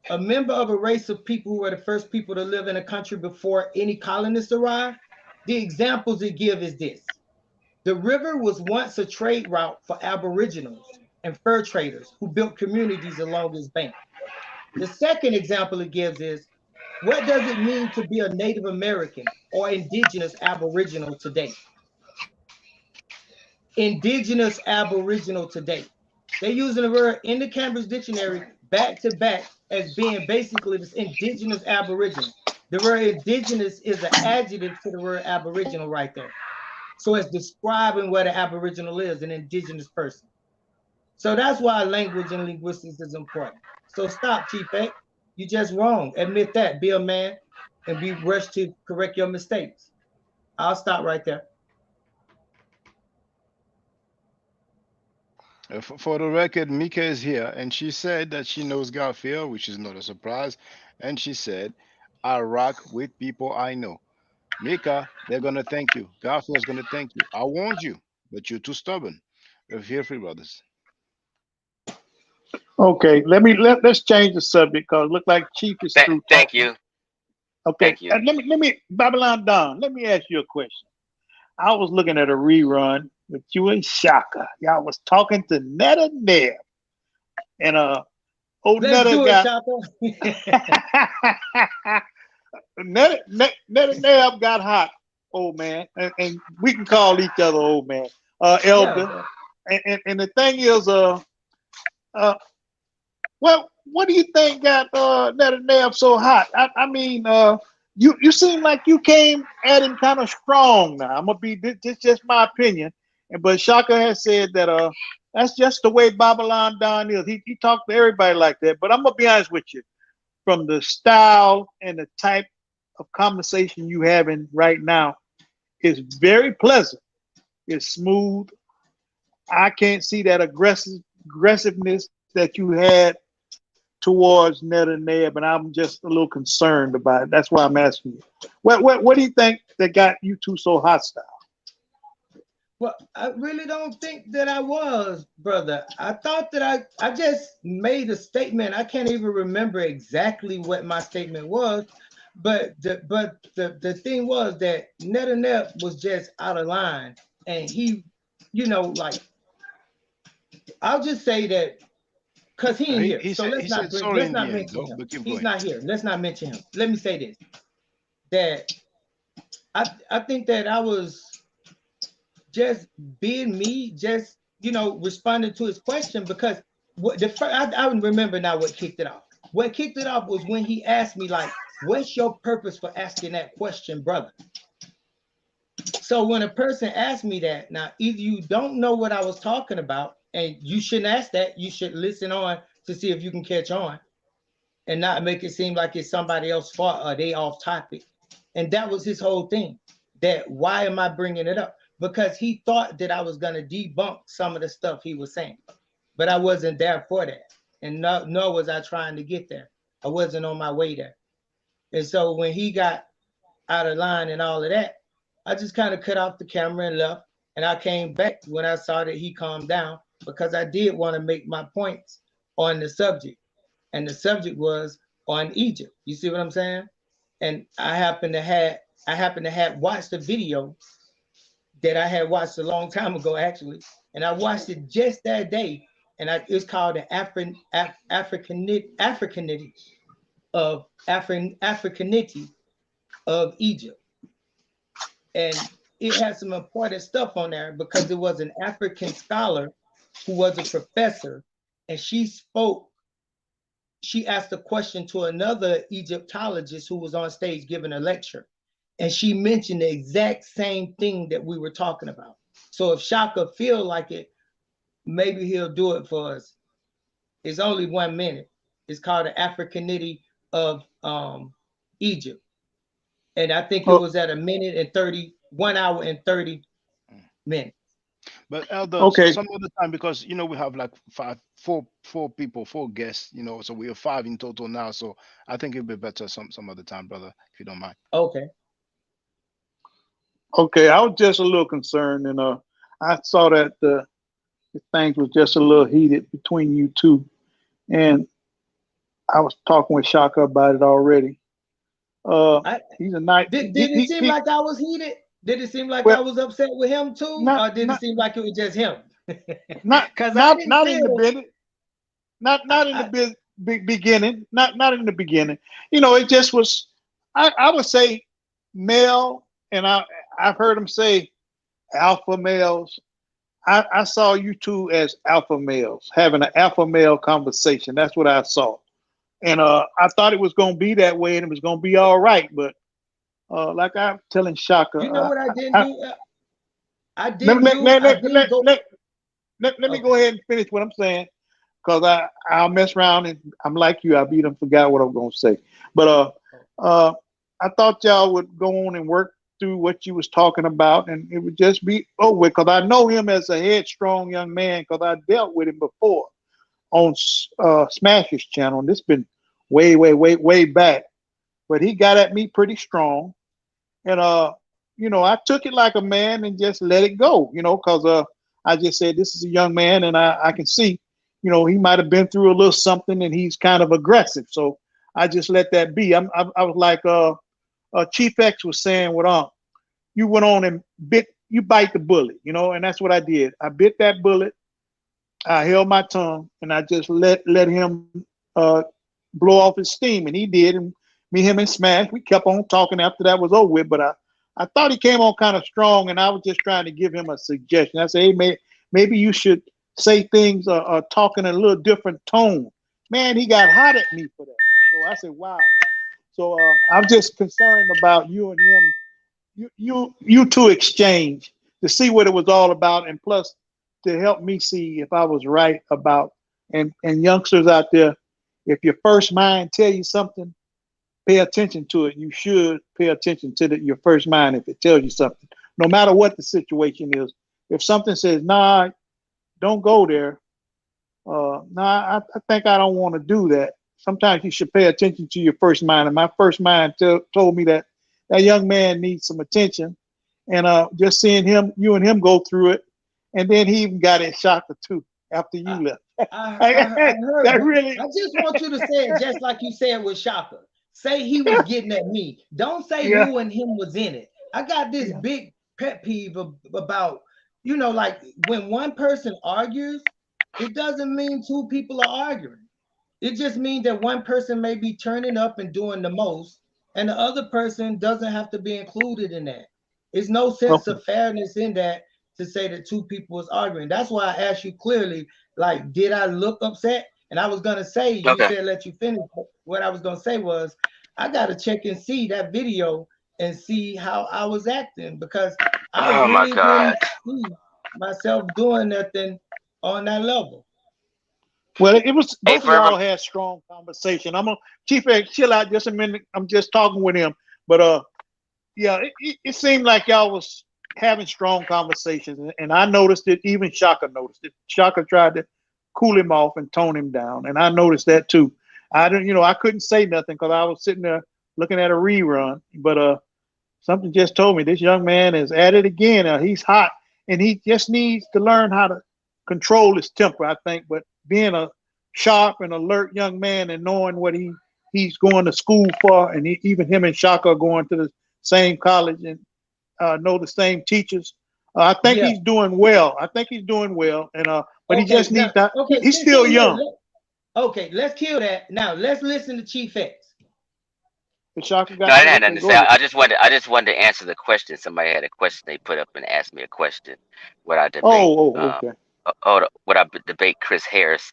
a member of a race of people who were the first people to live in a country before any colonists arrived, the examples it gives is this. The river was once a trade route for aboriginals and fur traders who built communities along its bank. The second example it gives is, what does it mean to be a Native American or indigenous aboriginal today? Indigenous aboriginal today. They're using the word in the Cambridge Dictionary back to back as being basically this indigenous aboriginal. The word indigenous is an adjective to the word aboriginal right there. So it's describing what an aboriginal is, an indigenous person. So that's why language and linguistics is important. So stop, Chief X. You're just wrong. Admit that. Be a man and be rushed to correct your mistakes. I'll stop right there. For the record, Mika is here, and she said that she knows Garfield, which is not a surprise. And she said, I rock with people I know. Mika, they're going to thank you. Garfield's going to thank you. I warned you, but you're too stubborn. Feel free, brothers. Okay, let's change the subject because it look like Chief is through Thank talking. you. Okay, Thank you. let me Babylon Don. Let me ask you a question. I was looking at a rerun with you and Shaka. Y'all was talking to Netta Neb, and old Let's Netta do it, got Shaka. Netta Neb got hot, old man, and we can call each other old man, elder. Yeah. And the thing is, well, what do you think got Netta Neb so hot? I mean, you seem like you came at him kind of strong now. I'm gonna be this just my opinion, but Shaka has said that that's just the way Babylon Don is. He talked to everybody like that. But I'm gonna be honest with you, from the style and the type of conversation you having right now, is very pleasant. It's smooth. I can't see that aggressiveness that you had towards Netta Neb, and I'm just a little concerned about it. That's why I'm asking you. What do you think that got you two so hostile? Well, I really don't think that I was, brother. I thought that I just made a statement. I can't even remember exactly what my statement was, but the thing was that Netta Neb was just out of line, and he, like, I'll just say that. Because he ain't here. So let's not mention him. He's not here. Let's not mention him. Let me say this. That I think that I was just being me, just responding to his question, because I remember now what kicked it off. What kicked it off was when he asked me, like, what's your purpose for asking that question, brother? So when a person asks me that, now either you don't know what I was talking about, and you shouldn't ask that. You should listen on to see if you can catch on and not make it seem like it's somebody else's fault or they off topic. And that was his whole thing. That why am I bringing it up? Because he thought that I was going to debunk some of the stuff he was saying, but I wasn't there for that. And nor was I trying to get there. I wasn't on my way there. And so when he got out of line and all of that, I just kind of cut off the camera and left. And I came back when I saw that he calmed down, because I did want to make my points on the subject. And the subject was on Egypt. You see what I'm saying? And I happened to have watched the video that I had watched a long time ago, actually. And I watched it just that day. And it's called the Africanity of Egypt. And it had some important stuff on there because it was an African scholar who was a professor, and she asked a question to another Egyptologist who was on stage giving a lecture. And she mentioned the exact same thing that we were talking about. So if Shaka feel like it, maybe he'll do it for us. It's only 1 minute. It's called the Africanity of Egypt. And I think it was at 1 hour and 30 minutes. But Elder, so Okay. some other time, because we have like four people, four guests, so we have five in total now. So I think it'd be better some other time, brother, if you don't mind. Okay. Okay, I was just a little concerned, and I saw that the things was just a little heated between you two, and I was talking with Shaka about it already. He's a nice. Did it seem like I was heated? Did it seem like I was upset with him too, or did it seem like it was just him? Not Because not in the beginning, not in the beginning. It just was. I would say male, and I've heard him say alpha males. I saw you two as alpha males having an alpha male conversation. That's what I saw, and I thought it was going to be that way, and it was going to be all right. But like I'm telling Shaka, you know what I didn't do? I let didn't do. I didn't go. Let me go ahead and finish what I'm saying, because I'll mess around and I'm like you. I beat and forgot what I'm going to say. But I thought y'all would go on and work through what you was talking about, and it would just be over with, because I know him as a headstrong young man, because I dealt with him before on Smash's channel, and this been way back. But he got at me pretty strong, and I took it like a man and just let it go, because I just said this is a young man, and I can see, he might have been through a little something, and he's kind of aggressive, so I just let that be. I was like Chief X was saying, you went on and you bite the bullet, and that's what I did. I bit that bullet. I held my tongue, and I just let him blow off his steam, and he did. And him and Smash, we kept on talking after that was over with. But I thought he came on kind of strong, and I was just trying to give him a suggestion. I said, hey, maybe you should say things talking in a little different tone. Man, he got hot at me for that. So I said, wow. So I'm just concerned about you and him, you two exchange to see what it was all about, and plus to help me see if I was right about, and youngsters out there, if your first mind tell you something, pay attention to it. You should pay attention to your first mind if it tells you something, no matter what the situation is. If something says, nah, don't go there. I think I don't want to do that. Sometimes you should pay attention to your first mind. And my first mind told me that young man needs some attention. And just seeing you and him go through it. And then he even got in Shaka too after you left. I heard that that. really. I just want you to say it just like you said with Shaka. Say he was getting at me. Don't say you and him was in it. I got this big pet peeve about, like when one person argues, it doesn't mean two people are arguing. It just means that one person may be turning up and doing the most, and the other person doesn't have to be included in that. There's no sense of fairness in that to say that two people is arguing. That's why I asked you clearly, like, did I look upset? And I was going to say, you said let you finish. What I was going to say was, I got to check and see that video and see how I was acting, because I really didn't see myself doing nothing on that level. Well, it was both of y'all had strong conversation. I'm gonna Chief X, chill out just a minute. I'm just talking with him, but yeah, it seemed like y'all was having strong conversations, and I noticed it. Even Shaka noticed it. Shaka tried to cool him off and tone him down, and I noticed that too. I didn't, I couldn't say nothing because I was sitting there looking at a rerun, but something just told me this young man is at it again. He's hot, and he just needs to learn how to control his temper, I think. But being a sharp and alert young man and knowing what he's going to school for, and even him and Shaka are going to the same college and know the same teachers. I think he's doing well. And but he just needs that. He's still young. Okay, let's kill that. Now let's listen to Chief X. Shaka got no, I didn't have nothing to say. I just wanted to answer the question. Somebody had a question they put up and asked me a question. What I debate? Okay. What I debate Chris Harris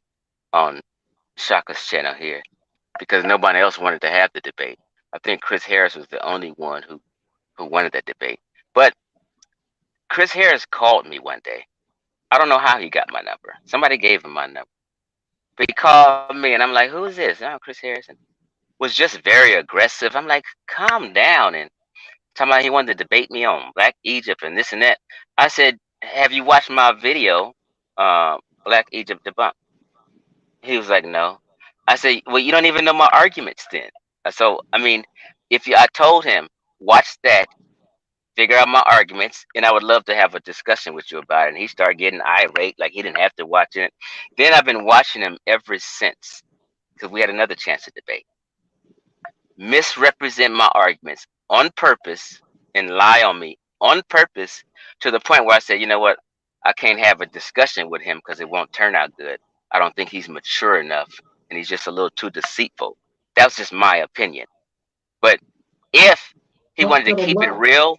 on Shaka's channel here, because nobody else wanted to have the debate. I think Chris Harris was the only one who wanted that debate. But Chris Harris called me one day. I don't know how he got my number. Somebody gave him my number. But he called me and I'm like, who is this? Oh, Chris Harrison. Was just very aggressive. I'm like, calm down. And talking about he wanted to debate me on Black Egypt and this and that. I said, have you watched my video, Black Egypt Debunk? He was like, no. I said, well, you don't even know my arguments then. So, I mean, I told him, watch that, figure out my arguments, and I would love to have a discussion with you about it. And he started getting irate, like he didn't have to watch it. Then I've been watching him ever since, because we had another chance to debate. Misrepresent my arguments on purpose and lie on me on purpose, to the point where I said, you know what, I can't have a discussion with him because it won't turn out good. I don't think he's mature enough, and he's just a little too deceitful. That's just my opinion. But if he wanted to keep it real,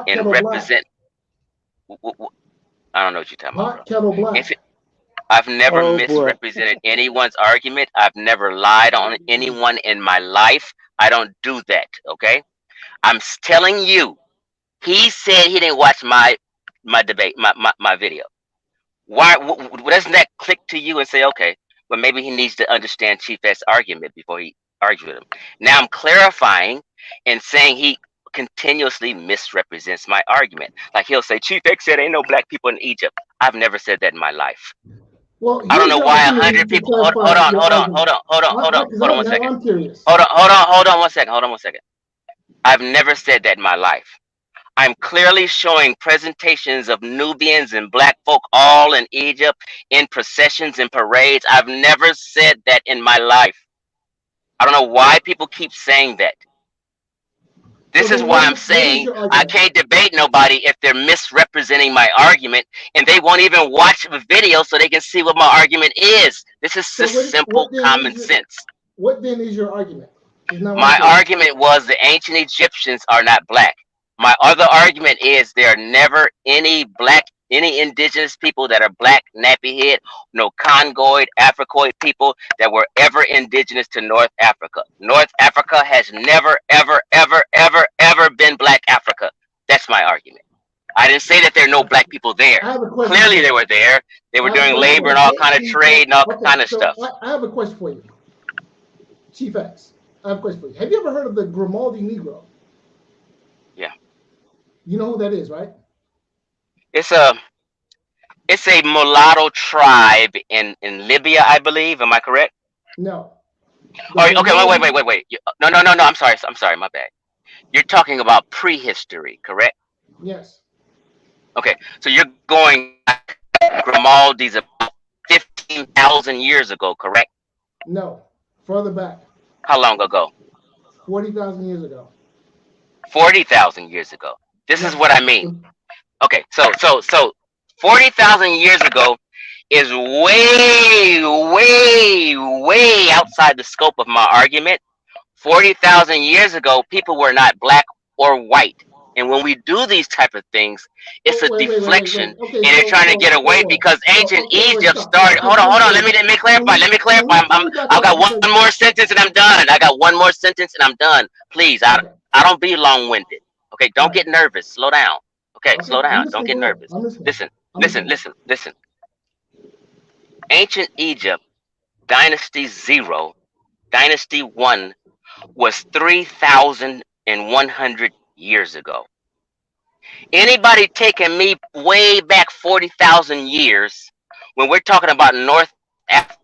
and represent, I don't know what you're talking about, bro. I've never misrepresented anyone's argument. I've never lied on anyone in my life. I don't do that, okay? I'm telling you, he said he didn't watch my debate, my video. Why doesn't that click to you and say, okay, well, maybe he needs to understand Chief X's argument before he argues with him? Now I'm clarifying and saying he continuously misrepresents my argument. Like he'll say, Chief X said ain't no black people in Egypt. I've never said that in my life. Well, I don't know why 100 people. Hold on one second. I've never said that in my life. I'm clearly showing presentations of Nubians and black folk all in Egypt in processions and parades. I've never said that in my life. I don't know why people keep saying that. This is why I'm saying I can't debate nobody if they're misrepresenting my argument, and they won't even watch the video so they can see what my argument is. This is just simple common sense. What then is your argument? My argument was the ancient Egyptians are not black. My other argument is there are never any indigenous people that are black, nappy head, no Congoid, Africoid people that were ever indigenous to North Africa. North Africa has never, ever, ever, ever, ever been black Africa. That's my argument. I didn't say that there are no black people there. Clearly they were there. They were doing labor and all kind of trade and all kind of stuff. I have a question for you, Chief X. I have a question for you. Have you ever heard of the Grimaldi Negro? Yeah. You know who that is, right? It's a mulatto tribe in Libya, I believe. Am I correct? No. Oh, okay, wait. No. I'm sorry, my bad. You're talking about prehistory, correct? Yes. Okay, so you're going back Grimaldi's about 15,000 years ago, correct? No, further back. How long ago? 40,000 years ago. 40,000 years ago. This is what I mean. Okay, so 40,000 years ago is way, way, way outside the scope of my argument. 40,000 years ago, people were not black or white. And when we do these type of things, it's a deflection, and they're trying to get away because ancient Egypt started. Hold on. Let me clarify. I've got one more sentence and I'm done. Please, I don't be long-winded. Okay, don't get nervous. Slow down. Okay, slow down. Don't get nervous. Listen. Ancient Egypt, Dynasty 0, Dynasty 1 was 3,100 years ago. Anybody taking me way back 40,000 years when we're talking about North Africa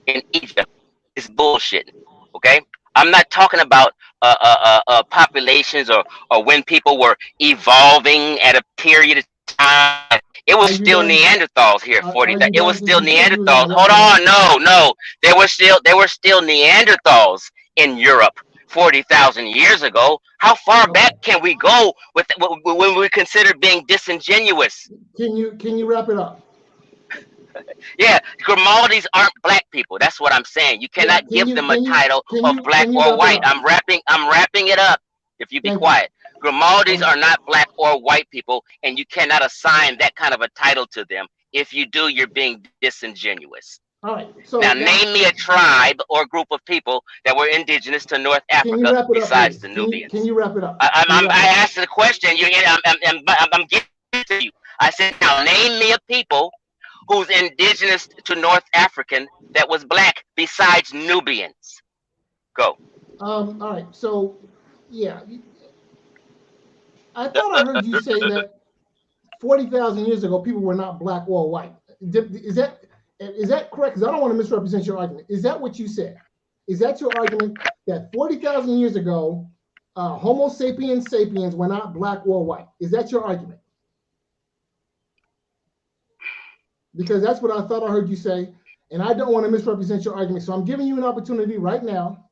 in Egypt is bullshit. Okay, I'm not talking about populations or when people were evolving at a period of time. It was still Neanderthals here. It was still Neanderthals. Hold on, no. There were still Neanderthals in Europe 40,000 years ago. How far back can we go with when we consider being disingenuous? Can you wrap it up? Yeah, Grimaldis aren't black people. That's what I'm saying. You cannot give them a title of black or white. I'm wrapping it up. If you be quiet. Grimaldis are not black or white people, and you cannot assign that kind of a title to them. If you do, you're being disingenuous. All right. So now name me a tribe or group of people that were indigenous to North Africa besides the Nubians. Can you wrap it up? I asked the question. I'm giving it to you. I said, now name me a people who's indigenous to North African that was black besides Nubians. Go. All right. So, yeah. I thought I heard you say that 40,000 years ago, people were not black or white. Is that correct? Because I don't want to misrepresent your argument. Is that what you said? Is that your argument that 40,000 years ago, Homo sapiens sapiens were not black or white? Is that your argument? Because that's what I thought I heard you say, and I don't want to misrepresent your argument. So I'm giving you an opportunity right now,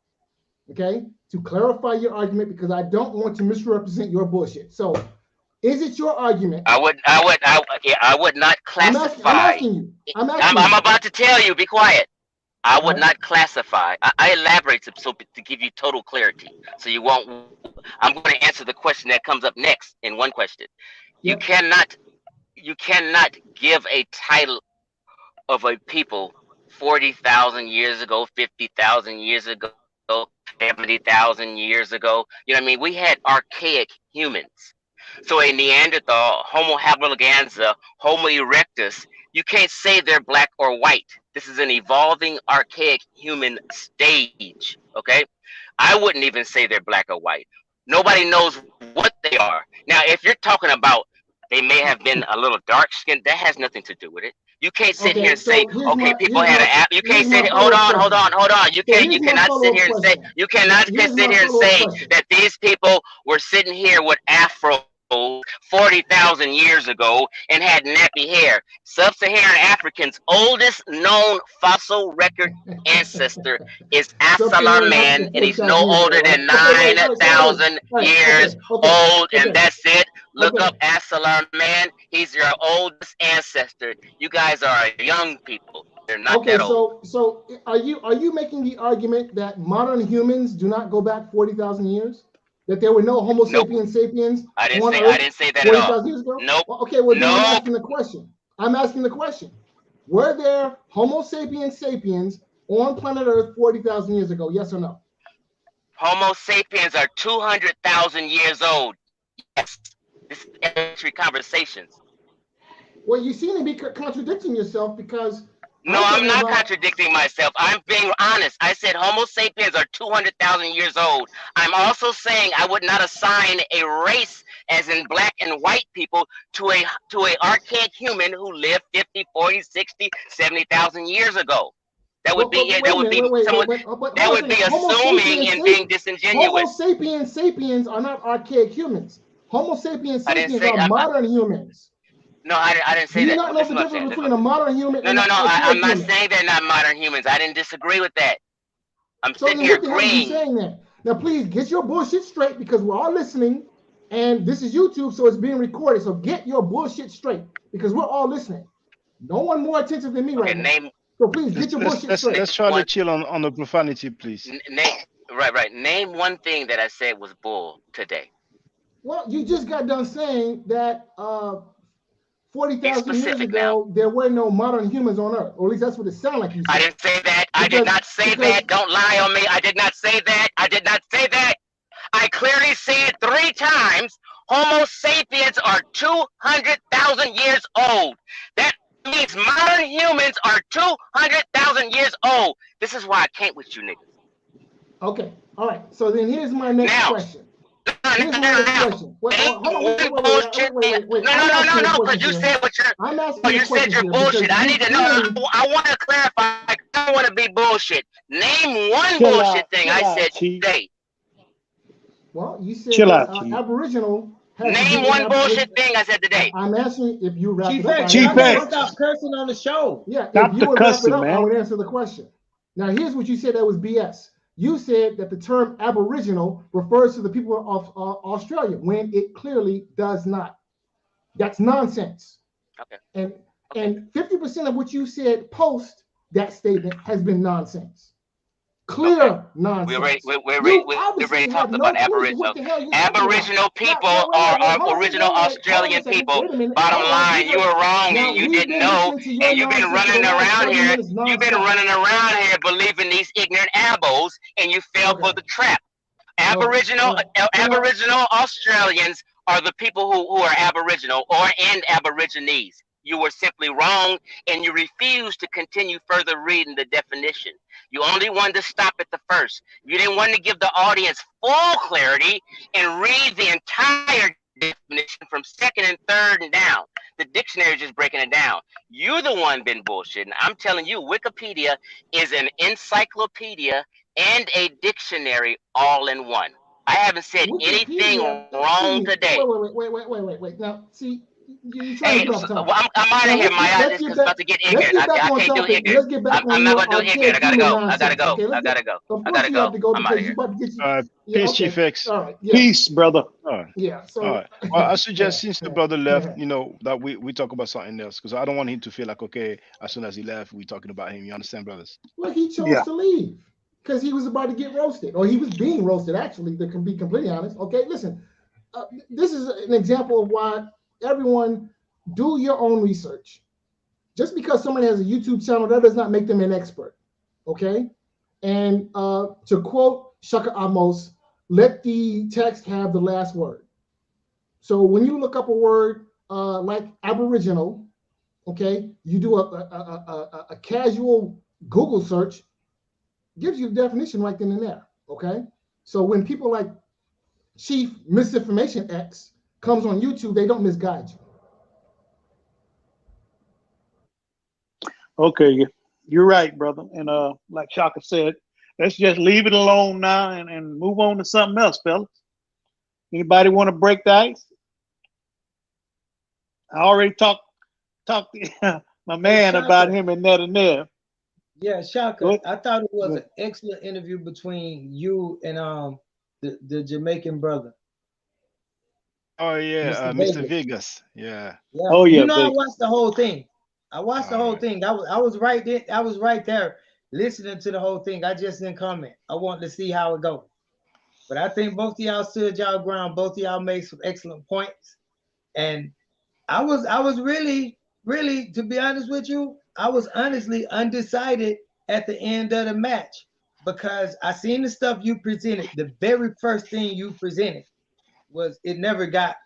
okay, to clarify your argument because I don't want to misrepresent your bullshit. So, is it your argument? I would not classify. I'm asking you. I'm about to tell you. Be quiet. I would not classify. I elaborate to give you total clarity, so you won't. I'm going to answer the question that comes up next in one question. You cannot give a title of a people 40,000 years ago, 50,000 years ago, 70,000 years ago. You know what I mean? We had archaic humans. So a Neanderthal, Homo habiliganza, Homo erectus, you can't say they're black or white. This is an evolving archaic human stage, okay? I wouldn't even say they're black or white. Nobody knows what they are. Now, if you're talking about they may have been a little dark skinned, that has nothing to do with it. You can't sit here and say, okay, people had an app. You can't sit. Hold on. You cannot sit here and say. You cannot sit here and say that these people were sitting here with afro 40,000 years ago and had nappy hair. Sub-Saharan Africans' oldest known fossil record ancestor is Asala man, and he's no older than 9,000 years old, and that's it. Look up Asala man. He's your oldest ancestor. You guys are young people. They're not that old. So are you making the argument that modern humans do not go back 40,000 years? That there were no Homo sapiens sapiens? I didn't say that at all. Years ago? Nope. Well, okay, well, then I'm asking the question. Were there Homo sapiens sapiens on planet Earth 40,000 years ago? Yes or no? Homo sapiens are 200,000 years old. Yes. This is elementary conversations. Well, you seem to be contradicting yourself because... No, I'm not contradicting myself. I'm being honest. I said Homo sapiens are 200,000 years old. I'm also saying I would not assign a race, as in black and white people, to a archaic human who lived 50, 40, 60, 70,000 years ago. That would be assuming and being disingenuous. Homo sapiens sapiens are not archaic humans. Homo sapiens sapiens are modern humans. No, I didn't say that. Do you not know the difference between a modern human and I'm not saying they're not modern humans. I didn't disagree with that. I'm sitting here agreeing. Saying that. Now, please get your bullshit straight because we're all listening, and this is YouTube, so it's being recorded. So get your bullshit straight because we're all listening. No one more attentive than me right now. So please get your bullshit straight. Let's try to chill on the profanity, please. Right. Name one thing that I said was bull today. Well, you just got done saying that 40,000 years ago, there were no modern humans on Earth. Or at least that's what it sounded like you said. I didn't say that. I did not say that. Don't lie on me. I did not say that. I did not say that. I clearly said 3 times, Homo sapiens are 200,000 years old. That means modern humans are 200,000 years old. This is why I can't with you niggas. Okay. All right. So then here's my next question. No, because you said what you said you're bullshit. I need to know. I want to clarify. I don't want to be bullshit. Name one bullshit thing I said today. Well, you said Aboriginal. Name one bullshit thing I said today. I'm asking if you wrap it up. Chief X, stop cursing on the show. Yeah, if you would wrap it up, I would answer the question. Now, here's what you said that was BS. You said that the term Aboriginal refers to the people of Australia when it clearly does not. That's nonsense. Okay. And 50% of what you said post that statement has been nonsense. Clear nonsense. We're already talking about Aboriginal. Aboriginal people are original Australian people. Bottom line, you were wrong and you didn't know, and you've been running around here. You've been running around here believing these ignorant abos, and you fell for the trap. Aboriginal Australians are the people who are Aboriginal and Aborigines. You were simply wrong, and you refused to continue further reading the definition. You only wanted to stop at the first. You didn't want to give the audience full clarity and read the entire definition. second and third and down. The dictionary is just breaking it down. You're the one been bullshitting. I'm telling you, Wikipedia is an encyclopedia and a dictionary all in one. I haven't said anything wrong today. Wait. Now, see, you're trying to get off topic. Well, I'm out of here, Maya. This is about to get ignorant. I can't do ignorant. Let's get back I'm not going to do ignorant. I gotta go. Okay, I gotta go. Of course you have to go I'm out of because here. you're about to get you. Peace, Chief X. All right. Yeah. Peace, brother. All right. Yeah. So, all right. Well, I suggest since the brother left, that we talk about something else because I don't want him to feel like, okay, as soon as he left, we're talking about him. You understand, brothers? Well, he chose to leave because he was about to get roasted, or he was being roasted, actually, to be completely honest. Okay, listen, this is an example of why everyone do your own research. Just because somebody has a YouTube channel, that does not make them an expert, okay? And to quote Shaka Amos, let the text have the last word. So when you look up a word like Aboriginal, okay, you do a casual Google search, gives you the definition right then and there, okay? So when people like Chief Misinformation X comes on YouTube, they don't misguide you. Okay, you're right, brother. And like Shaka said, let's just leave it alone now and move on to something else, fellas. Anybody want to break the ice? I already talked to my man about him and there. Yeah, Shaka, I thought it was an excellent interview between you and the Jamaican brother. Oh yeah, Mr. Vegas. Yeah. Oh yeah. I watched the whole thing. I watched the whole thing. I was right there. I was right there listening to the whole thing. I just didn't comment. I wanted to see how it goes. But I think both of y'all stood y'all ground. Both of y'all made some excellent points. And I was really, to be honest with you, I was honestly undecided at the end of the match because I seen the stuff you presented. The very first thing you presented was it never got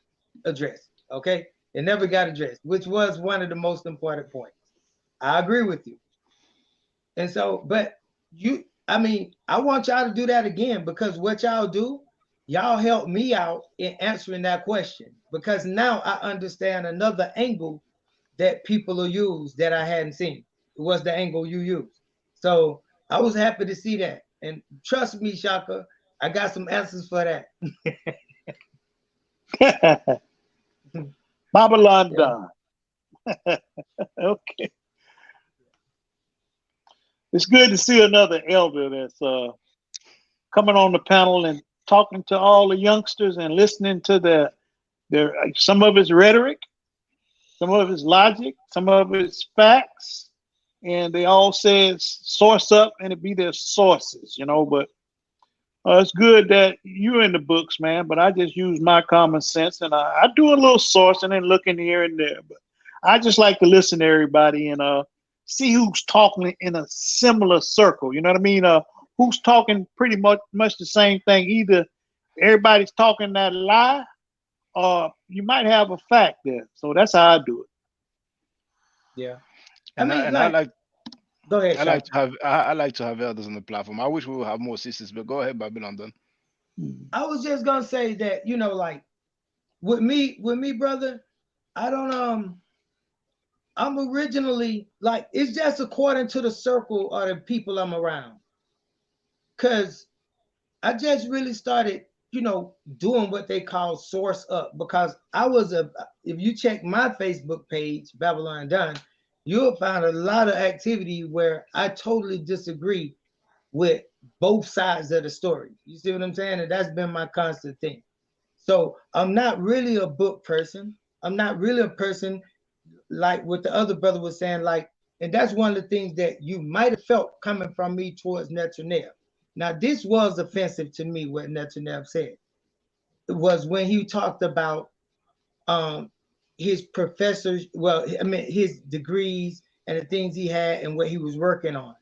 addressed. Okay. It never got addressed, which was one of the most important points. I agree with you. And so, but I want y'all to do that again because what y'all do, y'all help me out in answering that question because now I understand another angle that people will use that I hadn't seen. It was the angle you used. So I was happy to see that. And trust me, Shaka, I got some answers for that. Babylon done. Okay. It's good to see another elder that's coming on the panel and talking to all the youngsters and listening to their some of his rhetoric, some of his logic, some of his facts, and they all say source up and it be their sources, but it's good that you're in the books, man, but I just use my common sense and I do a little sourcing and looking here and there, but I just like to listen to everybody and see who's talking in a similar circle. You know what I mean? Who's talking pretty much the same thing. Either everybody's talking that lie or you might have a fact there. So that's how I do it. Yeah. Go ahead. I like to have elders on the platform. I wish we would have more sisters, but go ahead, Babylon. Then. I was just gonna say that like with me, brother, I don't I'm originally like it's just according to the circle or the people I'm around. Cause I just really started, doing what they call source up because if you check my Facebook page, Babylon Done, you'll find a lot of activity where I totally disagree with both sides of the story. You see what I'm saying? And that's been my constant thing. So I'm not really a book person. I'm not really a person like what the other brother was saying, and that's one of the things that you might have felt coming from me towards Netanyahu. Now, this was offensive to me, what Netanyahu said. It was when he talked about his professors, his degrees and the things he had and what he was working on.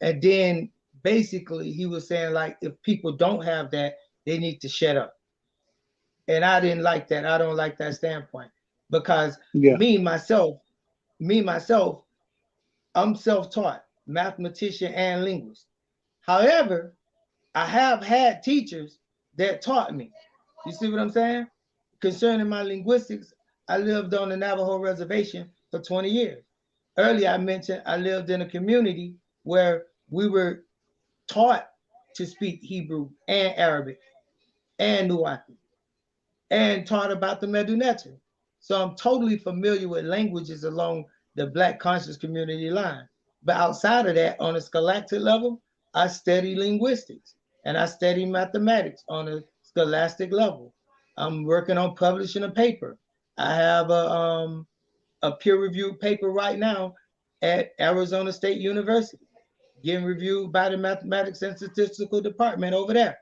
And then basically he was saying if people don't have that, they need to shut up. And I didn't like that. I don't like that standpoint because me myself, I'm self-taught, mathematician and linguist. However, I have had teachers that taught me. You see what I'm saying? concerning my linguistics, I lived on the Navajo reservation for 20 years. Earlier, I mentioned I lived in a community where we were taught to speak Hebrew and Arabic and Nuwapi and taught about the Medunetu. So I'm totally familiar with languages along the Black conscious community line. But outside of that, on a scholastic level, I study linguistics and I study mathematics on a scholastic level. I'm working on publishing a paper. I have a peer-reviewed paper right now at Arizona State University, getting reviewed by the Mathematics and Statistical Department over there.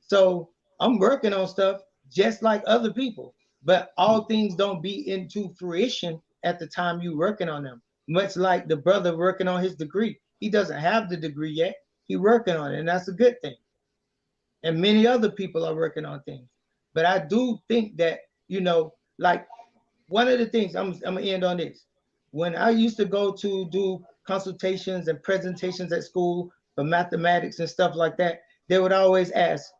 So I'm working on stuff just like other people, but all things don't be into fruition at the time you're working on them. Much like the brother working on his degree. He doesn't have the degree yet. He's working on it, and that's a good thing. And many other people are working on things. But I do think that, you know, like one of the things, I'm gonna end on this. When I used to go to do consultations and presentations at school for mathematics and stuff like that, they would always ask,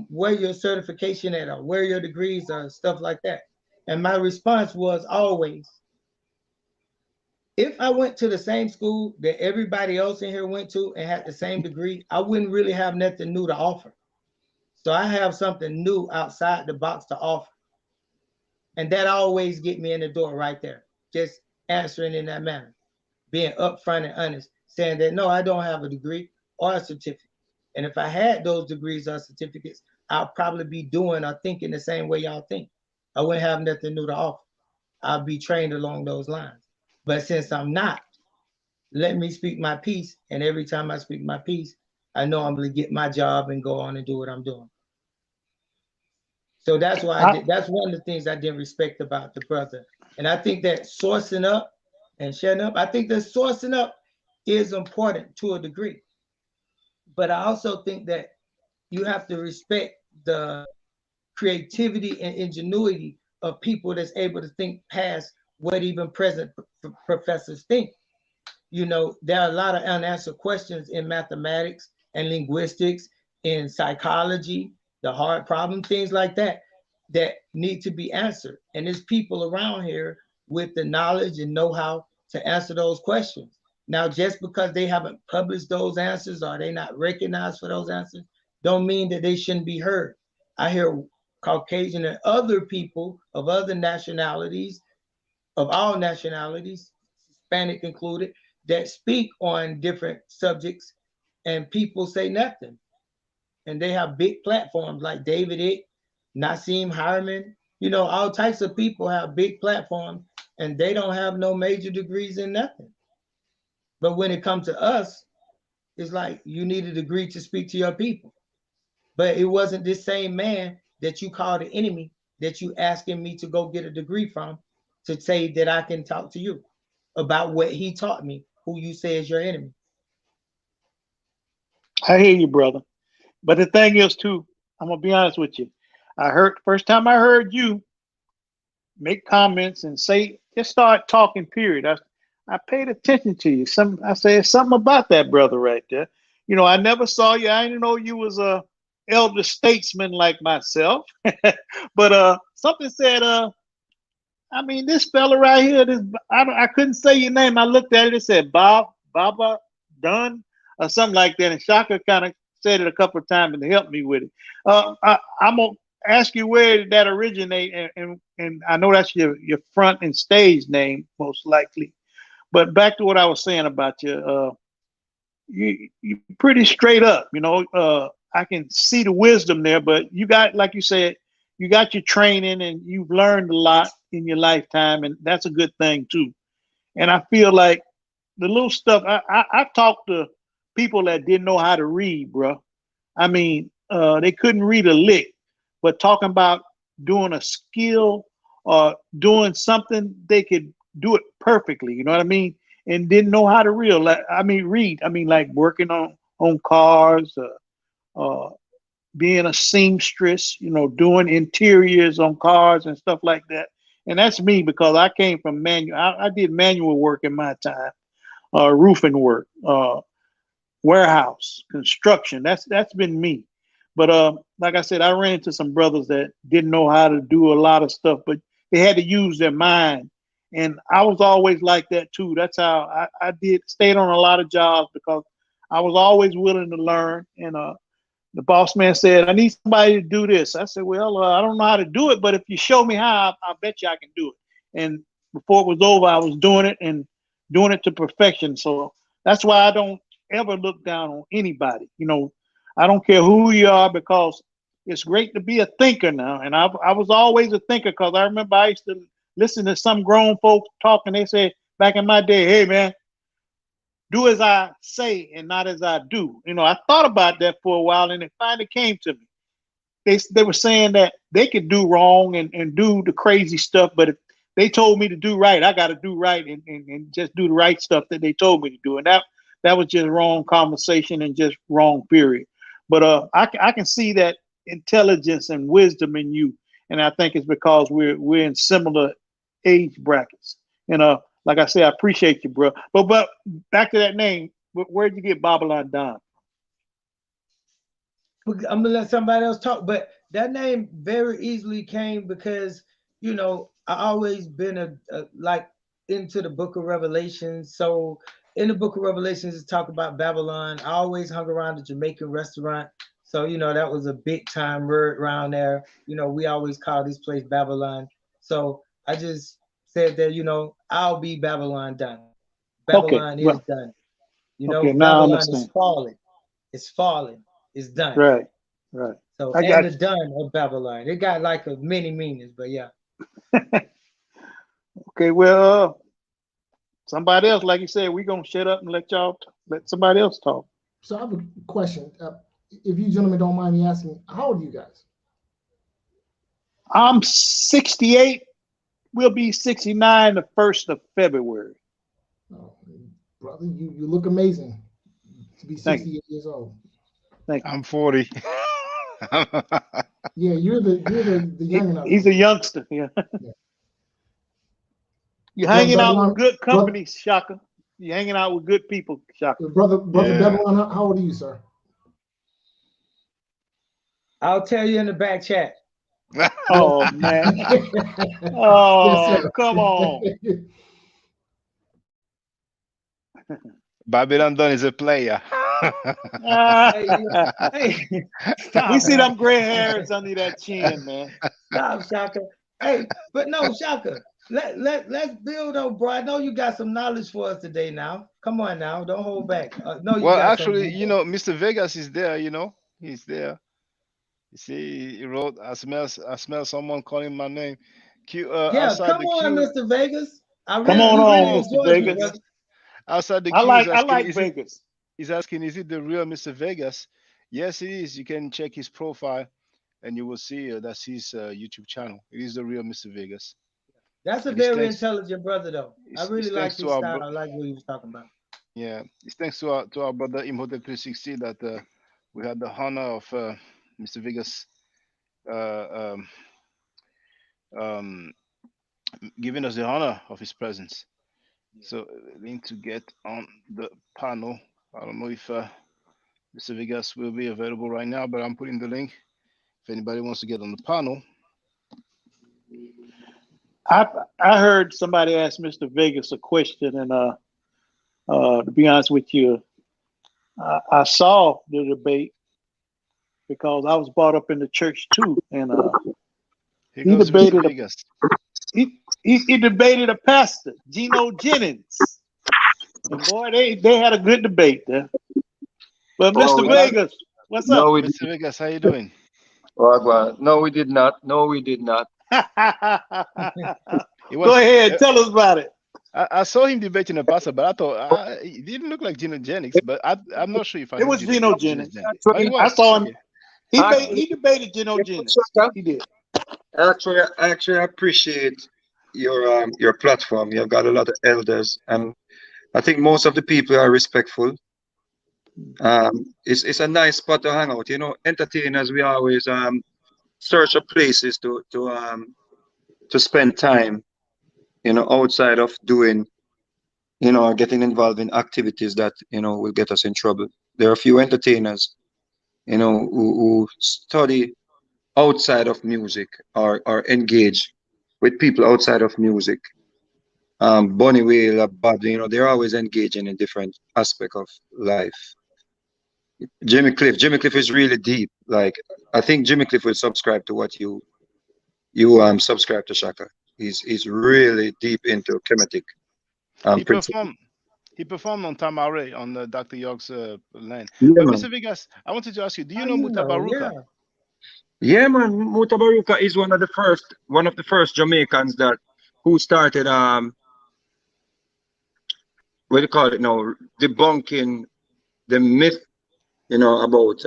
where your certification at, or where your degrees are, stuff like that. And my response was always, if I went to the same school that everybody else in here went to and had the same degree, I wouldn't really have nothing new to offer. So I have something new outside the box to offer. And that always get me in the door right there. Just answering in that manner, being upfront and honest, saying that, no, I don't have a degree or a certificate. And if I had those degrees or certificates, I'll probably be doing or thinking the same way y'all think. I wouldn't have nothing new to offer. I'll be trained along those lines. But since I'm not, let me speak my piece. And every time I speak my piece, I know I'm going to get my job and go on and do what I'm doing. So that's why that's one of the things I didn't respect about the brother. And I think that sourcing up and shutting up, I think that sourcing up is important to a degree. But I also think that you have to respect the creativity and ingenuity of people that's able to think past what even present professors think. You know, there are a lot of unanswered questions in mathematics and linguistics, in psychology, the hard problem, things like that, that need to be answered. And there's people around here with the knowledge and know-how to answer those questions. Now, just because they haven't published those answers or they're not recognized for those answers, don't mean that they shouldn't be heard. I hear Caucasian and other people of other nationalities, of all nationalities, Hispanic included, that speak on different subjects, and people say nothing. And they have big platforms like David Icke, Nassim Haramein, you know, all types of people have big platforms, and they don't have no major degrees in nothing. But when it comes to us, it's like you need a degree to speak to your people. But it wasn't this same man that you called an enemy that you asking me to go get a degree from to say that I can talk to you about what he taught me, who you say is your enemy. I hear you, brother. But the thing is, too, I'm gonna be honest with you. I heard first time I heard you make comments and say, just start talking. Period. I paid attention to you. I said something about that brother right there. You know, I never saw you. I didn't know you was a elder statesman like myself. But something said, I mean, this fella right here. I couldn't say your name. I looked at it. It said Baba Dunn or something like that. And Shaka kind of said it a couple of times and helped me with it. I'm gonna ask you where did that originate, and I know that's your front and stage name most likely. But back to what I was saying about you, you pretty straight up. You know, I can see the wisdom there. But you got, like you said, you got your training and you've learned a lot in your lifetime, and that's a good thing too. And I feel like the little stuff I've talked to people that didn't know how to read, bro. I mean, they couldn't read a lick, but talking about doing a skill or doing something, they could do it perfectly. You know what I mean? And didn't know how to read. Like working on cars, being a seamstress, you know, doing interiors on cars and stuff like that. And that's me, because I came from manual. I did manual work in my time, roofing work, warehouse, construction. That's been me. But like I said, I ran into some brothers that didn't know how to do a lot of stuff, but they had to use their mind. And I was always like that too. That's how I stayed on a lot of jobs because I was always willing to learn. And the boss man said, I need somebody to do this. I said, well, I don't know how to do it, but if you show me how, I bet you I can do it. And before it was over, I was doing it and doing it to perfection. So that's why I don't ever look down on anybody. You know, I don't care who you are, because it's great to be a thinker now. And I was always a thinker, because I remember I used to listen to some grown folks talking. They said back in my day, hey, man, do as I say and not as I do. You know, I thought about that for a while, and it finally came to me. They were saying that they could do wrong and do the crazy stuff, but if they told me to do right, I got to do right and just do the right stuff that they told me to do. And that was just wrong conversation and just wrong period. But I can see that intelligence and wisdom in you, and I think it's because we're in similar age brackets. And like I said, I appreciate you, bro. But back to that name, where'd you get Babylon Don? I'm gonna let somebody else talk, but that name very easily came because, you know, I always been like into the Book of Revelations. So in the Book of Revelations, it talk about Babylon. I always hung around the Jamaican restaurant, so you know that was a big time word around there. You know, we always call this place Babylon. So I just said that, you know, I'll be Babylon done. Babylon is done. You know, Babylon is falling. It's falling. It's done. Right. So I and got the done of Babylon. It got like many meanings, but yeah. Okay, well, somebody else, like you said, we're gonna shut up and let somebody else talk. So I have a question. If you gentlemen don't mind me asking, how old are you guys? I'm 68. We'll be 69 the 1st of February. Oh, brother, you look amazing to be 68 years old. Thank you. I'm 40. Yeah, you're the young enough. He's a youngster. Yeah. You're hanging out with good company, Shaka. You're hanging out with good people, Shaka. Brother Babylon, how old are you, sir? I'll tell you in the back chat. Oh man. Oh, yes, come on. Babylon Don is a player. We see them gray hairs under that chin, man. Stop, Shaka. Hey, but no, Shaka. Let's build up, bro. I know you got some knowledge for us today. Now, come on, now, don't hold back. Well, actually, you know, Mr. Vegas is there. You know, he's there. You see, he wrote, "I smell someone calling my name." Yeah, come on, Mr. Vegas. Come on, Mr. Vegas. Outside the queue, I like asking, Vegas. He's asking, "Is it the real Mr. Vegas?" Yes, it is. You can check his profile, and you will see that's his YouTube channel. It is the real Mr. Vegas. That's a very intelligent brother, though. I really like his style. I like what he was talking about. Yeah, it's thanks to our brother Imhotep 360 that we had the honor of Mr. Vegas giving us the honor of his presence. So link to get on the panel. I don't know if Mr. Vegas will be available right now, but I'm putting the link if anybody wants to get on the panel. I heard somebody ask Mr. Vegas a question, and to be honest with you, I saw the debate because I was brought up in the church too, and he debated he debated a pastor, Geno Jennings, and boy, they had a good debate there. But Mr. Vegas, what's up? Mr. Vegas, how you doing? Well, no, we did not. No, we did not. Go ahead, tell us about it. I saw him debating a pastor, but I thought it didn't look like Geno Jennings. But I'm not sure if it was Geno Jennings. I saw him. He debated Geno Jennings. He did. Actually, I appreciate your platform. You've got a lot of elders, and I think most of the people are respectful. It's a nice spot to hang out. You know, entertainers, we always search for places to spend time, you know, outside of doing, you know, getting involved in activities that, you know, will get us in trouble. There are a few entertainers you know, who study outside of music or engage with people outside of music. Bonnie Whale, Bob, you know, they're always engaging in different aspect of life. Jimmy Cliff is really deep. Like, I think Jimmy Cliff will subscribe to what you subscribe to, Shaka. He's really deep into Kemetic He principle. performed. He performed on Tamare on Dr. York's land. Yeah, But man. Mr. Vegas, I wanted to ask you: do you How know you know? Mutabaruka? Yeah. Yeah, man. Mutabaruka is one of the first Jamaicans that who started what do you call it now, debunking the myth, you know, about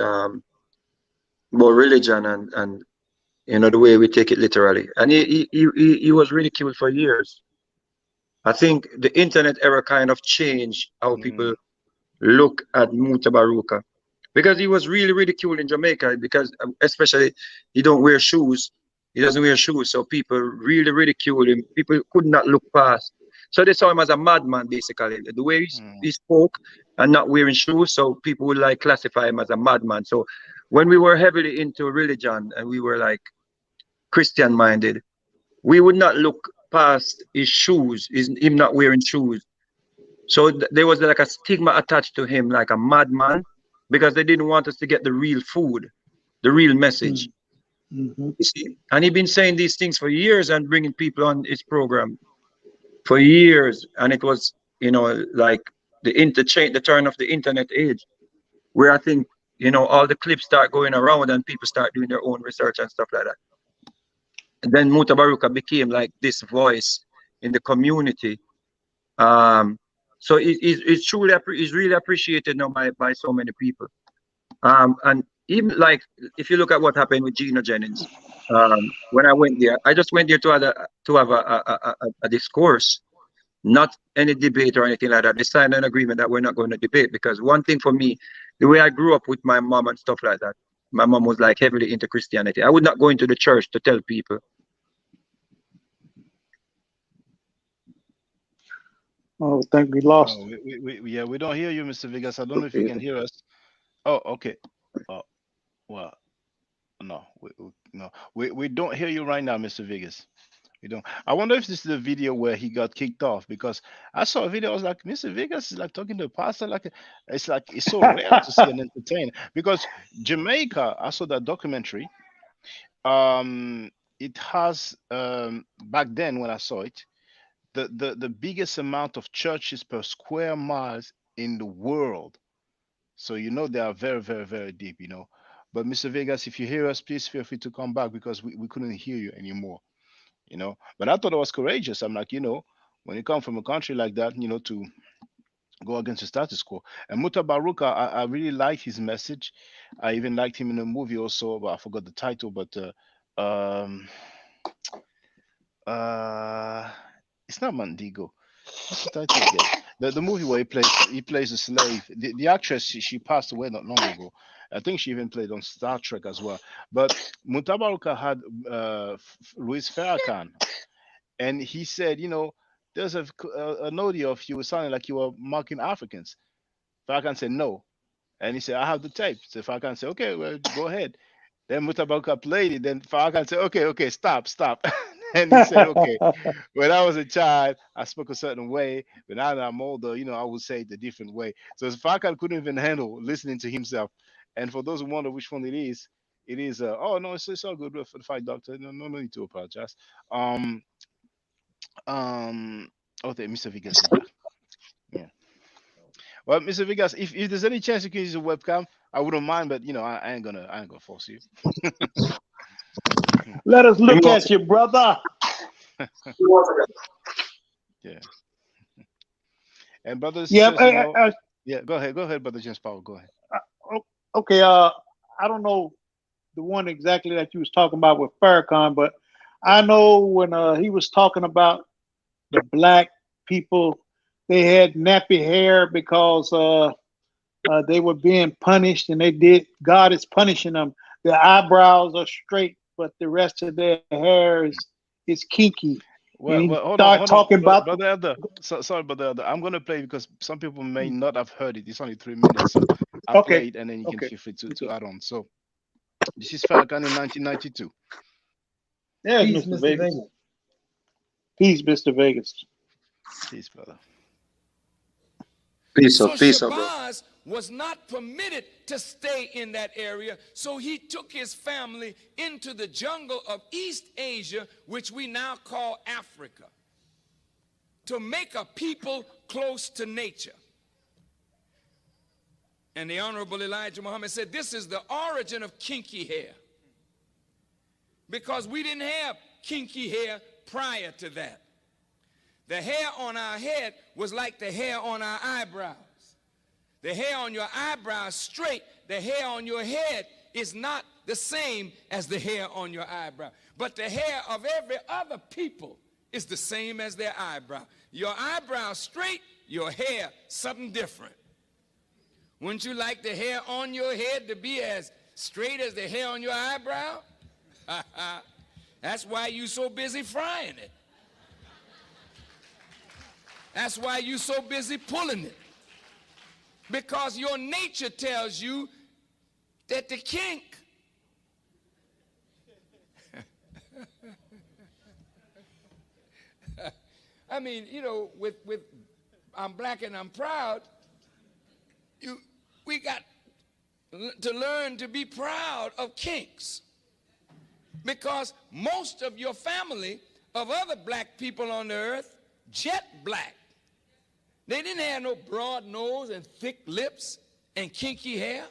religion and you know the way we take it literally. And he was ridiculed for years. I think the internet era kind of changed how people look at Mutabaruka, because he was really ridiculed in Jamaica, because especially he don't wear shoes. He doesn't wear shoes, so people really ridicule him. People could not look past. So they saw him as a madman, basically. The way he spoke and not wearing shoes, so people would like classify him as a madman. So when we were heavily into religion and we were like Christian minded, we would not look past his shoes, him not wearing shoes. So there was like a stigma attached to him, like a madman, because they didn't want us to get the real food, the real message. Mm-hmm. You see? And he'd been saying these things for years and bringing people on his program for years. And it was, you know, like the turn of the internet age, where I think, you know, all the clips start going around and people start doing their own research and stuff like that. And then Mutabaruka became like this voice in the community. So it's truly is really appreciated now by so many people. And even like if you look at what happened with Gino Jennings, when I went there, I just went there to have a discourse, not any debate or anything like that. They signed an agreement that we're not going to debate, because one thing for me, the way I grew up with my mom and stuff like that, my mom was like heavily into Christianity. I would not go into the church to tell people. Oh, I think we lost. Oh, yeah, we don't hear you, Mr. Vegas. I don't know if you can hear us. Oh, okay. Well, no, we don't hear you right now, Mr. Vegas. We don't. I wonder if this is the video where he got kicked off, because I saw a video. I was like, Mr. Vegas is like talking to a pastor. It's so rare to see an entertainer. Because Jamaica, I saw that documentary. It has back then when I saw it, the biggest amount of churches per square miles in the world. So you know they are very, very, very deep, you know. But Mr. Vegas, if you hear us, please feel free to come back, because we couldn't hear you anymore, you know. But I thought it was courageous. I'm like, you know, when you come from a country like that, you know, to go against the status quo. And Mutabaruka, I really liked his message. I even liked him in a movie also, but I forgot the title. But it's not Mandigo. What's the title again? The movie where he plays a slave. The actress, she passed away not long ago. I think she even played on Star Trek as well. But Mutabaruka had Louis Farrakhan, and he said, you know, there's an audio of you sounding like you were mocking Africans. Farrakhan said no, and he said, I have the tape. So Farrakhan said, okay, well, go ahead. Then Mutabaruka played it. Then Farrakhan said, okay, stop. And he said, okay, when I was a child, I spoke a certain way. But now that I'm older, you know, I would say it a different way. So Farrakhan couldn't even handle listening to himself. And for those who wonder which one it is, oh no, it's all good for the fight, doctor. No need to apologize. Okay, Mr. Vegas is back. Yeah. Well, Mr. Vegas, if there's any chance you can use a webcam, I wouldn't mind, but you know, I ain't gonna force you. Let us look at you, brother. Yeah. And brothers, Yeah, sisters, you know, yeah. Go ahead, brother James Powell. Go ahead. Okay. I don't know the one exactly that you was talking about with Farrakhan, but I know when he was talking about the black people, they had nappy hair because they were being punished, and God is punishing them. Their eyebrows are straight, but the rest of their hair is kinky. Well, hold on, Brother Elder. Sorry, Brother Elder. I'm gonna play because some people may not have heard it. It's only 3 minutes. So I'll play it and then you can feel free to add on. So this is Farrakhan in 1992. Yeah, Peace, Mr. Mr. Vegas. Vegas. Peace, Mr. Vegas. Peace, brother. Peace So up, peace up, bro. Shabazz was not permitted to stay in that area, so he took his family into the jungle of East Asia, which we now call Africa, to make a people close to nature. And the Honorable Elijah Muhammad said, this is the origin of kinky hair, because we didn't have kinky hair prior to that. The hair on our head was like the hair on our eyebrows. The hair on your eyebrows straight, the hair on your head is not the same as the hair on your eyebrow. But the hair of every other people is the same as their eyebrow. Your eyebrow straight, your hair something different. Wouldn't you like the hair on your head to be as straight as the hair on your eyebrow? That's why you so busy frying it. That's why you so busy pulling it. Because your nature tells you that the kink I mean, you know, with I'm black and I'm proud, we got to learn to be proud of kinks. Because most of your family of other black people on the earth, jet black. They didn't have no broad nose and thick lips and kinky hair.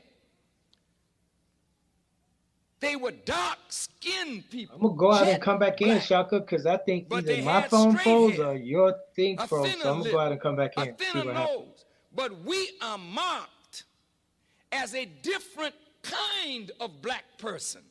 They were dark-skinned people. I'm gonna go out and come back in, Shaka, because I think either my phone froze or your thing froze. So I'm gonna go out and come back in. See what happens. But we are marked as a different kind of black person.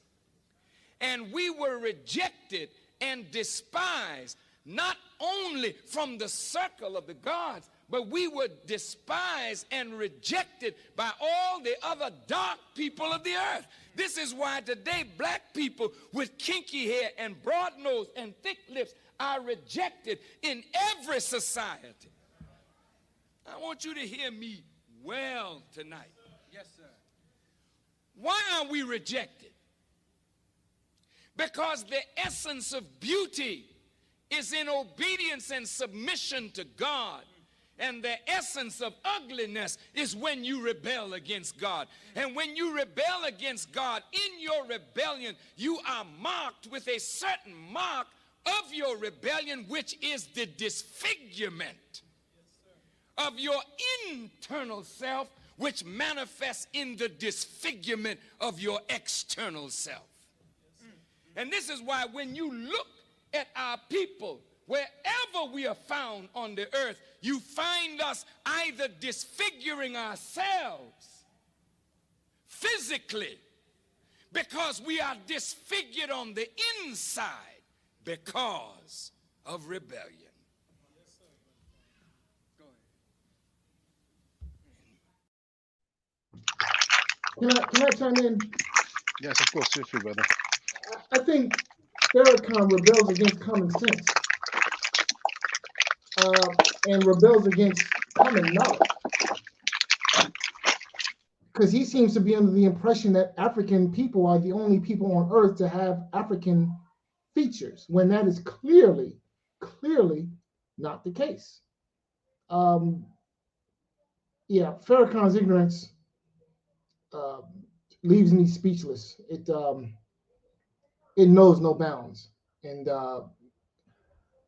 And we were rejected and despised, not only from the circle of the gods, but we were despised and rejected by all the other dark people of the earth. This is why today black people with kinky hair and broad nose and thick lips are rejected in every society. I want you to hear me well tonight. Yes, sir. Why are we rejected? Because the essence of beauty is in obedience and submission to God. And the essence of ugliness is when you rebel against God. And when you rebel against God, in your rebellion, you are marked with a certain mark of your rebellion, which is the disfigurement of your internal self, which manifests in the disfigurement of your external self. And this is why when you look at our people, wherever we are found on the earth, you find us either disfiguring ourselves physically because we are disfigured on the inside because of rebellion. Can I chime in? Yes, of course. Feel free, brother. I think Farrakhan rebels against common sense and rebels against common knowledge. Because he seems to be under the impression that African people are the only people on earth to have African features, when that is clearly not the case. Yeah, Farrakhan's ignorance leaves me speechless. It knows no bounds. And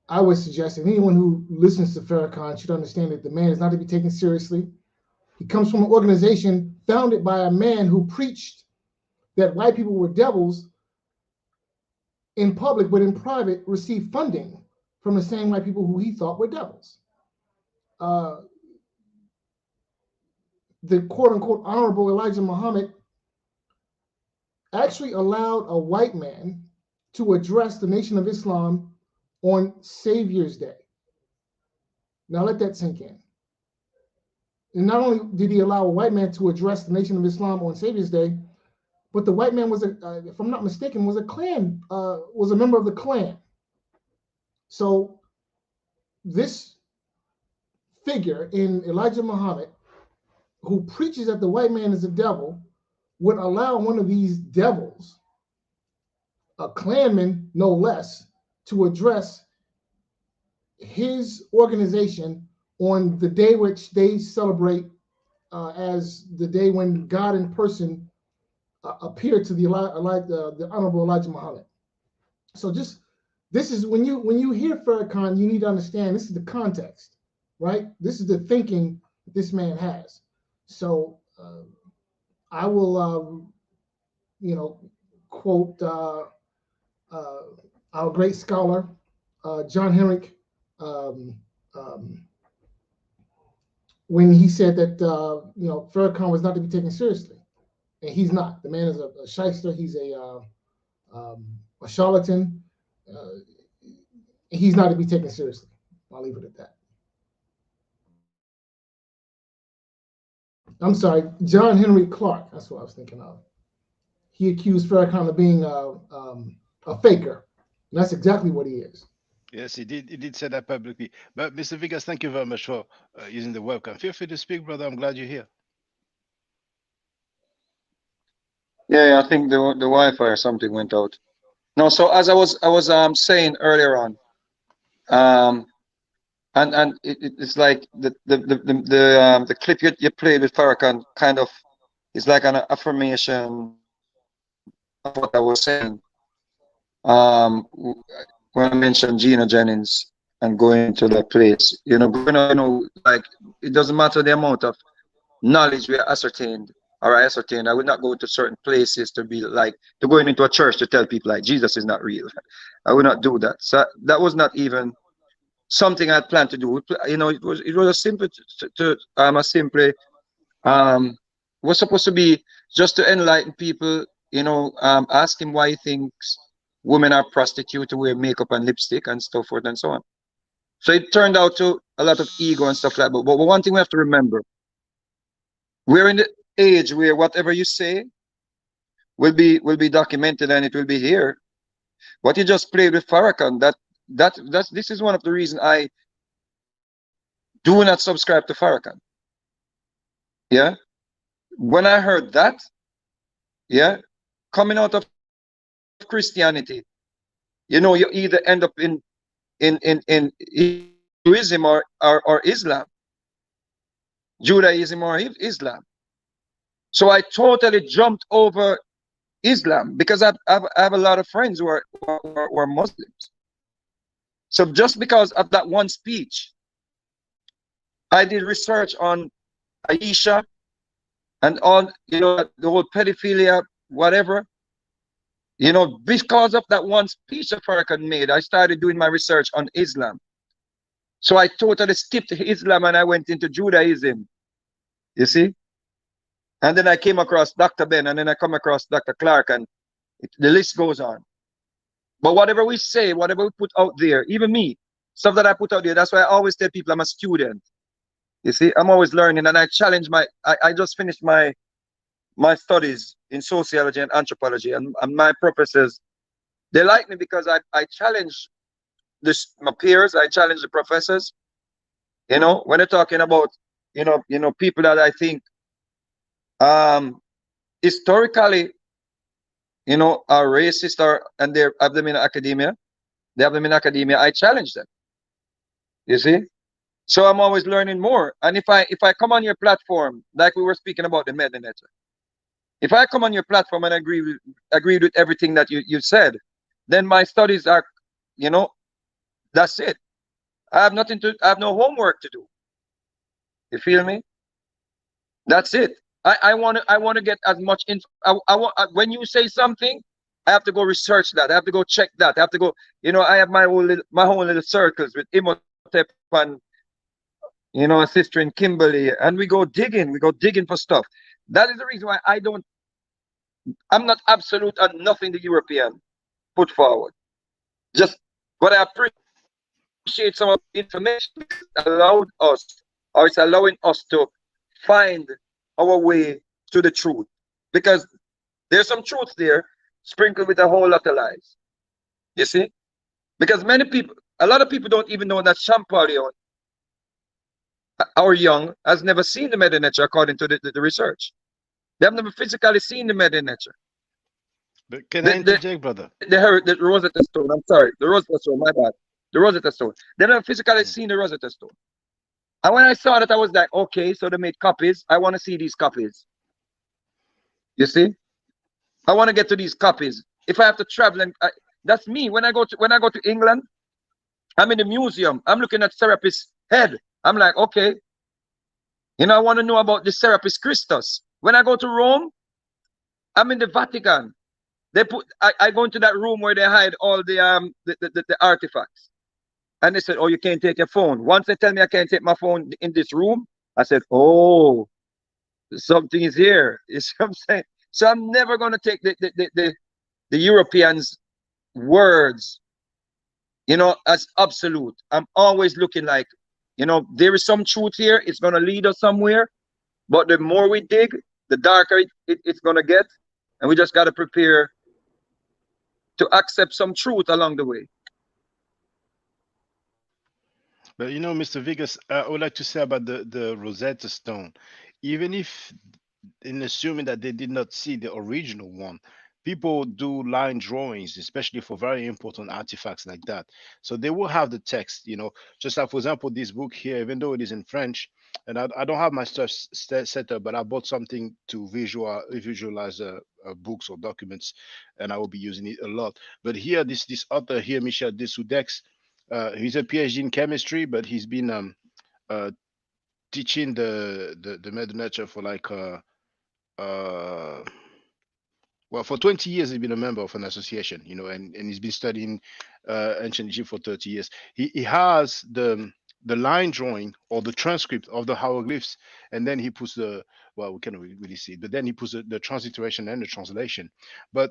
I would suggest that anyone who listens to Farrakhan should understand that the man is not to be taken seriously. He comes from an organization founded by a man who preached that white people were devils in public, but in private received funding from the same white people who he thought were devils. The quote-unquote Honorable Elijah Muhammad actually allowed a white man to address the Nation of Islam on Savior's Day. Now let that sink in. And not only did he allow a white man to address the Nation of Islam on Savior's Day, but the white man was, if I'm not mistaken, was a member of the Klan. So this figure in Elijah Muhammad who preaches that the white man is a devil would allow one of these devils, a Klanman no less, to address his organization on the day which they celebrate as the day when God in person appeared to the Honorable Elijah Muhammad. So this is when you hear Farrakhan, you need to understand this is the context, right? This is the thinking that this man has. So I will, quote our great scholar, John Henrik, when he said that Farrakhan was not to be taken seriously, and he's not. The man is a shyster. He's a charlatan. He's not to be taken seriously. I'll leave it at that. I'm sorry, John Henry Clark. That's what I was thinking of. He accused Farrakhan of being a faker. And that's exactly what he is. Yes, he did. He did say that publicly. But Mr. Vigas, thank you very much for using the welcome. Feel free to speak, brother. I'm glad you're here. Yeah, I think the Wi-Fi or something went out. No, so as I was saying earlier on, and it's like the clip you played with Farrakhan kind of is like an affirmation of what I was saying. When I mentioned Gina Jennings and going to that place, like it doesn't matter the amount of knowledge we ascertained. I would not go to certain places to be like to going into a church to tell people like Jesus is not real. I would not do that. So that was not even something I had planned to do. It was a simple was supposed to be just to enlighten people. Ask him why he thinks women are prostitutes who wear makeup and lipstick and so forth and so on. So it turned out to a lot of ego and stuff like that. But one thing we have to remember, we're in the age where whatever you say will be documented and it will be here. What you just played with Farrakhan, this is one of the reasons I do not subscribe to Farrakhan. Yeah. When I heard that, yeah, coming out of Christianity, you either end up in Hinduism or Islam, Judaism or Islam. So I totally jumped over Islam because I have a lot of friends who are Muslims. So just because of that one speech, I did research on Aisha and on the whole pedophilia, whatever. Because of that one speech that Farrakhan made, I started doing my research on Islam. So I totally skipped Islam and I went into Judaism. You see? And then I came across Dr. Ben, and then I come across Dr. Clark, and the list goes on. But whatever we say, whatever we put out there, even me, stuff that I put out there, that's why I always tell people I'm a student. You see, I'm always learning, and I challenge I just finished my studies in sociology and anthropology, and my professors, they like me because I challenge my peers, I challenge the professors. When they're talking about, people that I think historically, are racist and they have them in academia. They have them in academia. I challenge them. You see? So I'm always learning more. And if I come on your platform, like we were speaking about the Medinator, if I come on your platform and agree with everything that you said, then my studies are, that's it. I have no homework to do. You feel me? That's it. I want to get as much info. I want when you say something, I have to go research that. I have to go check that. I have to go. I have my own little circles with Imhotep and a sister in Kimberly, and we go digging. We go digging for stuff. That is the reason why I'm not absolute on nothing the European put forward. But I appreciate some of the information it's allowing us to find our way to the truth, because there's some truth there sprinkled with a whole lot of lies. You see, because a lot of people don't even know that Champollion our young has never seen the Medu Neter according to the research. They have never physically seen the Medu Neter. But can I interject, brother? The Rosetta Stone. I'm sorry, the Rosetta Stone. My bad. The Rosetta Stone. They never physically seen the Rosetta Stone. And when I saw that, I was like, okay, so they made copies. I want to see these copies. You see, I want to get to these copies. If I have to travel, and that's me. When I go to England, I'm in the museum. I'm looking at Serapis' head. I'm like, okay, you know, I want to know about the Serapis Christus. When I go to Rome, I'm in the Vatican. I go into that room where they hide all the artifacts. And they said, oh, you can't take your phone. Once they tell me I can't take my phone in this room, I said, oh, something is here. You see what I'm saying? So I'm never going to take the Europeans' words, you know, as absolute. I'm always looking like, you know, there is some truth here. It's going to lead us somewhere. But the more we dig, the darker it's going to get. And we just got to prepare to accept some truth along the way. But you know, Mr. Vegas, I would like to say about the Rosetta Stone, even if in assuming that they did not see the original one, people do line drawings, especially for very important artifacts like that. So they will have the text, you know, just like, for example, this book here, even though it is in French, and I don't have my stuff set up, but I bought something to visualize books or documents, and I will be using it a lot. But here, this author here, Michel Desoudex, he's a PhD in chemistry, but he's been teaching the Medu Neter for like well, for 20 years he's been a member of an association, you know, and he's been studying ancient Egypt for 30 years. He has the line drawing or the transcript of the hieroglyphs, and then he puts the, well, we cannot really see it, but then he puts the transliteration and the translation. But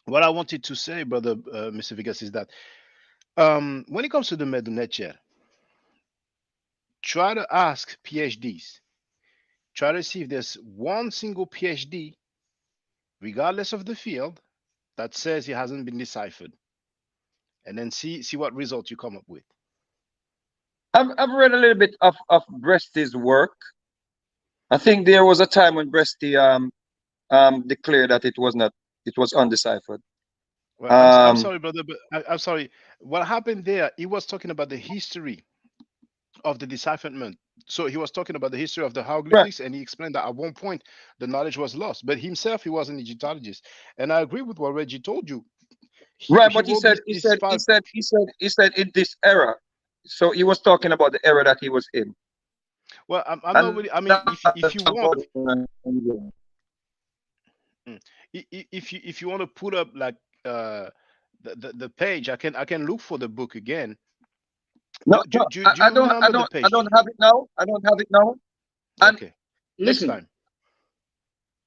what I wanted to say, brother Mr. Vegas, is that when it comes to the Medu Neter, try to ask PhDs. Try to see if there's one single PhD, regardless of the field, that says it hasn't been deciphered, and then see what result you come up with. I've read a little bit of Bresty's work. I think there was a time when Bresty declared that it was undeciphered. Well, I'm sorry, brother, but I'm sorry. What happened there? He was talking about the history of the decipherment. So he was talking about the history of the hieroglyphics, and he explained that at one point the knowledge was lost. But himself, he was an Egyptologist, and I agree with what Reggie told you. Right, but he said in this era. So he was talking about the era that he was in. Well, I'm not really. I mean, if you want, if you want to put up like the page, I can look for the book again. No, I don't have it now. I don't have it now. And okay. Listen. Next time.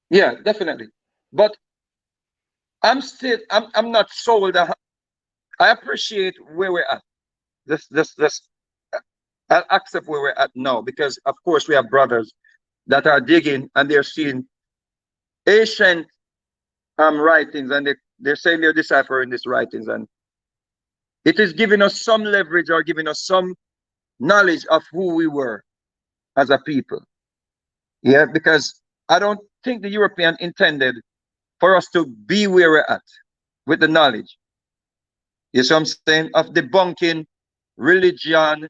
Yeah, definitely. But I'm not sold. I appreciate where we're at. I'll accept where we're at now, because of course we have brothers that are digging and they're seeing ancient writings, and they're saying they're deciphering these writings, and it is giving us some leverage or giving us some knowledge of who we were as a people. Yeah, because I don't think the European intended for us to be where we're at with the knowledge. You see what I'm saying? Of debunking religion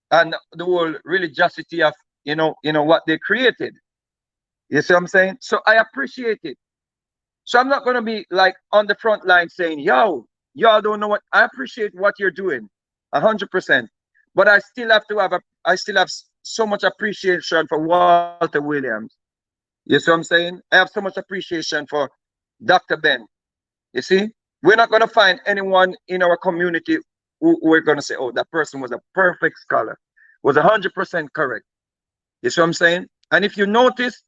and the whole religiosity of you know what they created. You see what I'm saying? So I appreciate it. So I'm not gonna be like on the front line saying, yo, y'all don't know what. I appreciate what you're doing 100%. But I still have so much appreciation for Walter Williams. You see what I'm saying? I have so much appreciation for Dr. Ben. You see? We're not gonna find anyone in our community who we're gonna say, oh, that person was a perfect scholar, was 100% correct. You see what I'm saying? And if you notice,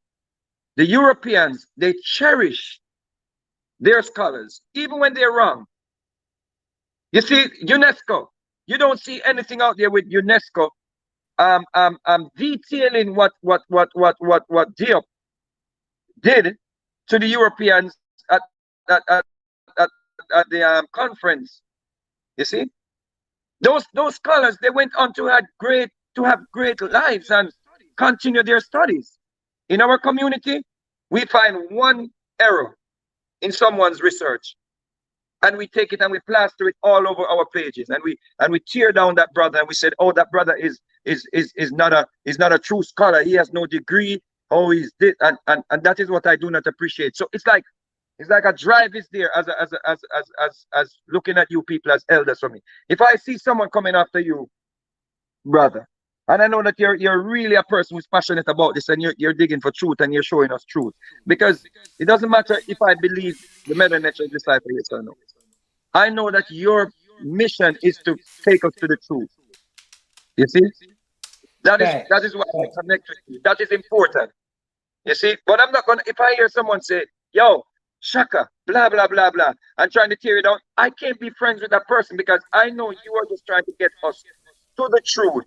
the Europeans, they cherish their scholars, even when they're wrong. You see, UNESCO, you don't see anything out there with UNESCO detailing what Diop did to the Europeans at the conference. You see, those scholars, they went on to have great to have great lives and continue their studies. In our community, we find one error in someone's research, and we take it and we plaster it all over our pages, and we tear down that brother, and we said, oh, that brother is not a true scholar. He has no degree. Oh, he's this, and that is what I do not appreciate. So it's like a drive is there as looking at you people as elders for me. If I see someone coming after you, brother, and I know that you're really a person who's passionate about this, and you're digging for truth, and you're showing us truth, because it doesn't matter if I believe the meta nature is disciple, yes or no. I know that your mission is to take us to the truth. You see, that is why I connect with you. That is important. You see, but I'm not gonna. If I hear someone say, "Yo, Shaka, blah blah blah blah," and trying to tear it down, I can't be friends with that person, because I know you are just trying to get us to the truth,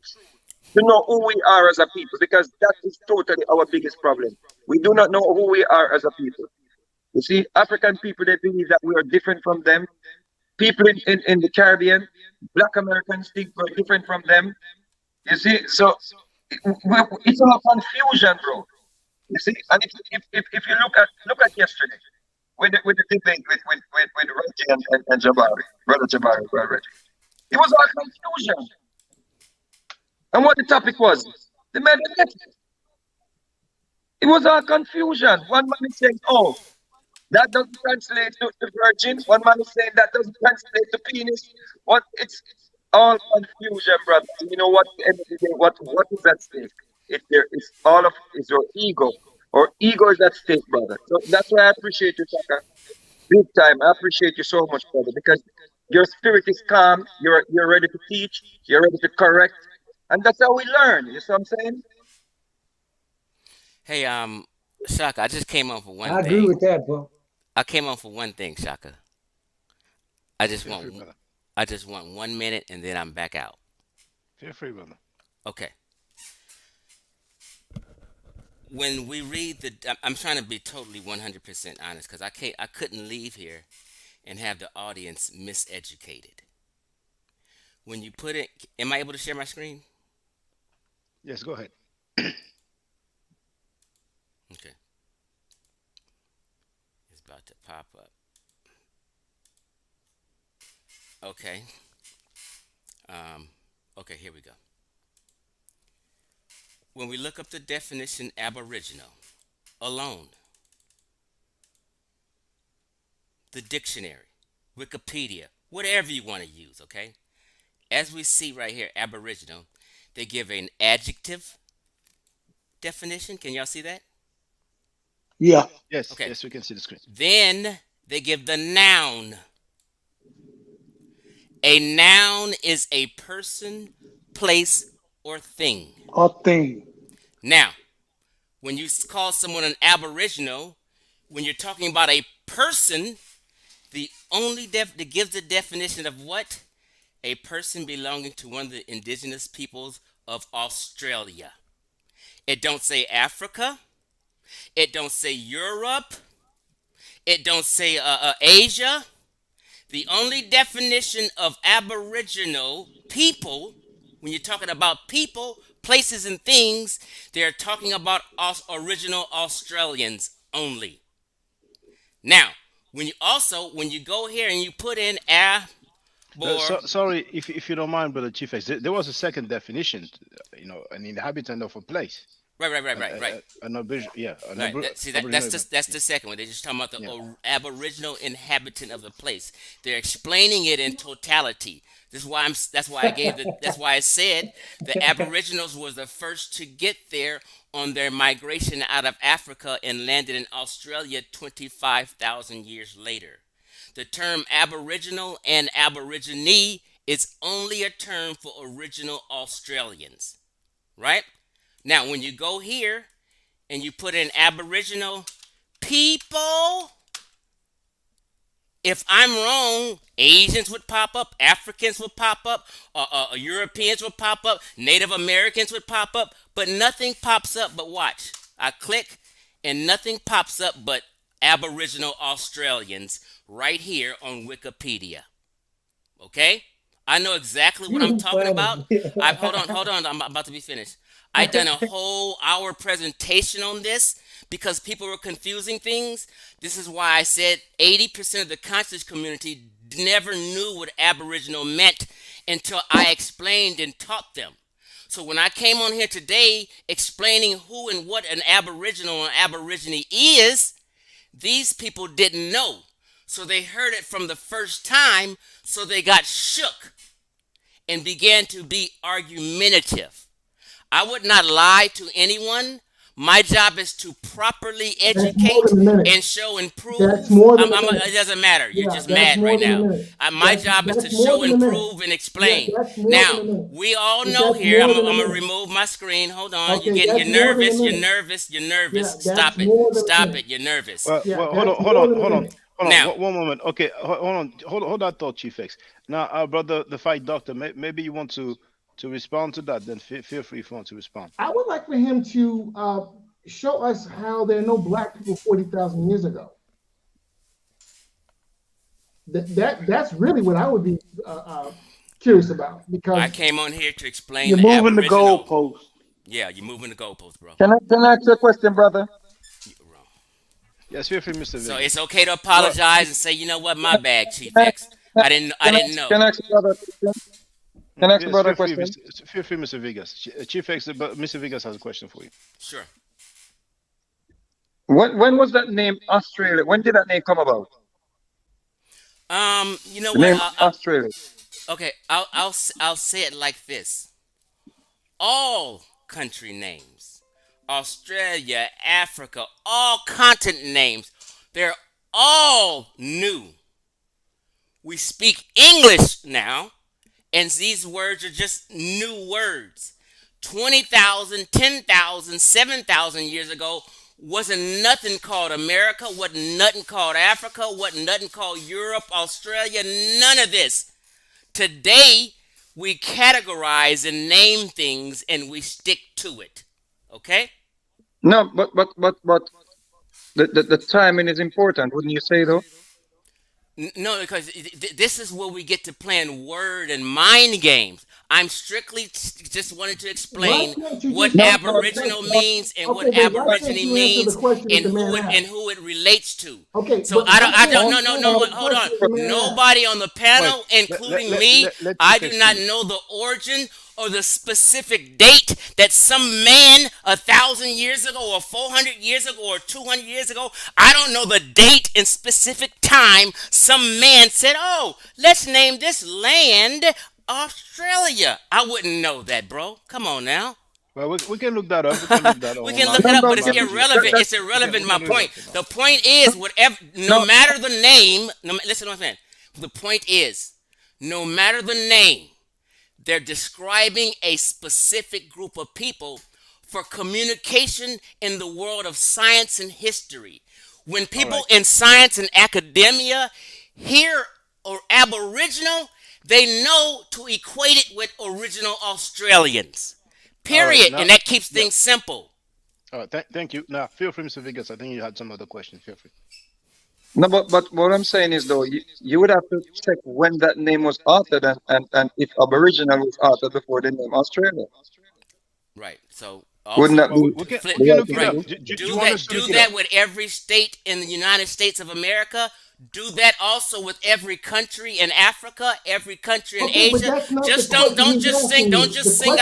to know who we are as a people, because that is totally our biggest problem. We do not know who we are as a people. You see, African people, they believe that we are different from them. People in the Caribbean, Black Americans think we're different from them. You see, so it's all confusion, bro. You see, and if you look at yesterday with the debate with Reggie and Jabari, brother Jabari, brother Reggie, it was all confusion. And what the topic was, the meta nature. It was all confusion. One man is saying, "Oh, that doesn't translate to virgin." One man is saying that doesn't translate to penis. What? It's all confusion, brother. And you know what? At the end of the day, what is at stake? If there is all of is your ego, or ego is at stake, brother. So that's why I appreciate you, Shaka, big time. I appreciate you so much, brother, because your spirit is calm. You're ready to teach. You're ready to correct, and that's how we learn. You see what I'm saying? Hey, Shaka, I just came on for one I agree thing. with that, bro. I came on for one thing, Shaka. I just Feel free, want brother. I just want 1 minute, and then I'm back out. Feel free, brother. Okay. When we read I'm trying to be totally 100% honest, because I couldn't leave here and have the audience miseducated. When you put it, am I able to share my screen? Yes, go ahead. Okay. It's about to pop up. Okay. Okay, here we go. When we look up the definition aboriginal alone, the dictionary, Wikipedia, whatever you want to use, okay? As we see right here, aboriginal, they give an adjective definition. Can y'all see that? Yeah. Yes, Okay. yes, we can see the screen. Then they give the noun. A noun is a person, place, or thing. A thing. Now, when you call someone an aboriginal, when you're talking about a person, the only that gives the definition of what? A person belonging to one of the indigenous peoples of Australia. It don't say Africa. It don't say Europe. It don't say Asia. The only definition of aboriginal people, when you're talking about people, places, and things, they're talking about original Australians only. Now, when you go here and you put in Sorry, if you don't mind, brother Chief, there was a second definition. An inhabitant of a place. Right. An aboriginal, yeah. That's the second one. They're just talking about the aboriginal inhabitant of the place. They're explaining it in totality. That's why I said the Aboriginals was the first to get there on their migration out of Africa and landed in Australia 25,000 years later. The term Aboriginal and Aborigine is only a term for original Australians, right? Now, when you go here and you put in Aboriginal people, if I'm wrong, Asians would pop up, Africans would pop up, Europeans would pop up, Native Americans would pop up, but nothing pops up but watch. I click and nothing pops up but Aboriginal Australians right here on Wikipedia. Okay? I know exactly what I'm talking about. Hold on. I'm about to be finished. I done a whole hour presentation on this because people were confusing things. This is why I said 80% of the conscious community never knew what Aboriginal meant until I explained and taught them. So when I came on here today explaining who and what an Aboriginal and Aborigine is, these people didn't know. So they heard it from the first time, so they got shook and began to be argumentative. I would not lie to anyone. My job is to properly educate and show and prove. It doesn't matter. You're just mad right now. My job is to show and prove and explain. Now, we all know here, I'm going to remove my screen. Hold on. You're nervous. You're nervous. You're nervous. Stop it. Stop it. You're nervous. Well, hold on. Now, one moment. Okay, hold that thought, Chief X. Now, our brother, the fight doctor, maybe you want to respond to that, then feel free if you want to respond. I would like for him to show us how there are no black people 40,000 years ago. That's really what I would be curious about, because I came on here to explain. You're moving the goalpost. Yeah, you're moving the goalpost, bro. Can I ask you a question, brother? Yes, feel free, Mr. So it's okay to apologize and say, you know what, my bad, Chief X. I didn't know. Can I ask you a question? Can I ask a question? Feel free, Mr. Vegas. Chief X, but Mr. Vegas has a question for you. Sure. When was that name Australia? When did that name come about? You know The name what? Australia. Okay, I'll say it like this. All country names, Australia, Africa, all continent names, they're all new. We speak English now, and these words are just new words. 20,000, 10,000, 7,000 years ago, wasn't nothing called America, wasn't nothing called Africa, wasn't nothing called Europe, Australia, none of this. Today, we categorize and name things and we stick to it. Okay? No, but the timing is important, wouldn't you say, though? No, because this is where we get to playing word and mind games. I'm strictly just wanted to explain what Aboriginal means and what Aborigine means and who it relates to. Okay. So hold on. Nobody on the panel, including me, I do not know the origin or the specific date that some man 1,000 years ago or 400 years ago or 200 years ago, I don't know the date and specific time some man said, oh, let's name this land Australia. I wouldn't know that, bro. Come on now. Well, we can look that up. We can look it up, but it's irrelevant. It's irrelevant, my point. The point is, no matter the name, listen to what I'm saying. The point is, no matter the name, they're describing a specific group of people for communication in the world of science and history. When people in science and academia hear or Aboriginal, they know to equate it with original Australians. Period. And that keeps things simple. All right, thank you. Now, feel free, Mr. Vegas. I think you had some other questions. Feel free. No, but what I'm saying is, though, you would have to check when that name was authored and if Aboriginal was authored before the name Australia. Right. So wouldn't that be? Do that with every state in the United States of America. Do that also with every country in Africa, every country in Asia. Just don't just single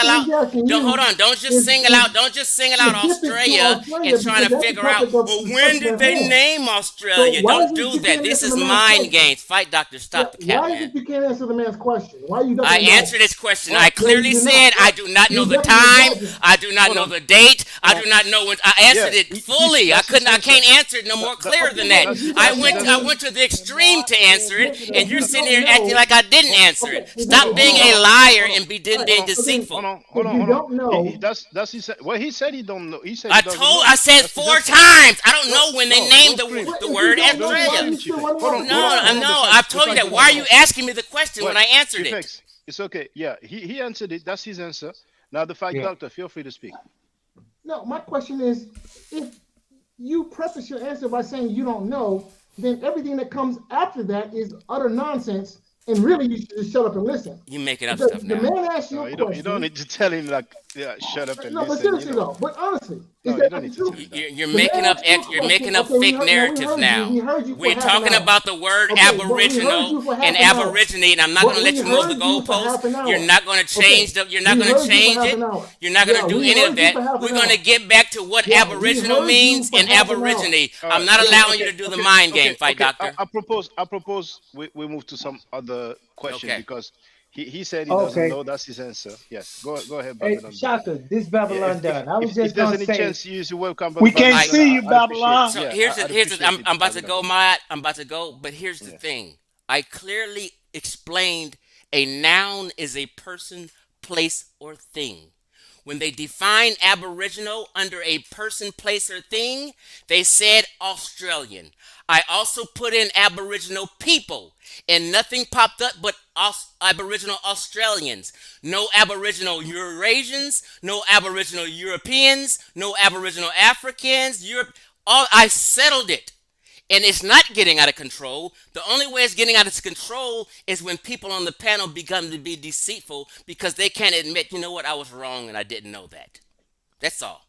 out. Don't just single out Australia and trying to figure out, well, when did they name Australia? Don't do that. This is mind games. Fight doctor, stop the cap, man. Why is it you can't answer the man's question? Why you? I answered this question. I clearly said I do not know the time. I do not know the date. I do not know when. I answered it fully. I can't answer it no more clear than that. I went to the extreme to answer it, and you're sitting here acting like I didn't answer it. Stop being a liar and being deceitful. Hold on. Don't know. That's he said. Well, he said he don't know. He said I said 4 times. I don't know when they named the word Australia. No. I've told you that. Why are you asking me the question when I answered it? It's okay. Yeah, he answered it. That's his answer. Now the fight doctor, feel free to speak. No, my question is, if you preface your answer by saying you don't know, then everything that comes after that is utter nonsense And really, you should just shut up and listen. You making up Because stuff the now. man asked you No, a you question. don't need to tell him like, yeah, shut up and No, but listen. seriously though, but honestly, No, is you that don't the need to tell truth? him that. You're The man making up asked you a you're question. making up Okay, fake now we narratives heard now. you. We heard you for We're half an talking hour. about the word Okay, but we heard aboriginal you for and half an hour. aborigine, and I'm not But going to let we you move the heard you for goalposts. half an hour. You're not going to Okay, change you're not we going to heard you for change half it. an hour. You're not going Yeah, to do we any of heard you that. for half We're an going to hour. get back to what Yeah, we aboriginal heard you means for and half an hour. aborigine. I'm Alright, not yeah, allowing you to do the mind game fight, doctor. I propose we move to some other question Okay. because he said he doesn't Okay. know. That's his answer. Yes, go ahead, Hey, Babylon. Shaka, this Yeah, Babylon done. I was if just there's gonna any say, chance you use your welcome, We can't Babylon, see you, I'd appreciate it. Babylon. So Yeah, here's I'd the appreciate it, I'm about to Babylon. go, Matt. I'm about to go, but here's the thing. I clearly explained a noun is a person, place, or thing. When they define aboriginal under a person, place, or thing, they said Australian. I also put in aboriginal people, and nothing popped up but aboriginal Australians. No aboriginal Eurasians, no aboriginal Europeans, no aboriginal Africans. I settled it. And it's not getting out of control. The only way it's getting out of control is when people on the panel become to be deceitful because they can't admit, you know what, I was wrong and I didn't know that. That's all.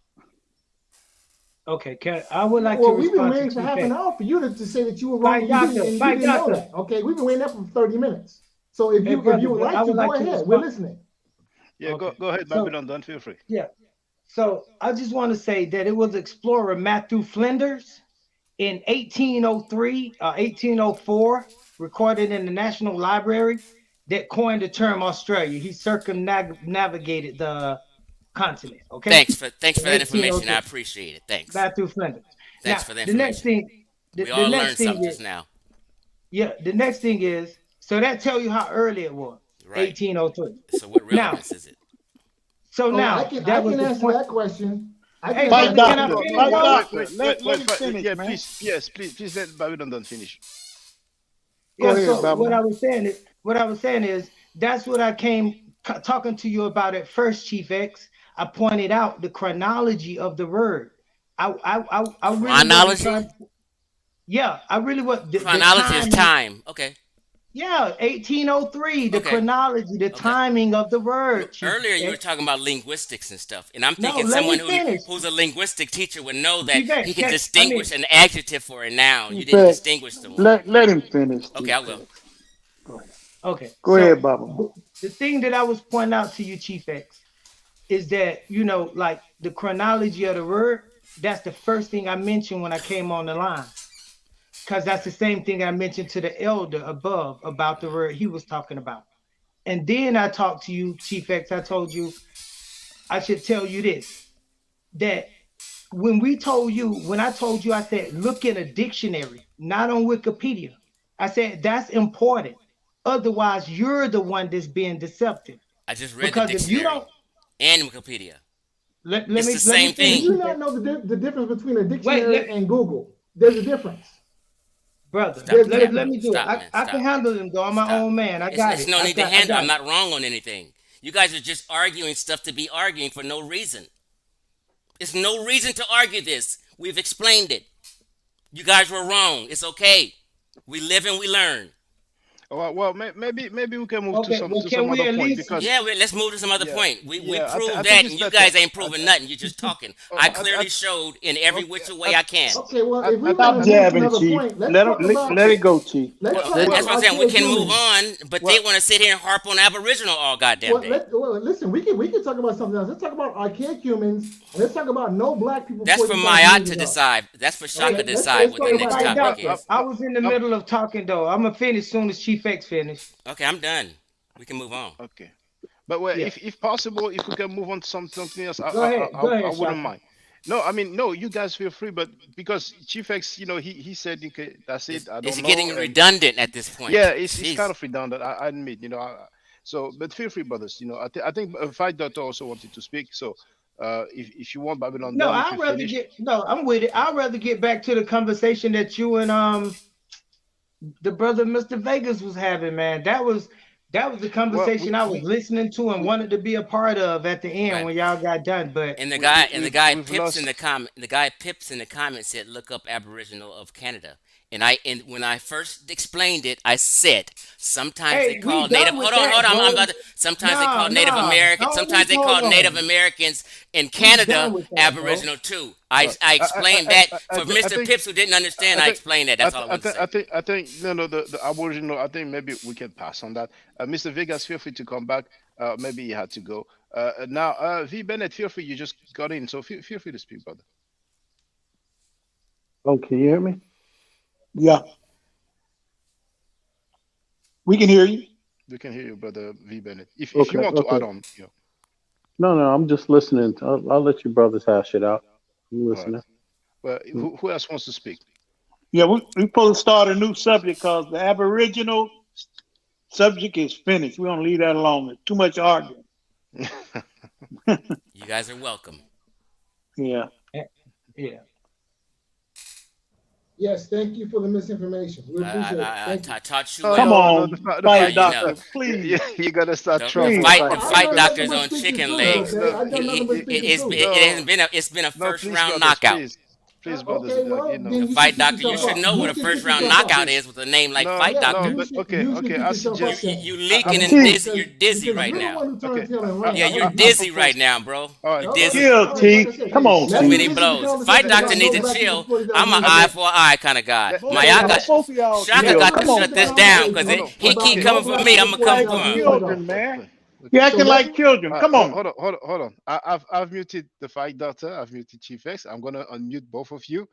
okay, I would like Well, to we've been respond waiting to for half an feedback. hour for you to say that you were Fight wrong and you doctor, didn't fight know doctor. that. Okay, we've been waiting there for 30 minutes. So if Hey, you brother, would but I like to, would go like to ahead. We're respond. listening. Yeah, Okay. go ahead, So, Babylon. Don't feel free. yeah. So I just want to say that it was explorer Matthew Flinders in 1803 or 1804, recorded in the National Library, that coined the term Australia. He circumnavigated the continent. Okay. Thanks for that information. I 1803. appreciate it. Thanks. Matthew Flinders. Thanks Now, for the the next information. thing, We the all next learned thing something is, just now. yeah, the next thing is, so that tell you how early it was, Right. 1803. So what Now, relevance is it? so Oh, now I can that was the answer point. that question. I Hey, can Fight answer brother, can that I doctor. question. finish, Fight brother? doctor. Let him finish, Yeah, man. please let Babylon done finish. Go Yeah, ahead, so what Babylon. I was saying is that's what I came talking to you about at first, Chief X. I pointed out the chronology of the word. I really wasn't Chronology? trying. Yeah, I really was. The Chronology is timing. time. Okay. Yeah, 1803. The Okay. chronology, the timing of the word. Chief Earlier you were X. talking about linguistics and stuff, and I'm No, thinking let someone me finish. who's a linguistic teacher would know that Chief X, he can I distinguish mean, an adjective for a noun. You In didn't fact, distinguish the one. let him finish. Okay, I will. okay. Go So ahead, Babylon. the thing that I was pointing out to you, Chief X, is that, you know, like the chronology of the word, that's the first thing I mentioned when I came on the line. Because that's the same thing I mentioned to the elder above about the word he was talking about. And then I talked to you, Chief X, I told you, I should tell you this, that when I told you, I said, look in a dictionary, not on Wikipedia. I said, that's important. Otherwise, you're the one that's being deceptive. I just read Because the if you dictionary don't, and Wikipedia. let It's me the same Do finish. thing. you not know the difference between a Wait, dictionary and Google? There's a difference. brother, Stop, There's a stop, let difference. me do it. stop, man. I Stop. can handle them though. I'm my Stop. own man. I got It's it. no need to I handle. got I'm it. not wrong on anything. You guys are just arguing stuff to be arguing for no reason. There's no reason to argue this. We've explained it. You guys were wrong. It's okay. We live and we learn. Well, maybe we can move Okay, well, to can some we other at point least? because Yeah, let's move to some other yeah, point. We yeah, proved I that, think and it's you better. guys ain't proving nothing. You're just talking. I I clearly showed in every which way I can. Okay, well, if we I want Stop to move to jabbing, another Chief. point, let's Let talk him about let it go, Chief. let's Well, talk that's about what I'm saying. We archaic can move humans. on, but well, they want to sit here and harp on Aboriginal all goddamn Well, day. listen, we can talk about something else. Let's talk about archaic humans, and let's talk about no black people That's for 40,000 Mayat years to ago. decide. That's for Shaka Okay, to let's decide what talk the Hey, next about fight that. topic doctor. is. I was in the middle of talking though. I'm gonna finish soon as Chief X finish. Okay, I'm done. We can move on. okay. But well, Yeah. if possible, if we can move on to something else, Go ahead, I wouldn't Shaka. mind. No, I mean, no, you guys feel free, but because Chief X, he said, okay, that's It's, it. I it's don't getting know, and redundant at this point. yeah, it's Jeez. kind of redundant. I admit, so, but feel free, brothers. I think Fight Doctor also wanted to speak. So, if you want Babylon No, done, if you finish, I'm with it. I'd rather get back to the conversation that you and the brother Mr. Vegas was having, man. That was the well, conversation I was listening to and wanted to be a part of at the end Right. when y'all got done. But And the we guy we've Pips in lost. the comment said, look up Aboriginal of Canada. And when I first explained it, I said sometimes they Hey, call we Native. done with that, I'm bro. about to. Sometimes they Nah, call Native nah. American. No, Sometimes they hold call Native on. Americans in We Canada done with that, bro. Aboriginal too. I explained that for Mr. Pips who didn't understand. I explained that. That's all I want to say. I think no, the Aboriginal. I think maybe we can pass on that. Mr. Vegas, feel free to come back. Maybe he had to go. Now, V Bennett, feel free. You just got in, so feel free to speak, brother. Oh, can you hear me? Yeah. We can hear you. We can hear you, brother V Bennett. If Okay, you want to okay. add on, yeah. No, I'm just listening. I'll let you brothers hash it out. I'm All right. listening. Well, who else wants to speak? Yeah, we supposed to start a new subject because the Aboriginal subject is finished. We're gonna leave that alone. There's too much arguing. You guys are welcome. Yeah. Yeah. Yes, thank you for the misinformation. We appreciate it. Thank you. I taught you Come well. on, the fight Yeah, doctor, please. You gotta start The trouble. fight doctor's on chicken legs. okay? I've done nothing but speaking truth. It's been a first please, round brothers, knockout. Please, brothers. Okay, well, You know. then The you fight should pick doctor, you yourself should up. know You what a should first pick round yourself up. knockout is with a name like No, fight Yeah, doctor. you should okay. pick I yourself up suggest then. You leaking and Because- dizzy. You're dizzy because right you're the now. one who turned tail and ran. Yeah, you're dizzy right now, bro. All You're right. dizzy. Chill, T. Come on, Too T. many blows. Fight doctor needs to chill. I'm an eye for an eye kind of guy. Both of y'all Shaka chill. got to Come on, shut this down because he keep coming for me. I'm gonna come for him. children, man. You're acting like children. Come on. Hold on. I've muted the fight doctor. I've muted Chief X. I'm gonna unmute both of you.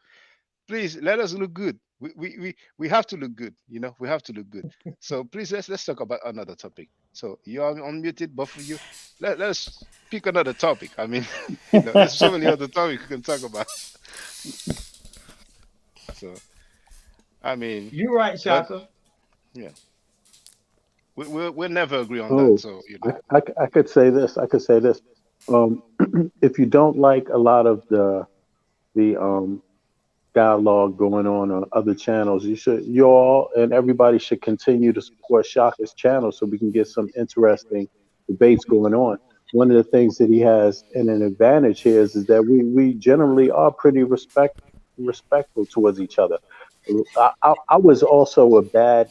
Please let us look good. We have to look good. You know, we have to look good. So please let's talk about another topic. So you are unmuted, both of you. Let's pick another topic. I mean, you know, there's so many other topics we can talk about. So, I mean, You're right, Shaka. Yeah. We'll never agree on Oh, that. So you know. I could say this. If you don't like a lot of the dialogue going on other channels, you all and everybody should continue to support Shaka's channel so we can get some interesting debates going on. One of the things that he has and an advantage here is that we generally are pretty respectful towards each other. I was also a bad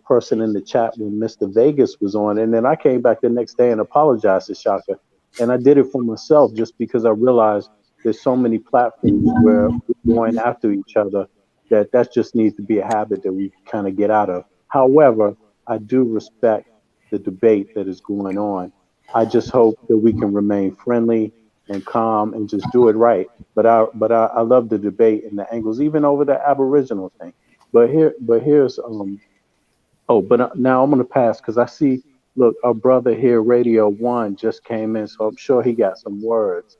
person in the chat when Mr. Vegas was on, and then I came back the next day and apologized to Shaka, and I did it for myself just because I realized there's so many platforms where we're going after each other that just needs to be a habit that we kind of get out of. However, I do respect the debate that is going on. I just hope that we can remain friendly and calm and just do it right. But I love the debate and the angles, even over the Aboriginal thing. Here's now I'm gonna pass because I see. Look, our brother here, Radio One, just came in, so I'm sure he got some words.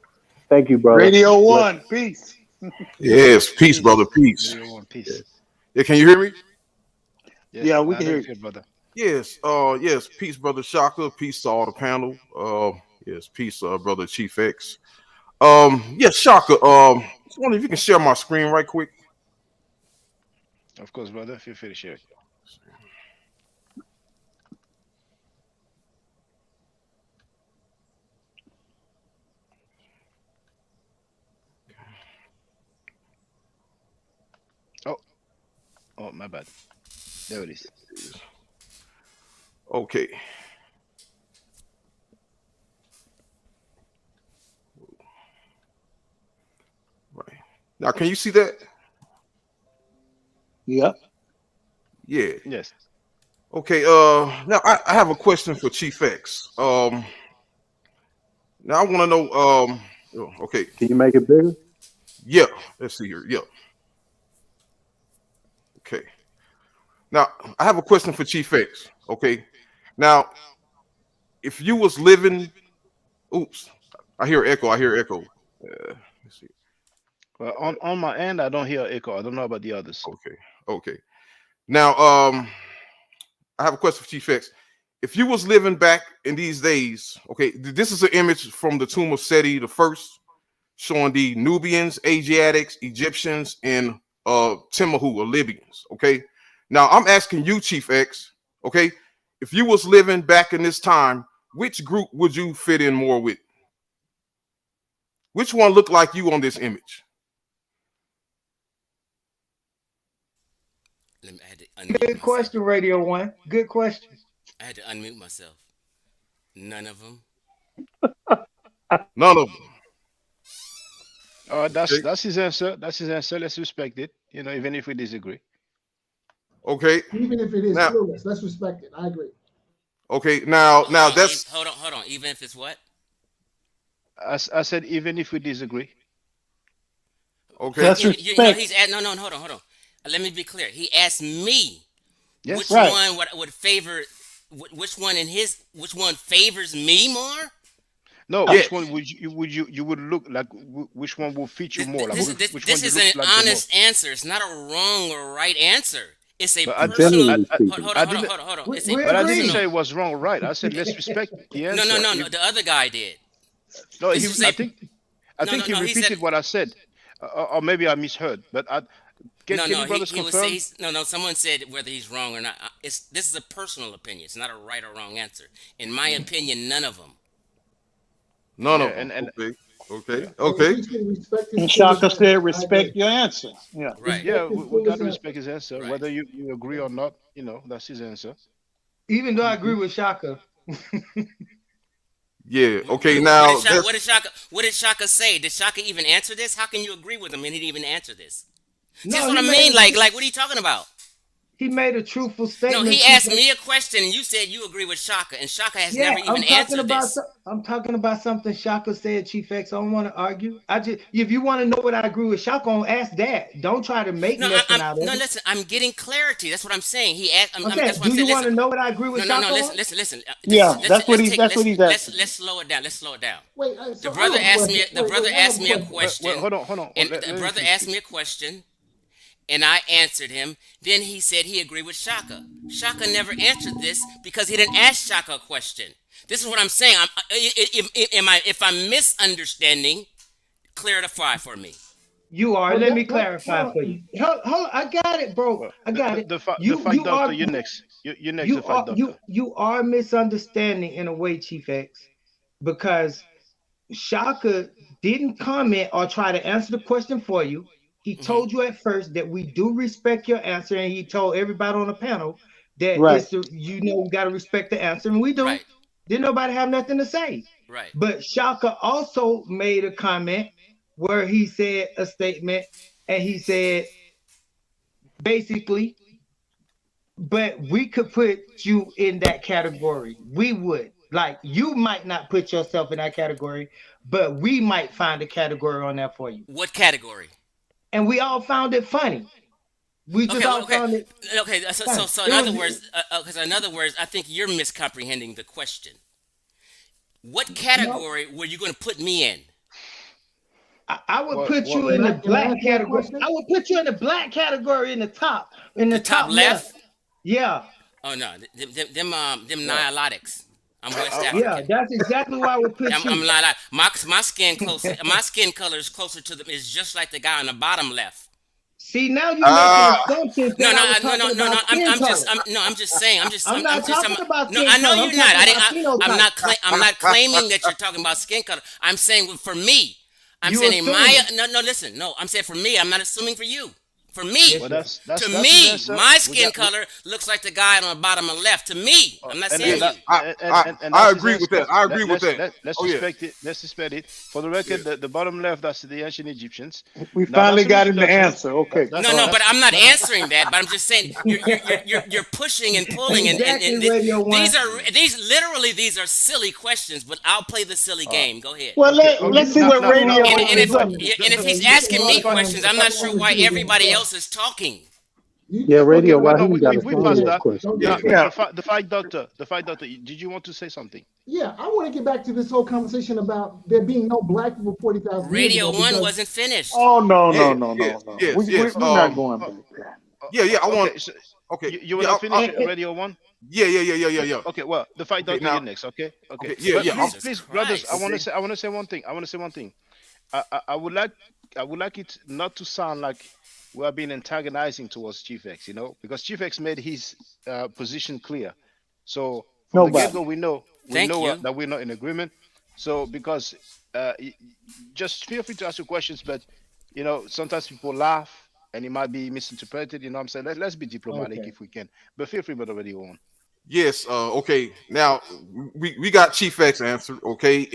Thank you, brother. Radio One, peace. Yes, peace, brother, peace. Radio One, peace. Yeah, can you hear me? Yes, yeah, we can hear you, brother. Yes, yes, peace, brother Shaka, peace to all the panel. Yes, peace, brother Chief X. Yes, Shaka. Just wonder if you can share my screen right quick. Of course, brother. Feel free to share it. Oh, my bad. There it is. Okay. Right. Now, can you see that? Yep. Yeah. Yes. Okay. Now I have a question for Chief X. Now I want to know. Okay. Can you make it bigger? Yeah. Let's see here. Yeah. Okay. Now I have a question for Chief X. Okay. Now, if you was living, oops, I hear echo. Let's see. Well, on my end, I don't hear echo. I don't know about the others. Okay. Now, I have a question for Chief X. If you was living back in these days, okay, this is an image from the tomb of Seti I, showing the Nubians, Asiatics, Egyptians, and Timahu or Libyans. Okay. Now I'm asking you, Chief X. Okay, if you was living back in this time, which group would you fit in more with? Which one looked like you on this image? unmute Good myself. question, Radio One. Good question. I had to unmute myself. None of them. None of them. Okay. That's his answer. That's his answer. Let's respect it. You know, even if we disagree. Okay. Even if it is Now, clueless, let's respect it. I agree. okay. Now that's Hold on. Even if it's what? I said even if we disagree. okay. That's You know, respect. he's no. Hold on. Let me be clear. He asked me Yes. which Right. one would favor, which one favors me more. No, Yes. which one would you would look like? Which one will fit you more? Like This which one you is look an like the honest most? answer. It's not a wrong or right answer. It's a But I, personal. I, I, Hold I on. didn't. It's a We But I didn't personal. say it was wrong or right. I said let's respect the No, answer. no. The other guy did. No, This is a I think he no. He repeated said what I said, or maybe I misheard. But can no. you brothers He was confirm? no. Someone said whether he's wrong or not. This is a personal opinion. It's not a right or wrong answer. In my opinion, none of them. none Yeah, of them. and Okay. Okay. yeah, Okay. We should respect his And clueless Shaka answer. said, I respect agree. your answer. Yeah. Right. yeah, Respect his we got clueless to answer. respect his answer, Right. whether you agree or not. You know, that's his answer. Even though I agree Mhm. with Shaka. Yeah. Okay. What Now did that's What did Shaka say? Did Shaka even answer this? How can you agree with him and he didn't even answer this? See, that's No, what I mean. Like, what are you talking about? he made a truthful No, statement. he asked me a question and you said you agree with Shaka, and Shaka has Yeah, never even answered this. I'm talking about something Shaka said, Chief X. I don't want to argue. If you want to know what I agree with Shaka, ask that. Don't try to make No, nothing out of it. listen. I'm getting clarity. That's what I'm saying. He asked. Okay, that's what I'm do you saying. want to know what I agree with No. Shaka on? Listen. Yeah, that's what he's asking. Let's slow it down. Let's slow it down. Wait, The so I brother have a asked me. question. The Wait, brother wait, I have asked a me a question. question. Hold on. And Let the me brother finish asked this. me a question, and I answered him. Then he said he agreed with Shaka. Shaka never answered this because he didn't ask Shaka a question. This is what I'm saying. If I'm misunderstanding, clarify for me. You are. Well, Let me hold clarify on. for you. Hold, I got it, bro. Well, I got it. the fight You doctor. are You're next. You're next. you The fight are doctor. you are misunderstanding in a way, Chief X, because Shaka didn't comment or try to answer the question for you. He told you at first that we do respect your answer, and he told everybody on the panel that Right. we got to respect the answer, and we do. Right. Didn't nobody have nothing to say. Right. But Shaka also made a comment where he said a statement, and he said basically, but we could put you in that category. We would. Like, you might not put yourself in that category, but we might find a category on there for you. What category? And we all found it funny. We just all found it. Okay. So in other words, I think you're miscomprehending the question. What category were you going to put me in? I would put you in the black category. I would put you in the black category in the top. In the top left. Yeah. Oh no, them nihilotics. I'm West African. Yeah, that's exactly why I would put you. I'm not. My skin closer. My skin color is closer to them. Is just like the guy on the bottom left. See, now you're making assumptions. No. I'm just saying. I'm not talking about No, skin I know color. you're not. I'm not phenotype. claiming that you're talking about skin color. I'm saying for me. I'm You saying assuming. listen. No, I'm saying for me. I'm not assuming for you. For me, Well, that's to his me, answer. my We skin got- color looks like the guy on the bottom of left. To me, I'm not and saying that- you. and I that's his agree with answer. that. I agree with Let's- that. Let's Oh, yeah. respect it. Let's respect it. For the record, the bottom left, that's the ancient Egyptians. We Now, finally that's got an him the introduction. answer. Okay. No, but I'm not answering that. But I'm just saying you're pushing and pulling, and these literally these are silly questions. But I'll play the silly game. Go ahead. Well, let's see what radio And is up to. if he's asking me questions, I'm not sure why everybody else is talking. Yeah, radio. Well, Why no, he got a we passed that. question? Now, Yeah. the fight doctor. Did you want to say something? Yeah, I want to get back to this whole conversation about there being no black people 40,000 years Radio ago. 1 because- wasn't finished. Oh no. Yes. We're not going back there. Yeah. I want. Okay, so Okay. you want to finish Radio 1? Yeah. Okay, well, the fight doctor now- you're next. Okay. Okay, yeah, But yeah. Please, brothers, I want to say one thing. I would like it not to sound like we are being antagonizing towards Chief X, because Chief X made his position clear. So from the Nobody. get-go, we know Thank you. that we're not in agreement. So just feel free to ask your questions, but sometimes people laugh and it might be misinterpreted. You know what I'm saying? Let's be diplomatic Okay. if we can. But feel free, Brother Reid on. Yes. Okay. Now we got Chief X answered. Okay.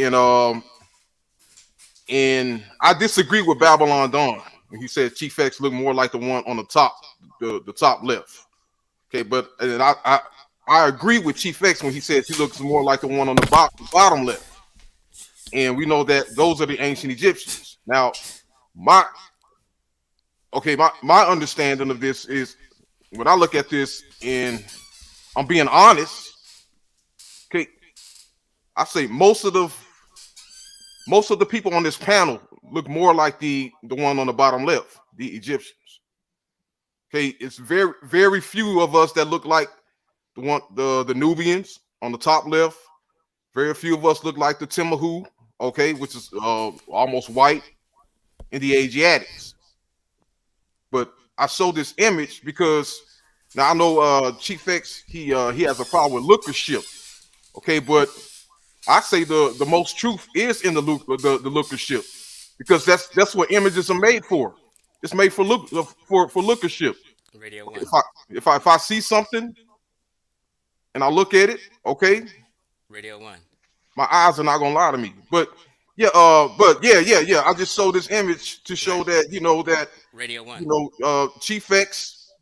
And I disagree with Babylon Dawn when he said Chief X looked more like the one on the top, the top left. Okay, but and I agree with Chief X when he says he looks more like the one on the bottom left. And we know that those are the ancient Egyptians. Now, my understanding of this is when I look at this, and I'm being honest. Okay, I say most of the people on this panel look more like the one on the bottom left, the Egyptians. Okay, it's very, very few of us that look like the Nubians on the top left. Very few of us look like the Timahu, okay, which is almost white, and the Asiatics. But I show this image because now I know Chief X he has a problem with lookership, okay, but I say the most truth is in the lookership because that's what images are made for. It's made for lookership. Radio Okay, 1. if I see something and I look at it, okay, Radio 1. my eyes are not gonna lie to me. But yeah, I just showed this image to show that that Radio 1. Chief X,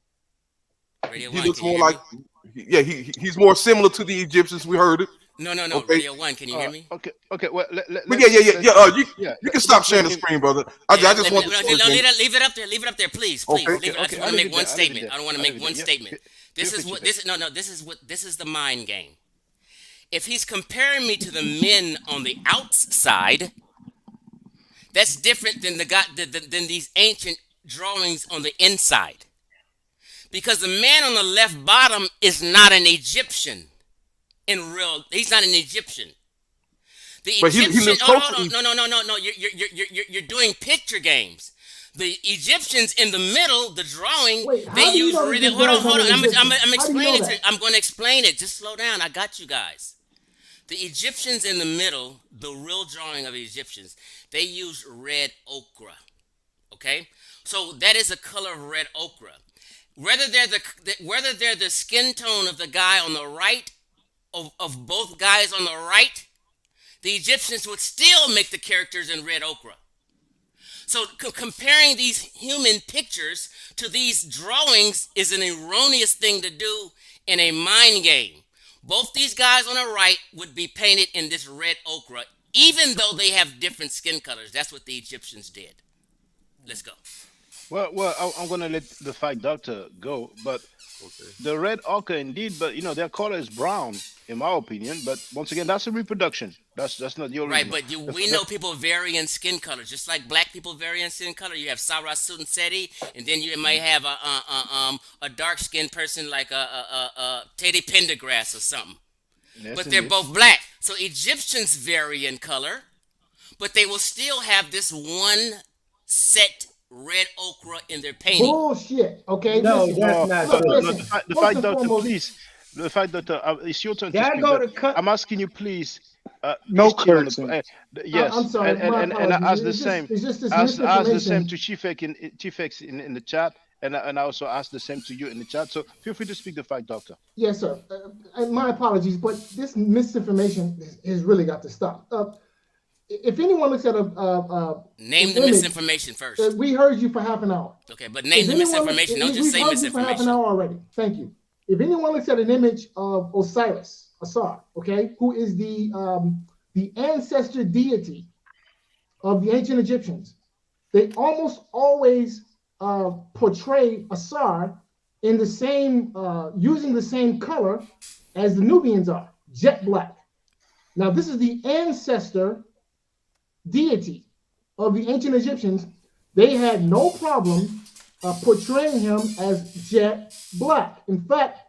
Radio he 1. looks Can you more hear like me? he's more similar to the Egyptians. We heard it. No. Okay. Radio 1. Can you hear me? Okay. Well, But you can stop sharing the screen, brother. I just want to leave it up there. Leave it up there, please. Okay. Leave it. I just want to make one statement. I don't want to make one statement. This is the mind game. If he's comparing me to the men on the outside, that's different than than these ancient drawings on the inside. Because the man on the left bottom is not an Egyptian. He's not an Egyptian. The Egyptian. He lives hold on. No. You're doing picture games. The Egyptians in the middle, the drawing, they use. Hold on. I'm explaining it. I'm going to explain it. Just slow down. I got you guys. The Egyptians in the middle, the real drawing of the Egyptians, they use red ochre. Okay, so that is a color of red ochre. Whether they're the skin tone of the guy on the right, of both guys on the right, the Egyptians would still make the characters in red ochre. So comparing these human pictures to these drawings is an erroneous thing to do in a mind game. Both these guys on the right would be painted in this red ochre, even though they have different skin colors. That's what the Egyptians did. Let's go. Well, I'm gonna let the fight doctor go, but the red ochre indeed, but their color is brown, in my opinion. But once again, that's a reproduction. That's not the original. Right, but we know people vary in skin color, just like black people vary in skin color. You have Sarasut Seti, and then you might have a dark skinned person like a Teddy Pendergrass or something. Yes, but they're indeed. both black. So Egyptians vary in color, but they will still have this one set red ochre in their painting. Bullshit. Okay. No, listen. that's not true. The First fight and doctor, foremost- please. The fight doctor, it's your turn to That speak. go but to cut- I'm asking you, please. No please chill on cursing. yes, I'm sorry, and my ask apologies. the It's just- same. it's just this Ask the same misinformation. to Chief X in the chat, and I also ask the same to you in the chat. So feel free to speak, the fight doctor. Yes, sir. My apologies, but this misinformation has really got to stop. If anyone looks at Name the image, misinformation first. we heard you for half an hour. Okay, but name If the anyone misinformation. Don't just we've say heard you for half an misinformation. hour already. Thank you. If anyone looks at an image of Osiris, okay, who is the ancestor deity of the ancient Egyptians, they almost always portray Asar in the same, using the same color as the Nubians are, jet black. Now, this is the ancestor deity of the ancient Egyptians. They had no problem portraying him as jet black. In fact,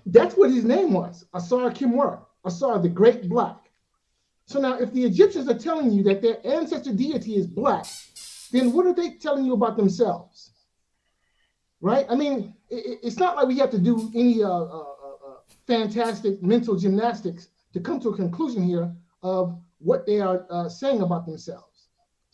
that's what his name was, Asar Kimwer, Asar the Great Black. So now, if the Egyptians are telling you that their ancestor deity is black, then what are they telling you about themselves? Right? I mean, it's not like we have to do any fantastic mental gymnastics to come to a conclusion here of what they are saying about themselves.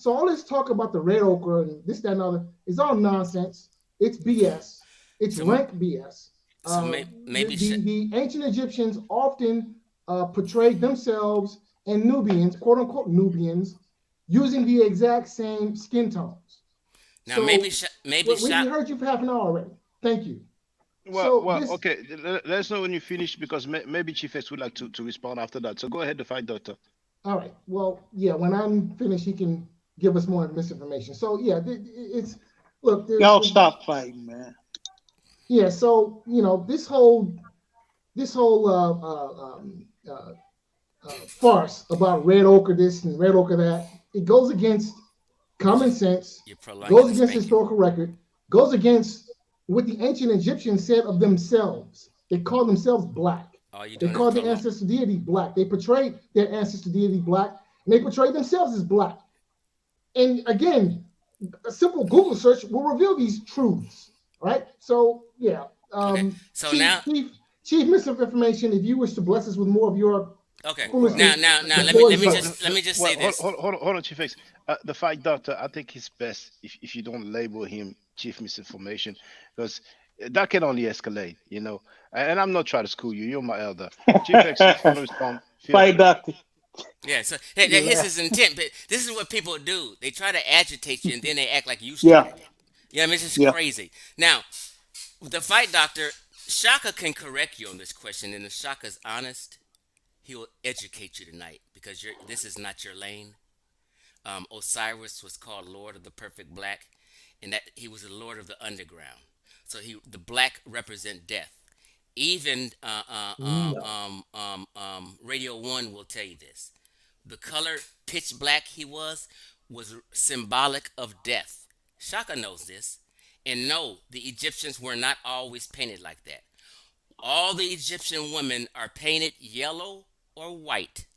So all this talk about the red ochre and this, that, and other is all nonsense. It's BS. It's rank BS. So maybe the ancient Egyptians often portrayed themselves and Nubians, quote unquote Nubians, using the exact same skin tones. Now So we heard you for half an hour already. Thank you. Well, okay. Let us know when you finish because maybe Chief X would like to respond after that. So go ahead, the fight doctor. All right. Well, yeah. When I'm finished, he can give us more misinformation. So yeah, it's look. Y'all stop fighting, man. Yeah. So this whole farce about red ochre this and red ochre that, it goes against common sense, goes against historical record, goes against what the ancient Egyptians said of themselves. They called themselves black. They called their ancestor deity black. They portrayed their ancestor deity black, and they portrayed themselves as black. And again, a simple Google search will reveal these truths, right? So yeah. So Chief misinformation, if you wish to bless us with more of your okay. foolishness, Now let me just say this. Hold on, Chief X. The fight doctor, I think it's best if you don't label him chief misinformation, because that can only escalate, And I'm not trying to school you. You're my elder. Chief X, if you want to respond. Fight doctor. Yeah, so here's his intent, but this is what people do. They try to agitate you and then they act like you started it. You know what I mean? It's just crazy. Now, the fight doctor, Shaka can correct you on this question, and if Shaka's honest, he will educate you tonight because this is not your lane. Osiris was called Lord of the Perfect Black, and that he was the Lord of the Underground. So the black represent death. Even Radio 1 will tell you this. The color pitch black he was symbolic of death. Shaka knows this. And no, the Egyptians were not always painted like that. All the Egyptian women are painted yellow or white.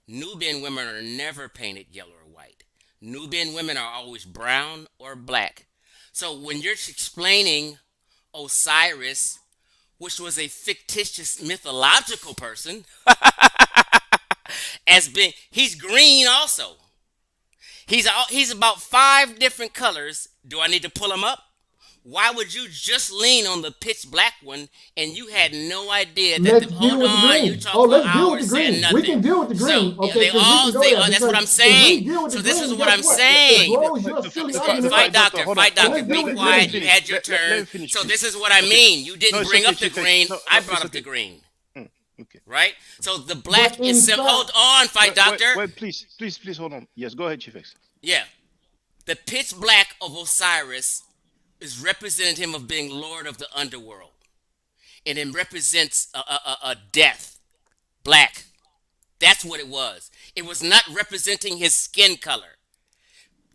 Nubian women are never painted yellow or white. Nubian women are always brown or black. So when you're explaining Osiris, which was a fictitious mythological person, he's green also. He's about 5 different colors. Do I need to pull them up? Why would you just lean on the pitch black one and you had no idea that you talk for hours saying nothing. We can deal with the green. So that's what I'm saying. So this is what I'm saying. Fight doctor, be quiet. You had your turn. So this is what I mean. You didn't bring up the green. I brought up the green. Okay. Right? So the black is hold on, fight doctor. Wait, please hold on. Yes, go ahead, Chief X. Yeah. The pitch black of Osiris is representative of being Lord of the Underworld. And it represents a death. Black. That's what it was. It was not representing his skin color.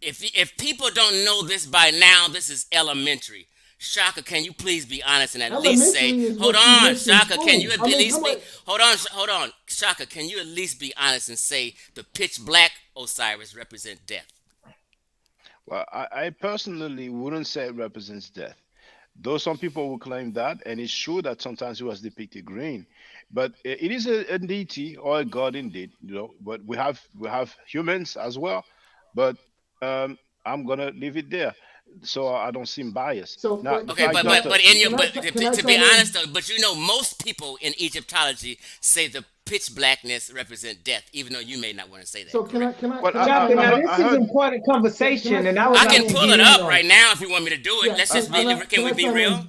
If people don't know this by now, this is elementary. Shaka, can you please be honest and at least say, hold on, Shaka, can you at least be, hold on, Shaka, can you at least be honest and say the pitch black Osiris represent death? Well, I personally wouldn't say it represents death. Though some people will claim that, and it's true that sometimes he was depicted green, but it is a deity or a god indeed, But we have humans as well, but I'm gonna leave it there, so I don't seem biased. So now, okay, but to be honest though, but most people in Egyptology say the pitch blackness represent death, even though you may not want to say that. So Now this is important conversation, and I can pull it up right now if you want me to do it. Let's just can we be real?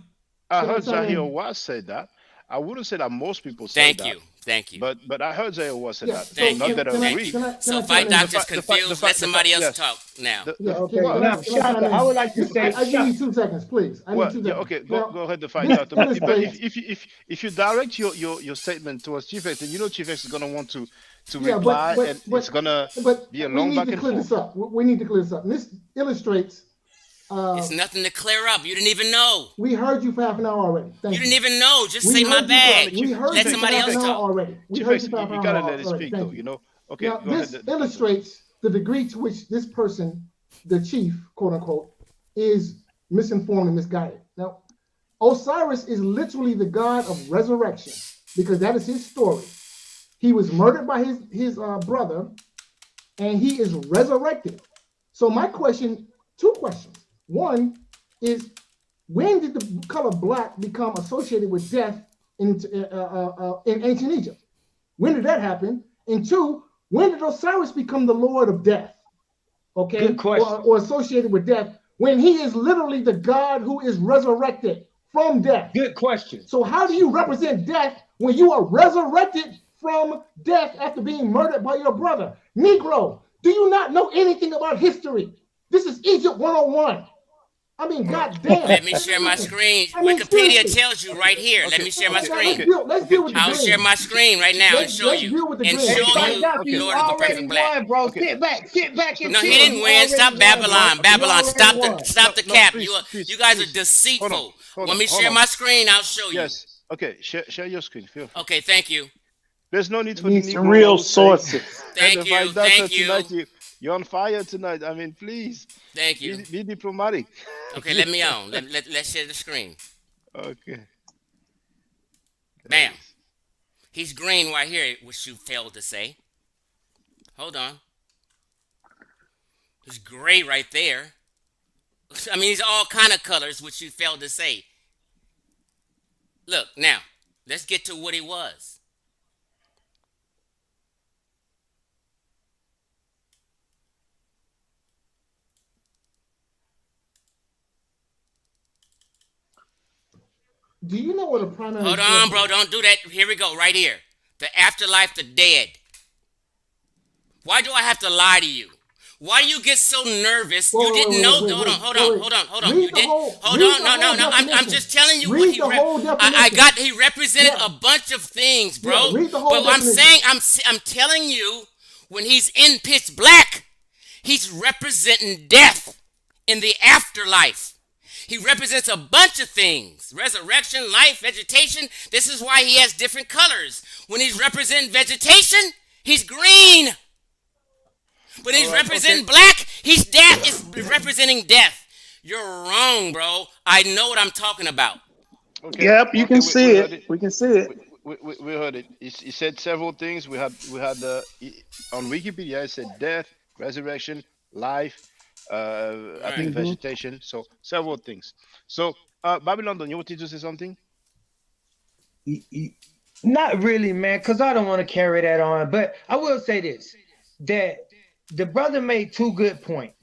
I heard Zahir Was say that. I wouldn't say that most people say that. Thank you. But I heard Zahir Was say that. Thank not you. that I agree. So fight doctor's confused. Let somebody else talk now. Now, Shaka, I would like to say, I give you 2 seconds, please. I need 2 seconds. Okay, go ahead to fight doctor. But if you direct your statement towards Chief X, then Chief X is gonna want to reply, and it's gonna be a long back and forth. We need to clear this up. And this illustrates. It's nothing to clear up. You didn't even know. We heard you for half an hour already. You didn't even know. Just say my bad. Let somebody else talk. Already. Chief X, you gotta let it speak though. Okay. Now, this illustrates the degree to which this person, the chief, quote unquote, is misinformed and misguided. Now, Osiris is literally the god of resurrection because that is his story. He was murdered by his brother, and he is resurrected. So my question, two questions. One is, when did the color black become associated with death in ancient Egypt? When did that happen? And two, when did Osiris become the Lord of Death? Okay, Good question. Or associated with death, when he is literally the God who is resurrected from death. Good question. So how do you represent death when you are resurrected from death after being murdered by your brother? Negro, do you not know anything about history? This is Egypt 101. I mean, goddamn. Let me share my screen. I mean, Wikipedia seriously. tells you right here. Let me share my screen. Let's deal with the I'll green. share my screen right now and show Let's you. deal with the And green. show Hey, you Doctor, you Lord of the already Perfect Black. won, bro. Sit back and No, chill. he didn't You win. Stop already won, bro. Babylon. You Babylon. already Stop the won. cap. Please, You guys please. are deceitful. Hold Let on, me hold share on. my screen. I'll show you. Yes. Okay. Share your screen. Feel free. Okay, thank you. There's no need for Need the some Negro real saying- sources. Thank and you, the Doctor thank you. Tonight, you're on fire tonight. I mean, please. Thank you. Be diplomatic. Okay, let me on. Let's share the screen. Okay. Bam. He's green right here, which you failed to say. Hold on. He's gray right there. I mean, he's all kind of colors, which you failed to say. Look, now, let's get to what he was. Do you know what a primary? Hold on, bro. Don't do that. Here we go. Right here. The afterlife, the dead. Why do I have to lie to you? Why do you get so nervous? You didn't know. Hold on. You didn't. Hold on. No. I'm just telling you what he. He represented a bunch of things, bro. But I'm saying, I'm telling you, when he's in pitch black, he's representing death in the afterlife. He represents a bunch of things. Resurrection, life, vegetation. This is why he has different colors. When he's representing vegetation, he's green. But he's representing black, he's death. It's representing death. You're wrong, bro. I know what I'm talking about. Okay. Yep, you can see we heard it. We can see it. We heard it. He said several things. We had on Wikipedia. It said death, resurrection, life. I think vegetation. So several things. So Babylon, you wanted to say something? Not really, man, because I don't want to carry that on. But I will say this: that the brother made two good points.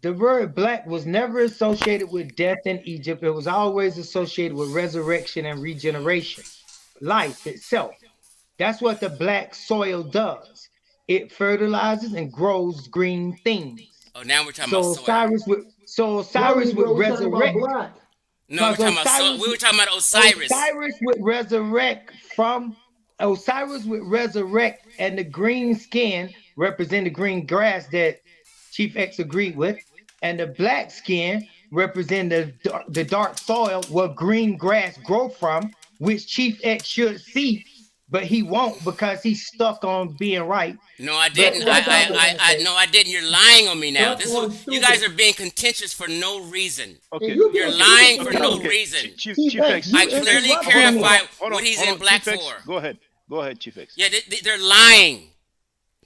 The word black was never associated with death in Egypt. It was always associated with resurrection and regeneration, life itself. That's what the black soil does. It fertilizes and grows green things. Oh, now we're talking about soil. Osiris would resurrect. No, we were talking about Osiris. Osiris would resurrect and the green skin represent the green grass that Chief X agreed with, and the black skin represent the dark soil where green grass grow from, which Chief X should see, but he won't because he's stuck on being right. No, I didn't. No, I didn't. You're lying on me now. You guys are being contentious for no reason. Okay. You're lying for no reason. Chief X. I clearly clarify what he's in black Chief X, for. Go ahead, Chief X. Yeah, they're lying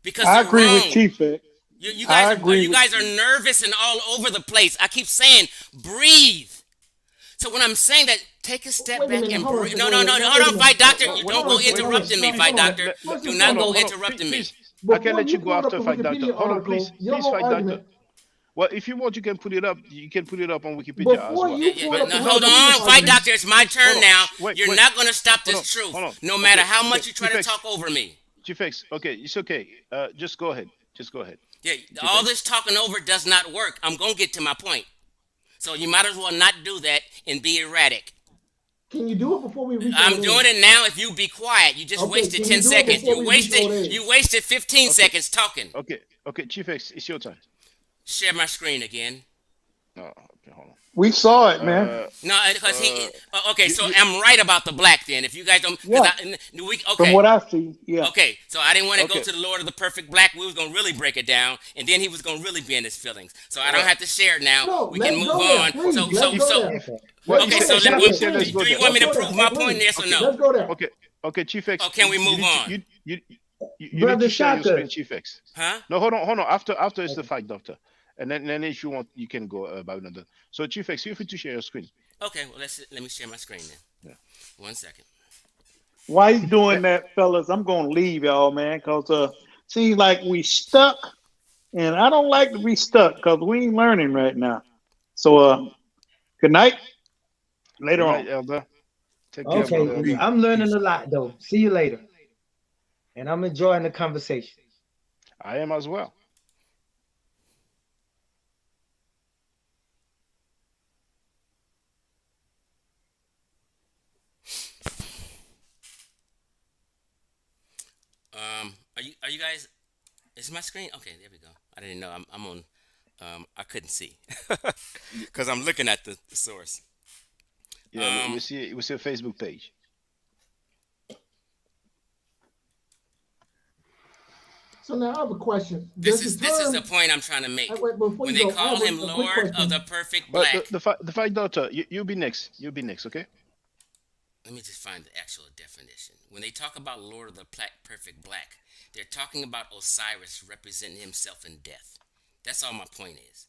because I they're agree wrong. with Chief X. You guys are nervous and all over the place. I keep saying breathe. So when I'm saying that, take a step back and breathe. No, hold on, fight doctor. You don't go interrupting me, fight doctor. Do not go interrupting me. I can let you go after fight doctor. Hold on, please, fight doctor. Well, if you want, you can put it up. You can put it up on Wikipedia as well. Hold on, fight doctor. It's my turn now. You're not going to stop this truth, no matter how much you try to talk over me. Chief X, okay, it's okay. Just go ahead. Yeah, all this talking over does not work. I'm going to get to my point. So you might as well not do that and be erratic. Can you do it before we reach? I'm doing it now if you be quiet. You just wasted 10 seconds. You wasted 15 seconds talking. Okay, Chief X, it's your turn. Share my screen again. Oh, okay, hold on. We saw it, man. No, because okay, so I'm right about the black then. If you guys don't, From what I see, yeah. Okay, so I didn't want to go to the Lord of the Perfect Black. We was gonna really break it down, and then he was gonna really be in his feelings. So I don't have to share it now. No, we can move on. Do you want me to prove my point? Yes or no? Let's go there. Okay, Chief X. Oh, can we move on? You need to share your screen, Chief X. Huh? No, hold on. After it's the fight, doctor. And then if you want, you can go Babylon. So Chief X, feel free to share your screen. Okay, well let me share my screen then. Yeah. 1 second. While he's doing that, fellas, I'm gonna leave y'all, man, cause seems like we stuck, and I don't like to be stuck because we ain't learning right now. So good night. Later Good night, on. Elder. Take care, Okay, brother Elder. I'm learning a lot though. See you later. And I'm enjoying the conversation. I am as well. Are you guys? Is my screen okay? There we go. I didn't know I'm on. I couldn't see because I'm looking at the source. Yeah, we see a Facebook page. So now I have a question. This is the point I'm trying to make. When they call him Lord of the Perfect Black. The fight daughter, you'll be next. You'll be next, okay? Let me just find the actual definition. When they talk about Lord of the Perfect Black, they're talking about Osiris representing himself in death. That's all my point is.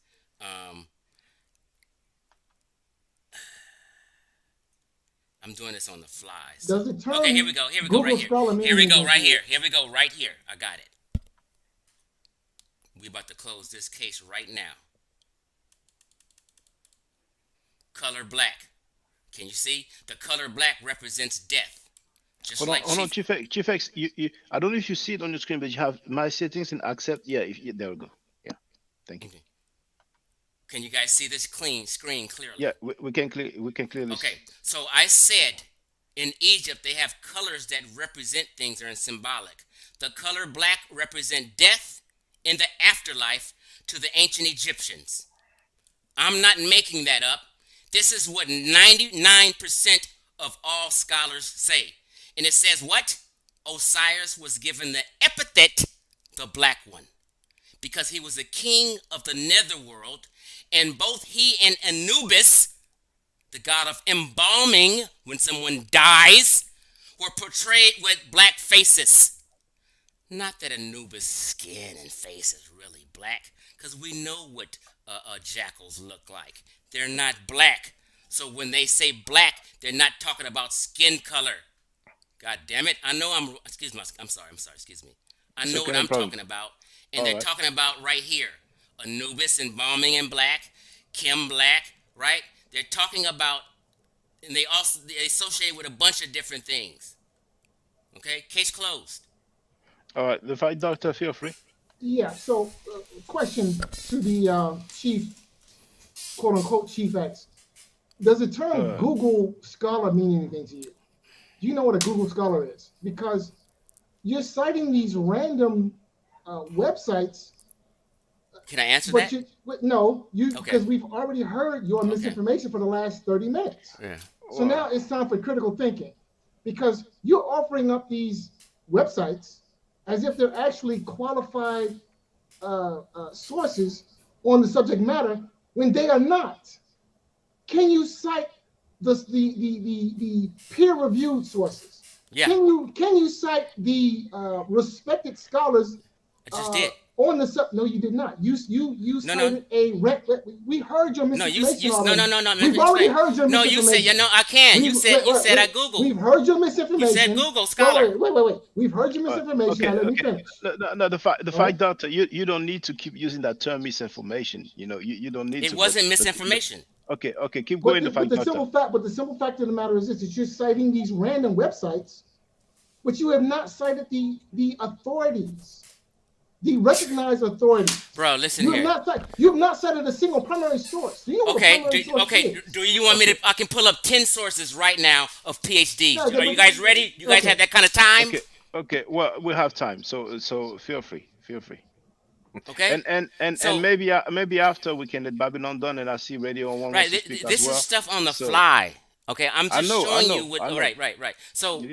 I'm doing this on the fly. So. Does it turn okay, here we go. Here we go. Right here. Here we go. Right here. Here we go. Right here. I got it. We about to close this case right now. Color black. Can you see? The color black represents death. Just hold on, Chief X. I don't know if you see it on your screen, but you have my settings and accept. Yeah, there we go. Yeah, thank you. Okay. Can you guys see this screen clearly? Yeah, we can clearly. Okay, so I said in Egypt they have colors that represent things that are symbolic. The color black represent death in the afterlife to the ancient Egyptians. I'm not making that up. This is what 99% of all scholars say. And it says what? Osiris was given the epithet, the Black One, because he was the king of the netherworld, and both he and Anubis, the god of embalming when someone dies, were portrayed with black faces. Not that Anubis' skin and face is really black, because we know what jackals look like. They're not black. So when they say black, they're not talking about skin color. God damn it. I know I'm sorry, excuse me. I know what I'm talking about. And they're talking about right here. Anubis embalming in black, Kim Black, right? They're talking about, and they associate with a bunch of different things. Okay, case closed. All right, the fight doctor, feel free. Yeah, so question to the chief, quote unquote, Chief X. Does the term Google Scholar mean anything to you? Do you know what a Google Scholar is? Because you're citing these random websites. Can I answer that? No, because we've already heard your misinformation for the last 30 minutes. Yeah. So now it's time for critical thinking, because you're offering up these websites as if they're actually qualified sources on the subject matter when they are not. Can you cite the peer-reviewed sources? Yeah. Can you cite the respected scholars? I just did. On the no, you did not. You cited a we heard your misinformation. No. We've already heard your misinformation. No, you said I can. You said I Googled. We've heard your misinformation. You said Google Scholar. Wait. We've heard your misinformation. Now let me finish. No, the fight doctor. You don't need to keep using that term misinformation. You don't need. It wasn't misinformation. Okay, keep going. The simple fact of the matter is this: is you're citing these random websites, but you have not cited the authorities. The recognized authorities. Bro, listen here. You have not cited a single primary source. Do you know what a primary source is? Do you want me to? I can pull up 10 sources right now of PhDs. Are you guys ready? You guys have that kind of time? Okay. Well, we have time, so feel free. Okay. And maybe after we can let Babylon done, and I see Radio on one. Right. This is stuff on the fly. Okay, I'm just showing you what. Right. So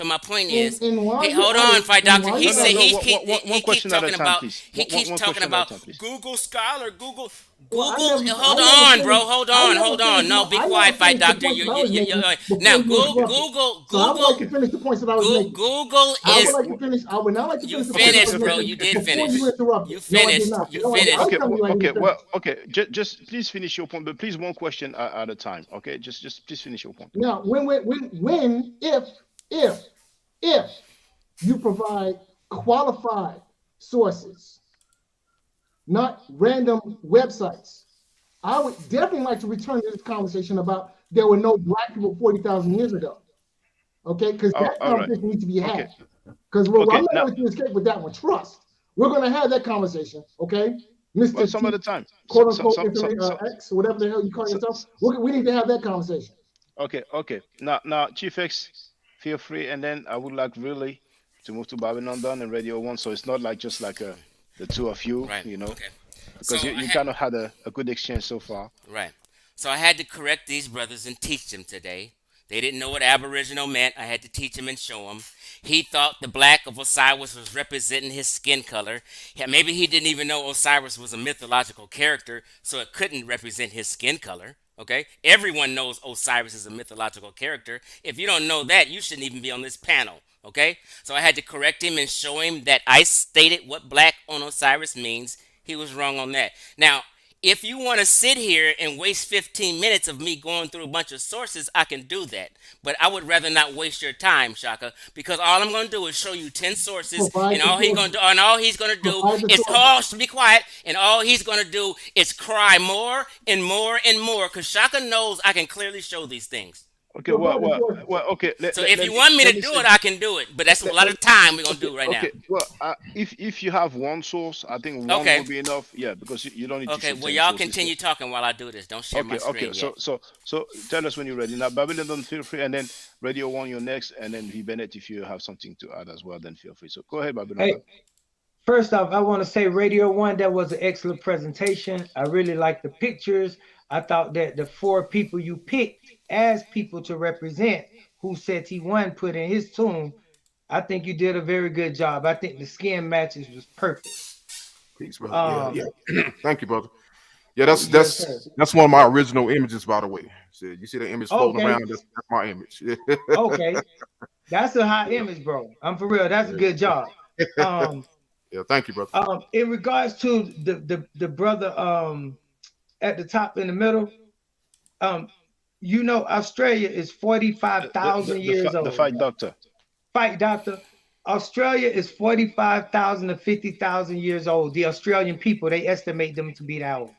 So my point is, And why hey, you're hold at on, it, Fight and Doctor. why He you're said at it. he keeps question at a talking time, about please. he keeps One talking question at a about time, please. Google Scholar, Google. Well, I Google, never, hold I never on, bro. finished, Hold I on, never hold on. finished No, my, be I quiet, never Fight finished the Doctor. points that I was making Now, before you interrupted. So I would like to finish the points that I was making. Google I would is. like to finish. I would now like to You finish the points I was finished, bro. making You did before finish. you interrupted. You No, I did finished. not. You No, I finished. was telling you I didn't finish. Okay. Just please finish your point, but please one question at a time. Okay, just please finish your point. Now, if you provide qualified sources, not random websites, I would definitely like to return to this conversation about there were no black people 40,000 years ago. Okay, because that All right. conversation needs to be had. Okay. Because Okay, I'm not now- going to escape with that one. Trust. We're going to have that conversation. Okay, Mr. Well, some of the time. Quote unquote X, whatever the hell you call yourself. We need to have that conversation. Okay. Now, Chief X, feel free, and then I would like really to move to Babylon Done and Radio One, so it's not like just like the two of you, Right. you know, Okay. because So you kind of had a good exchange so far. Right. So I had to correct these brothers and teach them today. They didn't know what Aboriginal meant. I had to teach them and show them. He thought the black of Osiris was representing his skin color. Yeah, maybe he didn't even know Osiris was a mythological character, so it couldn't represent his skin color. Okay? Everyone knows Osiris is a mythological character. If you don't know that, you shouldn't even be on this panel. Okay? So I had to correct him and show him that I stated what black on Osiris means. He was wrong on that. Now, if you want to sit here and waste 15 minutes of me going through a bunch of sources, I can do that. But I would rather not waste your time, Shaka, because all I'm going to do is show you 10 sources, and all he's going to do is be quiet, and all he's going to do is cry more and more and more, because Shaka knows I can clearly show these things. Okay, well, okay. So if you want me to do it, I can do it, but that's a lot of time we're going to do right now. Okay, well, if you have one source, I think one will be enough. Yeah, because you don't need to. Okay, well, y'all continue talking while I do this. Don't share my screen yet. So tell us when you're ready. Now, Babylon, don't feel free, and then Radio One, you're next, and then V Bennett, if you have something to add as well, then feel free. So go ahead, Babylon. Hey, first off, I want to say Radio One, that was an excellent presentation. I really like the pictures. I thought that the 4 people you picked as people to represent who Seti One put in his tune, I think you did a very good job. I think the skin matches was perfect. Peace, brother. Yeah. Thank you, brother. Yeah, that's one of my original images, by the way. So you see the image floating around? That's my image. Okay, that's a high image, bro. I'm for real. That's a good job. Yeah, thank you, brother. In regards to the brother at the top in the middle, you know, Australia is 45,000 years old. The Fight Doctor. Fight Doctor. Australia is 45,000 to 50,000 years old. The Australian people, they estimate them to be that old.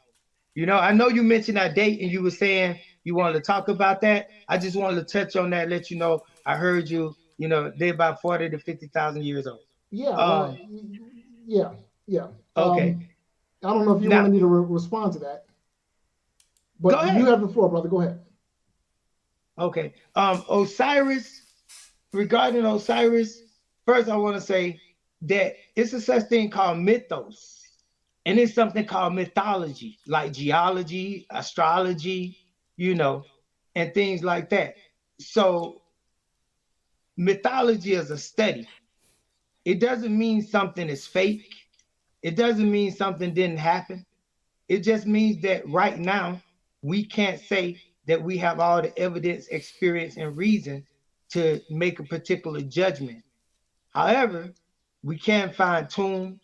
You know, I know you mentioned that date and you were saying you wanted to talk about that. I just wanted to touch on that, let you know I heard you. You know, they're about 40 to 50,000 years old. Yeah. Yeah. Okay. I don't know if you wanted me to respond to that, but you have the floor, brother. Go ahead. Okay. Osiris, regarding Osiris, first I want to say that it's a such thing called mythos, and it's something called mythology, like geology, astrology, you know, and things like that. So mythology is a study. It doesn't mean something is fake. It doesn't mean something didn't happen. It just means that right now we can't say that we have all the evidence, experience, and reason to make a particular judgment. However, we can find tombs,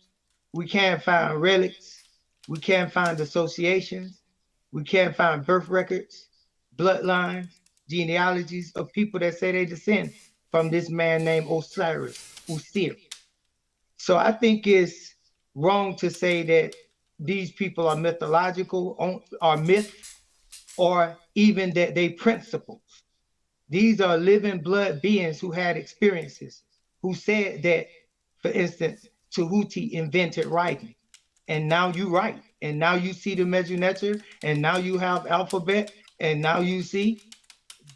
we can find relics, we can find associations, we can find birth records, bloodlines, genealogies of people that say they descend from this man named Osiris. So I think it's wrong to say that these people are mythological, are myth, or even that they principles. These are living blood beings who had experiences, who said that, for instance, Tahuti invented writing, and now you write, and now you see the measure, and now you have alphabet, and now you see.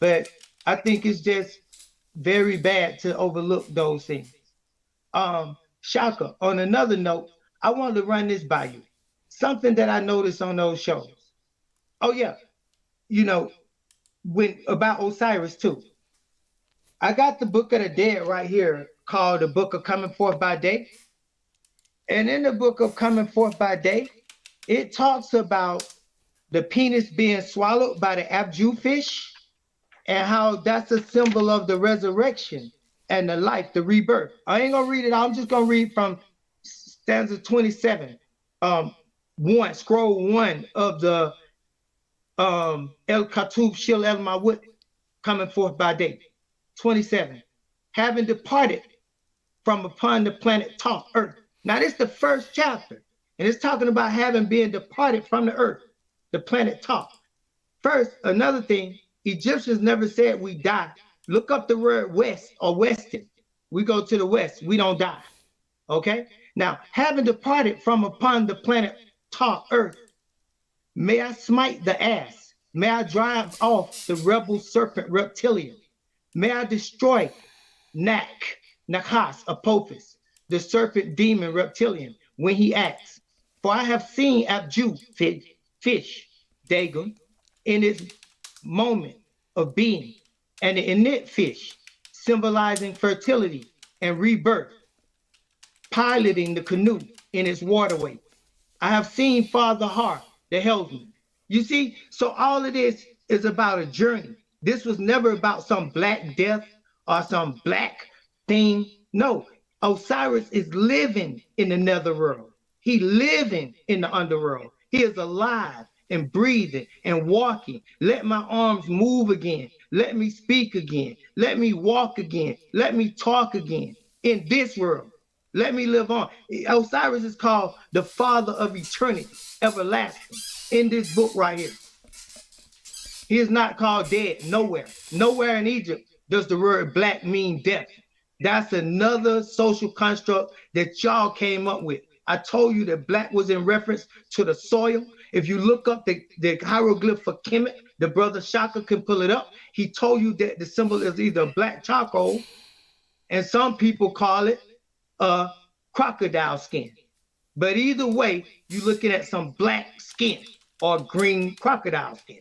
But I think it's just very bad to overlook those things. Shaka, on another note, I wanted to run this by you. Something that I noticed on those shows. Oh yeah, you know, when about Osiris too. I got the Book of the Dead right here called the Book of Coming Forth by Day. And in the Book of Coming Forth by Day, it talks about the penis being swallowed by the abju fish and how that's a symbol of the resurrection and the life, the rebirth. I ain't gonna read it. I'm just gonna read from stanza 27, scroll 1 of the El Katub Shil El Mawut, Coming Forth by Day. 27. Having departed from upon the planet Toph, Earth. Now, this is the first chapter, and it's talking about having been departed from the Earth, the planet Toph. First, another thing, Egyptians never said we die. Look up the word west or western. We go to the west, we don't die. Okay? Now, having departed from upon the planet Toph, Earth, may I smite the ass. May I drive off the rebel serpent reptilian. May I destroy Nakas, Apophis, the serpent demon reptilian, when he acts. For I have seen Abju, fish, Dagon, in its moment of being, and the init fish, symbolizing fertility and rebirth, piloting the canoe in its waterway. I have seen Father Har, the helmsman. You see, so all of this is about a journey. This was never about some black death or some black thing. No, Osiris is living in the netherworld. He living in the underworld. He is alive and breathing and walking. Let my arms move again. Let me speak again. Let me walk again. Let me talk again in this world. Let me live on. Osiris is called the Father of Eternity, everlasting, in this book right here. He is not called dead nowhere. Nowhere in Egypt does the word black mean death. That's another social construct that y'all came up with. I told you that black was in reference to the soil. If you look up the hieroglyph for Kemet, the brother Shaka can pull it up. He told you that the symbol is either black charcoal, and some people call it a crocodile skin. But either way, you're looking at some black skin or green crocodile skin.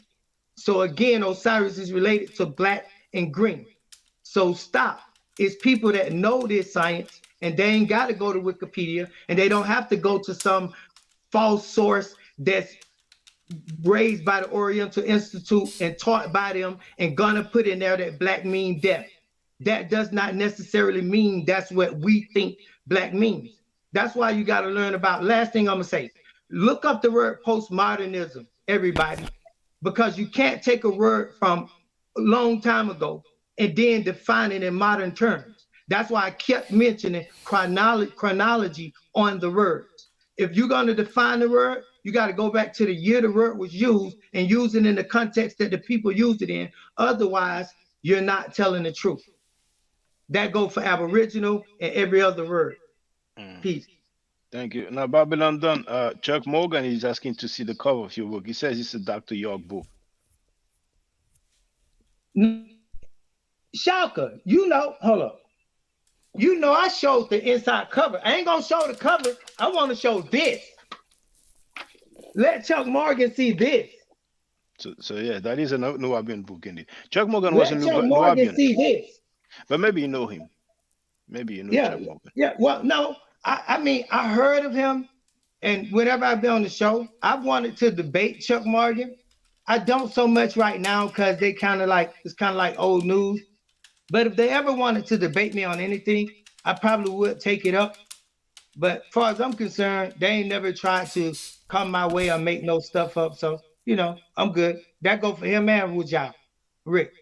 So again, Osiris is related to black and green. So stop. It's people that know this science, and they ain't got to go to Wikipedia, and they don't have to go to some false source that's raised by the Oriental Institute and taught by them and gonna put in there that black mean death. That does not necessarily mean that's what we think black means. That's why you got to learn about, last thing I'm gonna say, look up the word postmodernism, everybody, because you can't take a word from a long time ago and then define it in modern terms. That's why I kept mentioning chronology on the words. If you're going to define the word, you got to go back to the year the word was used and use it in the context that the people used it in. Otherwise, you're not telling the truth. That goes for Aboriginal and every other word. Peace. Thank you. Now, Babylon done. Chuck Morgan is asking to see the cover of your book. He says it's a Dr. York book. Shaka, you know, hold up. You know I showed the inside cover. I ain't gonna show the cover. I want to show this. Let Chuck Morgan see this. So yeah, that is a Nubian book indeed. Chuck Morgan Let was a Chuck Morgan Nubian. see this. But maybe you know him. Maybe you know Yeah, Chuck Morgan. yeah. Well, no, I mean, I heard of him, and whenever I've been on the show, I've wanted to debate Chuck Morgan. I don't so much right now because they kind of like, it's kind of like old news. But if they ever wanted to debate me on anything, I probably would take it up. But as far as I'm concerned, they ain't never tried to come my way or make no stuff up. So, you know, I'm good. That go for him and Wujao, Rick.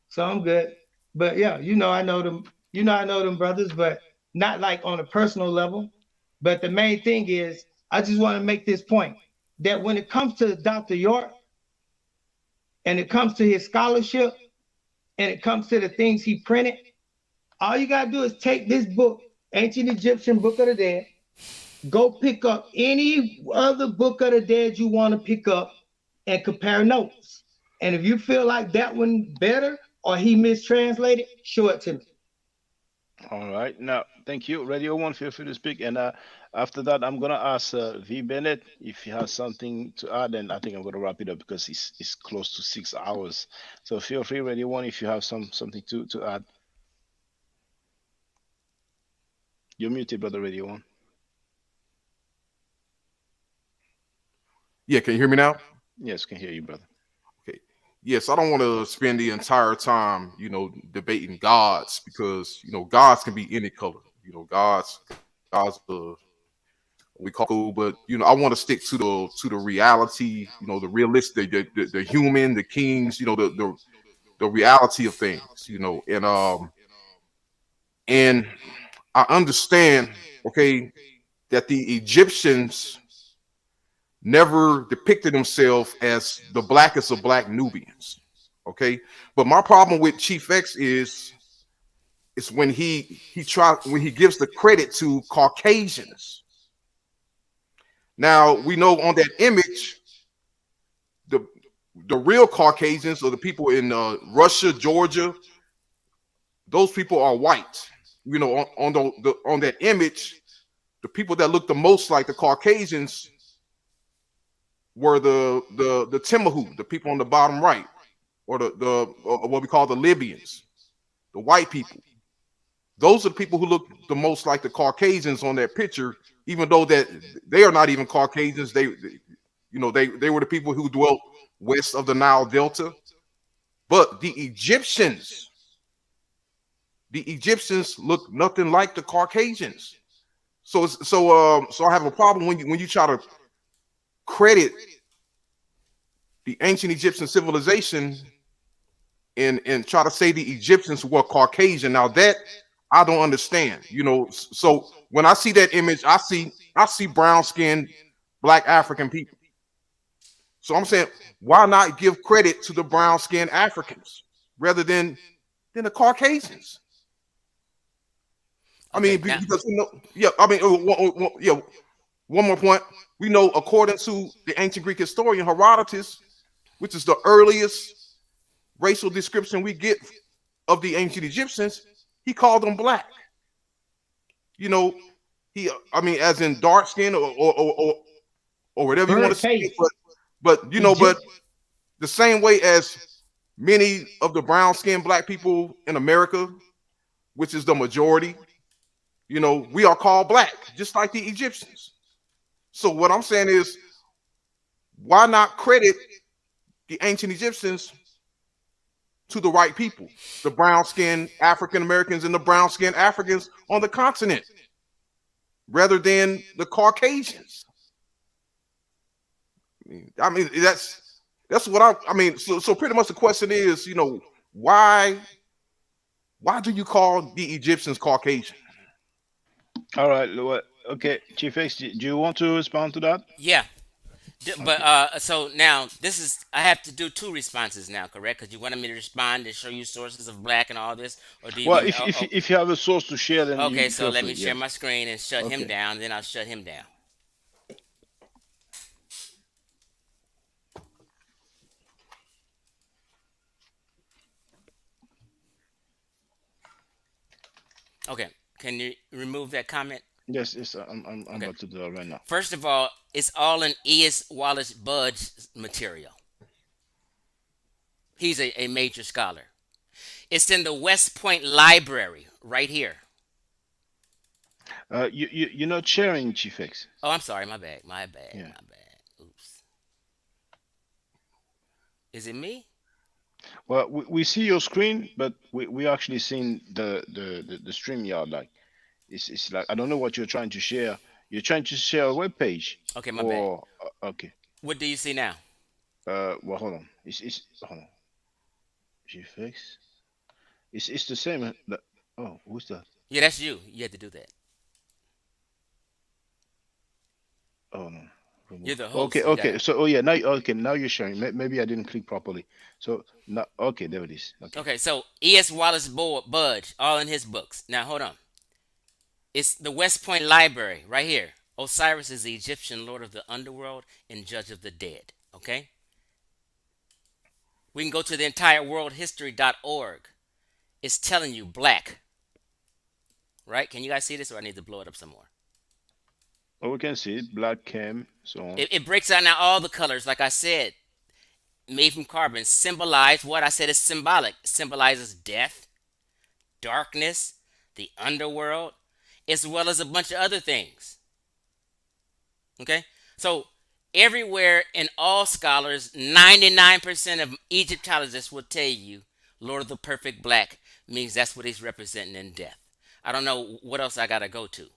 So I'm good. But yeah, you know I know them. You know I know them brothers, but not like on a personal level. But the main thing is, I just want to make this point that when it comes to Dr. York, and it comes to his scholarship, and it comes to the things he printed, all you gotta do is take this book, Ancient Egyptian Book of the Dead, go pick up any other Book of the Dead you want to pick up and compare notes. And if you feel like that one better or he mistranslated, show it to me. All right. Now, thank you. Radio One, feel free to speak. And after that, I'm gonna ask V Bennett if he has something to add, and I think I'm gonna wrap it up because it's close to 6 hours. So feel free, Radio One, if you have something to add. You're muted, brother. Radio one. Yeah, can you hear me now? Yes, can hear you, brother. Okay. Yes, I don't want to spend the entire time, debating gods, because gods can be any color. Gods we call cool, but I want to stick to the reality, the realistic, the human, the kings, the reality of things, and I understand, okay, that the Egyptians never depicted themselves as the blackest of black Nubians, okay. But my problem with Chief X is when he gives the credit to Caucasians. Now we know on that image, the real Caucasians, or the people in Russia, Georgia, those people are white. On that image, the people that look the most like the Caucasians were the Timahu, the people on the bottom right, or or what we call the Libyans, the white people. Those are the people who look the most like the Caucasians on that picture, even though that they are not even Caucasians. They were the people who dwelt west of the Nile Delta. But the Egyptians look nothing like the Caucasians. So I have a problem when you try to credit the ancient Egyptian civilization and try to say the Egyptians were Caucasian. Now that I don't understand. So when I see that image, I see brown skinned black African people. So I'm saying, why not give credit to the brown skinned Africans rather than the Caucasians? I mean, because one more point. We know, according to the ancient Greek historian Herodotus, which is the earliest racial description we get of the ancient Egyptians, he called them black. As in dark skin or whatever you want to say. But the same way as many of the brown skinned black people in America, which is the majority, we are called black, just like the Egyptians. So what I'm saying is, why not credit the ancient Egyptians to the right people, the brown-skinned African Americans and the brown-skinned Africans on the continent, rather than the Caucasians? I mean, that's what I mean. So pretty much the question is, why do you call the Egyptians Caucasian? All right. Okay, Chief X, do you want to respond to that? Yeah. But so now I have to do two responses now, correct? Because you wanted me to respond and show you sources of black and all this, or do you? Well, if you have a source to share, then okay. So let me share my screen and shut him Okay. down. Then I'll shut him down. Okay. Can you remove that comment? Yes, I'm about to do that right now. First of all, it's all in E.S. Wallace Budge's material. He's a major scholar. It's in the West Point Library right here. You're not sharing, Chief X. Oh, I'm sorry. My bad. Yeah. My bad. Oops. Is it me? Well, we see your screen, but we actually seen the StreamYard. Like it's like, I don't know what you're trying to share. You're trying to share a web page. Okay, my bad. Okay. What do you see now? Well, hold on. Hold on. Chief X. It's the same. Oh, who's that? Yeah, that's you. You had to do that. Oh no. You're the host. Okay. So now you're sharing. Maybe I didn't click properly. So now, okay, there it is. Okay, so E.S. Wallace Budge, all in his books. Now hold on. It's the West Point Library right here. Osiris is the Egyptian lord of the underworld and judge of the dead. Okay. We can go to the entire worldhistory.org. It's telling you black. Right? Can you guys see this, or I need to blow it up some more? Oh, we can see it. Black, chem, so on. It breaks out now all the colors, like I said, made from carbon, symbolize what I said is symbolic. It symbolizes death, darkness, the underworld, as well as a bunch of other things. Okay? So everywhere in all scholars, 99% of Egyptologists will tell you Lord of the Perfect Black means that's what he's representing in death. I don't know what else I got to go to.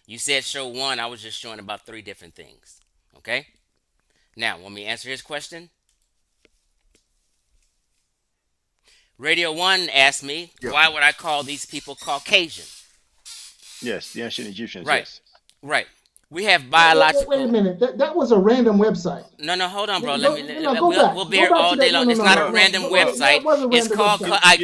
You said show one. I was just showing about 3 different things. Okay? Now, want me to answer his question? Radio 1 asked me, why would I call these people Caucasian? Yes, the ancient Egyptians, Right. yes. Right. We have biological. Wait a minute. That was a random website. No, hold on, bro. Go back. We'll be here all day long. It's not a random website. It's called. I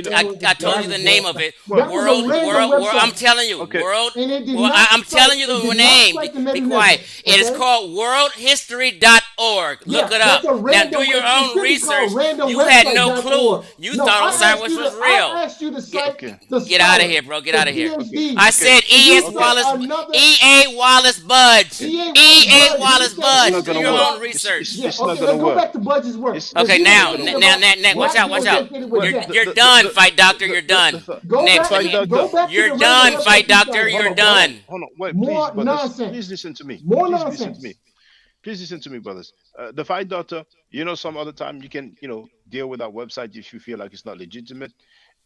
told you the name of it. World. I'm telling you. World. I'm telling you the name. Be quiet. It is called worldhistory.org. Look it up. Now do your own research. You had no clue. You thought Osiris was real. Get out of here, bro. Get out of here. I said E.A. Wallace Budge. E.A. Wallace Budge. Do your own research. Go back to Budge's work. Okay, now, watch out. You're done, Fight Doctor. You're done. Next, you're done, Fight Doctor. You're done. Hold on, wait, More please, nonsense. Please listen to me. More Please nonsense. listen to me. Please listen to me, brothers. The Fight Doctor, some other time you can, deal with that website if you feel like it's not legitimate.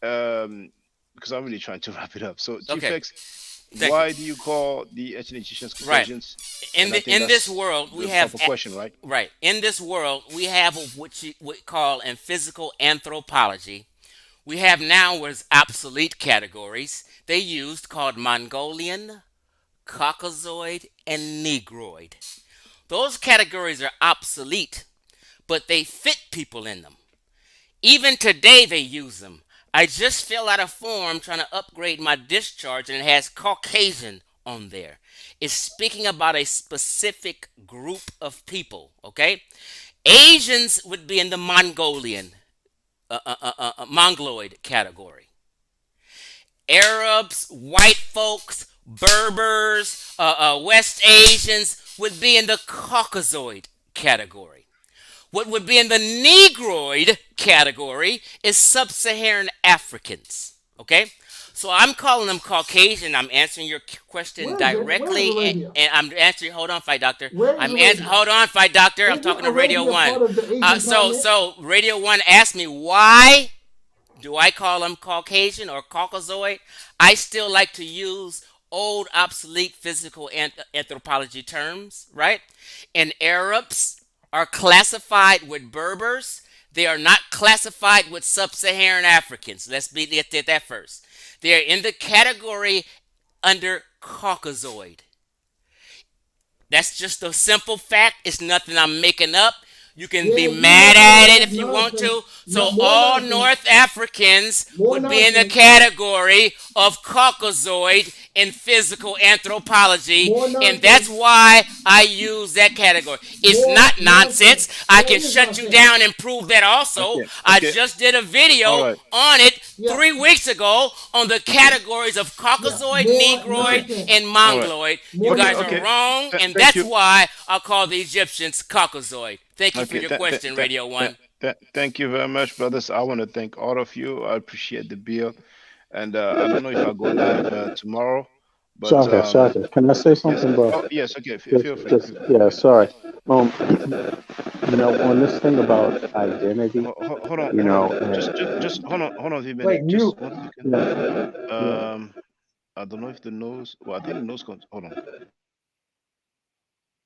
Because I'm really trying to wrap it up. So, Chief X, why do you call the ancient Egyptians Caucasians? Right. In this world, we have a question, right? Right. In this world, we have what you would call in physical anthropology. We have now was obsolete categories they used called Mongolian, Caucasoid, and Negroid. Those categories are obsolete, but they fit people in them. Even today, they use them. I just filled out a form trying to upgrade my discharge, and it has Caucasian on there. It's speaking about a specific group of people, okay? Asians would be in the Mongolian, Mongoloid category. Arabs, white folks, Berbers, West Asians would be in the Caucasoid category. What would be in the Negroid category is sub-Saharan Africans. Okay? So I'm calling them Caucasian. I'm answering your question directly. And I'm answering, hold on, Fight Doctor. Hold on, Fight Doctor. I'm talking to Radio 1. So Radio 1 asked me, why do I call them Caucasian or Caucasoid? I still like to use old, obsolete physical anthropology terms, right? And Arabs are classified with Berbers. They are not classified with sub-Saharan Africans. Let's get that first. They are in the category under Caucasoid. That's just a simple fact. It's nothing I'm making up. You can be mad at it if you want to. So all North Africans would be in the category of Caucasoid in physical anthropology, and that's why I use that category. It's not nonsense. I can shut you down and prove that also. I just did a video on it 3 weeks ago on the categories of Caucasoid, Negroid, and Mongoloid. You guys are wrong, and that's why I call the Egyptians Caucasoid. Thank you for your question, Radio 1. Thank you very much, brothers. I want to thank all of you. I appreciate the bill. And I don't know if I'll go live tomorrow. But, Shaka, can I say something, bro? Oh, yes, okay. Feel free. Yeah, sorry. On this thing about identity, hold on. Just hold on a minute. Wait, you. I don't know if the nose. Well, I think the nose comes. Hold on.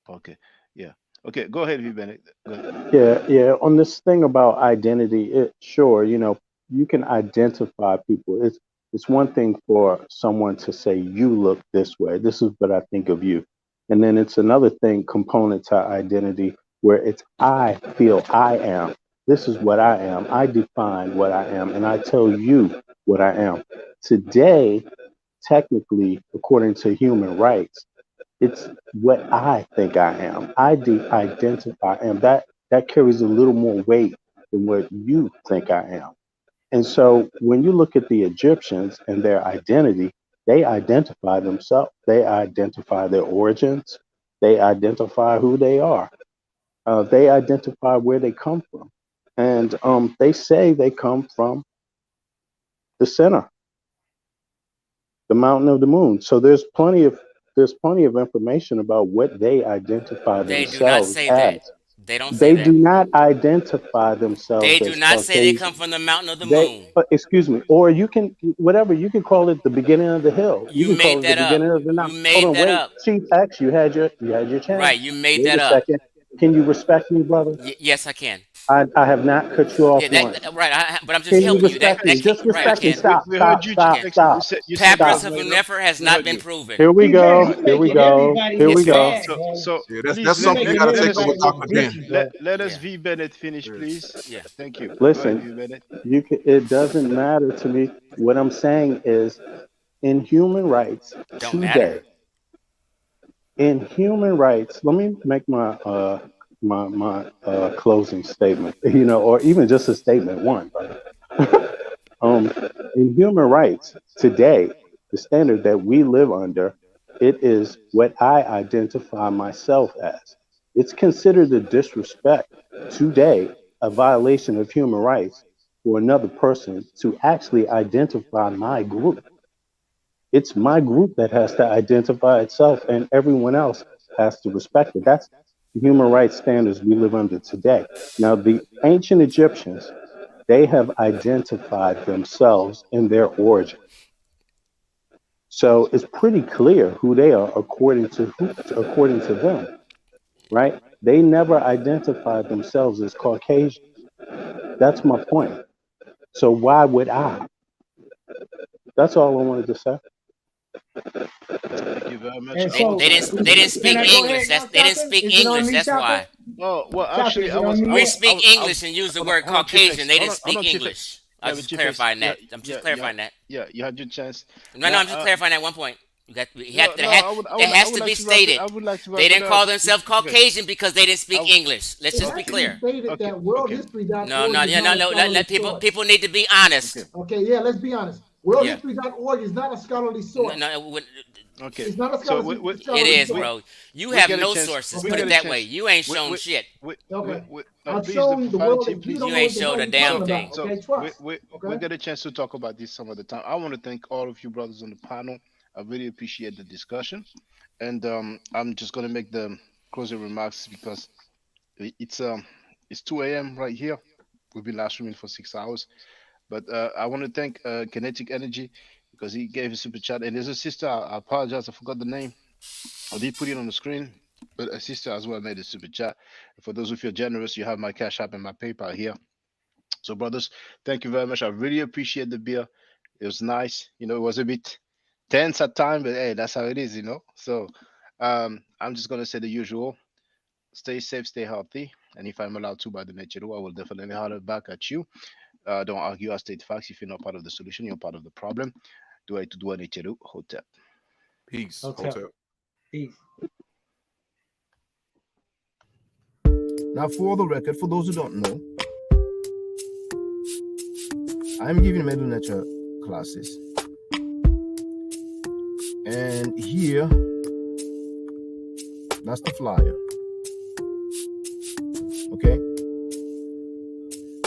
Okay. Yeah. Okay. Go ahead, V. Bennett. Go ahead. Yeah. On this thing about identity, sure, you can identify people. It's one thing for someone to say, you look this way. This is what I think of you. And then it's another thing, component to identity, where it's I feel I am. This is what I am. I define what I am, and I tell you what I am. Today, technically, according to human rights, it's what I think I am. I identify, and that carries a little more weight than what you think I am. And so when you look at the Egyptians and their identity, they identify themselves. They identify their origins. They identify who they are. They identify where they come from. And they say they come from the center. The mountain of the moon. So there's plenty of information about what they identify They do not themselves say as. that. They don't say They that. do not identify themselves They do as not say they come Caucasian. from the mountain of the They, moon. excuse me, or you can whatever you can call it the beginning of the hill. You You can call made it the that up. beginning of the You night. Hold made on, that wait, up. Chief X, you had your chance. Right, you made Wait that a up. second. Can you respect me, brother? Yes, I can. I have not cut you off Yeah, once. right. But I'm just Can you helping you. respect me? Just Right, I respect me. can. Stop, We stop, heard you, I stop, can. Chief. stop, You said stop. Plagiarism right of up. never has We not heard been you. proven. Here we See, go. man, you Here we making go. everybody Here we It's look go. false. bad, bro. So Yeah, please that's You something you making got to take up everybody with look Dr. Ben. bitchy, bro. let us Yeah. V Bennett finish, Yeah. please. Yeah. Thank you. Go ahead, Listen, V Bennett. it doesn't matter to me. What I'm saying is, in human rights Don't matter. today, in human rights, let me make my my closing statement, or even just a statement one. In human rights today, the standard that we live under, it is what I identify myself as. It's considered a disrespect today, a violation of human rights for another person to actually identify my group. It's my group that has to identify itself, and everyone else has to respect it. That's the human rights standards we live under today. Now, the ancient Egyptians, they have identified themselves in their origin. So it's pretty clear who they are according to them, right? They never identified themselves as Caucasian. That's my point. So why would I? That's all I wanted to say. Thank you very much. And I They, so, was they didn't they didn't can speak I go English. ahead now, They didn't Chaka? speak Is it on English. me, That's Chaka? why. well, Chaka, actually, is I it on was. me We yet? speak English and use the word Hold on, Chief Caucasian. X. They Hold didn't on, speak Chief English. X. I'm Yeah, but just Chief X. clarifying Yeah, that. I'm just yeah, clarifying that. yeah. You had your chance. No, Now, I'm just clarifying that one point. no. It has to like be to wrap it. stated. I would like to wrap They it didn't up. call themselves Chief X. Caucasian because they didn't speak English. Let's It just be has to be clear. stated Okay, that okay, worldhistory.org No, is not a scholarly let people source. need to be honest. okay, Okay, yeah, let's be honest. Yeah. Worldhistory.org is not a scholarly source. okay. It's not a So It scholarly is, source. bro. You we have get a no chance. sources. We Put get it a that way. chance. You ain't shown shit. Okay. No, I've please, shown the the world profanity, that please. you don't You know ain't what the hell showed a you're damn talking thing. about. So Okay, trust. we Okay. get a chance to talk about this some other time. I want to thank all of you brothers on the panel. I really appreciate the discussion, and I'm just gonna make the closing remarks because it's 2 a.m. right here. We've been live streaming for 6 hours, but I want to thank Kinetic Energy because he gave a super chat. And there's a sister. I apologize, I forgot the name. I did put it on the screen, but a sister as well made a super chat. For those who feel generous, you have my Cash App and my PayPal here. So, brothers, thank you very much. I really appreciate the beer. It was nice. It was a bit tense at time, but hey, that's how it is. So, I'm just gonna say the usual: stay safe, stay healthy, and if I'm allowed to by the nature, I will definitely holler back at you. Don't argue. I state facts. If you're not part of the solution, you're part of the problem. Do I to do an hotel? Peace. Hotel. Hotel. Peace. Now, for the record, for those who don't know, I'm giving middle nature classes. And here, that's the flyer. Okay?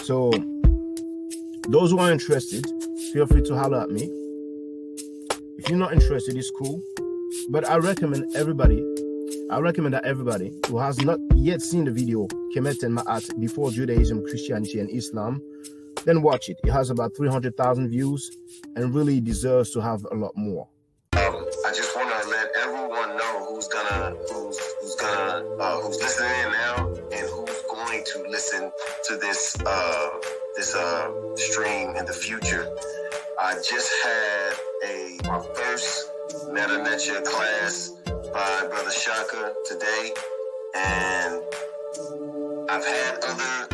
So, those who are interested, feel free to holler at me. If you're not interested, it's cool. But I recommend that everybody who has not yet seen the video, Kemet and Ma'at, Before Judaism, Christianity, and Islam, then watch it. It has about 300,000 views and really deserves to have a lot more. I just want to let everyone know who's listening in now and who's going to listen to this stream in the future. I just had my first meta nature class by Brother Shaka today, and I've had other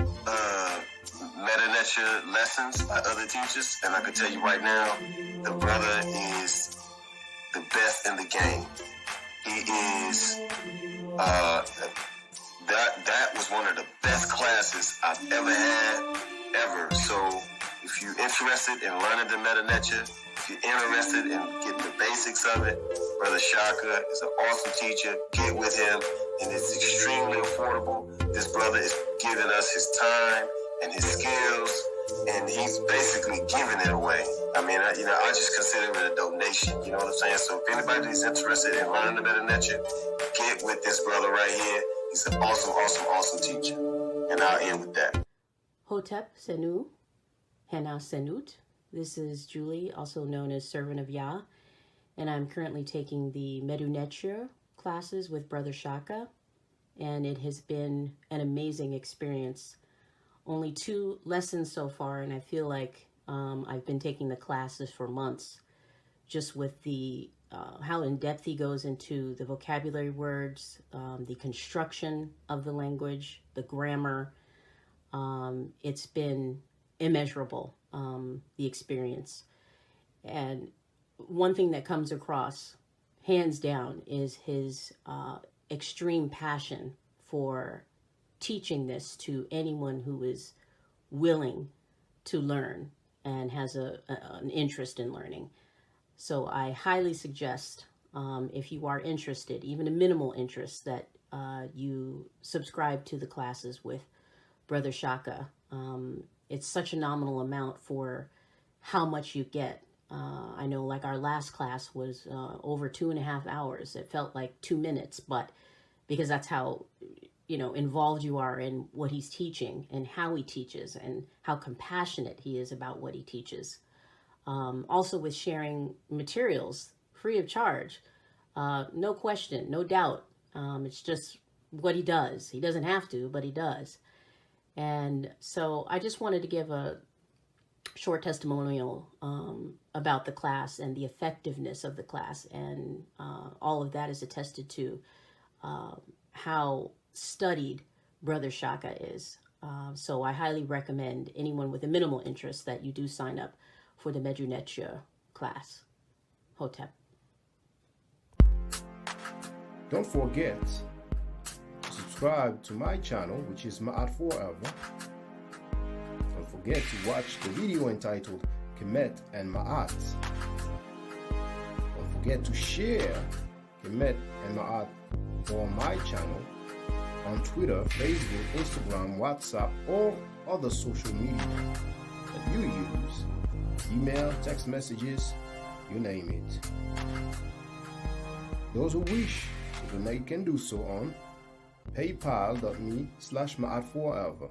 meta nature lessons by other teachers, and I can tell you right now, the brother is the best in the game. He is that was one of the best classes I've ever had ever. So if you're interested in learning the meta nature, if you're interested in getting the basics of it, Brother Shaka is an awesome teacher. Get with him, and it's extremely affordable. This brother is giving us his time and his skills, and he's basically giving it away. I mean, I just consider it a donation. You know what I'm saying? So if anybody is interested in learning the meta nature, get with this brother right here. He's an awesome, awesome, awesome teacher. And I'll end with that. Hotep Senu, Hena Senut. This is Julie, also known as Servant of Yah, and I'm currently taking the Medunetia classes with Brother Shaka, and it has been an amazing experience. Only 2 lessons so far, and I feel like I've been taking the classes for months, just with the how in depth he goes into the vocabulary words, the construction of the language, the grammar. It's been immeasurable, the experience. And one thing that comes across, hands down, is his extreme passion for teaching this to anyone who is willing to learn and has an interest in learning. So I highly suggest, if you are interested, even a minimal interest, that you subscribe to the classes with Brother Shaka. It's such a nominal amount for how much you get. I know, like, our last class was over 2.5 hours. It felt like 2 minutes, but because that's how, involved you are in what he's teaching and how he teaches and how compassionate he is about what he teaches. Also with sharing materials free of charge, no question, no doubt. It's just what he does. He doesn't have to, but he does. And so I just wanted to give a short testimonial about the class and the effectiveness of the class. And all of that is attested to how studied Brother Shaka is. So I highly recommend anyone with a minimal interest that you do sign up for the Medunetia class. Hotep. Don't forget to subscribe to my channel, which is Ma'at Forever. Don't forget to watch the video entitled Kemet and Ma'at. Don't forget to share Kemet and Ma'at on my channel on Twitter, Facebook, Instagram, WhatsApp, or other social media that you use. Email, text messages, you name it. Those who wish to donate can do so on paypal.me/ma'atforever.